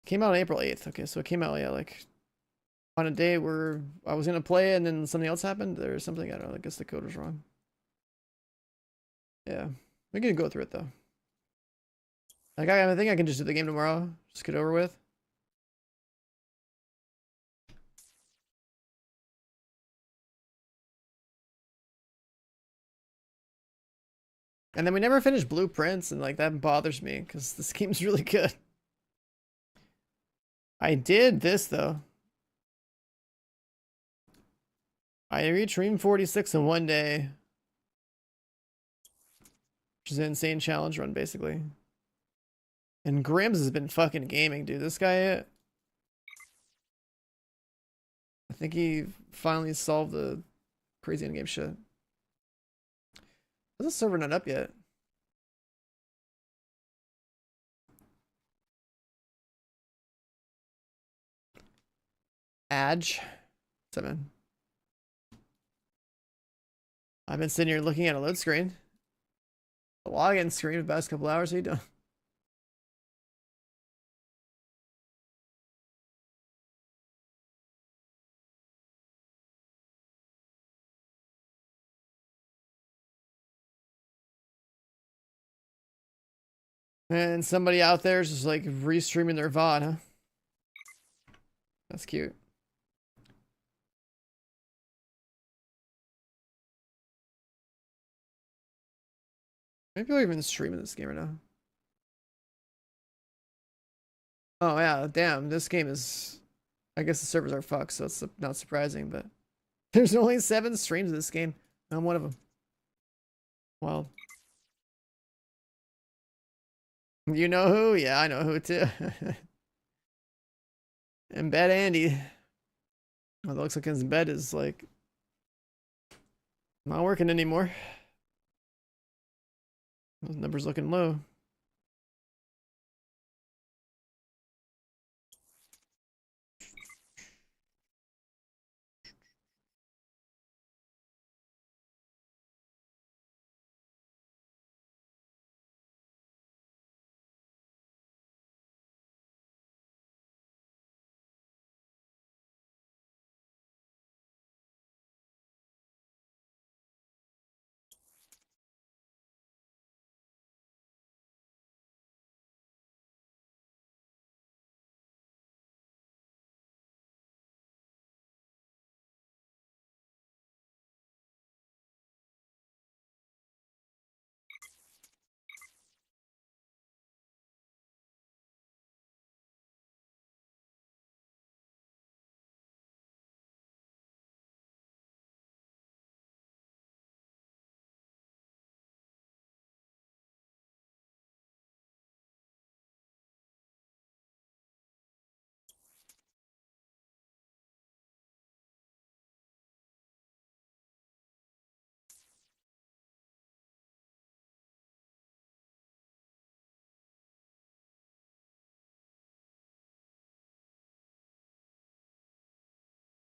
Came out on April 8th. Okay, so it came out, yeah, like on a day where I was gonna play and then something else happened or something. I don't know. I guess the code was wrong. Yeah, we can go through it though. Like I think I can just do the game tomorrow. Just get it over with. And then we never finished Blueprints, and like that bothers me because this game's really good. I did this though. I reached Ream 46 in one day. Which is an insane challenge run, basically. And Grims has been fucking gaming, dude. This guy, I think he finally solved the crazy endgame shit. How's the server not up yet? Adge 7. I've been sitting here looking at a load screen. The login screen for the past couple hours. How you doing? And somebody out there is just like restreaming their VOD, huh? That's cute. Maybe people are even streaming this game right now. Oh yeah, damn, this game is... I guess the servers are fucked, so it's not surprising, but... There's only 7 streams of this game. I'm one of them. Wild. You know who? Yeah, I know who too. Embed Andy. Well, it looks like his bed is like not working anymore. Those numbers looking low.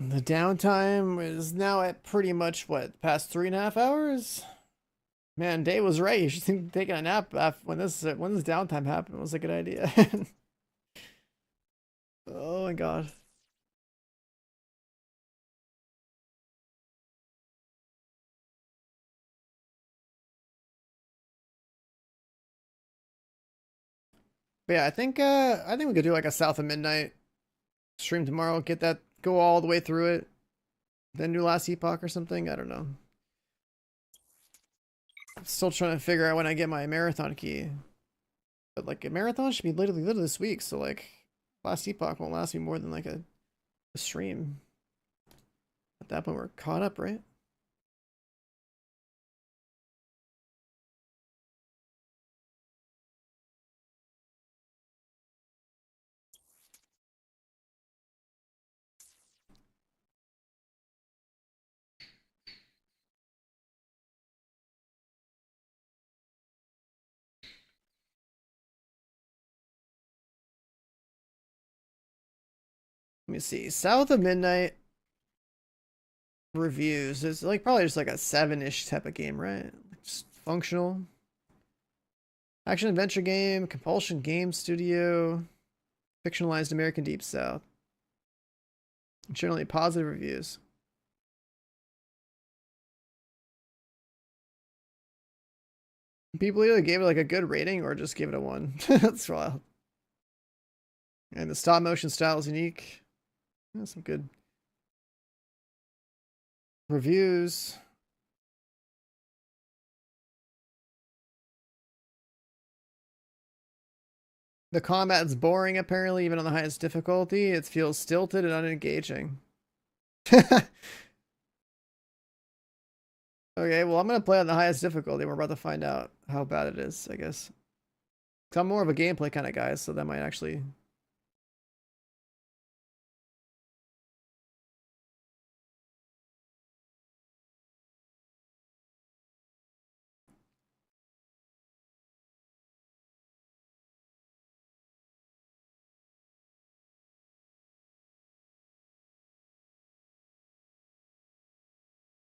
The downtime is now at pretty much what, past 3.5 hours? Man, Dave was right. You should think taking a nap after when this downtime happened was a good idea. Oh my god. But yeah, I think we could do like a South of Midnight stream tomorrow, get that, go all the way through it, then do Last Epoch or something. I don't know. I'm still trying to figure out when I get my marathon key. But like a marathon should be literally this week, so like Last Epoch won't last me more than like a stream. At that point we're caught up, right? Let me see. South of Midnight reviews. It's like probably just like a 7-ish type of game, right? Just functional. Action adventure game, Compulsion Game Studio, fictionalized American Deep South. Generally positive reviews. People either gave it like a good rating or just gave it a 1. That's wild. And the stop motion style is unique. That's some good reviews. The combat's boring, apparently, even on the highest difficulty. It feels stilted and unengaging. Okay, well, I'm going to play on the highest difficulty. We're about to find out how bad it is, I guess. 'Cause I'm more of a gameplay kind of guy, so that might actually...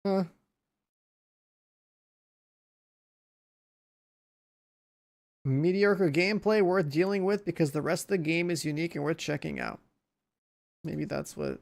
Huh. Mediocre gameplay worth dealing with because the rest of the game is unique and worth checking out. Maybe that's what...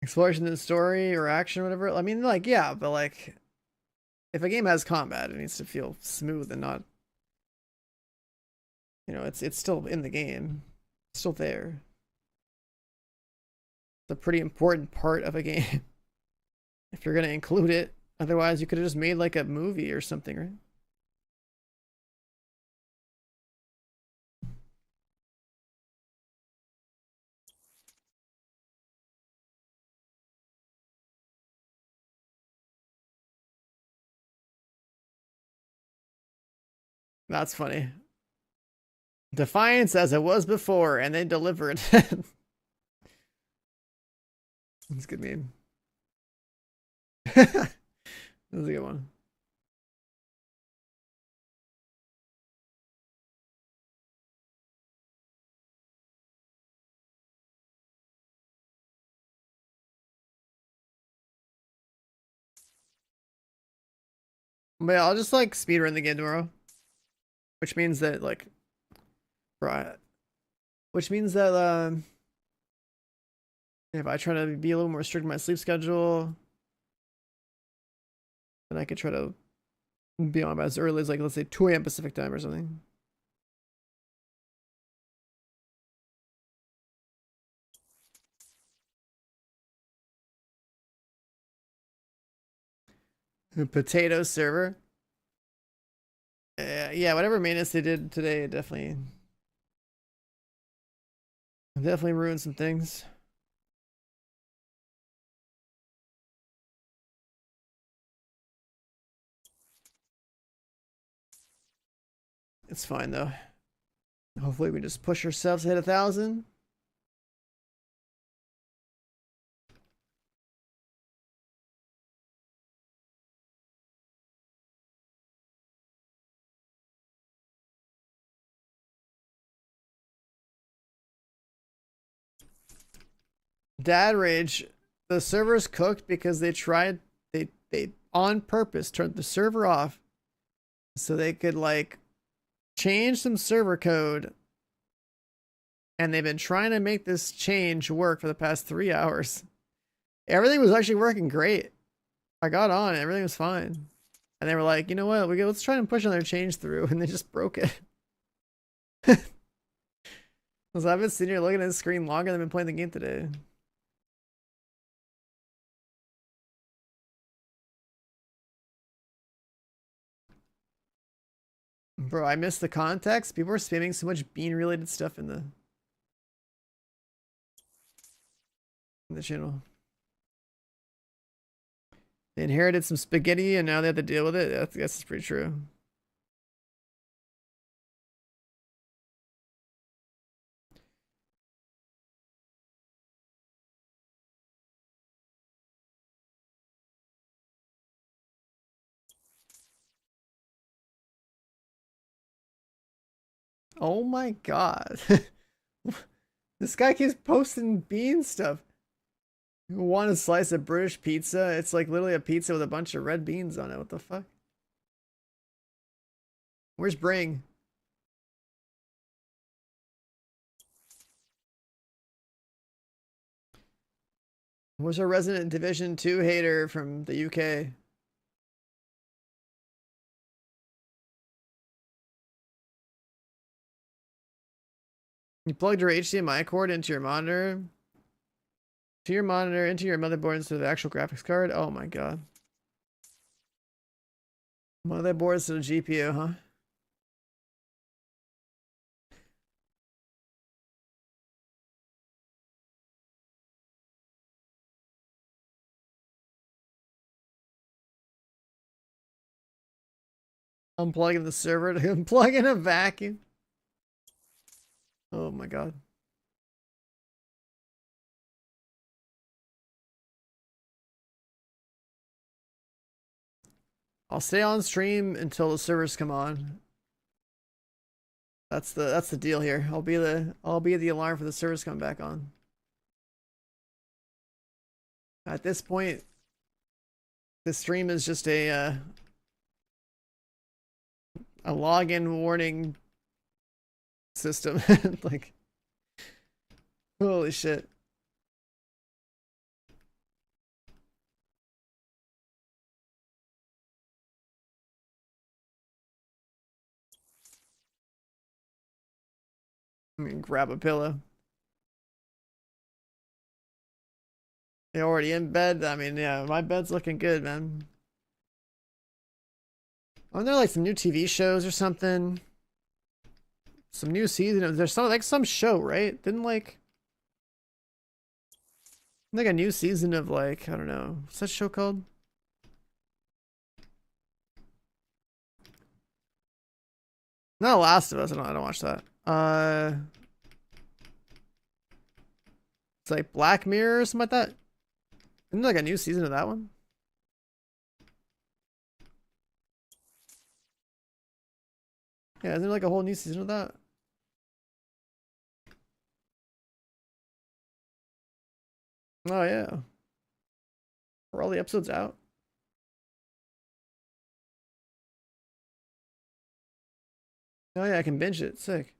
Exploration in the story or action or whatever. I mean, like, yeah, but like, if a game has combat, it needs to feel smooth and not, you know, it's still in the game, it's still there. It's a pretty important part of a game if you're gonna include it. Otherwise, you could have just made like a movie or something, right? That's funny. Defiance as it was before, and they delivered. That's a good meme. That was a good one. But yeah, I'll just like speedrun the game tomorrow. Which means that like right. Which means that if I try to be a little more strict in my sleep schedule, then I could try to be on as early as like let's say 2 a.m. Pacific time or something. A potato server. Yeah, whatever maintenance they did today definitely ruined some things. It's fine though. Hopefully we just push ourselves to hit 1,000. Dad rage. The server's cooked because they on purpose turned the server off so they could like change some server code, and they've been trying to make this change work for the past 3 hours. Everything was actually working great. I got on, everything was fine. And they were like, you know what, let's try and push another change through, and they just broke it. So I've been sitting here looking at the screen longer than I've been playing the game today. Bro, I missed the context. People are spamming so much bean-related stuff in the channel. They inherited some spaghetti and now they have to deal with it. I guess it's pretty true. Oh my god. This guy keeps posting bean stuff. You want a slice of British pizza? It's like literally a pizza with a bunch of red beans on it. What the fuck? Where's Bring? Where's our resident Division 2 hater from the UK? You plugged your HDMI cord into your monitor? To your monitor, into your motherboard instead of the actual graphics card? Oh my god. Motherboard instead of GPU, huh? Unplugging the server to unplug in a vacuum. Oh my god. I'll stay on stream until the servers come on. That's the deal here. I'll be the alarm for the servers coming back on. At this point, the stream is just a login warning system. Like, holy shit. I mean, grab a pillow. You're already in bed? I mean, yeah, my bed's looking good, man. Aren't there like some new TV shows or something? Some new season. There's some like some show, right? Didn't like a new season of like, I don't know, what's that show called? Not Last of Us. I don't watch that. It's like Black Mirror or something like that. Isn't there like a new season of that one? Yeah, isn't there like a whole new season of that? Oh yeah. Are all the episodes out? Oh yeah, I can binge it. Sick.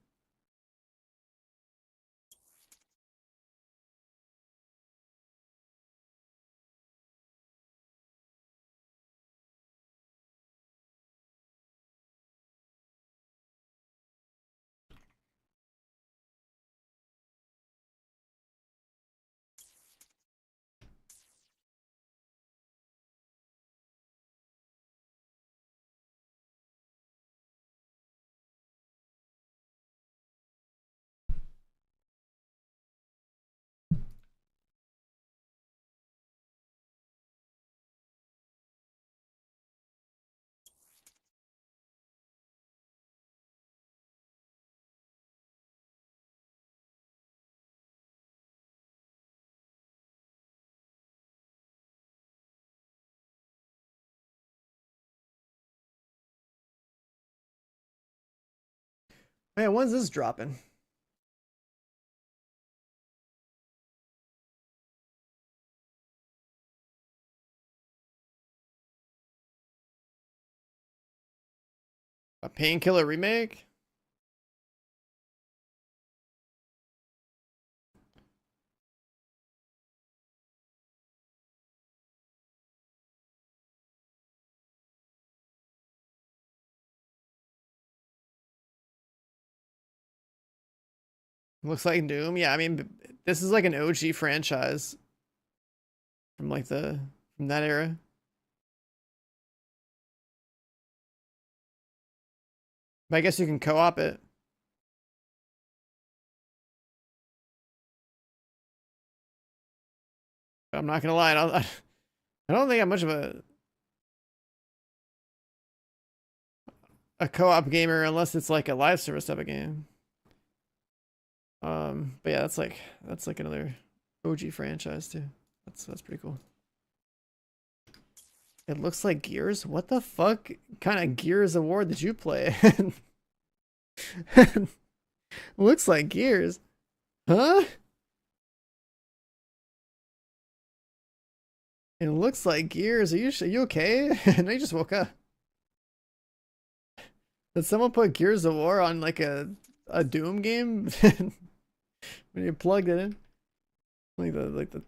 Man, when's this dropping? A Painkiller remake? Looks like Doom. Yeah, I mean, this is like an OG franchise from like from that era. But I guess you can co-op it. But I'm not gonna lie, I don't think I'm much of a co-op gamer unless it's like a live service type of game. But yeah, that's like another OG franchise too. That's pretty cool. It looks like Gears. What the fuck kind of Gears award did you play? Looks like Gears. Huh? It looks like Gears. Are you okay? No, you just woke up. Did someone put Gears of War on like a Doom game when you plugged it in? Like the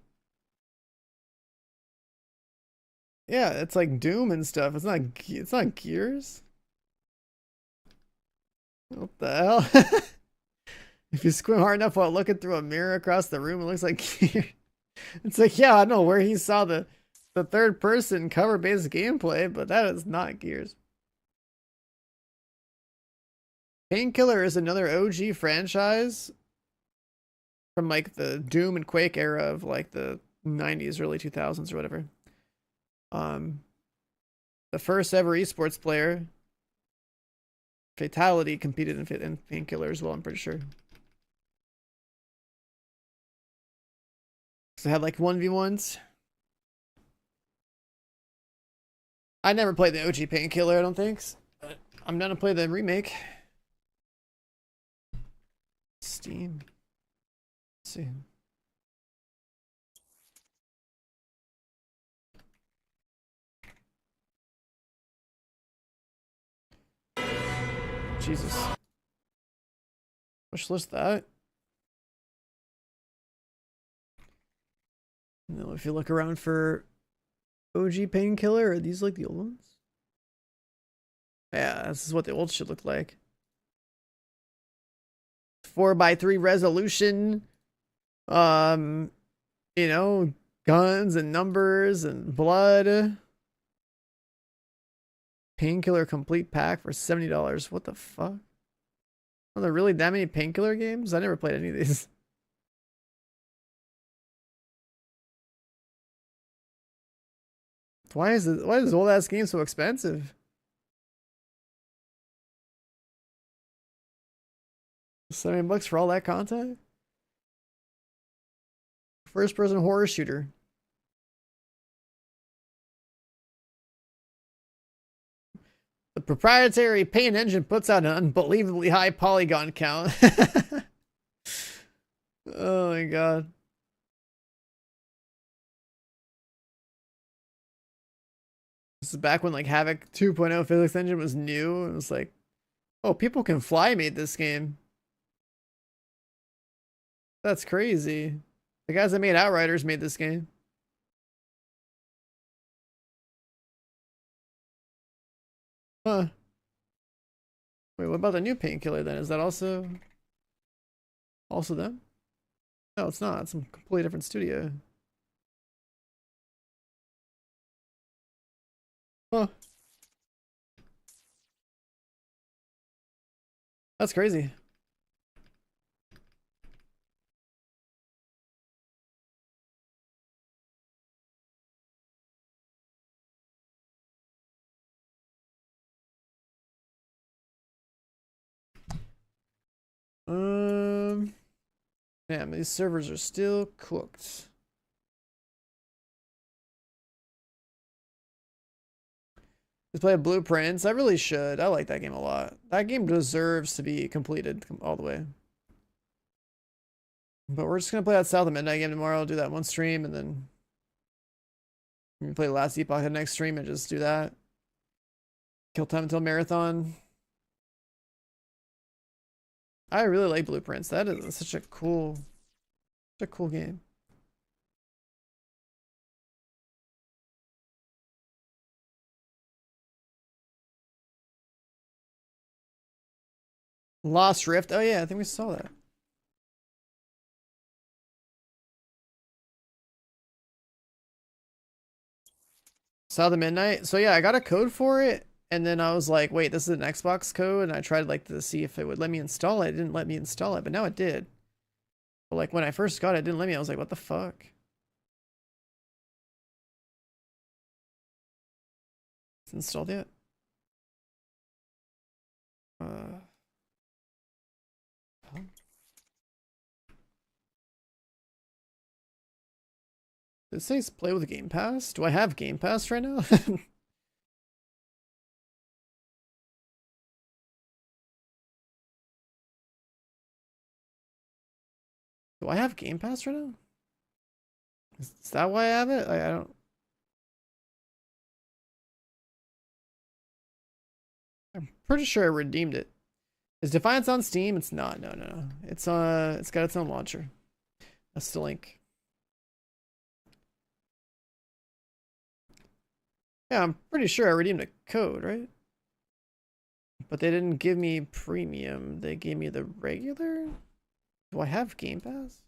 yeah, it's like Doom and stuff. It's not Gears. What the hell? If you squint hard enough while looking through a mirror across the room, it looks like Gears. It's like, yeah, I know where he saw the third person cover based gameplay, but that is not Gears. Painkiller is another OG franchise from like the Doom and Quake era of like the 90s, early 2000s or whatever. The first ever esports player, Fatality, competed in Painkiller as well, I'm pretty sure. So I had like 1v1s. I never played the OG Painkiller, I don't think. But I'm down to play the remake. Steam. Let's see. Jesus. Wish list that. No, if you look around for OG Painkiller, are these like the old ones? Yeah, this is what the old should look like. 4:3 resolution. You know, guns and numbers and blood. Painkiller complete pack for $70. What the fuck? Are there really that many painkiller games? I never played any of these. Why is this old ass game so expensive? $70 for all that content? First person horror shooter. The proprietary paint engine puts out an unbelievably high polygon count. Oh my god. This is back when like Havoc 2.0 physics engine was new. It was like, oh, People Can Fly made this game. That's crazy. The guys that made Outriders made this game. Huh. Wait, what about the new Painkiller then? Is that also them? No, it's not. It's a completely different studio. Huh. That's crazy. Damn, these servers are still cooked. Let's play Blueprints. I really should. I like that game a lot. That game deserves to be completed all the way. But we're just gonna play that South of Midnight game tomorrow. Do that one stream, and then we play Last Epoch the next stream and just do that. Kill Time Until Marathon. I really like Blueprints. That is such a cool game. Lost Rift. Oh yeah, I think we saw that. Saw the Midnight. So yeah, I got a code for it, and then I was like, wait, this is an Xbox code, and I tried like to see if it would let me install it. It didn't let me install it, but now it did. But like when I first got it, it didn't let me. I was like, what the fuck? It's installed yet? Did it say play with Game Pass? Do I have Game Pass right now? Do I have Game Pass right now? Is that why I have it? I don't... I'm pretty sure I redeemed it. Is Defiance on Steam? It's not. No. It's got its own launcher. That's the link. Yeah, I'm pretty sure I redeemed a code, right? But they didn't give me premium. They gave me the regular? Do I have Game Pass?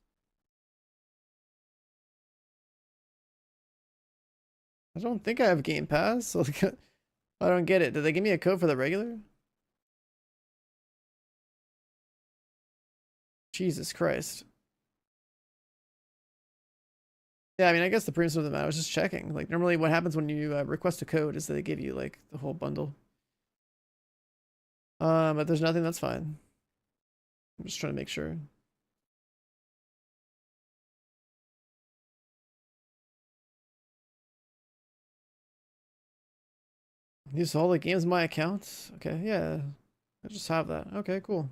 I don't think I have Game Pass. So I don't get it. Did they give me a code for the regular? Jesus Christ. Yeah, I mean, I guess the premium doesn't matter. I was just checking. Like, normally what happens when you request a code is that they give you, like, the whole bundle. But there's nothing, that's fine. I'm just trying to make sure. Use all the games in my account? Okay, yeah. I just have that. Okay, cool.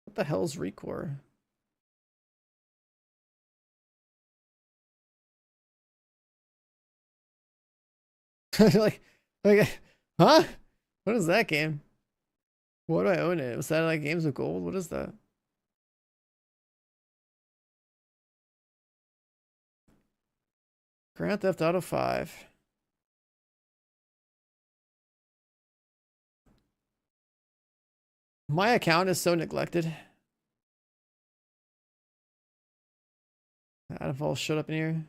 What the hell's Recore? like, huh? What is that game? Why do I own it? Was that like Games of Gold? What is that? Grand Theft Auto 5. My account is so neglected. Arkfall showed up in here.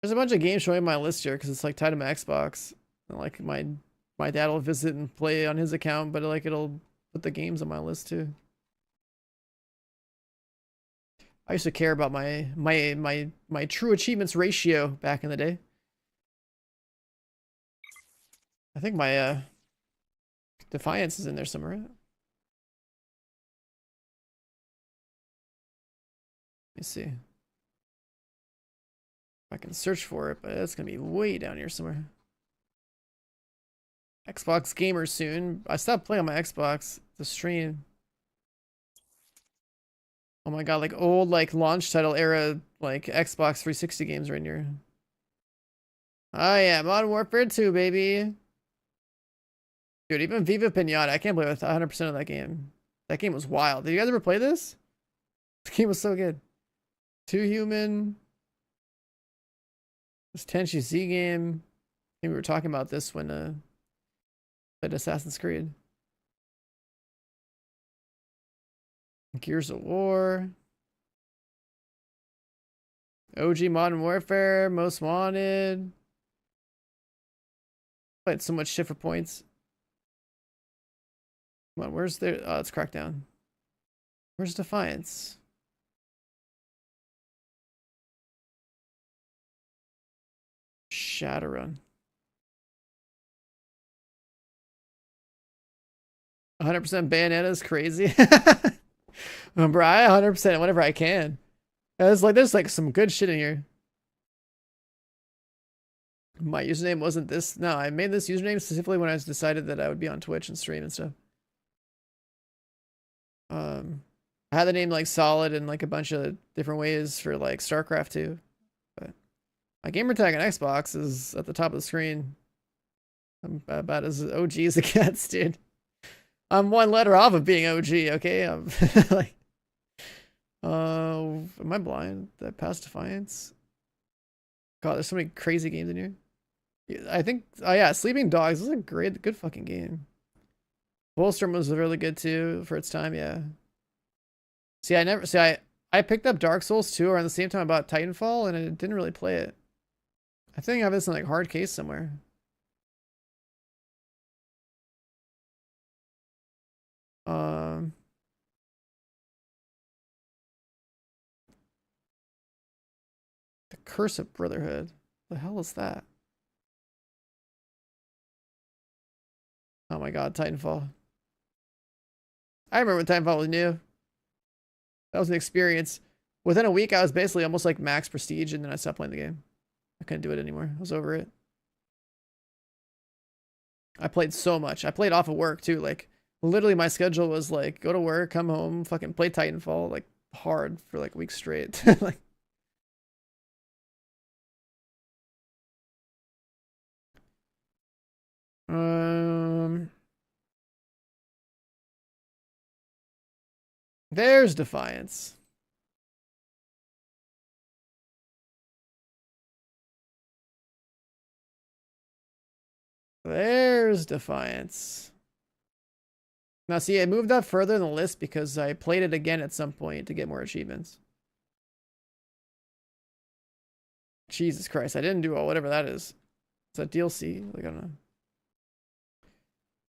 There's a bunch of games showing my list here because it's like tied to my Xbox. And like my dad will visit and play on his account, but like it'll put the games on my list too. I used to care about my true achievements ratio back in the day. I think my Defiance is in there somewhere. Let me see. I can search for it, but it's gonna be way down here somewhere. Xbox gamer soon. I stopped playing on my Xbox to stream. Oh my god, like old like launch title era like Xbox 360 games right in here. Oh yeah, Modern Warfare 2, baby. Dude, even Viva Pinata, I can't believe 100% of that game. That game was wild. Did you guys ever play this? The game was so good. Two Human. This Tenchi Z game. I think we were talking about this when played Assassin's Creed. Gears of War. OG Modern Warfare. Most Wanted. Played so much shit for points. Come on, where's there? Oh, it's Crackdown. Where's Defiance? Shadowrun. 100% Bayonetta is crazy. Bro, I 100% whenever I can. There's like some good shit in here. My username wasn't this. No, I made this username specifically when I decided that I would be on Twitch and stream and stuff. I had the name like Solid in like a bunch of different ways for like StarCraft 2. But my gamertag on Xbox is at the top of the screen. I'm about as OG as it gets, dude. I'm one letter off of being OG, okay? I'm like, am I blind? Did I pass Defiance? God, there's so many crazy games in here. Yeah, I think, oh yeah, Sleeping Dogs is a good fucking game. Bullstorm was really good too for its time, yeah. See, I picked up Dark Souls 2 around the same time I bought Titanfall, and I didn't really play it. I think I have this in like hard case somewhere. The Curse of Brotherhood. The hell is that? Oh my god, Titanfall. I remember when Titanfall was new. That was an experience. Within a week, I was basically almost like max prestige, and then I stopped playing the game. I couldn't do it anymore. I was over it. I played so much. I played off of work too. Like literally, my schedule was like go to work, come home, fucking play Titanfall like hard for like weeks straight. Like. There's Defiance. There's Defiance. Now see, I moved up further in the list because I played it again at some point to get more achievements. Jesus Christ, I didn't do all whatever that is. Is that DLC? Like, I don't know.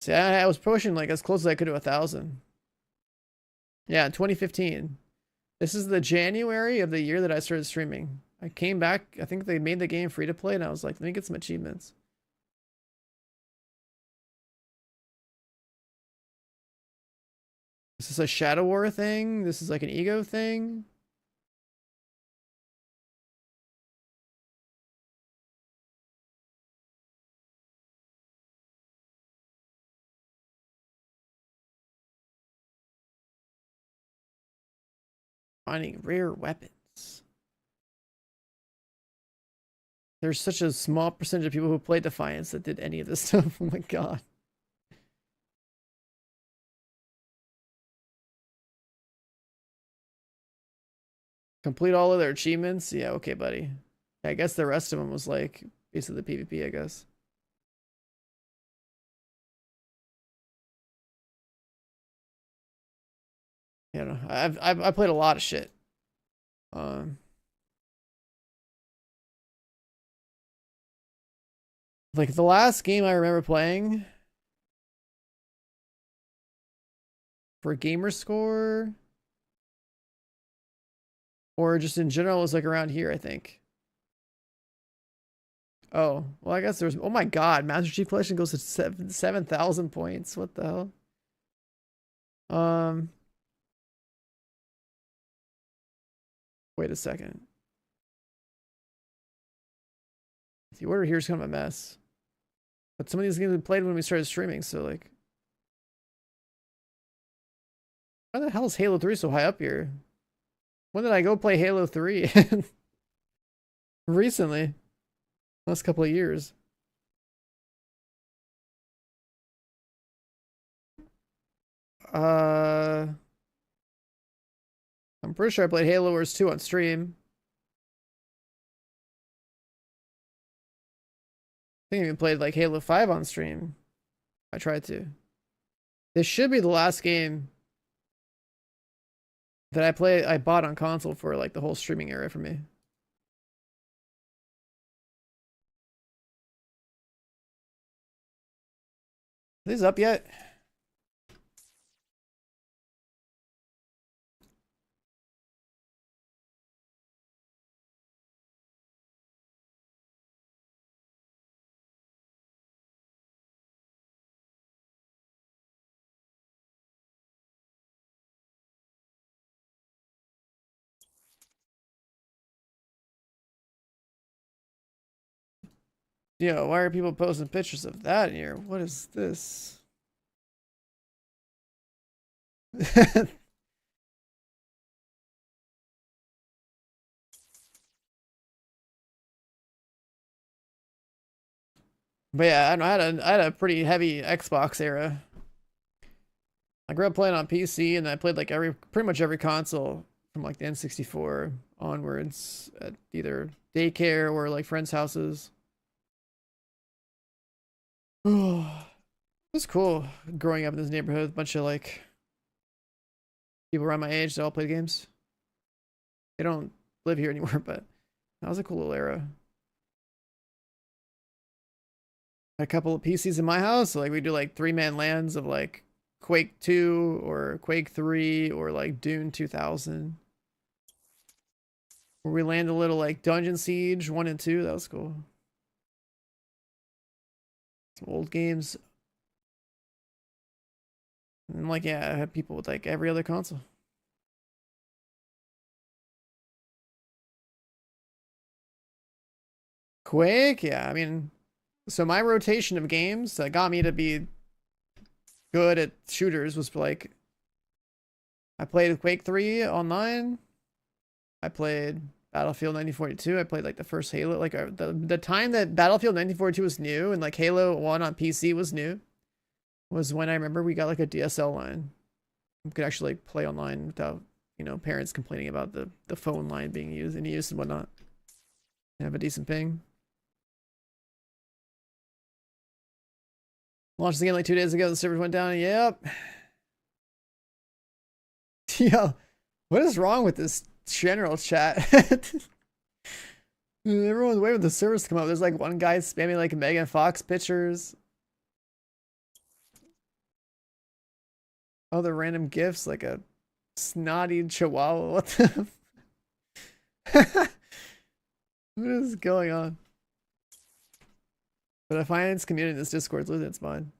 See, I was pushing like as close as I could to 1,000. Yeah, in 2015. This is the January of the year that I started streaming. I came back, I think they made the game free to play, and I was like, let me get some achievements. Is this a Shadow War thing? This is like an ego thing? Finding rare weapons. There's such a small percentage of people who played Defiance that did any of this stuff. Oh my god. Complete all of their achievements? Yeah, okay, buddy. I guess the rest of them was like basically the PvP, I guess. I don't know. I played a lot of shit. Like the last game I remember playing for gamer score or just in general was like around here, I think. Oh, well, I guess there's, oh my God, Master Chief Collection goes to 7,000 points. What the hell? Wait a second. The order here is kind of a mess. But some of these games we played when we started streaming, so like. Why the hell is Halo 3 so high up here? When did I go play Halo 3? Recently. Last couple of years. I'm pretty sure I played Halo Wars 2 on stream. I think I even played like Halo 5 on stream. I tried to. This should be the last game that I bought on console for like the whole streaming era for me. Are these up yet? Yeah, why are people posting pictures of that here? What is this? But yeah, I don't know, I had a pretty heavy Xbox era. I grew up playing on PC and I played like pretty much every console from like the N64 onwards at either daycare or like friends' houses. It was cool growing up in this neighborhood. A bunch of like people around my age that all played games. They don't live here anymore, but that was a cool little era. A couple of PCs in my house, so like we do like 3-man LANs of like Quake 2 or Quake 3 or like Dune 2000. Where we land a little like Dungeon Siege 1 and 2. That was cool. Some old games. And like, yeah, I had people with like every other console. Quake, yeah, I mean, so my rotation of games that got me to be good at shooters was like, I played Quake 3 online. I played Battlefield 1942. I played like the first Halo, like the time that Battlefield 1942 was new and like Halo 1 on PC was new was when I remember we got like a DSL line. We could actually like play online without, you know, parents complaining about the phone line being used and whatnot. Have a decent ping. Launched the game like 2 days ago. The servers went down. Yep. Yo, what is wrong with this general chat? Everyone's waiting for the servers to come up. There's like one guy spamming like Megan Fox pictures. Other random gifs like a snotty chihuahua. What the? What is going on? But I find its community in this Discord's losing its mind.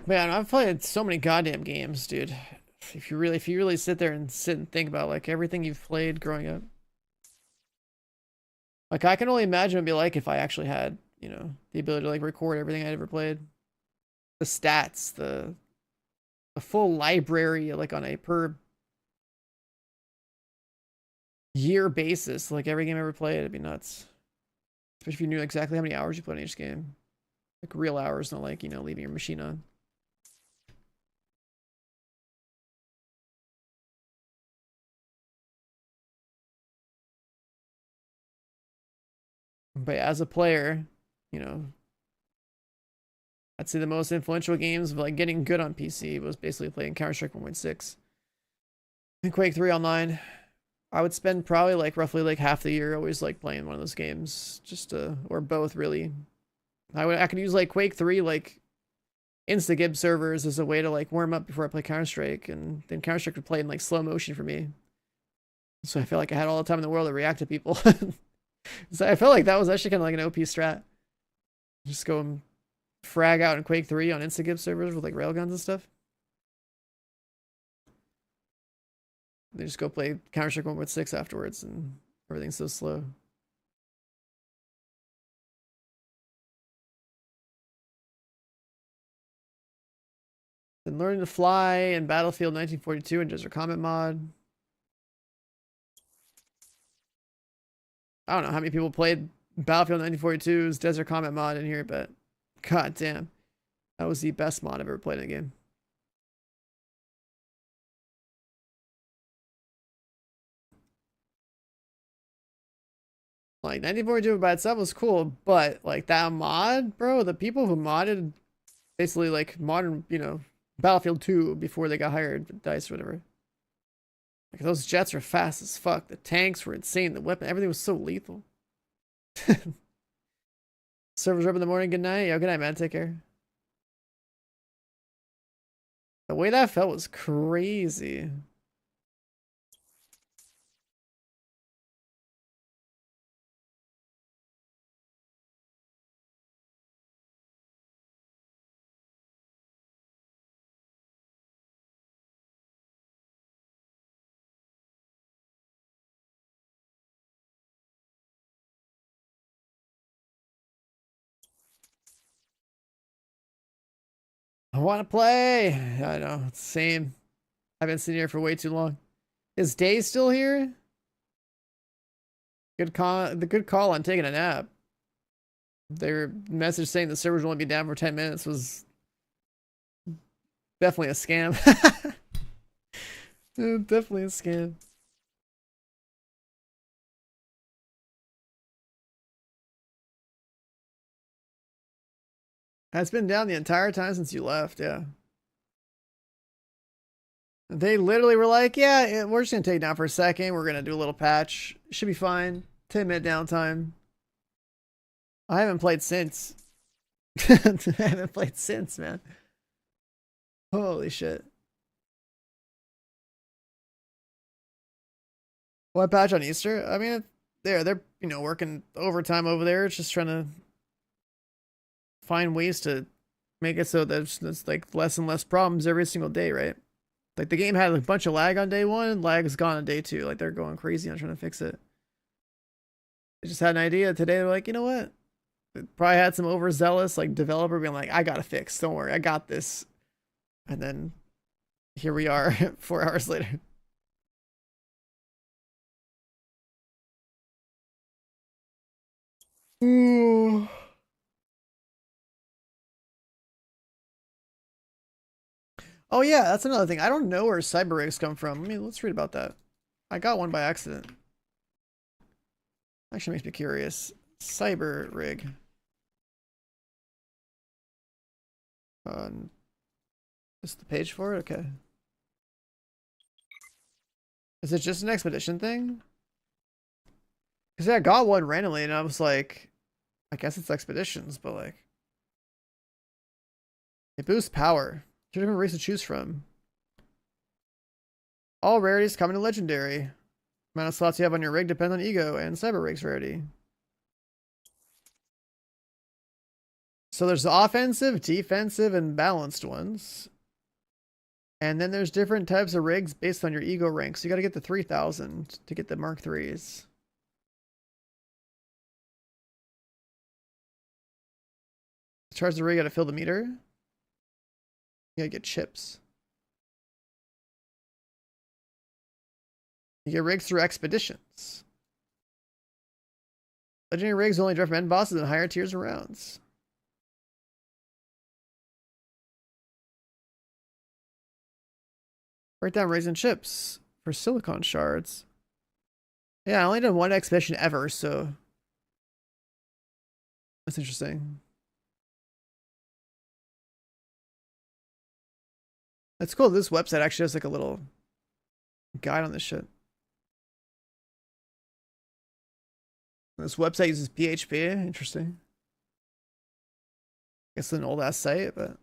Man, I've played so many goddamn games, dude. If you really sit there and think about like everything you've played growing up. Like I can only imagine it'd be like if I actually had, you know, the ability to like record everything I'd ever played. The stats, the full library, like on a per year basis, like every game I ever played, it'd be nuts. Especially if you knew exactly how many hours you put in each game. Like real hours, not like, you know, leaving your machine on. But as a player, you know, I'd say the most influential games of like getting good on PC was basically playing Counter-Strike 1.6 and Quake 3 online. I would spend probably like roughly like half the year always like playing one of those games, just or both really. I could use like Quake 3 like insta-gib servers as a way to like warm up before I play Counter-Strike, and then Counter-Strike would play in like slow motion for me. So I felt like I had all the time in the world to react to people. So I felt like that was actually kind of like an OP strat. Just go and frag out in Quake 3 on insta-gib servers with like railguns and stuff. They just go play Counter-Strike 1.6 afterwards, and everything's so slow. Then learning to fly in Battlefield 1942 and Desert Combat mod. I don't know how many people played Battlefield 1942's Desert Combat mod in here, but god damn, that was the best mod I've ever played in a game. Like 1942 by itself was cool, but like that mod, bro, the people who modded basically like modern, you know, Battlefield 2 before they got hired with DICE or whatever. Like those jets were fast as fuck. The tanks were insane. The weapon, everything was so lethal. Servers up in the morning. Good night. Yo, good night, man. Take care. The way that felt was crazy. I want to play. I know. It's the same. I've been sitting here for way too long. Is Day still here? The good call on taking a nap. Their message saying the servers will only be down for 10 minutes was definitely a scam. Definitely a scam. It's been down the entire time since you left, yeah. They literally were like, yeah, we're just going to take it down for a second. We're going to do a little patch. Should be fine. 10-minute downtime. I haven't played since. I haven't played since, man. Holy shit. What patch on Easter? I mean, they're you know, working overtime over there. It's just trying to find ways to make it so that there's like less and less problems every single day, right? Like the game had a bunch of lag on day 1, lag is gone on day 2. Like they're going crazy on trying to fix it. They just had an idea today. They're like, you know what? They probably had some overzealous like developer being like, I got to fix. Don't worry, I got this. And then here we are 4 hours later. Ooh. Oh yeah, that's another thing. I don't know where cyber rigs come from. I mean, let's read about that. I got one by accident. Actually makes me curious. Cyber rig. This is the page for it? Okay. Is it just an expedition thing? Because yeah, I got one randomly and I was like, I guess it's expeditions, but like, it boosts power. 2 different races to choose from. All rarities coming to legendary. Amount of slots you have on your rig depends on ego and cyber rig's rarity. So there's the offensive, defensive, and balanced ones. And then there's different types of rigs based on your ego rank. So you got to get the 3000 to get the Mark 3s. To charge the rig, you got to fill the meter. You gotta get chips. You get rigs through expeditions. Legendary rigs only drop from end bosses and higher tiers of rounds. Write down rigs and chips for silicon shards. Yeah, I only did one expedition ever, so that's interesting. That's cool. This website actually has like a little guide on this shit. This website uses PHP. Interesting. Guess an old ass site, but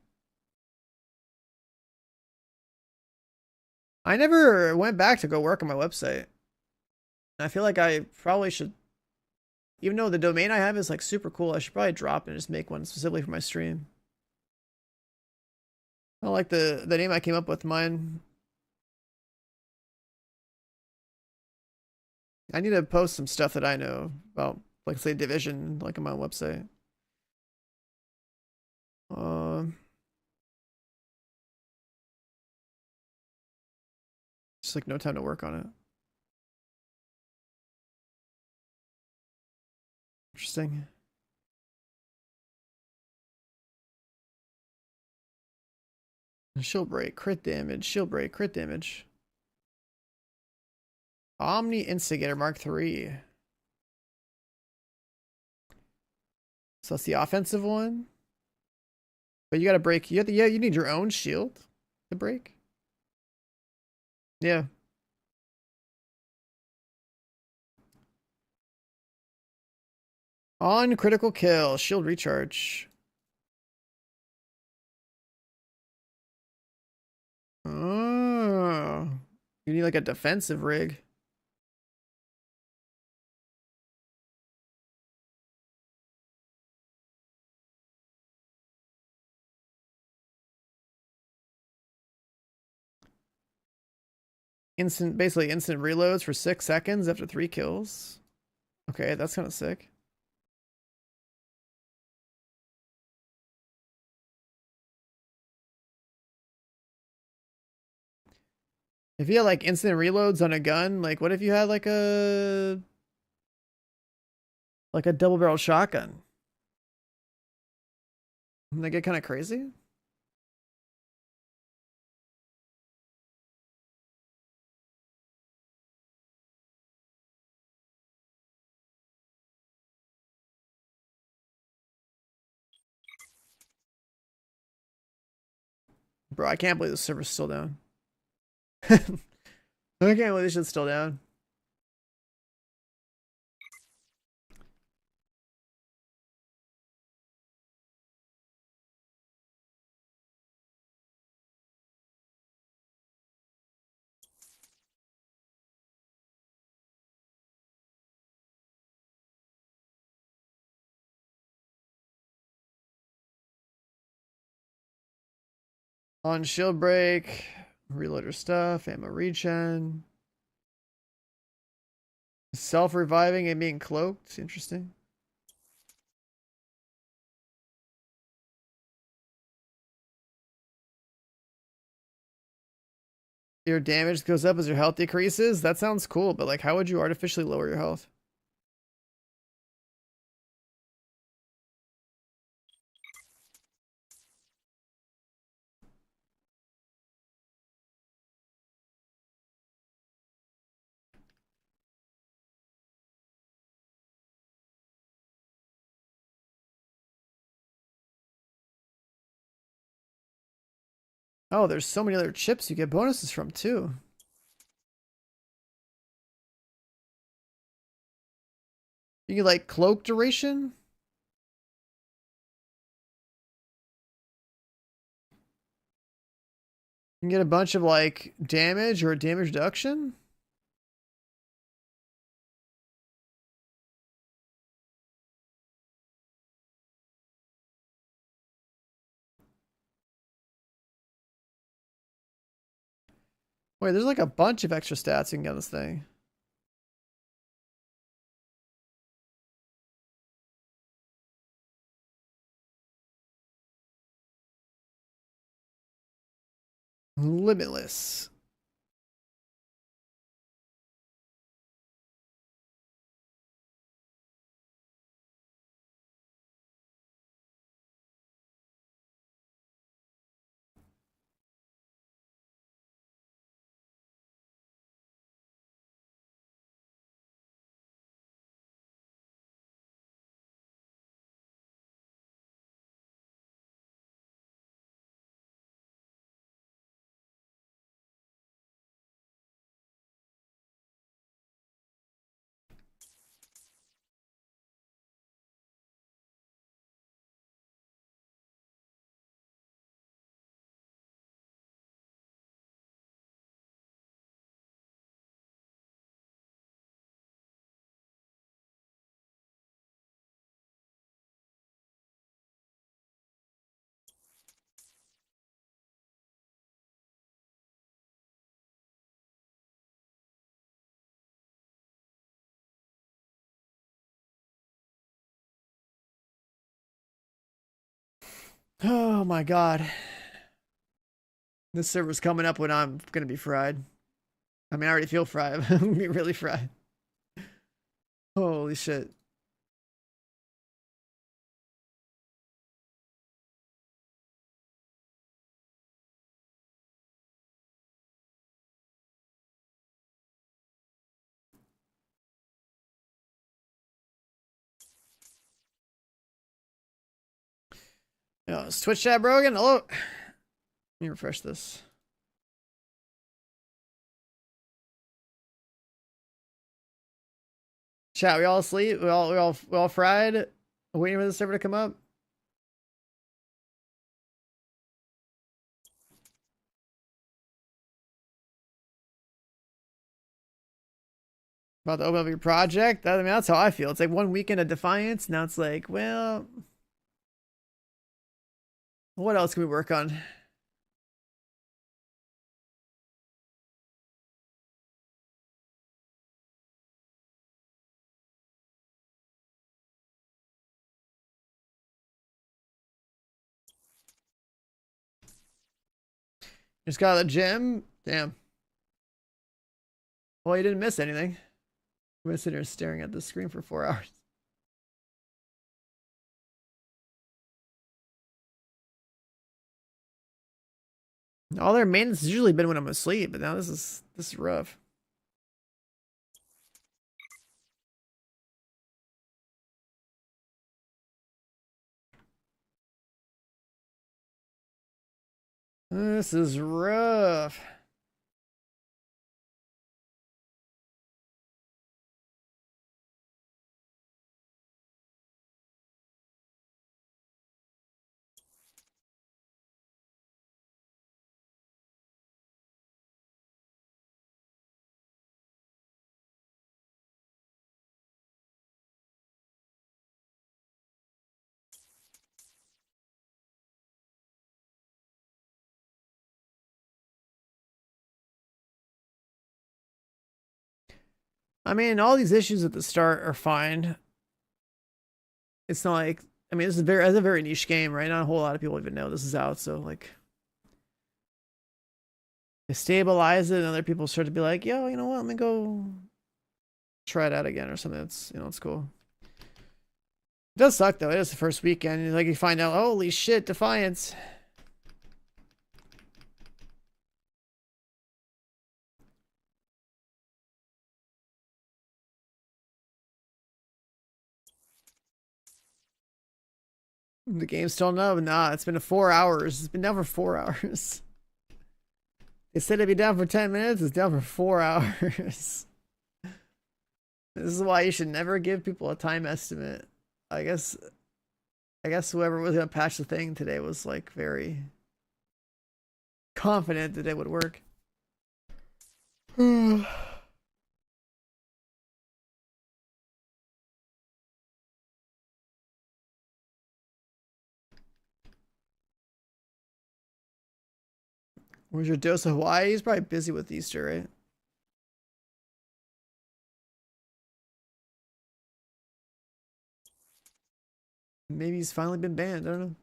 I never went back to go work on my website. I feel like I probably should, even though the domain I have is like super cool, I should probably drop it and just make one specifically for my stream. I don't like the name I came up with. Mine. I need to post some stuff that I know about, like say Division, like on my website. Just like no time to work on it. Interesting. Shield break, crit damage, shield break, crit damage. Omni Instigator Mark III. So that's the offensive one. But you gotta break, yeah, you need your own shield to break. Yeah. On critical kill, shield recharge. Oh. You need like a defensive rig. Basically instant reloads for 6 seconds after 3 kills. Okay, that's kind of sick. If you had like instant reloads on a gun, like what if you had like a double barrel shotgun? Wouldn't that get kind of crazy? Bro, I can't believe the server's still down. I can't believe this shit's still down. On shield break, reload your stuff, ammo regen. Self-reviving and being cloaked. Interesting. Your damage goes up as your health decreases. That sounds cool, but like how would you artificially lower your health? Oh, there's so many other chips you get bonuses from too. You get like cloak duration. You can get a bunch of like damage or damage reduction. Wait, there's like a bunch of extra stats you can get on this thing. Limitless. Oh my god. This server's coming up when I'm gonna be fried. I mean, I already feel fried. I'm gonna be really fried. Holy shit. Yo, it's Twitch chat, Brogan. Hello. Let me refresh this. Chat, we all asleep? We all fried? Waiting for the server to come up? About to open up your project? I mean, that's how I feel. It's like 1 weekend of Defiance. Now it's like, well, what else can we work on? Just got out of the gym? Damn. Well, you didn't miss anything. I'm gonna sit here staring at the screen for 4 hours. All their maintenance has usually been when I'm asleep, but now this is rough. This is rough. I mean, all these issues at the start are fine. It's not like, I mean, this is it's a very niche game, right? Not a whole lot of people even know this is out, so like, they stabilize it, and other people start to be like, yo, you know what? Let me go try it out again or something. It's, you know, it's cool. It does suck though. It is the first weekend. Like you find out, holy shit, Defiance. The game's still no, nah. It's been 4 hours. It's been down for 4 hours. They said it'd be down for 10 minutes. It's down for 4 hours. This is why you should never give people a time estimate. I guess whoever was gonna patch the thing today was like very confident that it would work. Where's your dose of Hawaii? He's probably busy with Easter, right? Maybe he's finally been banned. I don't know.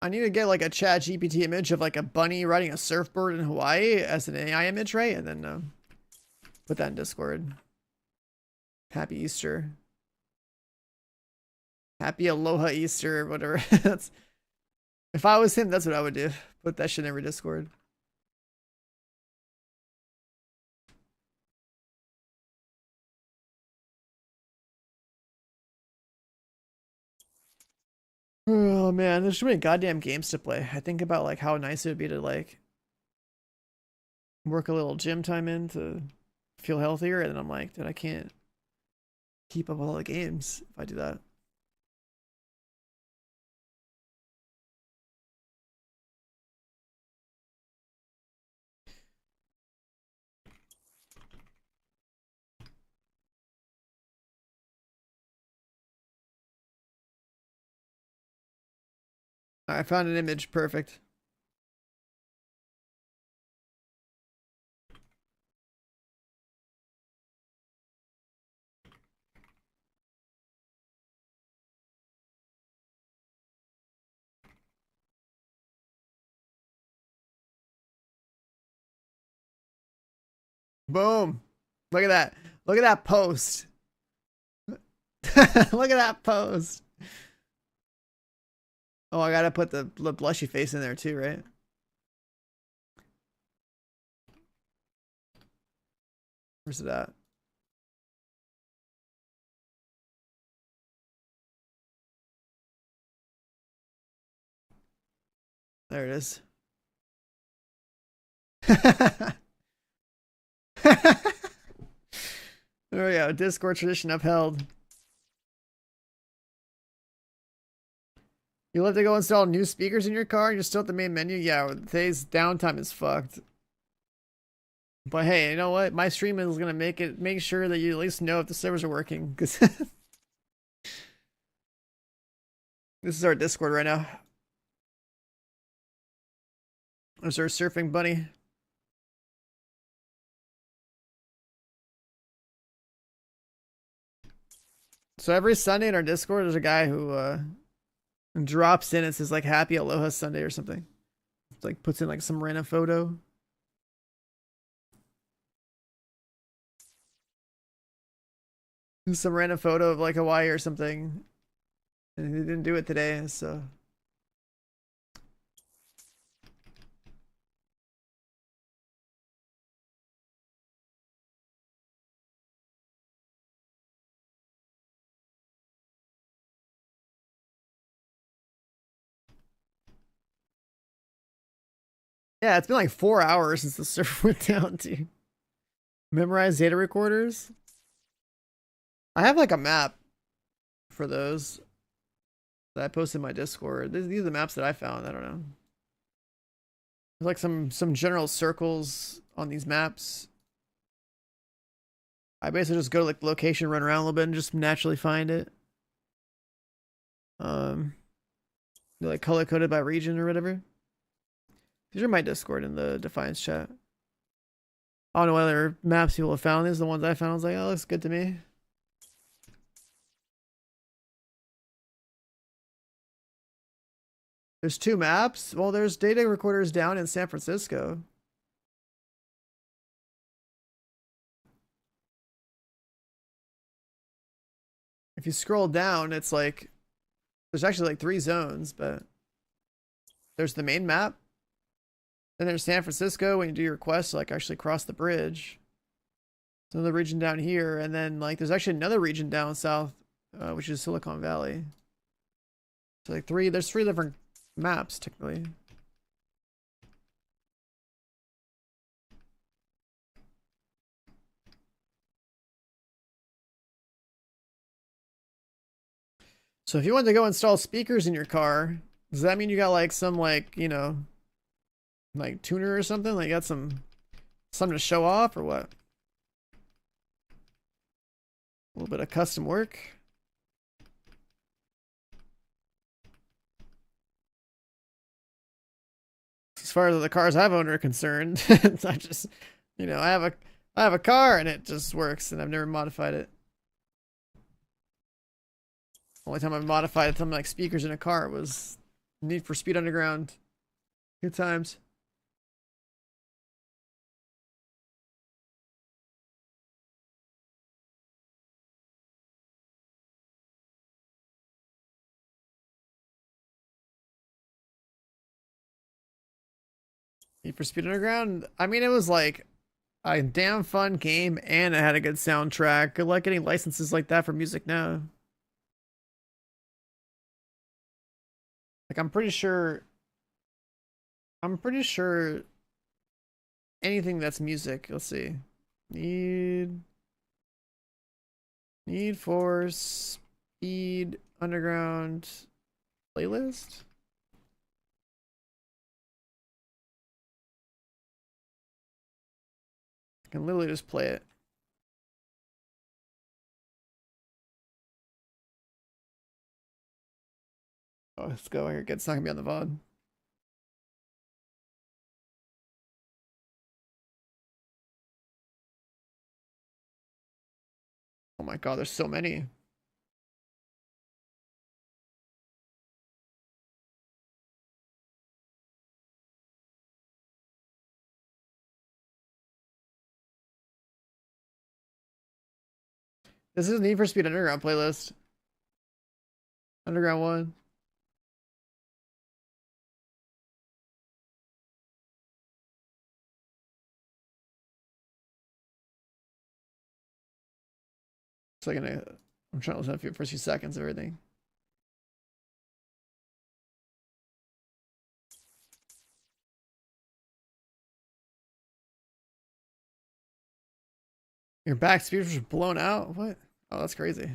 I need to get like a chat GPT image of like a bunny riding a surfboard in Hawaii as an AI image, right? And then put that in Discord. Happy Easter. Happy Aloha Easter, whatever. That's, if I was him, that's what I would do. Put that shit in every Discord. Oh man, there's too many goddamn games to play. I think about like how nice it would be to like work a little gym time in to feel healthier, and then I'm like, dude, I can't keep up with all the games if I do that. I found an image. Perfect. Boom. Look at that. Look at that post. Look at that post. Oh, I gotta put the blushy face in there too, right? Where's it at? There it is. There we go. Discord tradition upheld. You'll have to go install new speakers in your car and you're still at the main menu? Yeah, today's downtime is fucked. But hey, you know what? My stream is gonna make sure that you at least know if the servers are working. Because this is our Discord right now. There's our surfing bunny. So every Sunday in our Discord, there's a guy who drops in and says like Happy Aloha Sunday or something. It's like puts in like some random photo. Some random photo of like Hawaii or something. And he didn't do it today, so. Yeah, it's been like 4 hours since the server went down, dude. Memorize data recorders. I have like a map for those that I posted in my Discord. These are the maps that I found. I don't know. There's like some general circles on these maps. I basically just go to like the location, run around a little bit, and just naturally find it. They're like color coded by region or whatever. These are my Discord in the Defiance chat. I don't know what other maps people have found. These are the ones I found. I was like, oh, looks good to me. There's 2 maps? Well, there's data recorders down in San Francisco. If you scroll down, it's like, there's actually like 3 zones, but there's the main map. Then there's San Francisco when you do your quest to like actually cross the bridge. There's another region down here, and then like there's actually another region down south, which is Silicon Valley. So like there's 3 different maps technically. So if you want to go install speakers in your car, does that mean you got like some like, you know, like tuner or something? Like you got something to show off or what? A little bit of custom work. As far as the cars I've owned are concerned, I just, you know, I have a car and it just works and I've never modified it. Only time I've modified something like speakers in a car was Need for Speed Underground. Good times. Need for Speed Underground? I mean, it was like a damn fun game and it had a good soundtrack. Good luck getting licenses like that for music now. Like, I'm pretty sure anything that's music, let's see. Need for Speed Underground playlist? I can literally just play it. Oh, let's go here. It's not gonna be on the VOD. Oh my god, there's so many. This is Need for Speed Underground playlist. Underground 1. So I'm trying to listen to the first few seconds of everything. Your back speakers are blown out? What? Oh, that's crazy.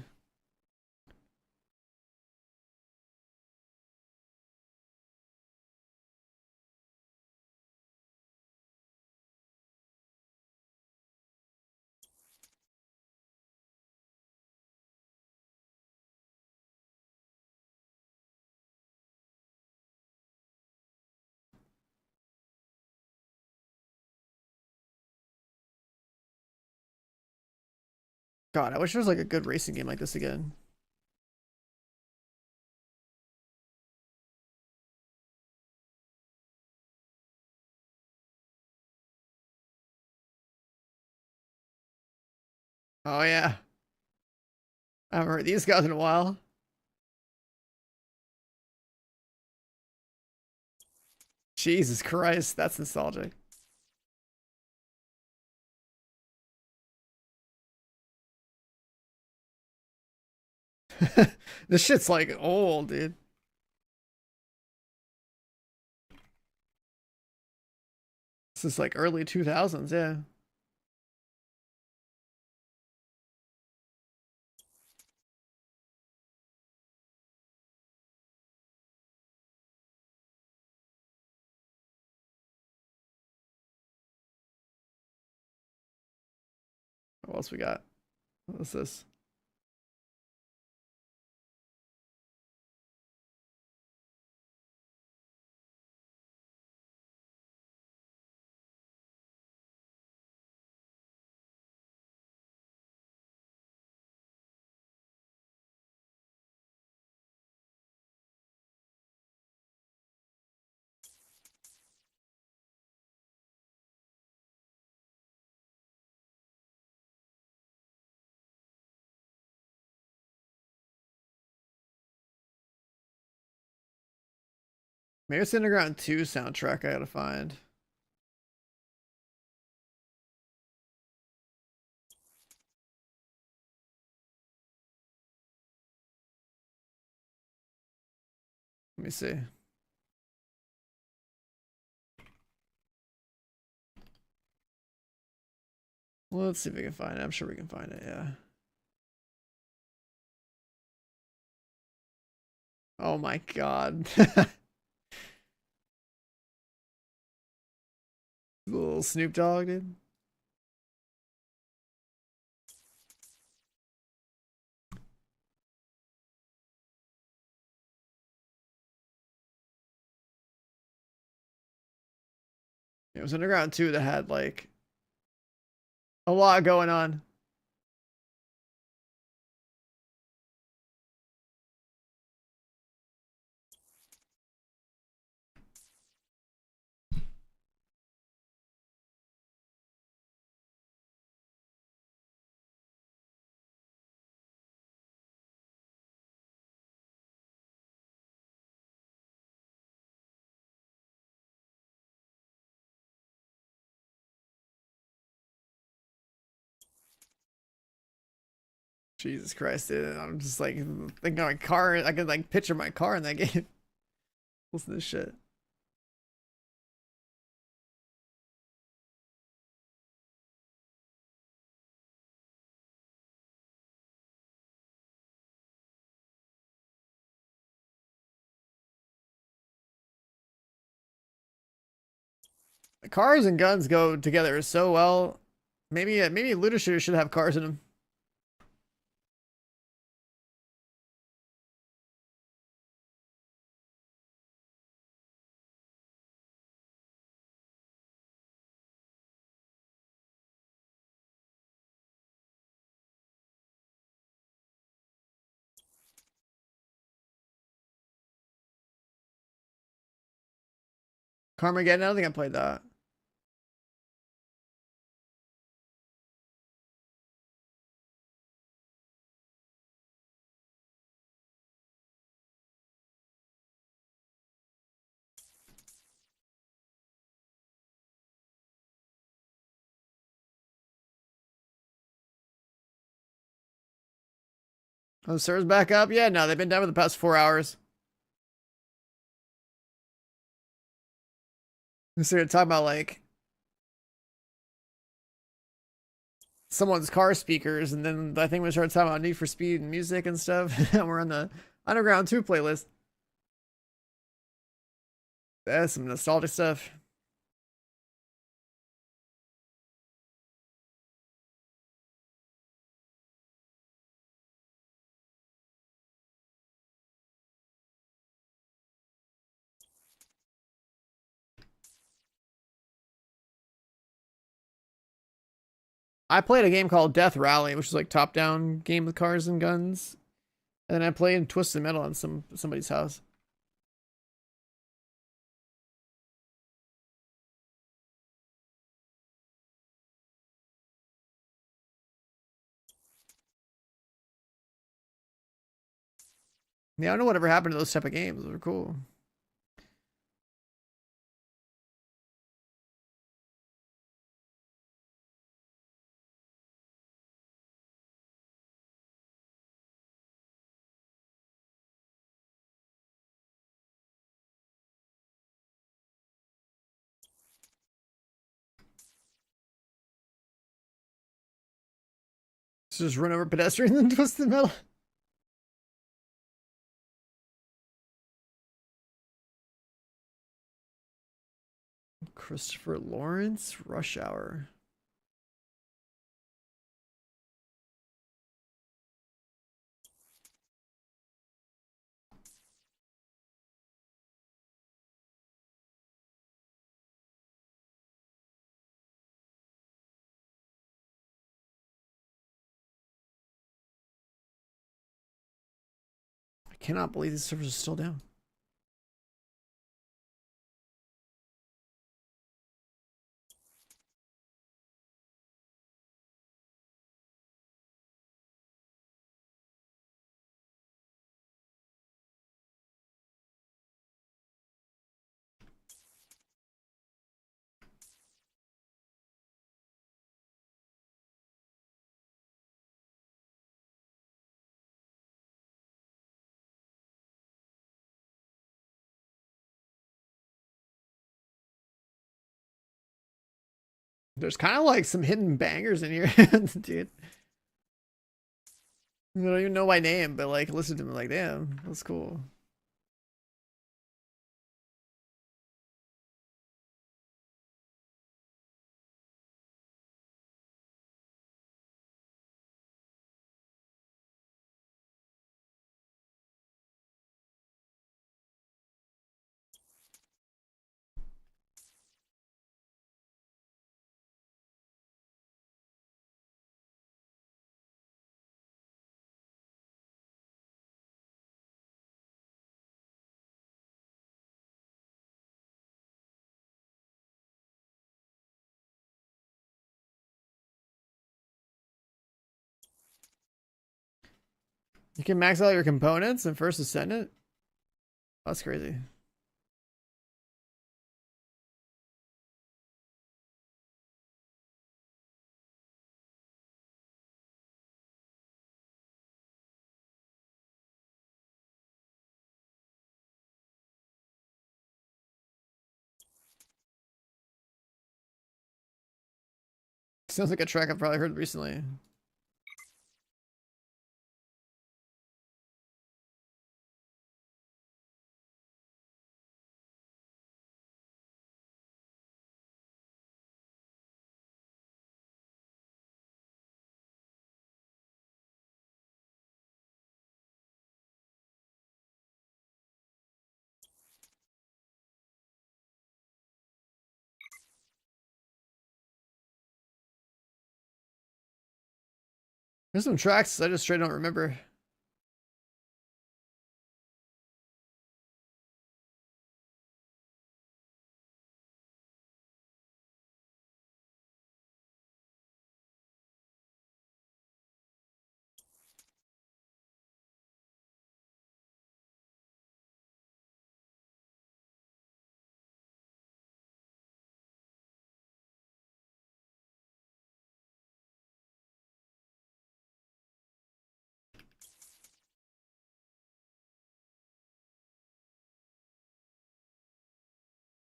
God, I wish there was like a good racing game like this again. Oh yeah. I haven't heard these guys in a while. Jesus Christ, that's nostalgic. This shit's like old, dude. This is like early 2000s, yeah. What else we got? What's this? Maybe it's Underground 2 soundtrack I gotta find. Let me see. Well, let's see if we can find it. I'm sure we can find it, yeah. Oh my god. Little Snoop Dogg, dude. It was Underground 2 that had like a lot going on. Jesus Christ, dude. I'm just like thinking of my car. I could like picture my car in that game. Listen to this shit. Cars and guns go together so well. Maybe looter shooters should have cars in them. Carmageddon, I don't think I played that. Oh, the server's back up? Yeah, no, they've been down for the past 4 hours. We started talking about, like, someone's car speakers, and then I think we started talking about Need for Speed and music and stuff. And we're on the Underground 2 playlist. That's some nostalgic stuff. I played a game called Death Rally, which is like top-down game with cars and guns. And then I played Twisted Metal on somebody's house. Yeah, I don't know whatever happened to those type of games. Those were cool. Just run over pedestrians and Twisted Metal. Christopher Lawrence, Rush Hour. I cannot believe these servers are still down. There's kind of like some hidden bangers in here, dude. I don't even know my name, but like listen to me, like, damn, that's cool. You can max out your components and first ascendant? That's crazy. Sounds like a track I've probably heard recently. There's some tracks I just straight don't remember.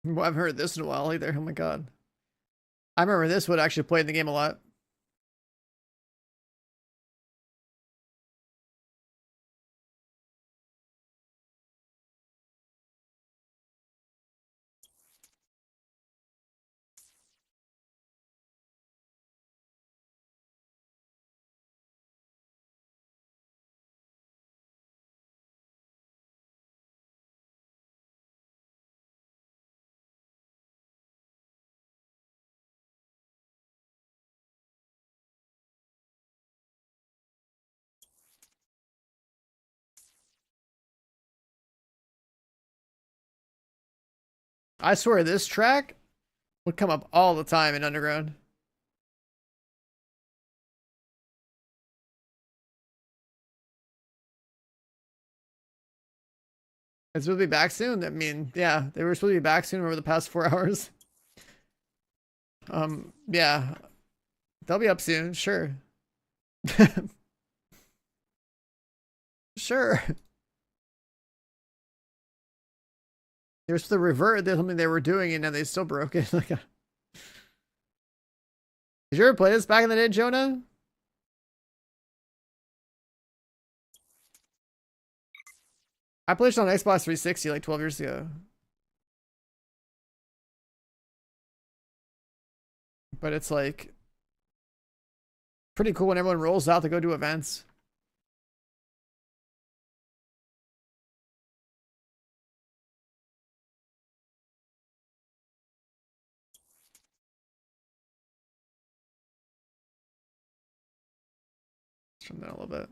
Well, I haven't heard this in a while either. Oh my god. I remember this would actually play in the game a lot. I swear this track would come up all the time in Underground. It's supposed to be back soon. I mean, yeah, they were supposed to be back soon over the past 4 hours. Yeah. They'll be up soon, sure. Sure. They were supposed to revert something they were doing and now they still broke it. Like, did you ever play this back in the day, Jonah? I played it on Xbox 360 like 12 years ago. But it's like pretty cool when everyone rolls out to go do events. Let's trim that a little bit.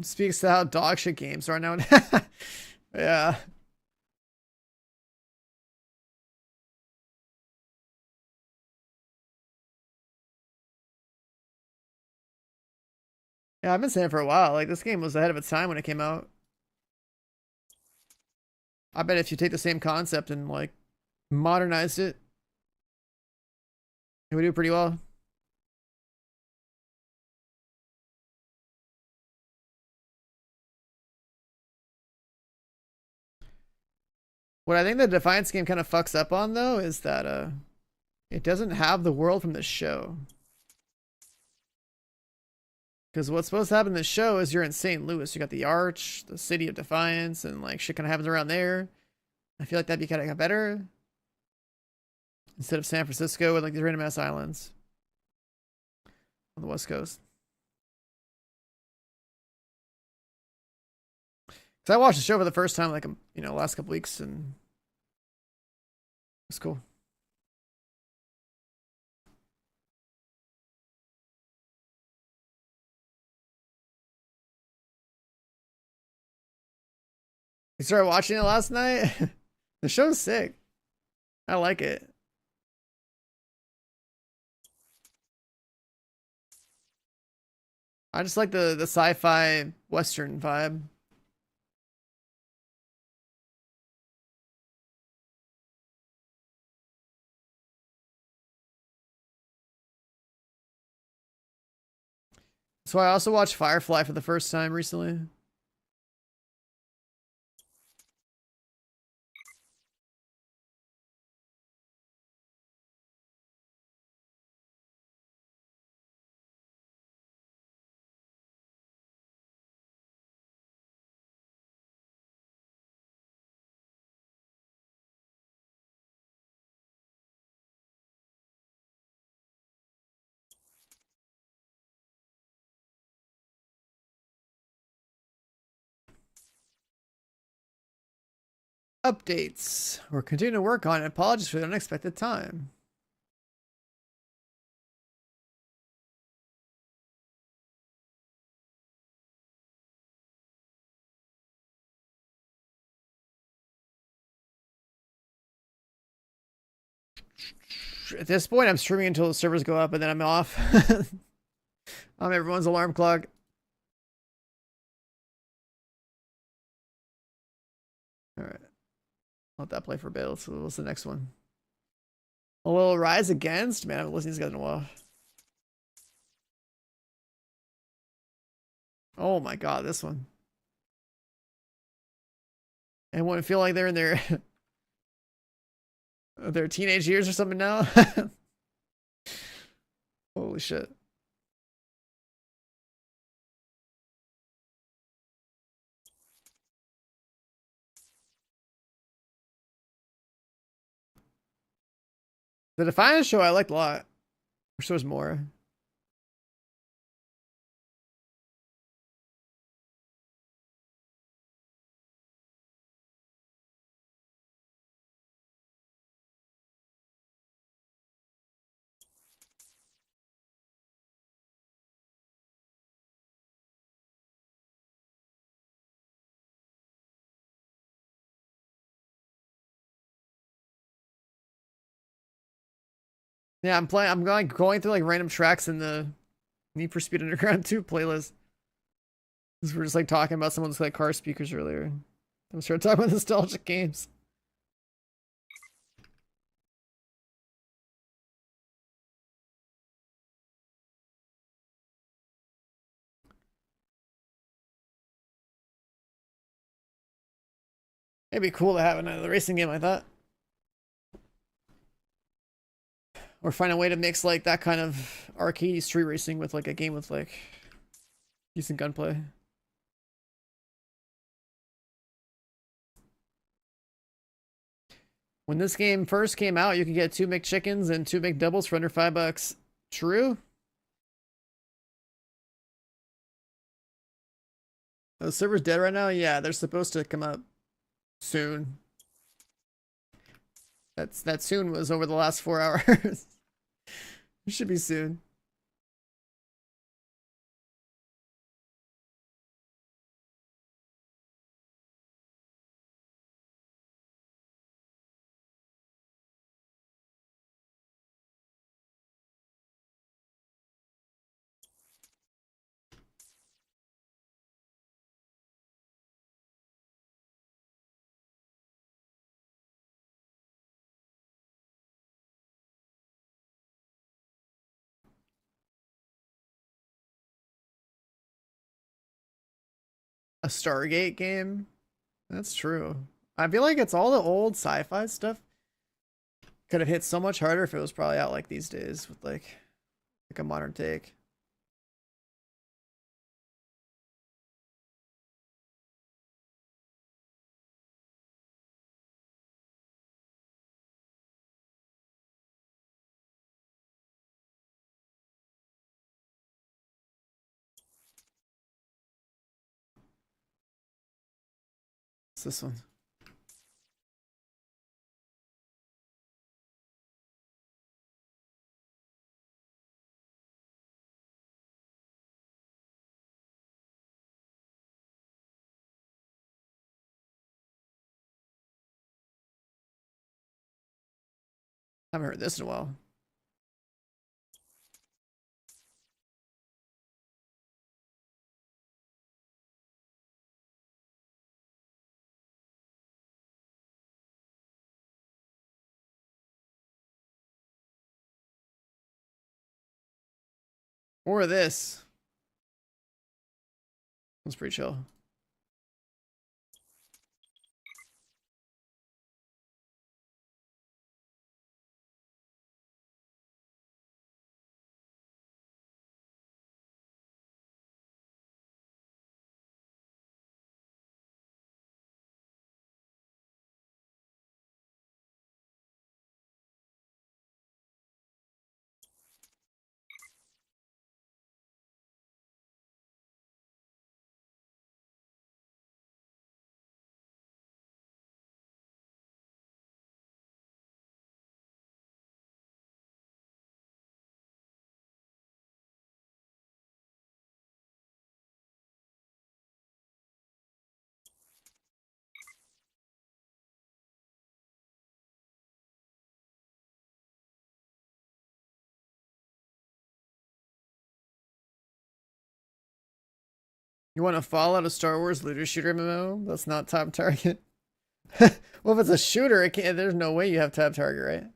Speaks to how dog shit games are now. Yeah. Yeah, I've been saying it for a while. Like, this game was ahead of its time when it came out. I bet if you take the same concept and, like, modernize it, it would do pretty well. What I think the Defiance game kind of fucks up on, though, is that it doesn't have the world from the show. Because what's supposed to happen in the show is you're in St. Louis. You got the Arch, the city of Defiance, and like shit kind of happens around there. I feel like that'd be kind of better. Instead of San Francisco with like these random ass islands on the West Coast. Because I watched the show for the first time like, you know, last couple weeks and it's cool. You started watching it last night? The show's sick. I like it. I just like the sci-fi western vibe. So I also watched Firefly for the first time recently. Updates. We're continuing to work on it. Apologies for the unexpected time. At this point, I'm streaming until the servers go up and then I'm off. I'm everyone's alarm clock. Alright. Let that play for a bit. What's the next one? A little Rise Against? Man, I haven't listened to these guys in a while. Oh my god, this one. and wouldn't feel like they're in their their teenage years or something now. Holy shit. The Defiance show I liked a lot. Wish there was more. Yeah, I'm playing. I'm going through like random tracks in the Need for Speed Underground 2 playlist. Because we're just like talking about someone's like car speakers earlier. I'm started talking about nostalgic games. It'd be cool to have another racing game like that. Or find a way to mix like that kind of arcade street racing with like a game with like decent gunplay. When this game first came out, you could get 2 McChickens and 2 McDoubles for under $5. True? The server's dead right now? Yeah, they're supposed to come up soon. That soon was over the last 4 hours. It should be soon. A Stargate game? That's true. I feel like it's all the old sci-fi stuff. Could have hit so much harder if it was probably out like these days with like a modern take. What's this one? Haven't heard this in a while. More of this. That's pretty chill. You want to Fallout a Star Wars looter shooter MMO? That's not top target. Well, if it's a shooter, it can't, there's no way you have tab target, right?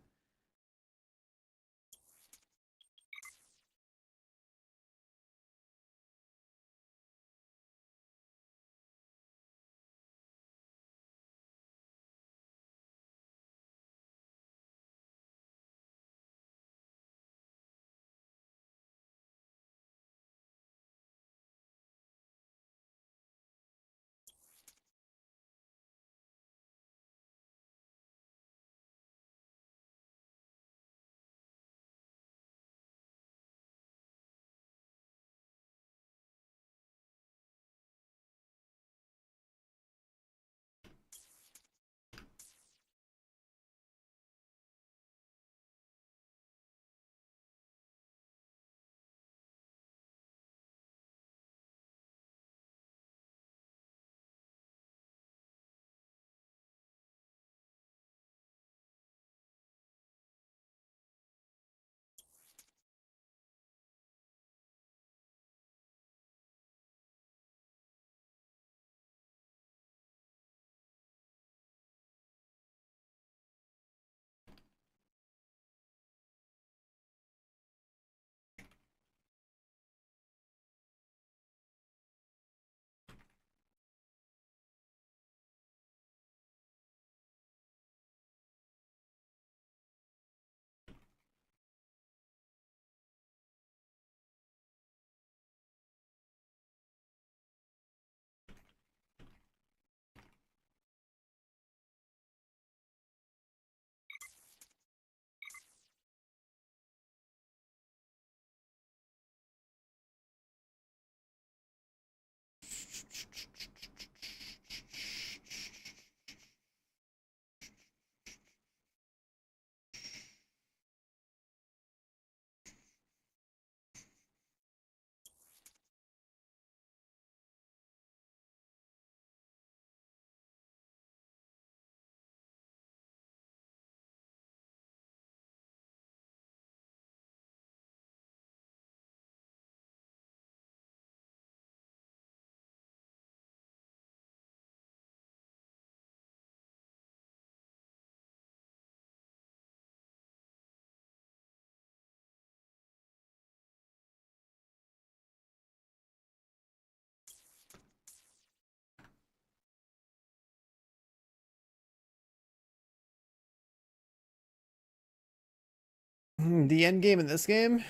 The end game in this game?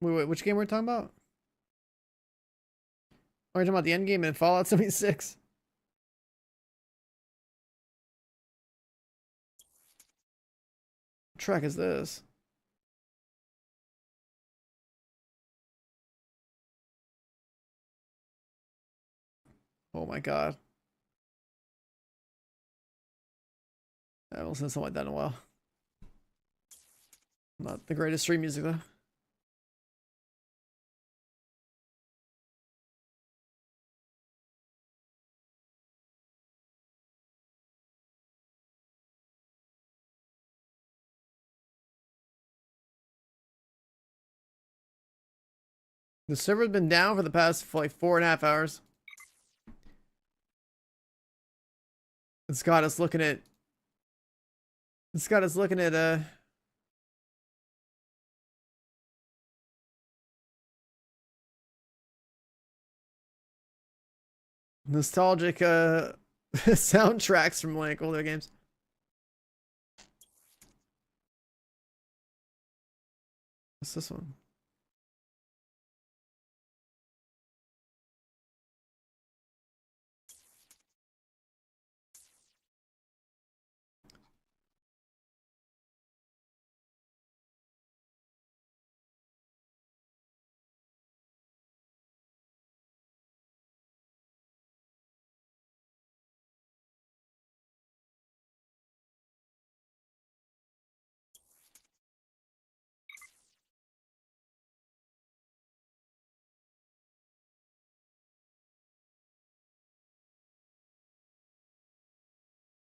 Wait, which game we're talking about? We're talking about the end game in Fallout 76. What track is this? Oh my god. I haven't listened to something like that in a while. Not the greatest stream music though. The server's been down for the past like 4.5 hours. It's got us looking at. It's got us looking at nostalgic soundtracks from like older games. What's this one?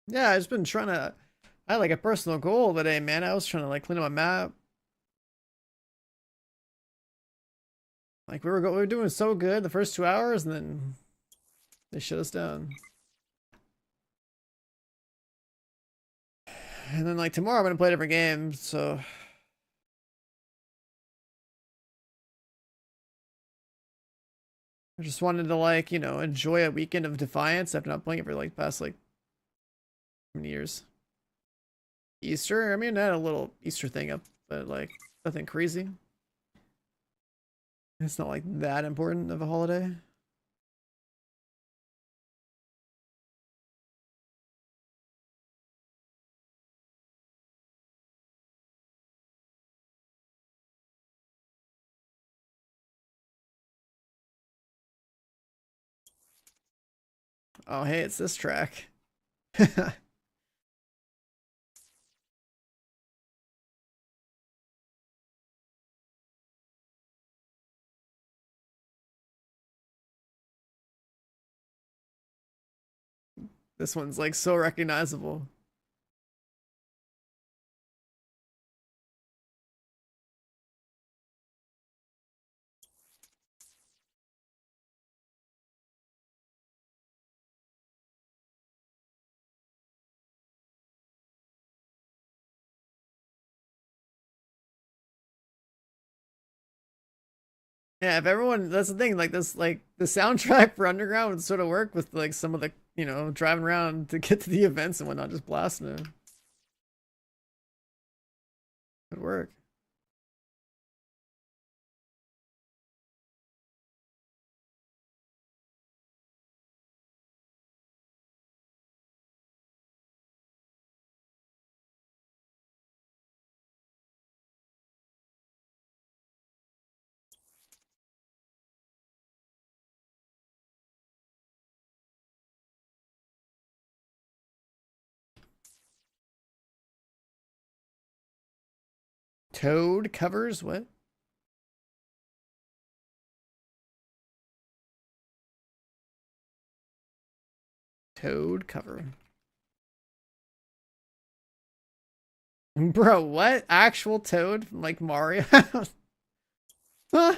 Yeah, I've just been trying to. I had like a personal goal today, man. I was trying to like clean up my map. Like we were doing so good the first 2 hours, and then they shut us down. And then like tomorrow, I'm gonna play a different game. So I just wanted to like enjoy a weekend of Defiance after not playing it for like past like many years. Easter. I mean, I had a little Easter thing up, but like nothing crazy. It's not like that important of a holiday. Oh, hey, it's this track. This one's like so recognizable. Yeah, if everyone, that's the thing, like this, like the soundtrack for Underground would sort of work with like some of the, driving around to get to the events and whatnot, just blasting it. Would work. Toad covers what? Toad cover. Bro, what? Actual Toad from like Mario? Huh?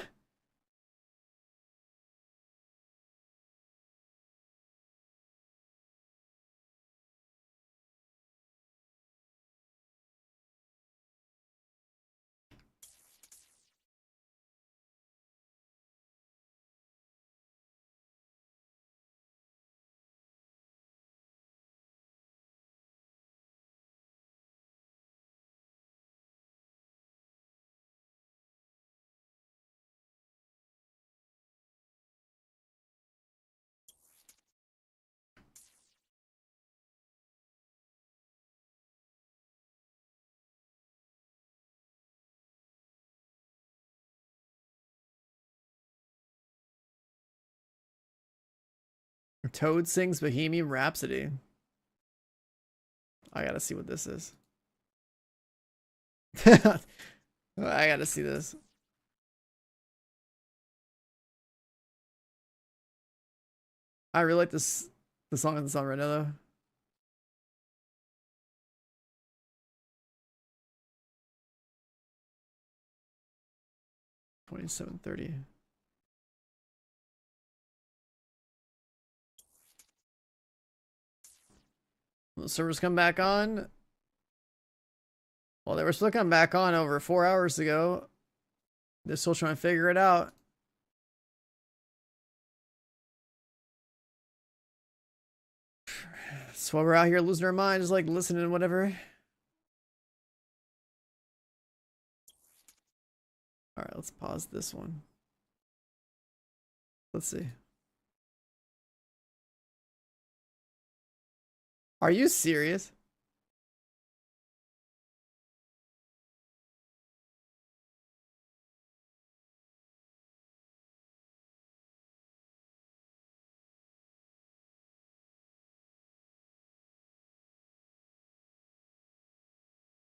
Toad sings Bohemian Rhapsody. I gotta see what this is. I gotta see this. I really like this, the song that's on right now though. $27.30. The servers come back on. Well, they were still coming back on over 4 hours ago. They're still trying to figure it out. That's why we're out here losing our minds, like listening to whatever. Alright, let's pause this one. Let's see. Are you serious?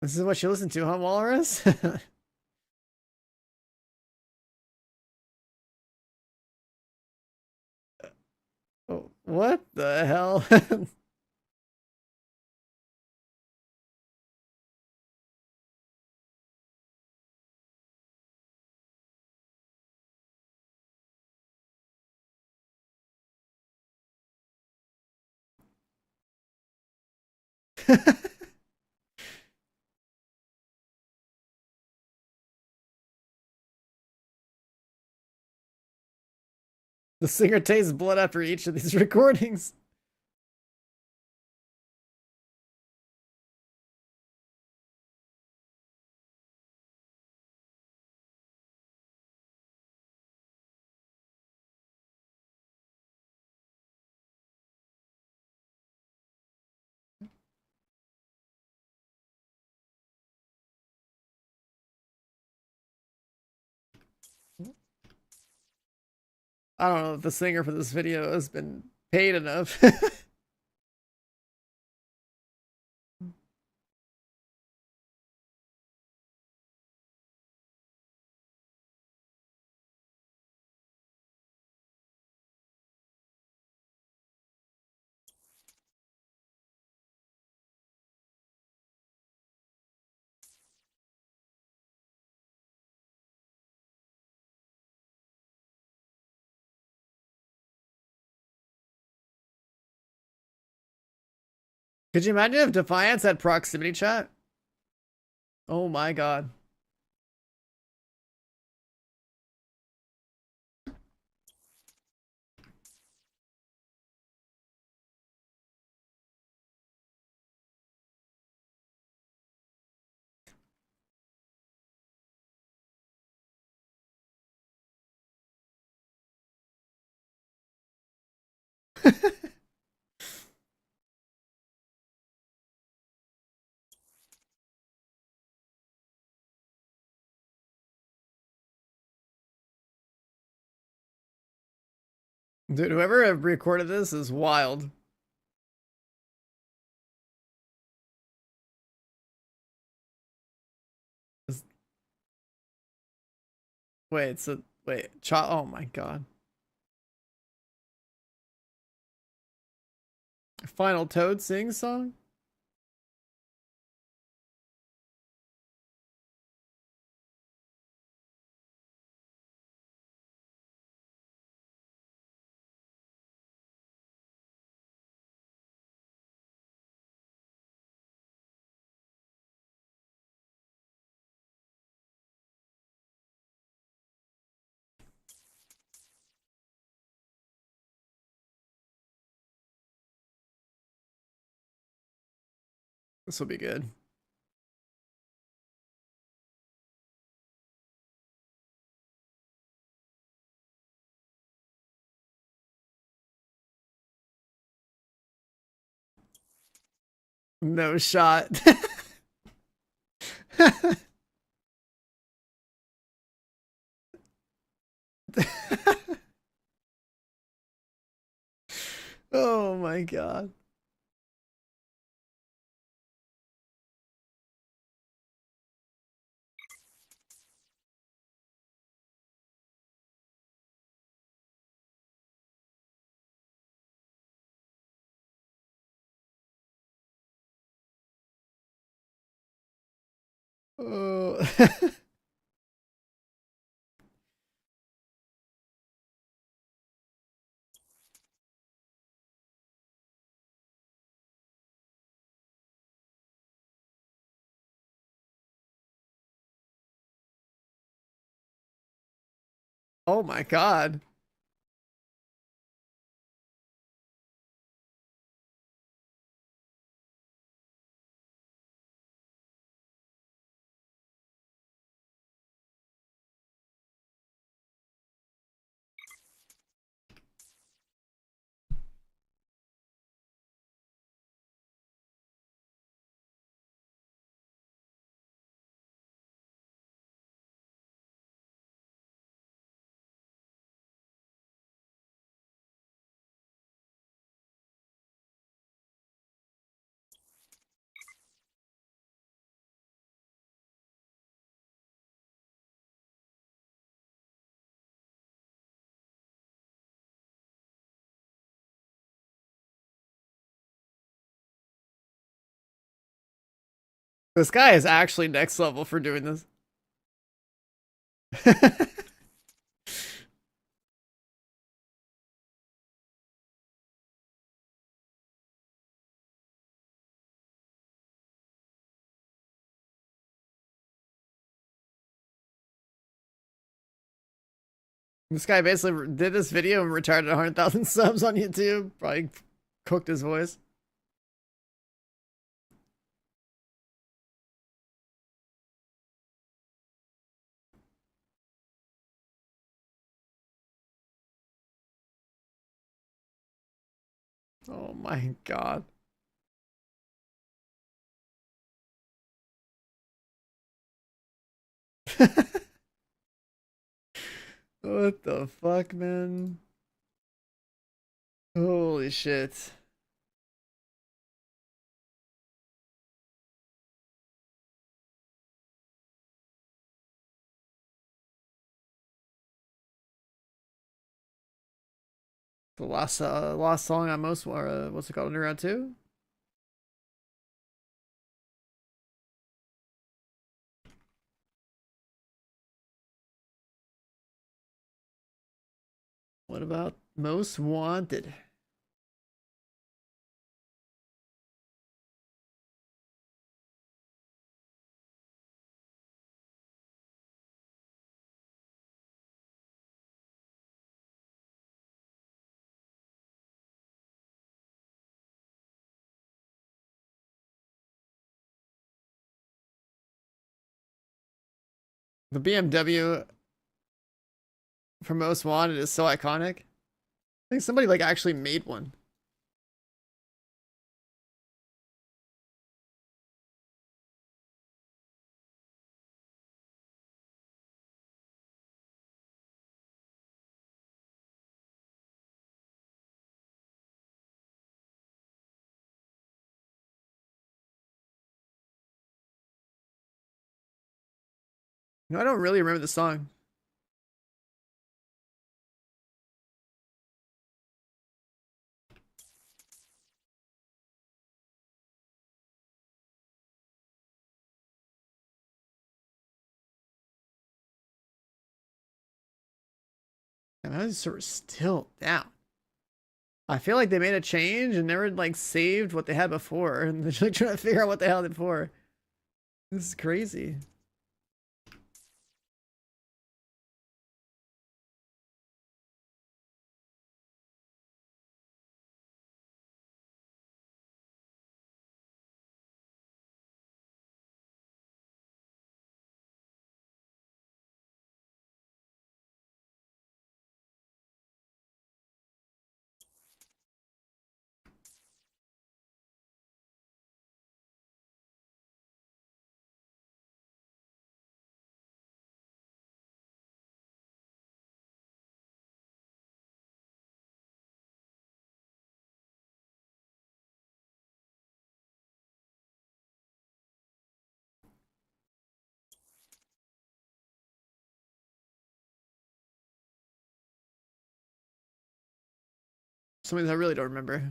This is what you listen to, huh, Walrus? Oh, what the hell? The singer tastes blood after each of these recordings. I don't know if the singer for this video has been paid enough. Could you imagine if Defiance had proximity chat? Oh my god. Dude, whoever recorded this is wild. Wait, so wait, oh my god. Final Toad sing song? This will be good. No shot. my god. Oh. Oh my god. This guy is actually next level for doing this. This guy basically did this video and retired 100,000 subs on YouTube. Probably cooked his voice. Oh my god. What the fuck, man? Holy shit. The last song on most, what's it called, Underground 2? What about Most Wanted? The BMW for Most Wanted is so iconic. I think somebody like actually made one. No, I don't really remember the song. And I was sort of still down. I feel like they made a change and never like saved what they had before, and they're like trying to figure out what they had it for. This is crazy. Some of these I really don't remember.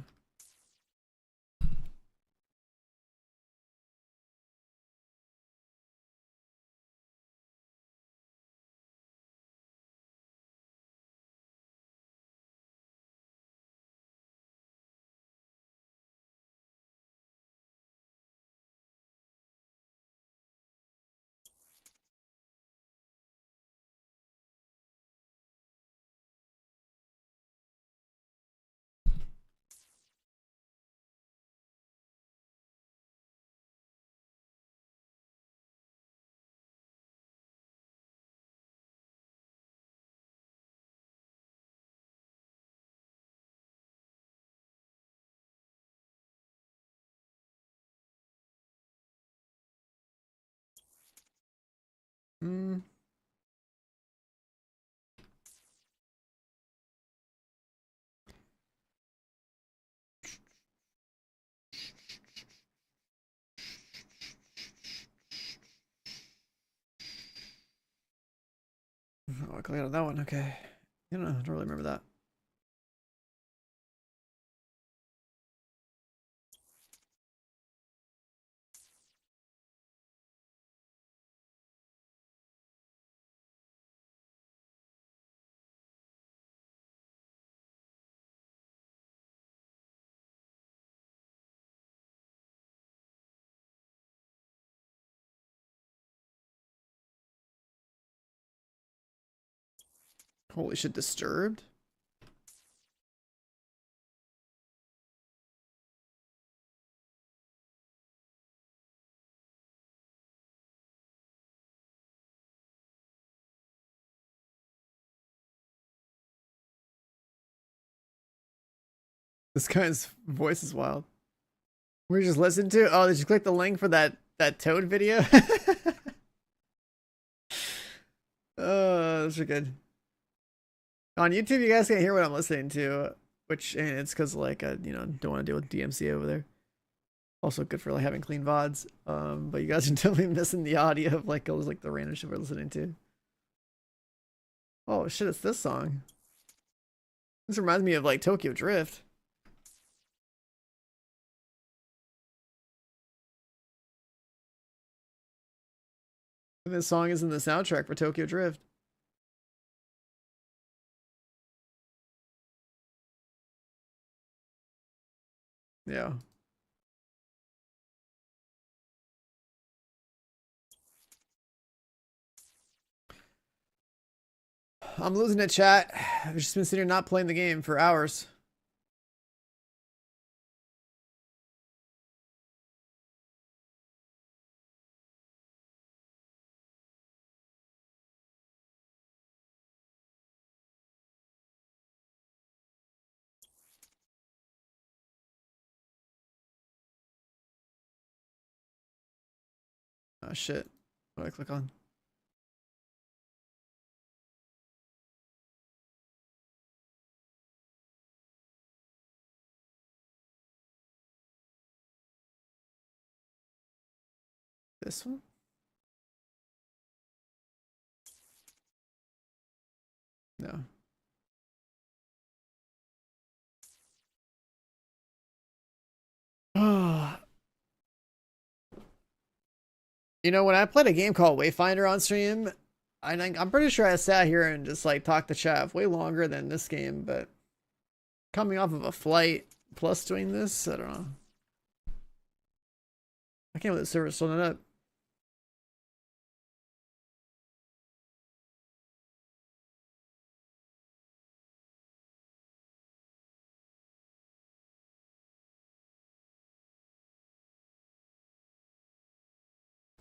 Hmm. Oh, I clicked on that one. Okay. I don't really remember that. Holy shit, Disturbed? This guy's voice is wild. We're just listening to. Oh, did you click the link for that Toad video? Oh, those are good. On YouTube, you guys can't hear what I'm listening to, which and it's because like I don't want to deal with DMC over there. Also good for like having clean VODs. But you guys are definitely missing the audio of like all like the random shit we're listening to. Oh shit, it's this song. This reminds me of like Tokyo Drift. And this song is in the soundtrack for Tokyo Drift. Yeah. I'm losing it, chat. I've just been sitting here not playing the game for hours. Oh shit. What do I click on? This one? No. You know, when I played a game called Wayfinder on stream, I'm pretty sure I sat here and just like talked to chat way longer than this game, but coming off of a flight plus doing this, I don't know. I can't believe the server's still not up.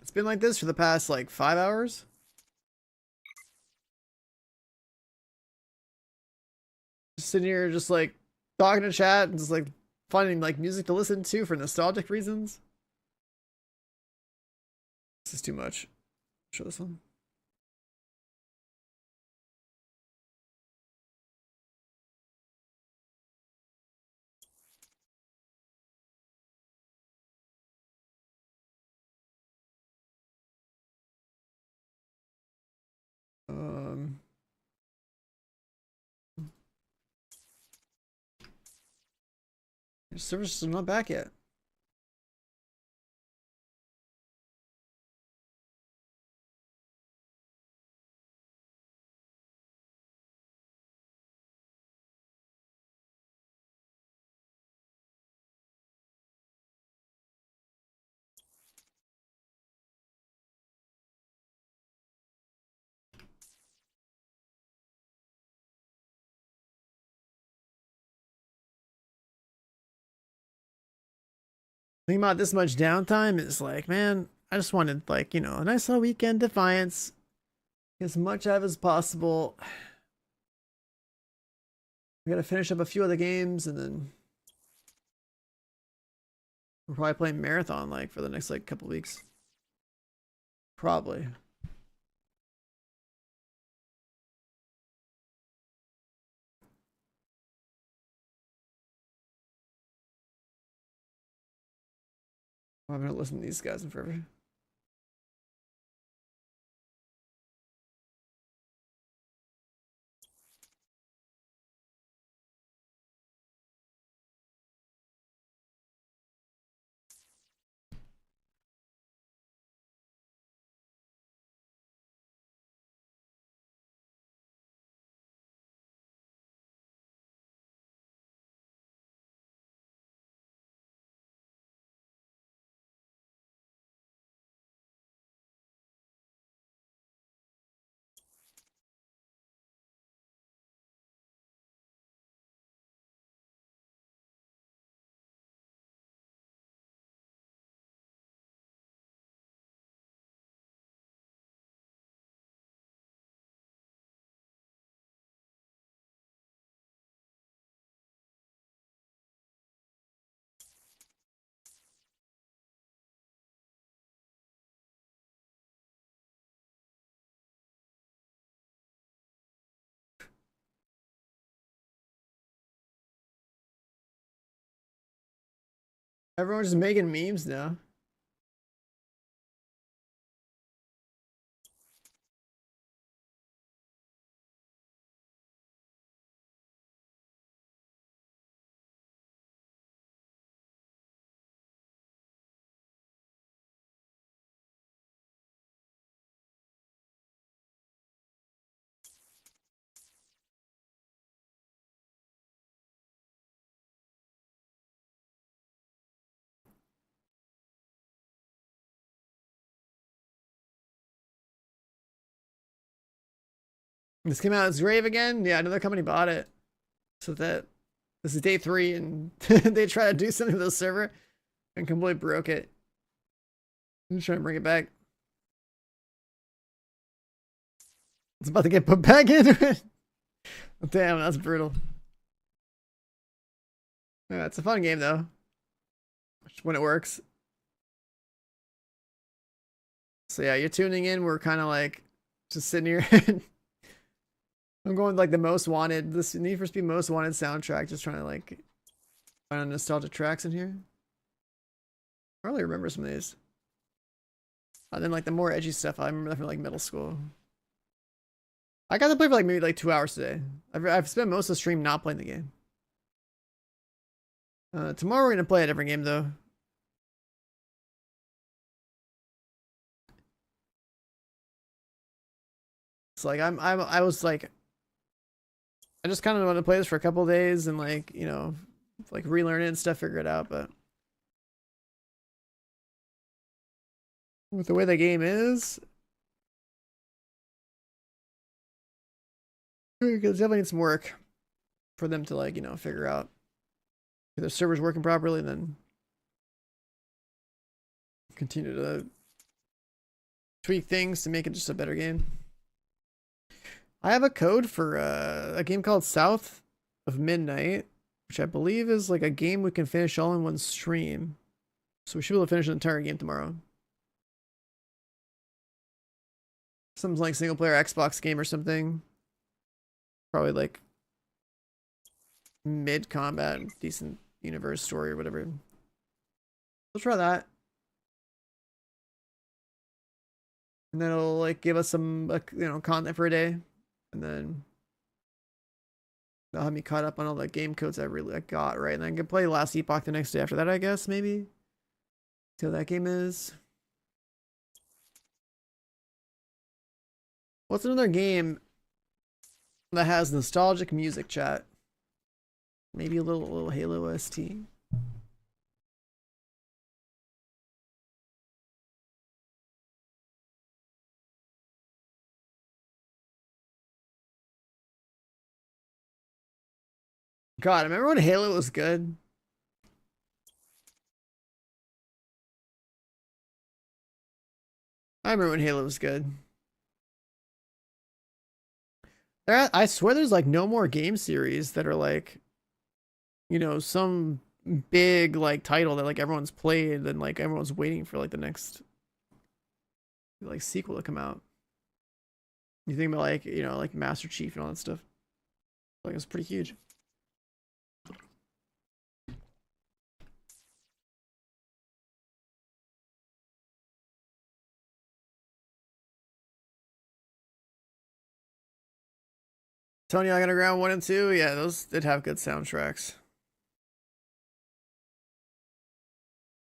It's been like this for the past like 5 hours. Just sitting here, just like talking to chat and just like finding like music to listen to for nostalgic reasons. This is too much. Show this one. Um. Your server's still not back yet. Thinking about this much downtime is like, man, I just wanted like, you know, a nice little weekend Defiance. Get as much out of as possible. We gotta finish up a few other games and then we're probably playing Marathon like for the next like couple weeks. Probably. I haven't listened to these guys in forever. Everyone's just making memes now. This came out as Grave again? Yeah, another company bought it. So that this is day 3 and they try to do something with the server and completely broke it. I'm trying to bring it back. It's about to get put back into it. Damn, that's brutal. Yeah, it's a fun game though. When it works. So yeah, you're tuning in. We're kind of like just sitting here. I'm going with like the most wanted, this Need for Speed Most Wanted soundtrack. Just trying to like find nostalgic tracks in here. I really remember some of these. And then like the more edgy stuff, I remember that from like middle school. I got to play for like maybe like 2 hours today. I've spent most of the stream not playing the game. Tomorrow we're gonna play a different game though. It's like I was like, I just kind of want to play this for a couple days and like, you know, like relearn it and stuff, figure it out. But with the way the game is, it definitely needs some work for them to like, you know, figure out if the server's working properly, then continue to tweak things to make it just a better game. I have a code for a game called South of Midnight, which I believe is like a game we can finish all in one stream. So we should be able to finish the entire game tomorrow. Something like single player Xbox game or something. Probably like mid combat, decent universe story or whatever. We'll try that. And then it'll like give us some you know, content for a day. And then That'll have me caught up on all the game codes I got, right? And then I can play Last Epoch the next day after that, I guess, maybe? See how that game is. What's another game that has nostalgic music, chat? Maybe a little Halo OST. God, I remember when Halo was good. I remember when Halo was good. I swear there's like no more game series that are like, you know, some big like title that like everyone's played and like everyone's waiting for like the next like sequel to come out. You think about like, you know, like Master Chief and all that stuff. Like it's pretty huge. Tony Underground 1 and 2, yeah, those did have good soundtracks.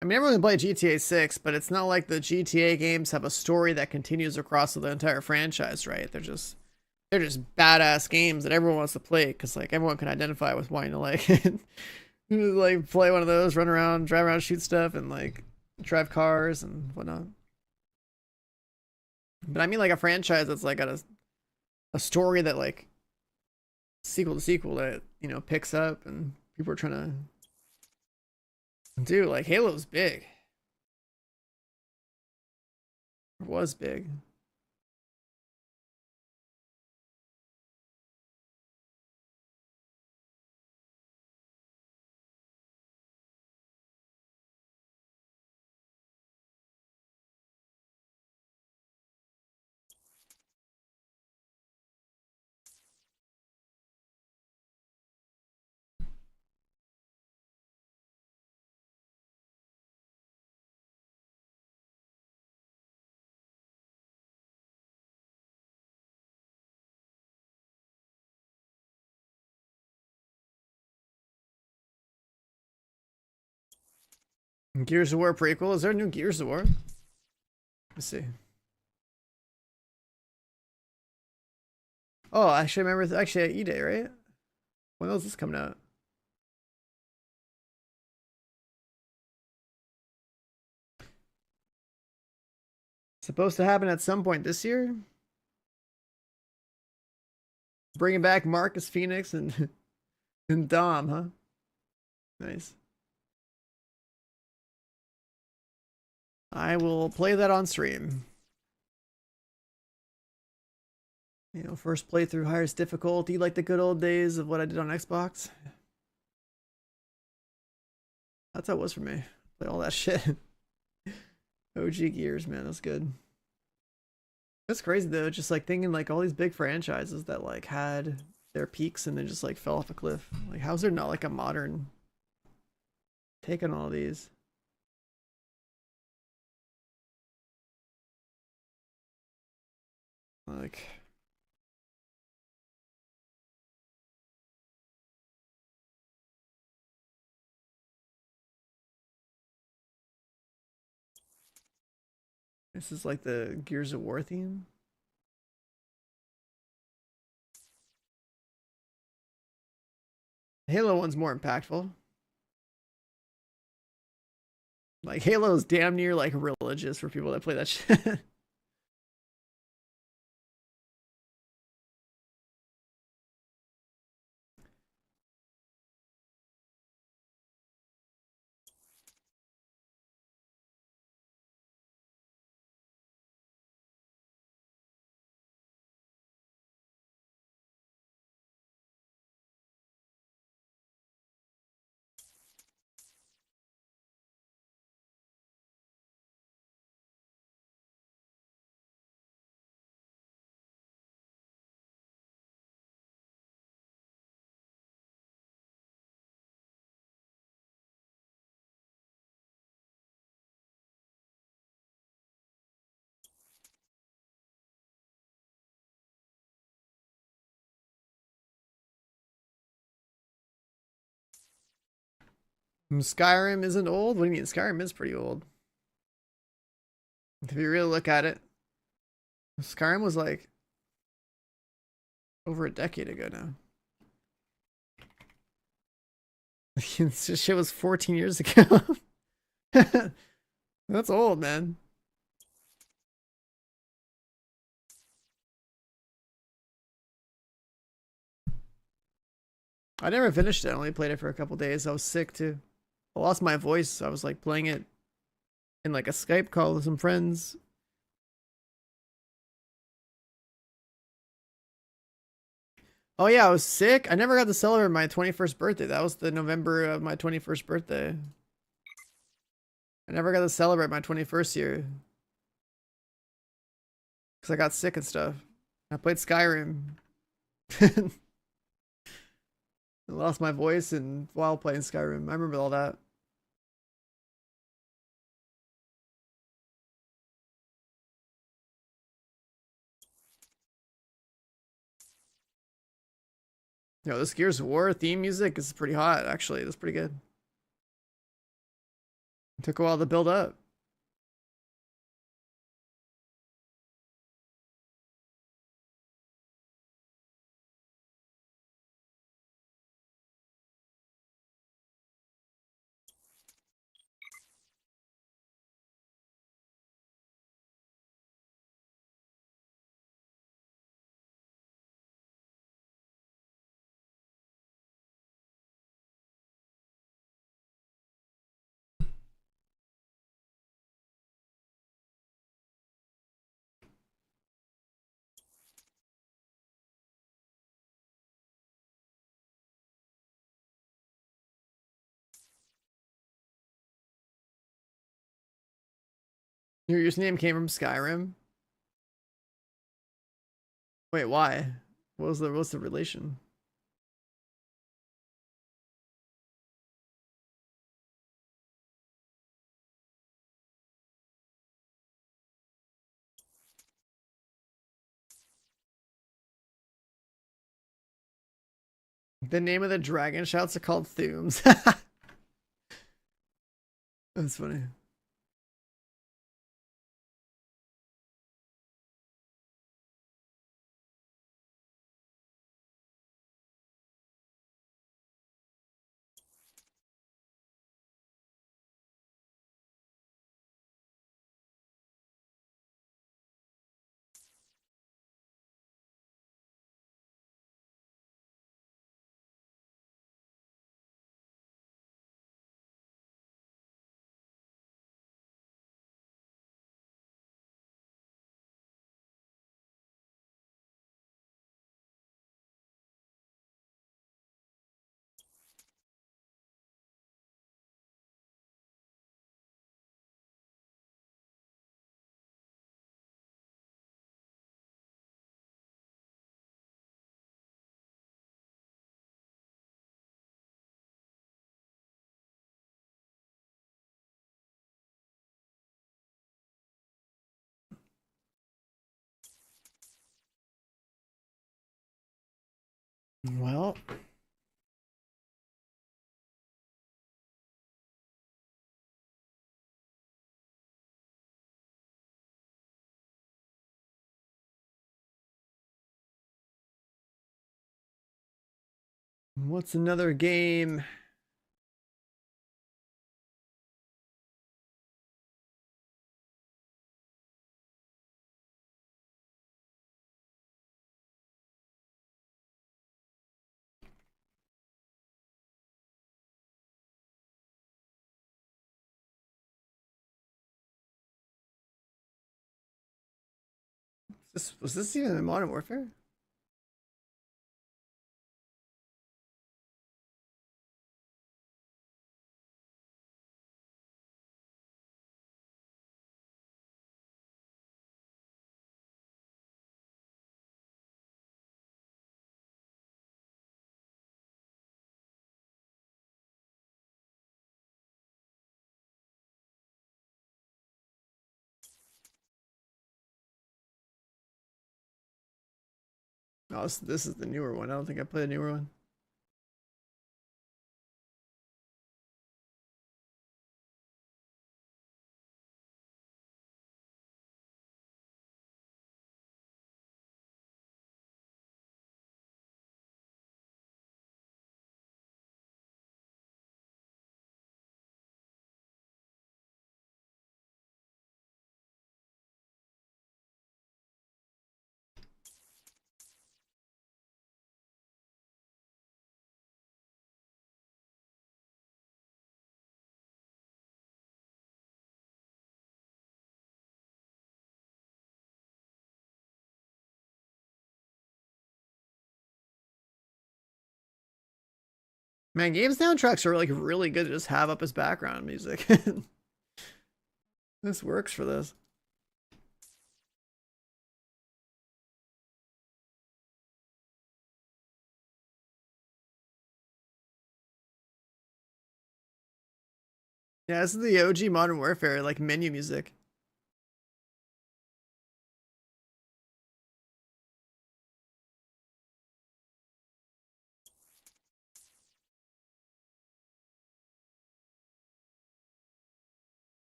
I mean, everyone can play GTA 6, but it's not like the GTA games have a story that continues across the entire franchise, right? They're just badass games that everyone wants to play because like everyone can identify with wanting to like like play one of those, run around, drive around, shoot stuff, and like drive cars and whatnot. But I mean like a franchise that's like got a story that like sequel to sequel that, you know, picks up and people are trying to do. Like Halo's big. It was big. Gears of War prequel. Is there a new Gears of War? Let's see. Oh, actually, I remember. Actually, at E-Day, right? When was this coming out? Supposed to happen at some point this year. Bringing back Marcus Phoenix and and Dom, huh? Nice. I will play that on stream. You know, first playthrough, highest difficulty, like the good old days of what I did on Xbox. That's how it was for me. Play all that shit. OG Gears, man, that's good. That's crazy though, just like thinking like all these big franchises that like had their peaks and then just like fell off a cliff. Like how's there not like a modern take on all these? Like this is like the Gears of War theme. Halo one's more impactful. Like Halo is damn near like religious for people that play that shit. Skyrim isn't old? What do you mean? Skyrim is pretty old. If you really look at it, Skyrim was like over a decade ago now. This shit was 14 years ago. That's old, man. I never finished it. I only played it for a couple days. I was sick too. I lost my voice. I was like playing it in like a Skype call with some friends. Oh yeah, I was sick. I never got to celebrate my 21st birthday. That was the November of my 21st birthday. I never got to celebrate my 21st year. Because I got sick and stuff. I played Skyrim. I lost my voice and while playing Skyrim. I remember all that. Yo, this Gears of War theme music is pretty hot, actually. That's pretty good. It took a while to build up. Your username came from Skyrim? Wait, why? What's the relation? The name of the dragon shouts are called Thooms. That's funny. Well, what's another game? Was this even in Modern Warfare? Oh, this is the newer one. I don't think I played a newer one. Man, game soundtracks are like really good to just have up as background music. This works for this. Yeah, this is the OG Modern Warfare, like menu music.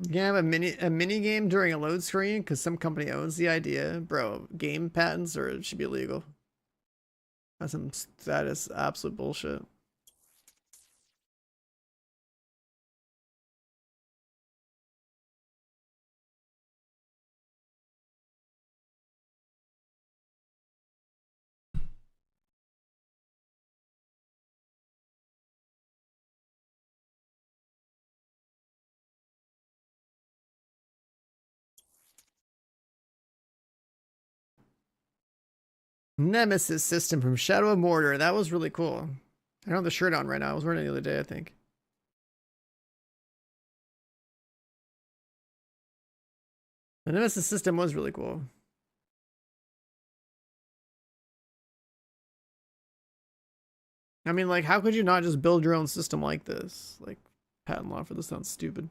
You can have a mini game during a load screen because some company owns the idea. Bro, game patents or it should be illegal. That is absolute bullshit. Nemesis system from Shadow of Mordor. That was really cool. I don't have the shirt on right now. I was wearing it the other day, I think. The Nemesis system was really cool. I mean, like, how could you not just build your own system like this? Like, patent law for this sounds stupid.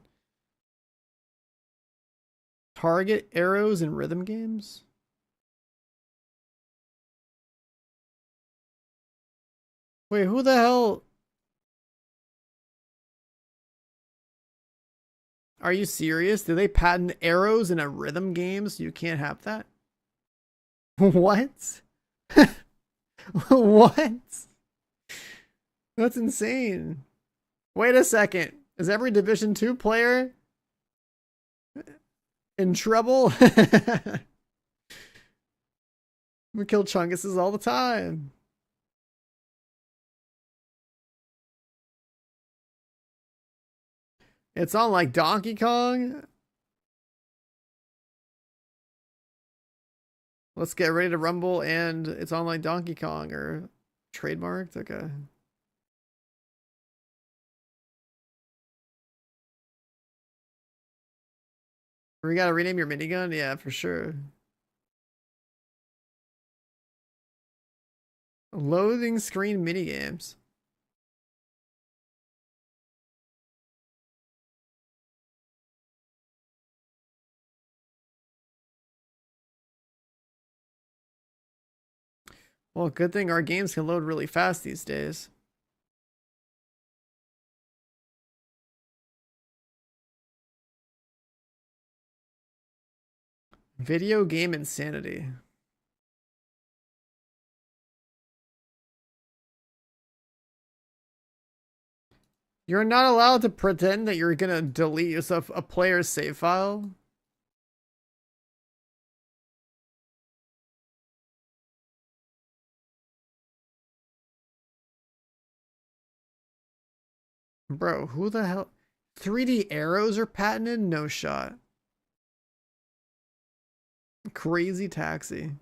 Target arrows in rhythm games? Wait, who the hell? Are you serious? Do they patent arrows in a rhythm game so you can't have that? What? What? That's insane. Wait a second. Is every Division 2 player in trouble? We kill chunguses all the time. It's on like Donkey Kong. Let's get ready to rumble, and it's on like Donkey Kong or trademarked. Okay. We gotta rename your minigun? Yeah, for sure. Loading screen minigames. Well, good thing our games can load really fast these days. Video game insanity. You're not allowed to pretend that you're gonna delete yourself a player's save file. Bro, who the hell? 3D arrows are patented? No shot. Crazy taxi.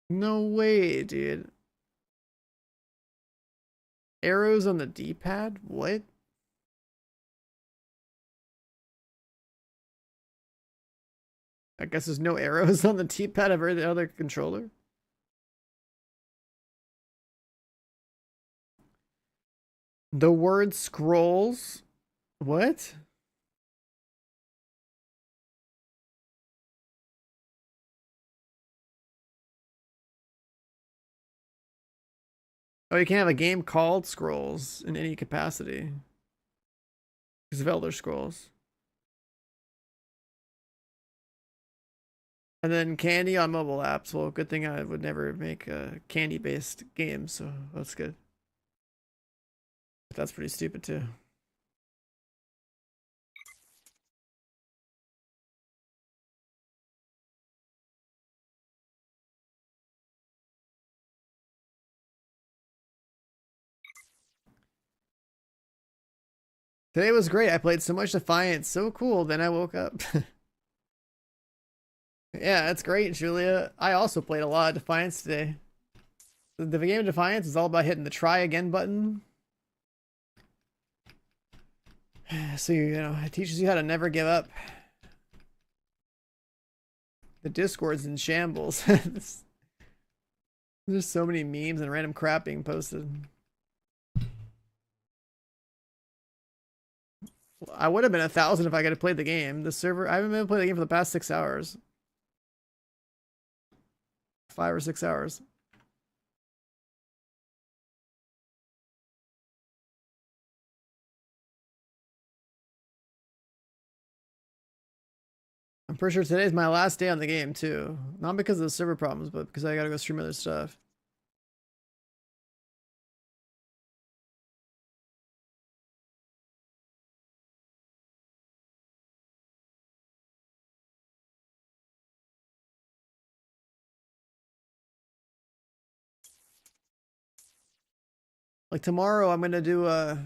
No way, dude. Arrows on the D-pad? What? I guess there's no arrows on the D-pad of every other controller. The word scrolls? What? Oh, you can't have a game called Scrolls in any capacity. Because of Elder Scrolls. And then Candy on mobile apps. Well, good thing I would never make a candy-based game, so that's good. But that's pretty stupid too. Today was great. I played so much Defiance. So cool. Then I woke up. Yeah, that's great, Julia. I also played a lot of Defiance today. The game of Defiance is all about hitting the try again button. So, you know, it teaches you how to never give up. The Discord's in shambles. There's so many memes and random crap being posted. I would have been 1,000 if I could have played the game. The server, I haven't been able to play the game for the past 6 hours. 5 or 6 hours. I'm pretty sure today's my last day on the game too. Not because of the server problems, but because I gotta go stream other stuff. Like tomorrow, I'm gonna do I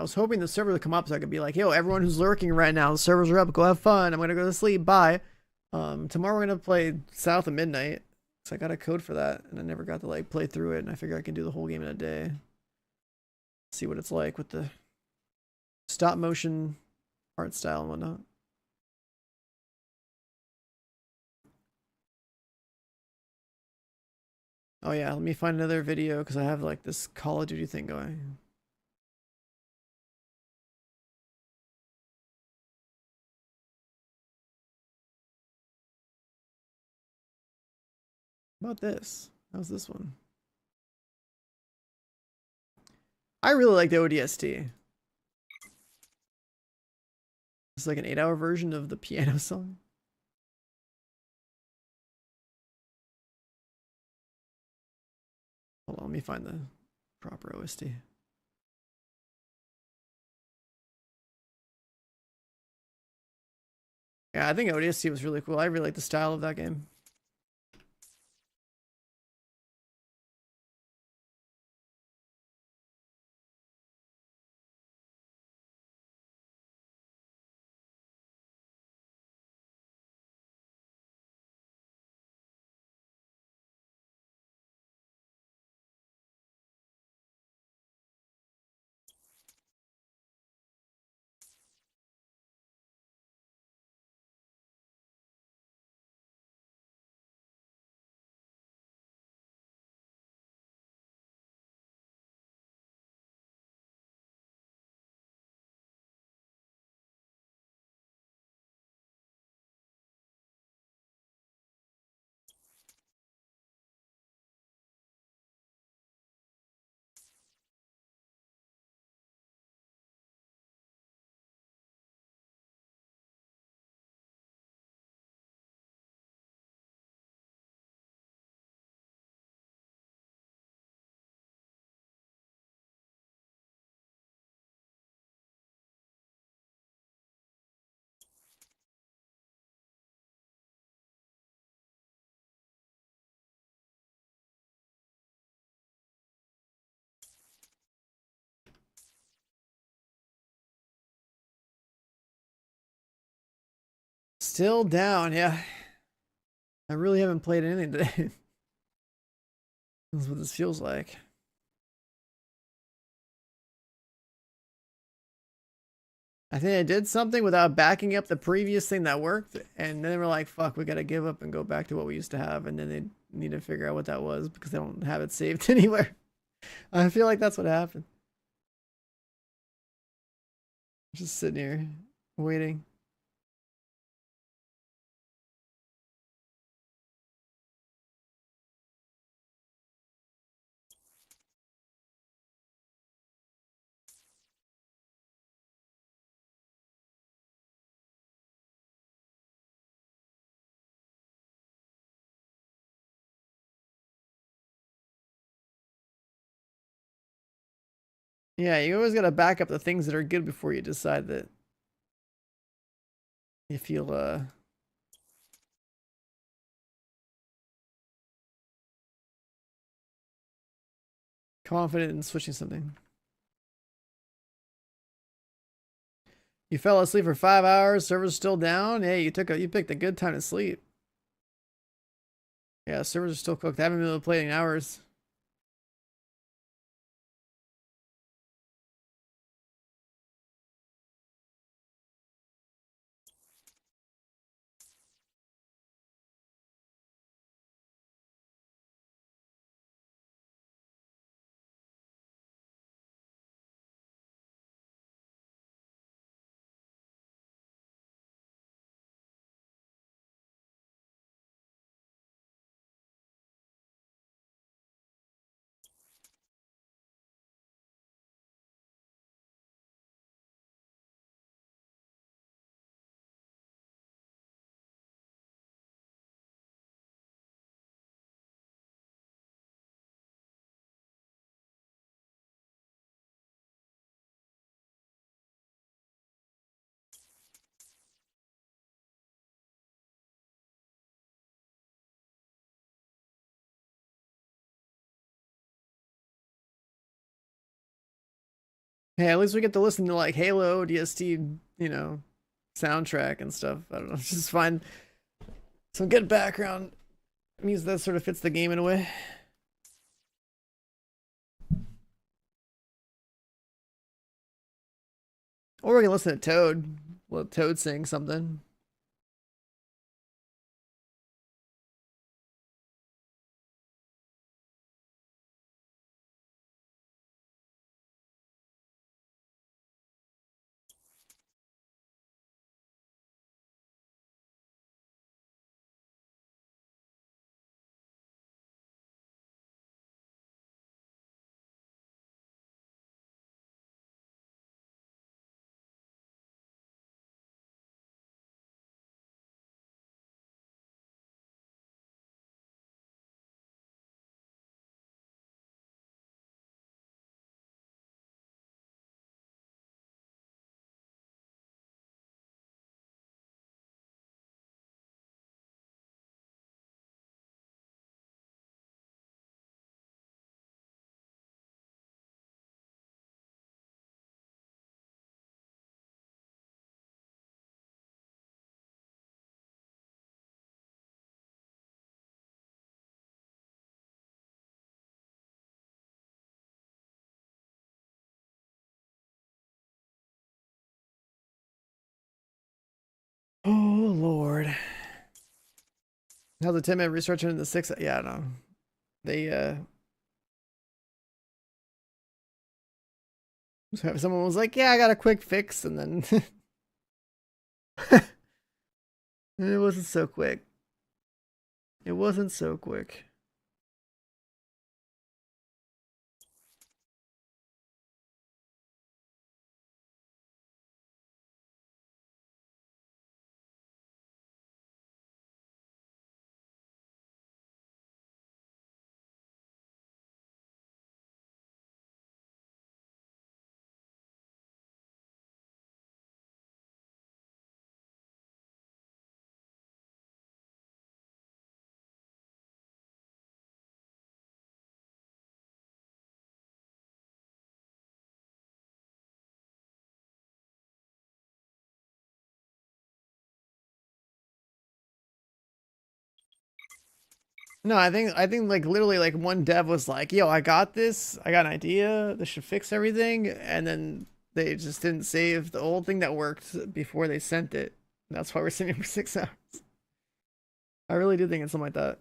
was hoping the server would come up so I could be like, yo, everyone who's lurking right now, the servers are up. Go have fun. I'm gonna go to sleep. Bye. Tomorrow we're gonna play South of Midnight. So I got a code for that, and I never got to like play through it. And I figure I can do the whole game in a day. See what it's like with the stop motion art style and whatnot. Oh yeah, let me find another video because I have like this Call of Duty thing going. How about this? How's this one? I really like the ODST. It's like an 8-hour version of the piano song. Hold on, let me find the proper OST. Yeah, I think ODST was really cool. I really like the style of that game. Still down, yeah. I really haven't played anything today. That's what this feels like. I think I did something without backing up the previous thing that worked, and then they were like, fuck, we gotta give up and go back to what we used to have, and then they need to figure out what that was because they don't have it saved anywhere. I feel like that's what happened. Just sitting here, waiting. Yeah, you always gotta back up the things that are good before you decide that you feel confident in switching something. You fell asleep for 5 hours, server's still down. Hey, you picked a good time to sleep. Yeah, servers are still cooked. I haven't been able to play in hours. Hey, at least we get to listen to like Halo, DST, you know, soundtrack and stuff. I don't know, just find some good background music that sort of fits the game in a way. Or we can listen to Toad. Let Toad sing something. Oh Lord. How's the 10-minute restart turn into 6? Yeah, I don't know. They someone was like, yeah, I got a quick fix, and then it wasn't so quick. It wasn't so quick. No, I think like literally like one dev was like, "Yo, I got this. I got an idea. This should fix everything." And then they just didn't save the old thing that worked before they sent it. That's why we're sitting here for 6 hours. I really do think it's something like that.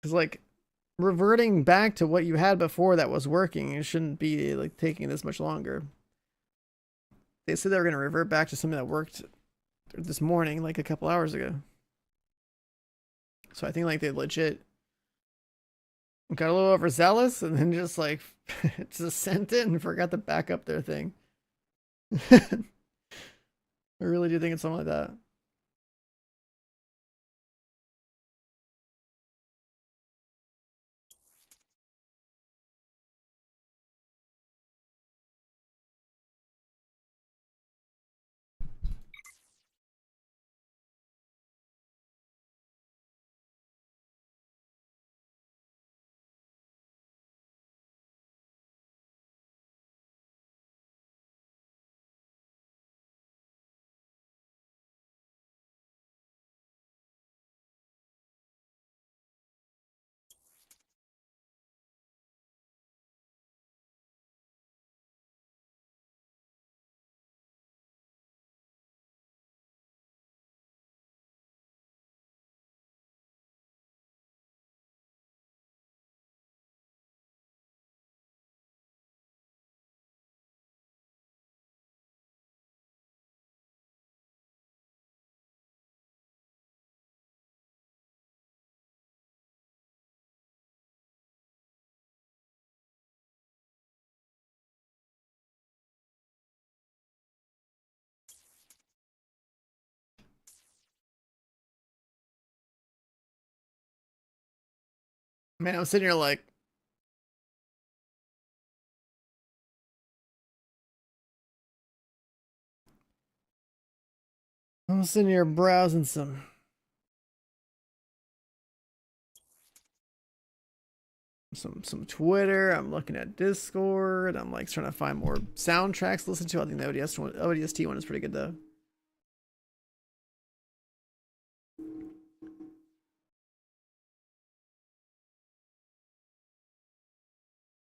Cuz like reverting back to what you had before that was working, it shouldn't be like taking this much longer. They said they were going to revert back to something that worked this morning like a couple hours ago. So I think like they legit got a little overzealous and then just like just sent it and forgot to back up their thing. I really do think it's something like that. Man, I'm sitting here like, I'm sitting here browsing some Twitter. I'm looking at Discord. I'm like trying to find more soundtracks to listen to. I think the ODST one is pretty good though.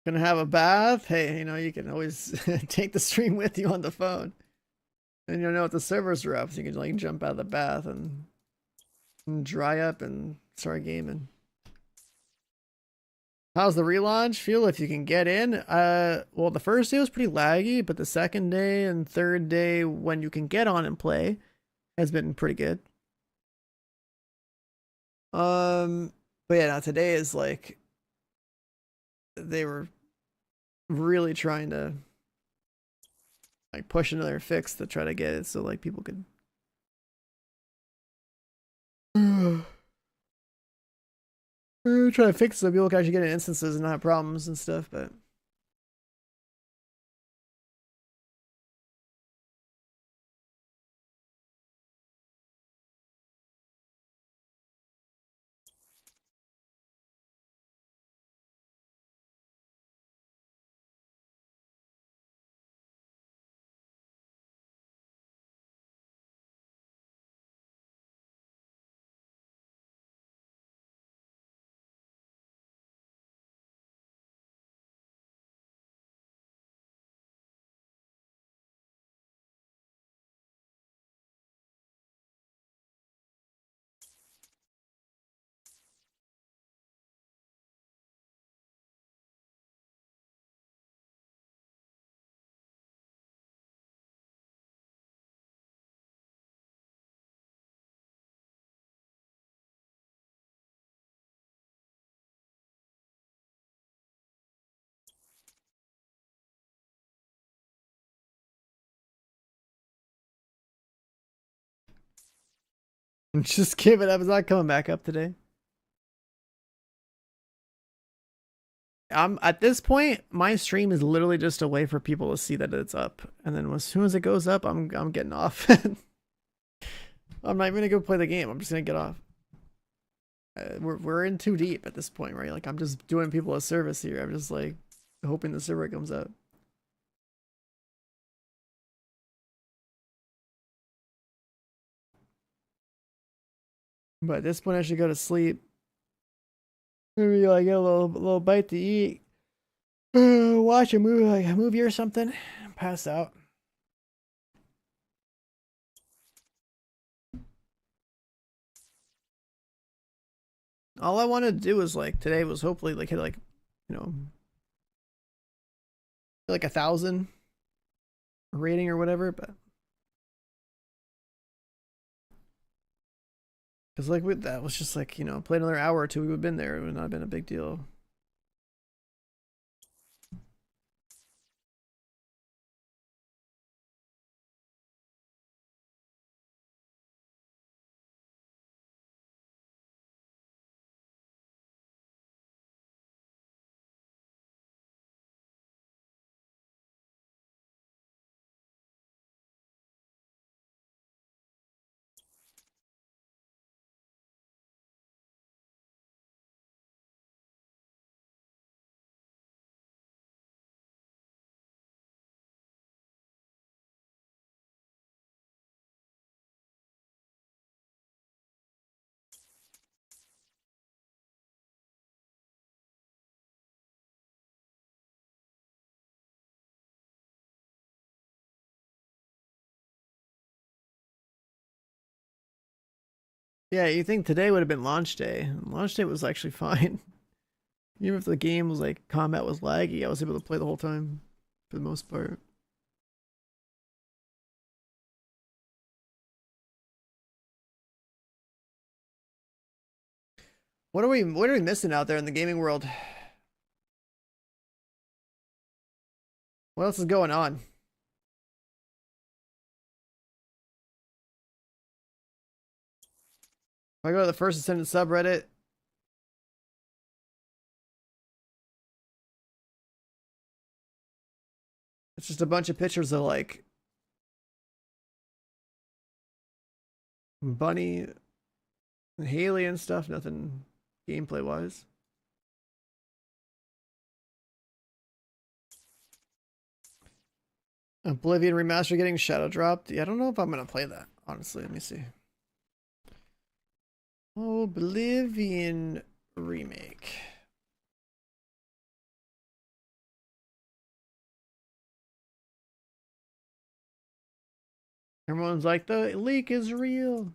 Gonna have a bath? Hey, you know, you can always take the stream with you on the phone. And you'll know if the servers are up, so you can like jump out of the bath and dry up and start gaming. How's the relaunch feel if you can get in? Well, the first day was pretty laggy, but the second day and third day when you can get on and play has been pretty good. But yeah, now today is like they were really trying to like push another fix to try to get it so like people could try to fix it so people can actually get in instances and not have problems and stuff, but just give it up. It's not coming back up today. I'm at this point, my stream is literally just a way for people to see that it's up, and then as soon as it goes up, I'm getting off. I'm not even gonna go play the game. I'm just gonna get off. We're in too deep at this point, right? Like I'm just doing people a service here. I'm just like hoping the server comes up. But at this point, I should go to sleep. Maybe like get a little bite to eat. Watch a movie, like a movie or something. Pass out. All I wanted to do was like today was hopefully like hit like, you know, like 1,000 rating or whatever, but because like with that was just like, you know, play another hour or two, we would have been there. It would not have been a big deal. Yeah, you think today would have been launch day. Launch day was actually fine. Even if the game was like combat was laggy, I was able to play the whole time for the most part. What are we missing out there in the gaming world? What else is going on? If I go to the First Ascendant subreddit, It's just a bunch of pictures of like Bunny and Haley and stuff. Nothing gameplay wise. Oblivion remaster getting shadow dropped. Yeah, I don't know if I'm gonna play that, honestly. Let me see. Oblivion remake. Everyone's like, the leak is real.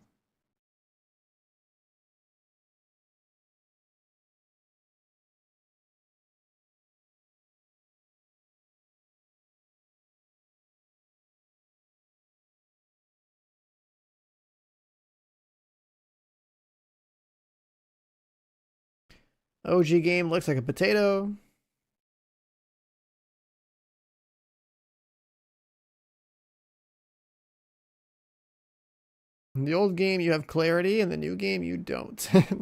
OG game looks like a potato. In the old game, you have clarity. In the new game, you don't. Like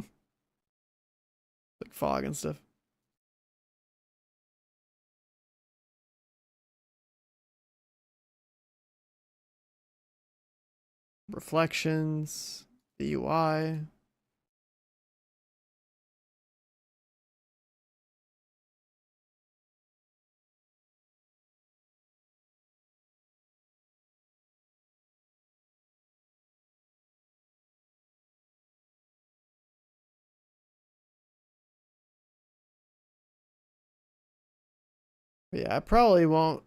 fog and stuff. Reflections, the UI. But yeah, I probably won't.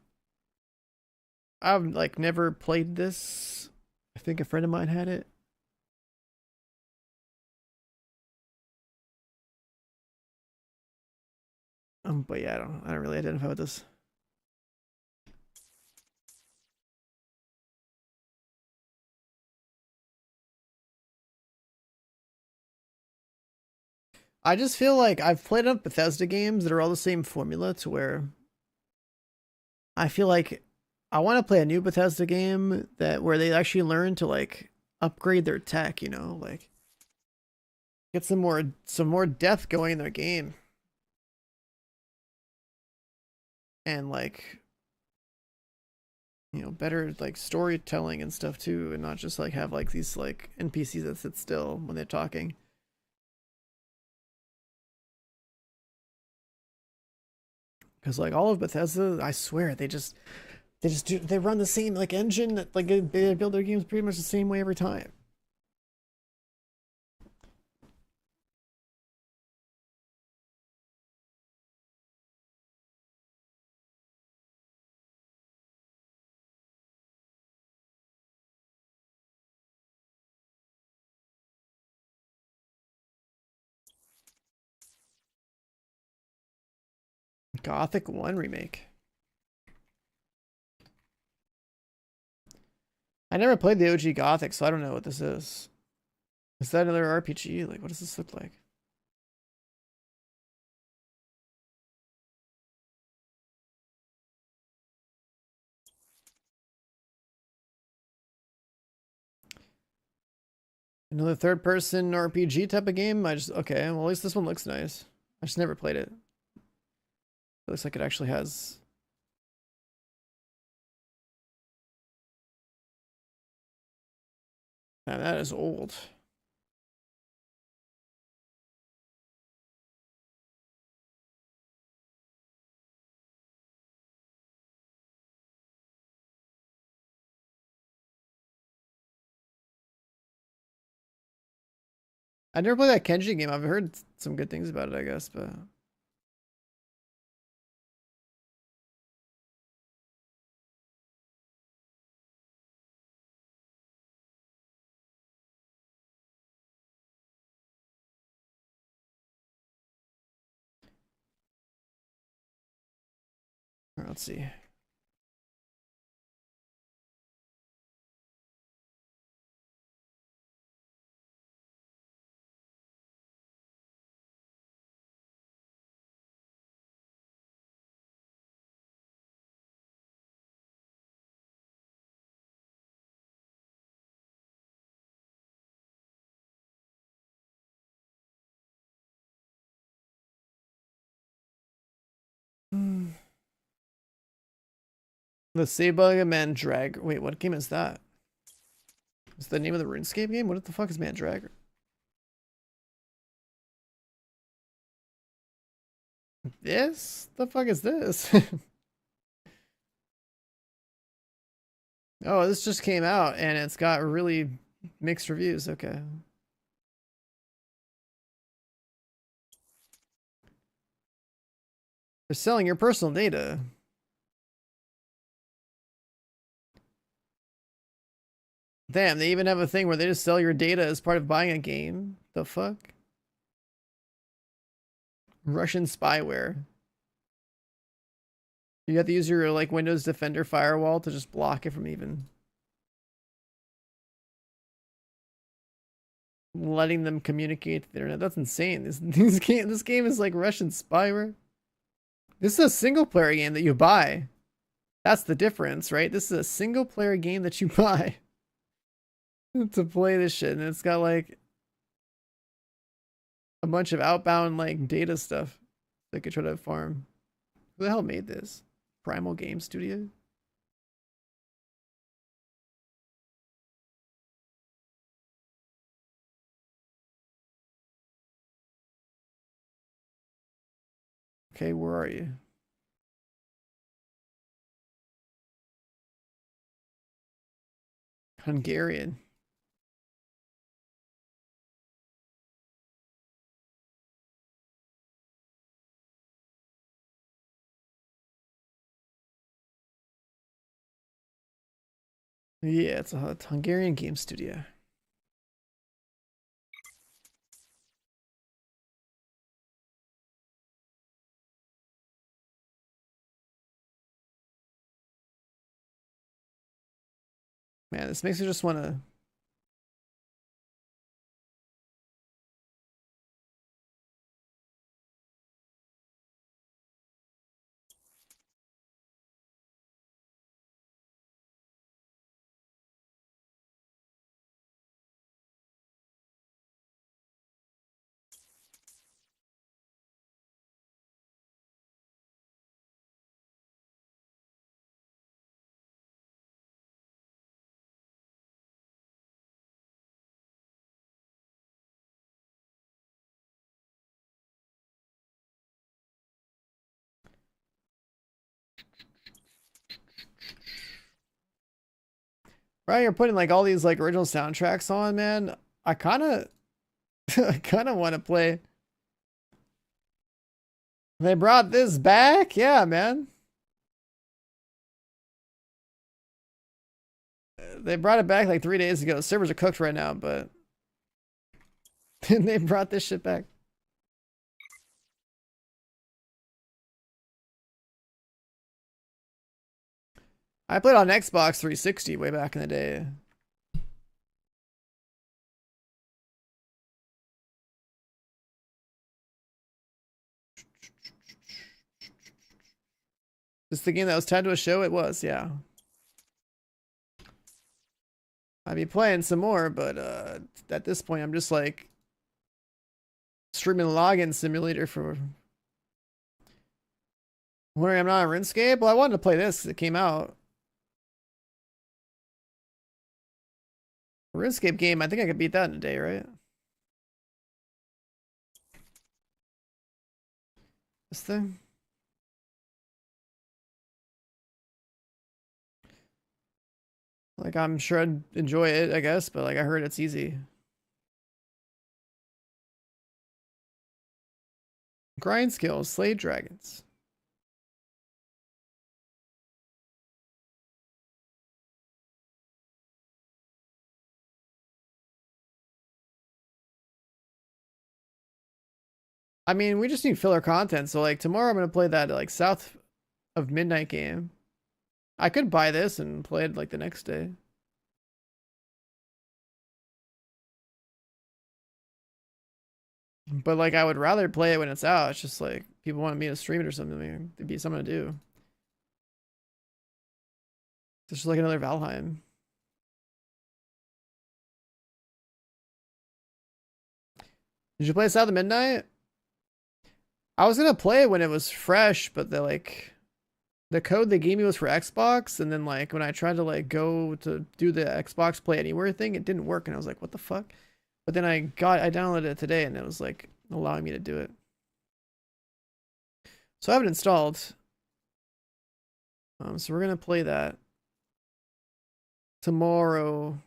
I've like never played this. I think a friend of mine had it. But yeah, I don't really identify with this. I just feel like I've played enough Bethesda games that are all the same formula to where I feel like I want to play a new Bethesda game that where they actually learn to like upgrade their tech, you know, like get some more depth going in their game. And like, you know, better like storytelling and stuff too, and not just like have like these like NPCs that sit still when they're talking. Because like all of Bethesda, I swear they run the same like engine that like they build their games pretty much the same way every time. Gothic 1 remake. I never played the OG Gothic, so I don't know what this is. Is that another RPG? Like, what does this look like? Another third-person RPG type of game? Okay, well, at least this one looks nice. I just never played it. It looks like it actually has... Man, that is old. I never played that Kenji game. I've heard some good things about it, I guess, but... Let's see. The Sabug Mandrag. Wait, what game is that? Is the name of the RuneScape game? What the fuck is Mandrag? This? The fuck is this? Oh, this just came out and it's got really mixed reviews. Okay. They're selling your personal data. Damn, they even have a thing where they just sell your data as part of buying a game. The fuck? Russian spyware. You have to use your like Windows Defender firewall to just block it from even letting them communicate to the internet. That's insane. This game is like Russian spyware. This is a single player game that you buy. That's the difference, right? This is a single player game that you buy to play this shit, and it's got like a bunch of outbound like data stuff that could try to farm. Who the hell made this? Primal Game Studio? Okay, where are you? Hungarian. Yeah, it's a Hungarian game studio. Man, this makes me just want to... Right, you're putting like all these like original soundtracks on, man. I kind of I kind of want to play. They brought this back? Yeah, man. They brought it back like 3 days ago. Servers are cooked right now, but they brought this shit back. I played on Xbox 360 way back in the day. This the game that was tied to a show? It was, yeah. I'd be playing some more, but at this point I'm just like streaming login simulator for wondering I'm not on RuneScape. Well, I wanted to play this because it came out. RuneScape game, I think I could beat that in a day, right? This thing. Like, I'm sure I'd enjoy it, I guess, but like I heard it's easy. Grind skills, slay dragons. I mean, we just need filler content. So like tomorrow I'm gonna play that like South of Midnight game. I could buy this and play it like the next day. But like I would rather play it when it's out. It's just like people want me to stream it or something. It'd be something to do. It's just like another Valheim. Did you play South of Midnight? I was gonna play it when it was fresh, but they like the code they gave me was for Xbox, and then like when I tried to like go to do the Xbox Play Anywhere thing, it didn't work, and I was like, what the fuck? But then I downloaded it today, and it was like allowing me to do it. So I have it installed. So we're gonna play that tomorrow.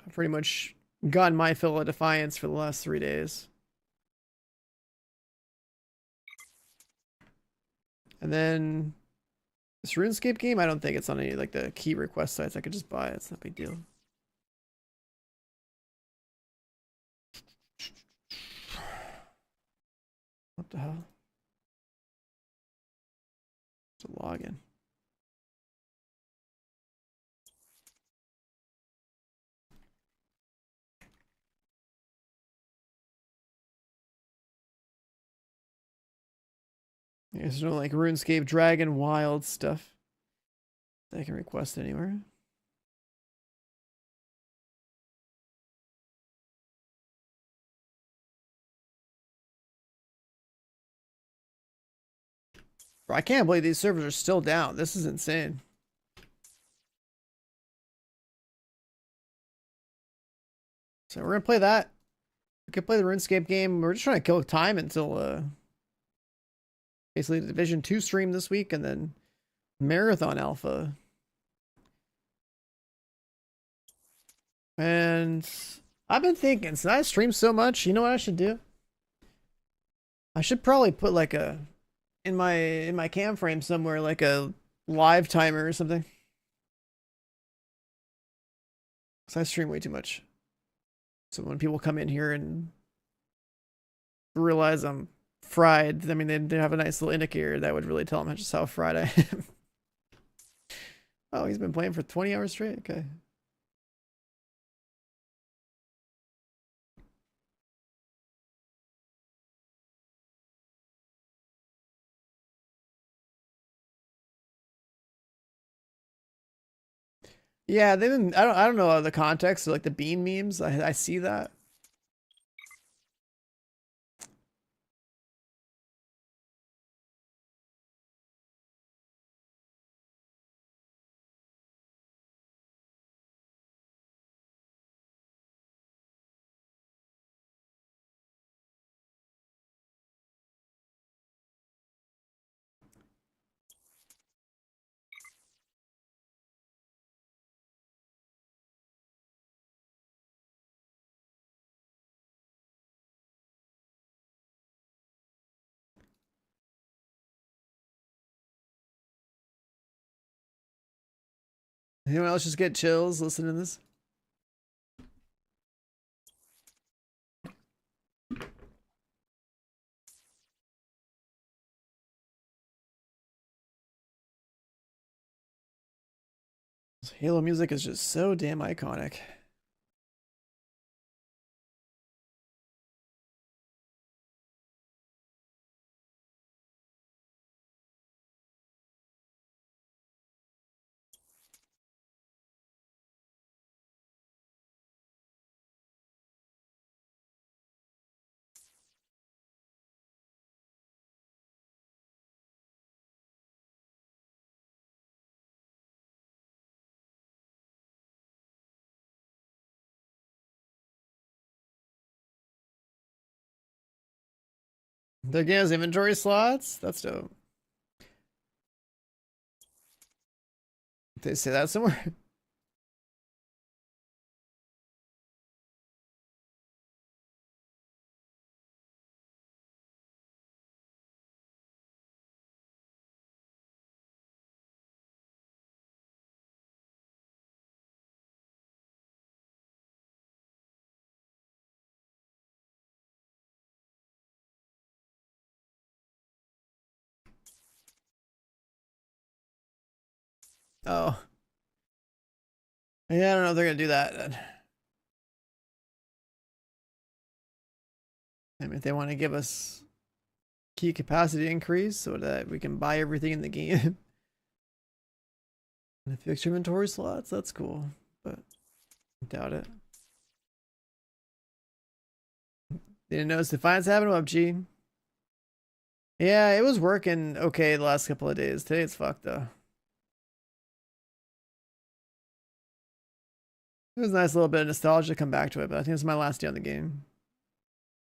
I've pretty much gotten my fill of Defiance for the last 3 days. And then this RuneScape game, I don't think it's on any like the key request sites. I could just buy it. It's not a big deal. What the hell? It's a login. There's no like RuneScape Dragon Wild stuff that I can request anywhere. Bro, I can't believe these servers are still down. This is insane. So we're gonna play that. We can play the RuneScape game. We're just trying to kill time until basically the Division 2 stream this week, and then Marathon Alpha. And I've been thinking, since I stream so much, you know what I should do? I should probably put like a in my cam frame somewhere, like a live timer or something. Because I stream way too much. So when people come in here and realize I'm fried, I mean, they have a nice little indicator that would really tell them just how fried I am. Oh, he's been playing for 20 hours straight? Okay. Yeah, they've been, I don't know the context of like the bean memes. I see that. Anyone else just get chills listening to this? This Halo music is just so damn iconic. Their game's inventory slots? That's dope. Did they say that somewhere? Oh. Yeah, I don't know if they're gonna do that then. I mean, if they want to give us key capacity increase so that we can buy everything in the game. And fix inventory slots, that's cool, but I doubt it. Didn't notice Defiance having them up, G. Yeah, it was working okay the last couple of days. Today it's fucked though. It was a nice little bit of nostalgia to come back to it, but I think it's my last day on the game.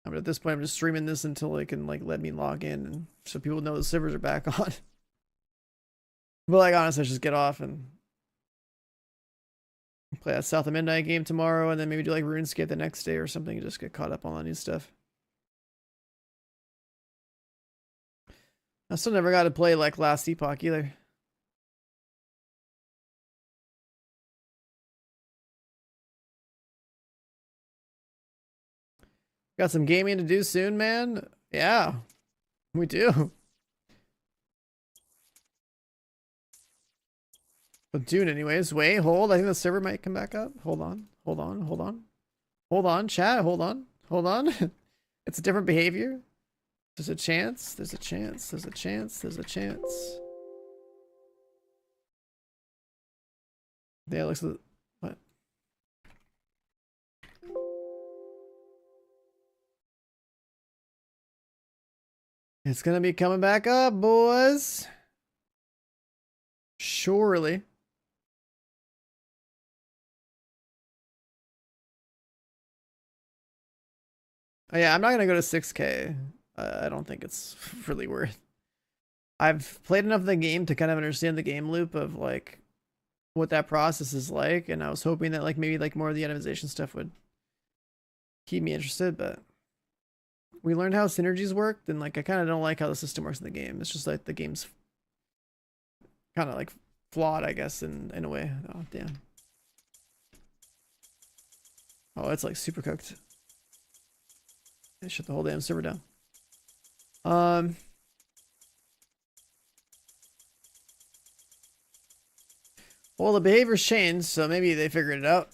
But at this point, I'm just streaming this until they can like let me log in, and so people know the servers are back on. But like honestly, just get off and play that South of Midnight game tomorrow, and then maybe do like RuneScape the next day or something. Just get caught up on all that new stuff. I still never got to play like Last Epoch either. Got some gaming to do soon, man. Yeah, we do. But Dune anyways. Wait, hold. I think the server might come back up. Hold on. Hold on. Hold on. Hold on, chat. Hold on. Hold on. It's a different behavior. There's a chance. There's a chance. There's a chance. There's a chance. Yeah, it looks like... What? It's gonna be coming back up, boys. Surely. Oh, yeah, I'm not gonna go to 6K. I don't think it's really worth. I've played enough of the game to kind of understand the game loop of like what that process is like, and I was hoping that like maybe like more of the itemization stuff would keep me interested, but we learned how synergies worked, and like I kind of don't like how the system works in the game. It's just like the game's kind of like flawed, I guess, in a way. Oh damn. Oh, it's like super cooked. They shut the whole damn server down. Well, the behavior's changed, so maybe they figured it out.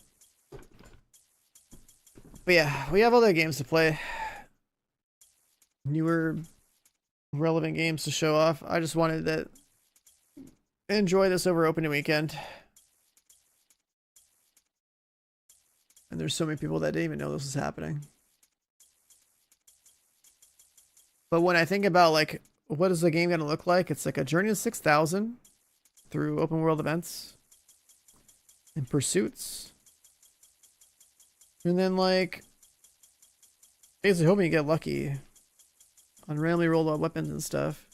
But yeah, we have other games to play. Newer, relevant games to show off. I just wanted to enjoy this over opening weekend. And there's so many people that didn't even know this was happening. But when I think about like, what is the game going to look like? It's like a journey to 6,000 through open world events and pursuits. And then like, basically hoping you get lucky on randomly rolled out weapons and stuff.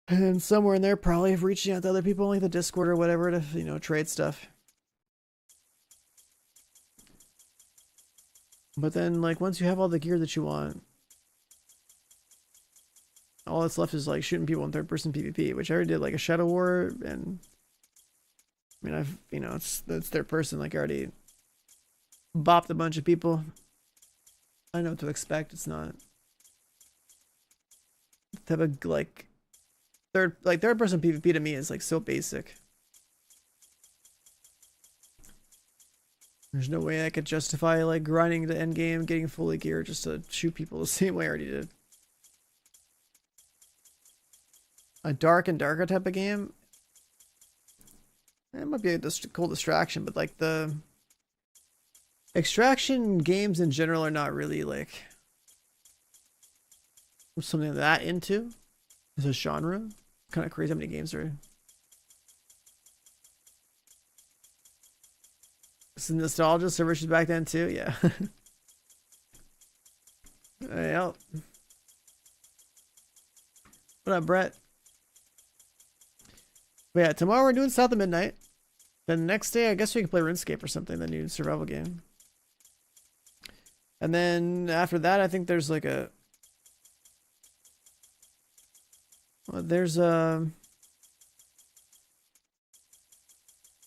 And then somewhere in there, probably reaching out to other people like the Discord or whatever to, you know, trade stuff. But then, like, once you have all the gear that you want, all that's left is, like, shooting people in third-person PvP, which I already did, like, a Shadow War, and, I mean, I've, you know, it's third person, like, I already bopped a bunch of people. I know what to expect. It's not the type of, like, third-person PvP to me is, like, so basic. There's no way I could justify like grinding the end game, getting fully geared just to shoot people the same way I already did. A dark and darker type of game. It might be a cool distraction, but like the extraction games in general are not really like something that into as a genre. Kind of crazy how many games are. Some nostalgia, server issues back then too, yeah. Yeah. What up, Brett? But yeah, tomorrow we're doing South of Midnight. Then the next day, I guess we can play RuneScape or something, the new survival game. And then after that, I think there's like a... Well, there's a...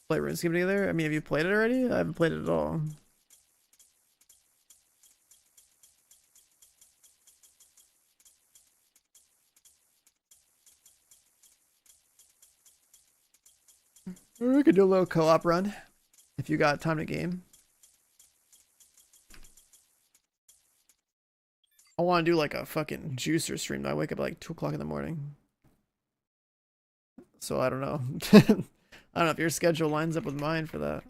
Play RuneScape together? I mean, have you played it already? I haven't played it at all. Or we could do a little co-op run if you got time to game. I want to do like a fucking juicer stream. I wake up at like 2 o'clock in the morning. So I don't know. I don't know if your schedule lines up with mine for that.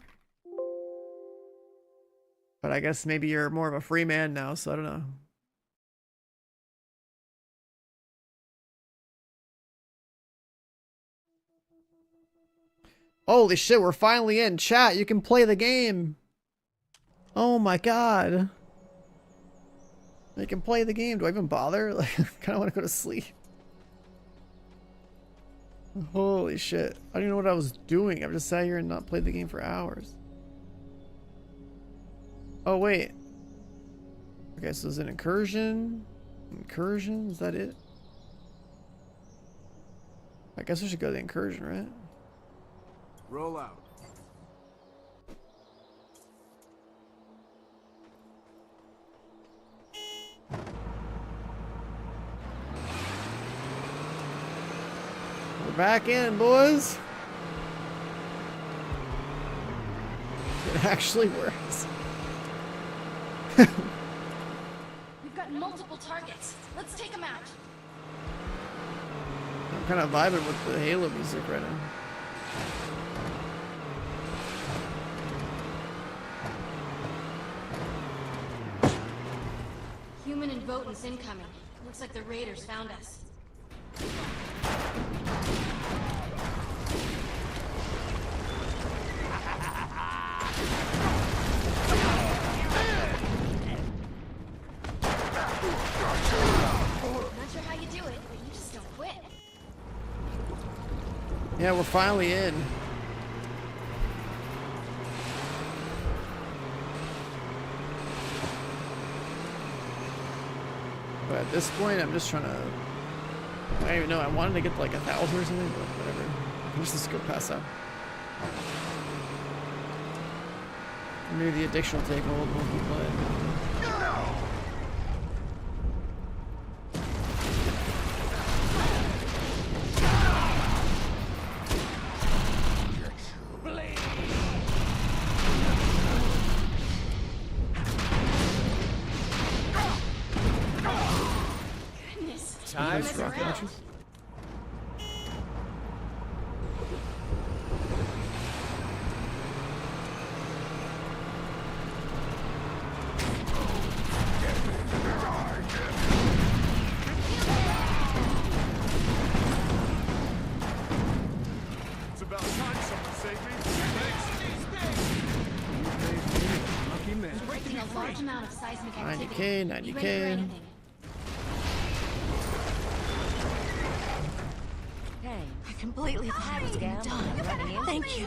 But I guess maybe you're more of a free man now, so I don't know. Holy shit, we're finally in. Chat, you can play the game. Oh my god. You can play the game. Do I even bother? Like, I kind of want to go to sleep. Holy shit. I don't even know what I was doing. I've just sat here and not played the game for hours. Oh, wait. Okay, so there's an incursion. Incursion? Is that it? I guess we should go to the incursion, right? Roll out. We're back in, boys. It actually works. We've got multiple targets. Let's take them out. I'm kind of vibing with the Halo music right now. Human and Votans incoming. Looks like the raiders found us. Not sure how you do it, but you just don't quit. Yeah, we're finally in. But at this point, I'm just trying to... I don't even know. I wanted to get to like 1,000 or something, but whatever. I'm just go pass out. Maybe the addiction will take hold when we play. Nice rocket launchers. It's about time someone saved me. Lucky man. Detecting a large amount of seismic activity. 90K, You ready for 90K. anything? Hey, I completely thought I was gonna die. Thank you.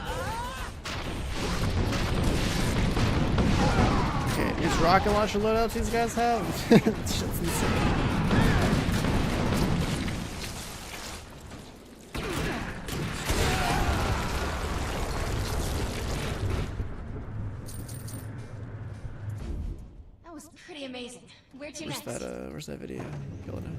Okay, these rocket launcher loadouts these guys have? This shit's insane. That was pretty amazing. Where to next? Where's that video? Kill it now.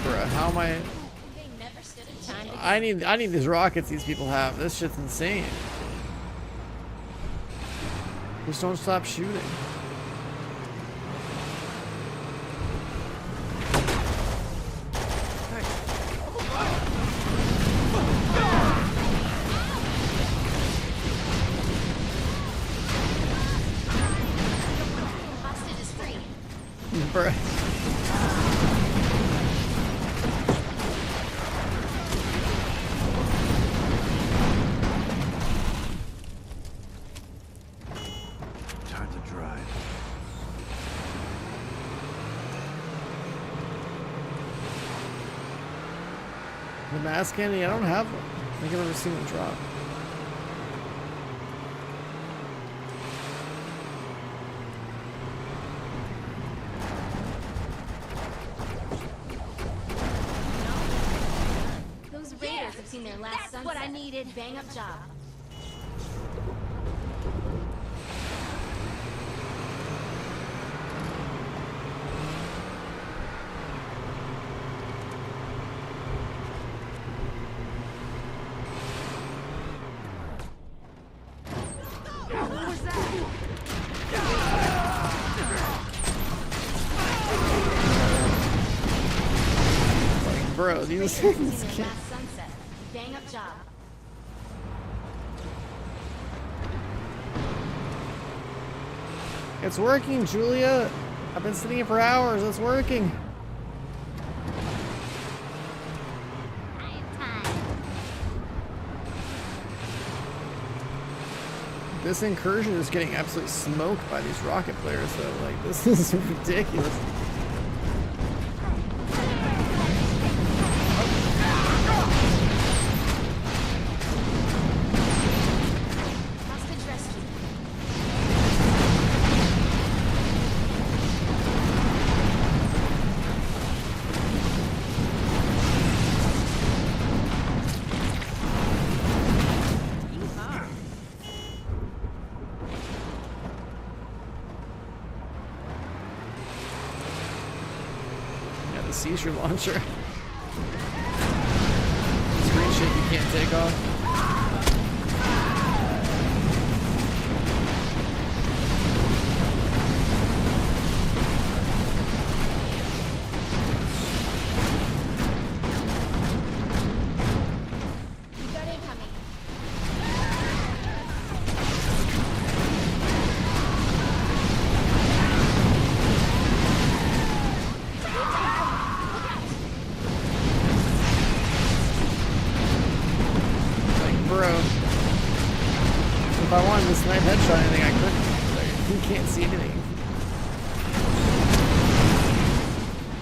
Bruh, how am I? They never stood a chance. I need these rockets these people have. This shit's insane. Just don't stop shooting. Hostage is free. Bruh. Time to drive. The mask candy, I don't have one. I think I've ever seen one drop. Those raiders have seen their last sunset. what I needed. Bang up job. bro, these Seen it things can't. last sunset. Bang up job. It's working, Julia. I've been sitting here for hours. It's working. This incursion is getting absolutely smoked by these rocket players, though. Like, this is ridiculous. Hostage rescue. Yeah, the seizure launcher. Screen shit you can't take off. You got incoming. Like, bro. If I wanted to snipe headshot anything, I couldn't. Like, you can't see anything.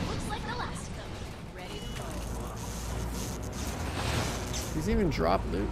Looks like the last of them. Ready to roll. He's even drop loot.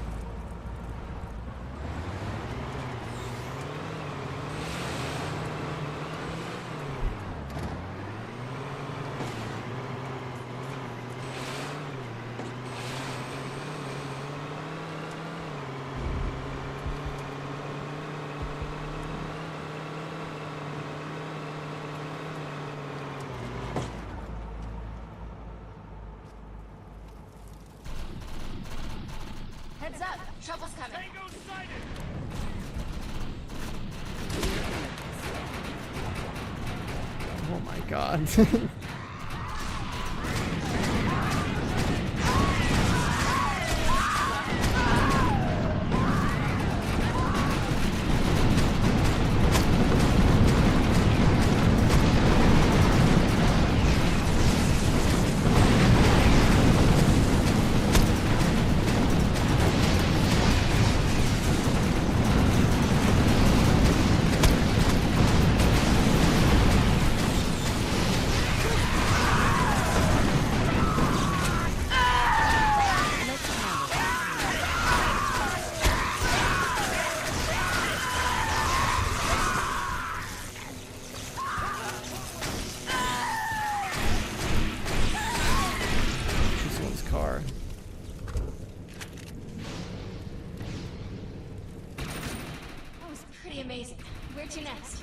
Heads up. Trouble's coming. Oh my god. This one's car. That was pretty amazing. Where to next?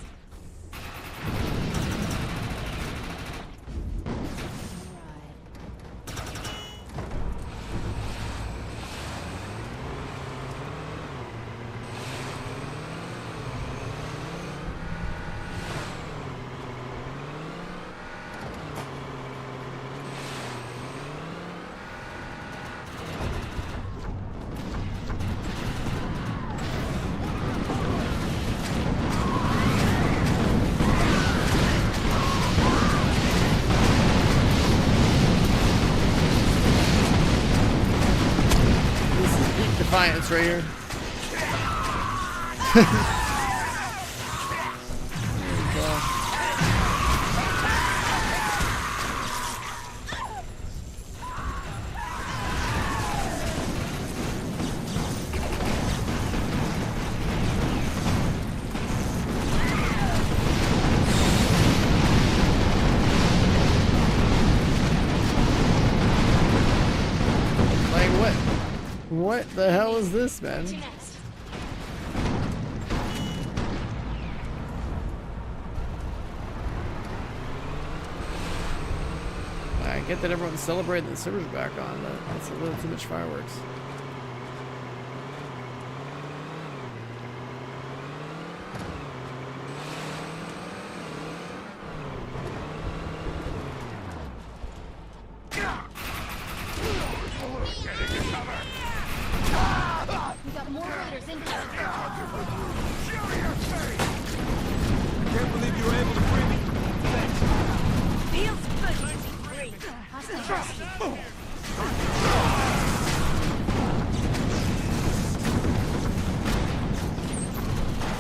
This is peak Defiance right here. There we go. Like what? What the hell is this, man? To next. I get that everyone's celebrating the servers back on, but that's a little too much fireworks. There's impact. Can't believe you were able to free me. Feels good to be free. Hostile rescue.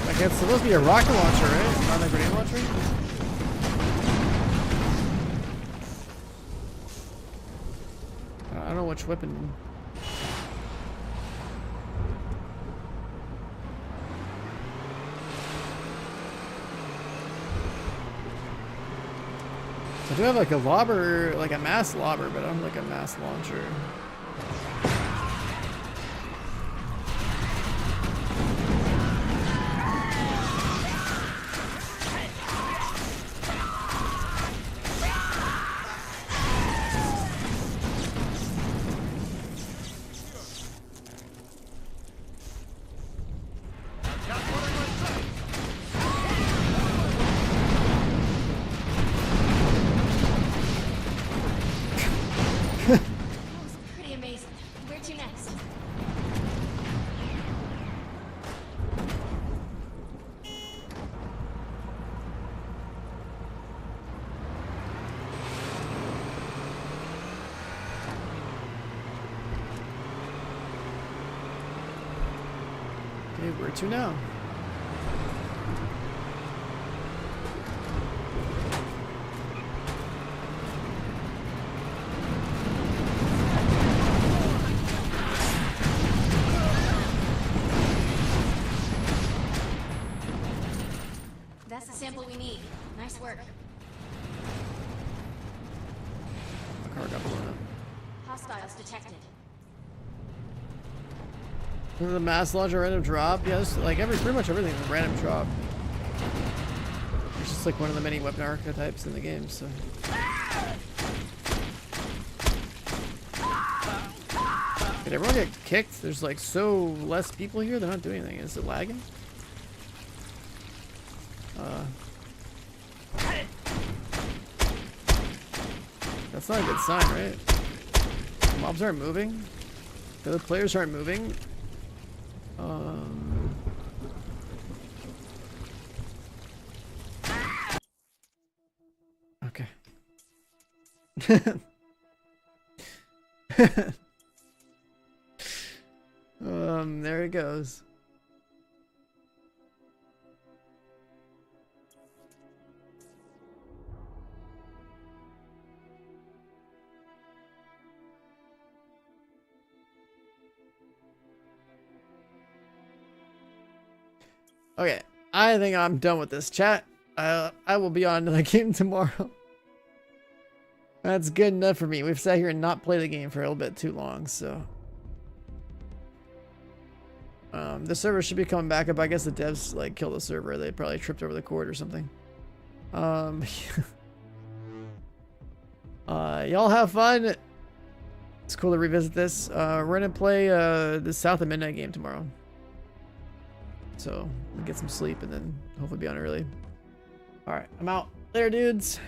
Like it's supposed to be a rocket launcher, right? Not a grenade launcher? I don't know which weapon. So I do have like a lobber, like a mass lobber, but I don't have like a mass launcher. Pretty amazing. Where to next? Okay, where to now? That's the sample we need. Nice work. My car got blown up. Hostiles detected. The mass launcher random drop? Yeah, this, like pretty much everything is a random drop. It's just like one of the many weapon archetypes in the game, so. Did everyone get kicked? There's like so less people here, they're not doing anything. Is it lagging? That's not a good sign, right? Mobs aren't moving. The other players aren't moving. Okay. There it goes. Okay, I think I'm done with this chat. I will be on to the game tomorrow. That's good enough for me. We've sat here and not played the game for a little bit too long, so. The server should be coming back up. I guess the devs like killed the server. They probably tripped over the cord or something. Y'all have fun. It's cool to revisit this. We're gonna play the South of Midnight game tomorrow. So we'll get some sleep and then hopefully be on early. Alright, I'm out. Later, dudes.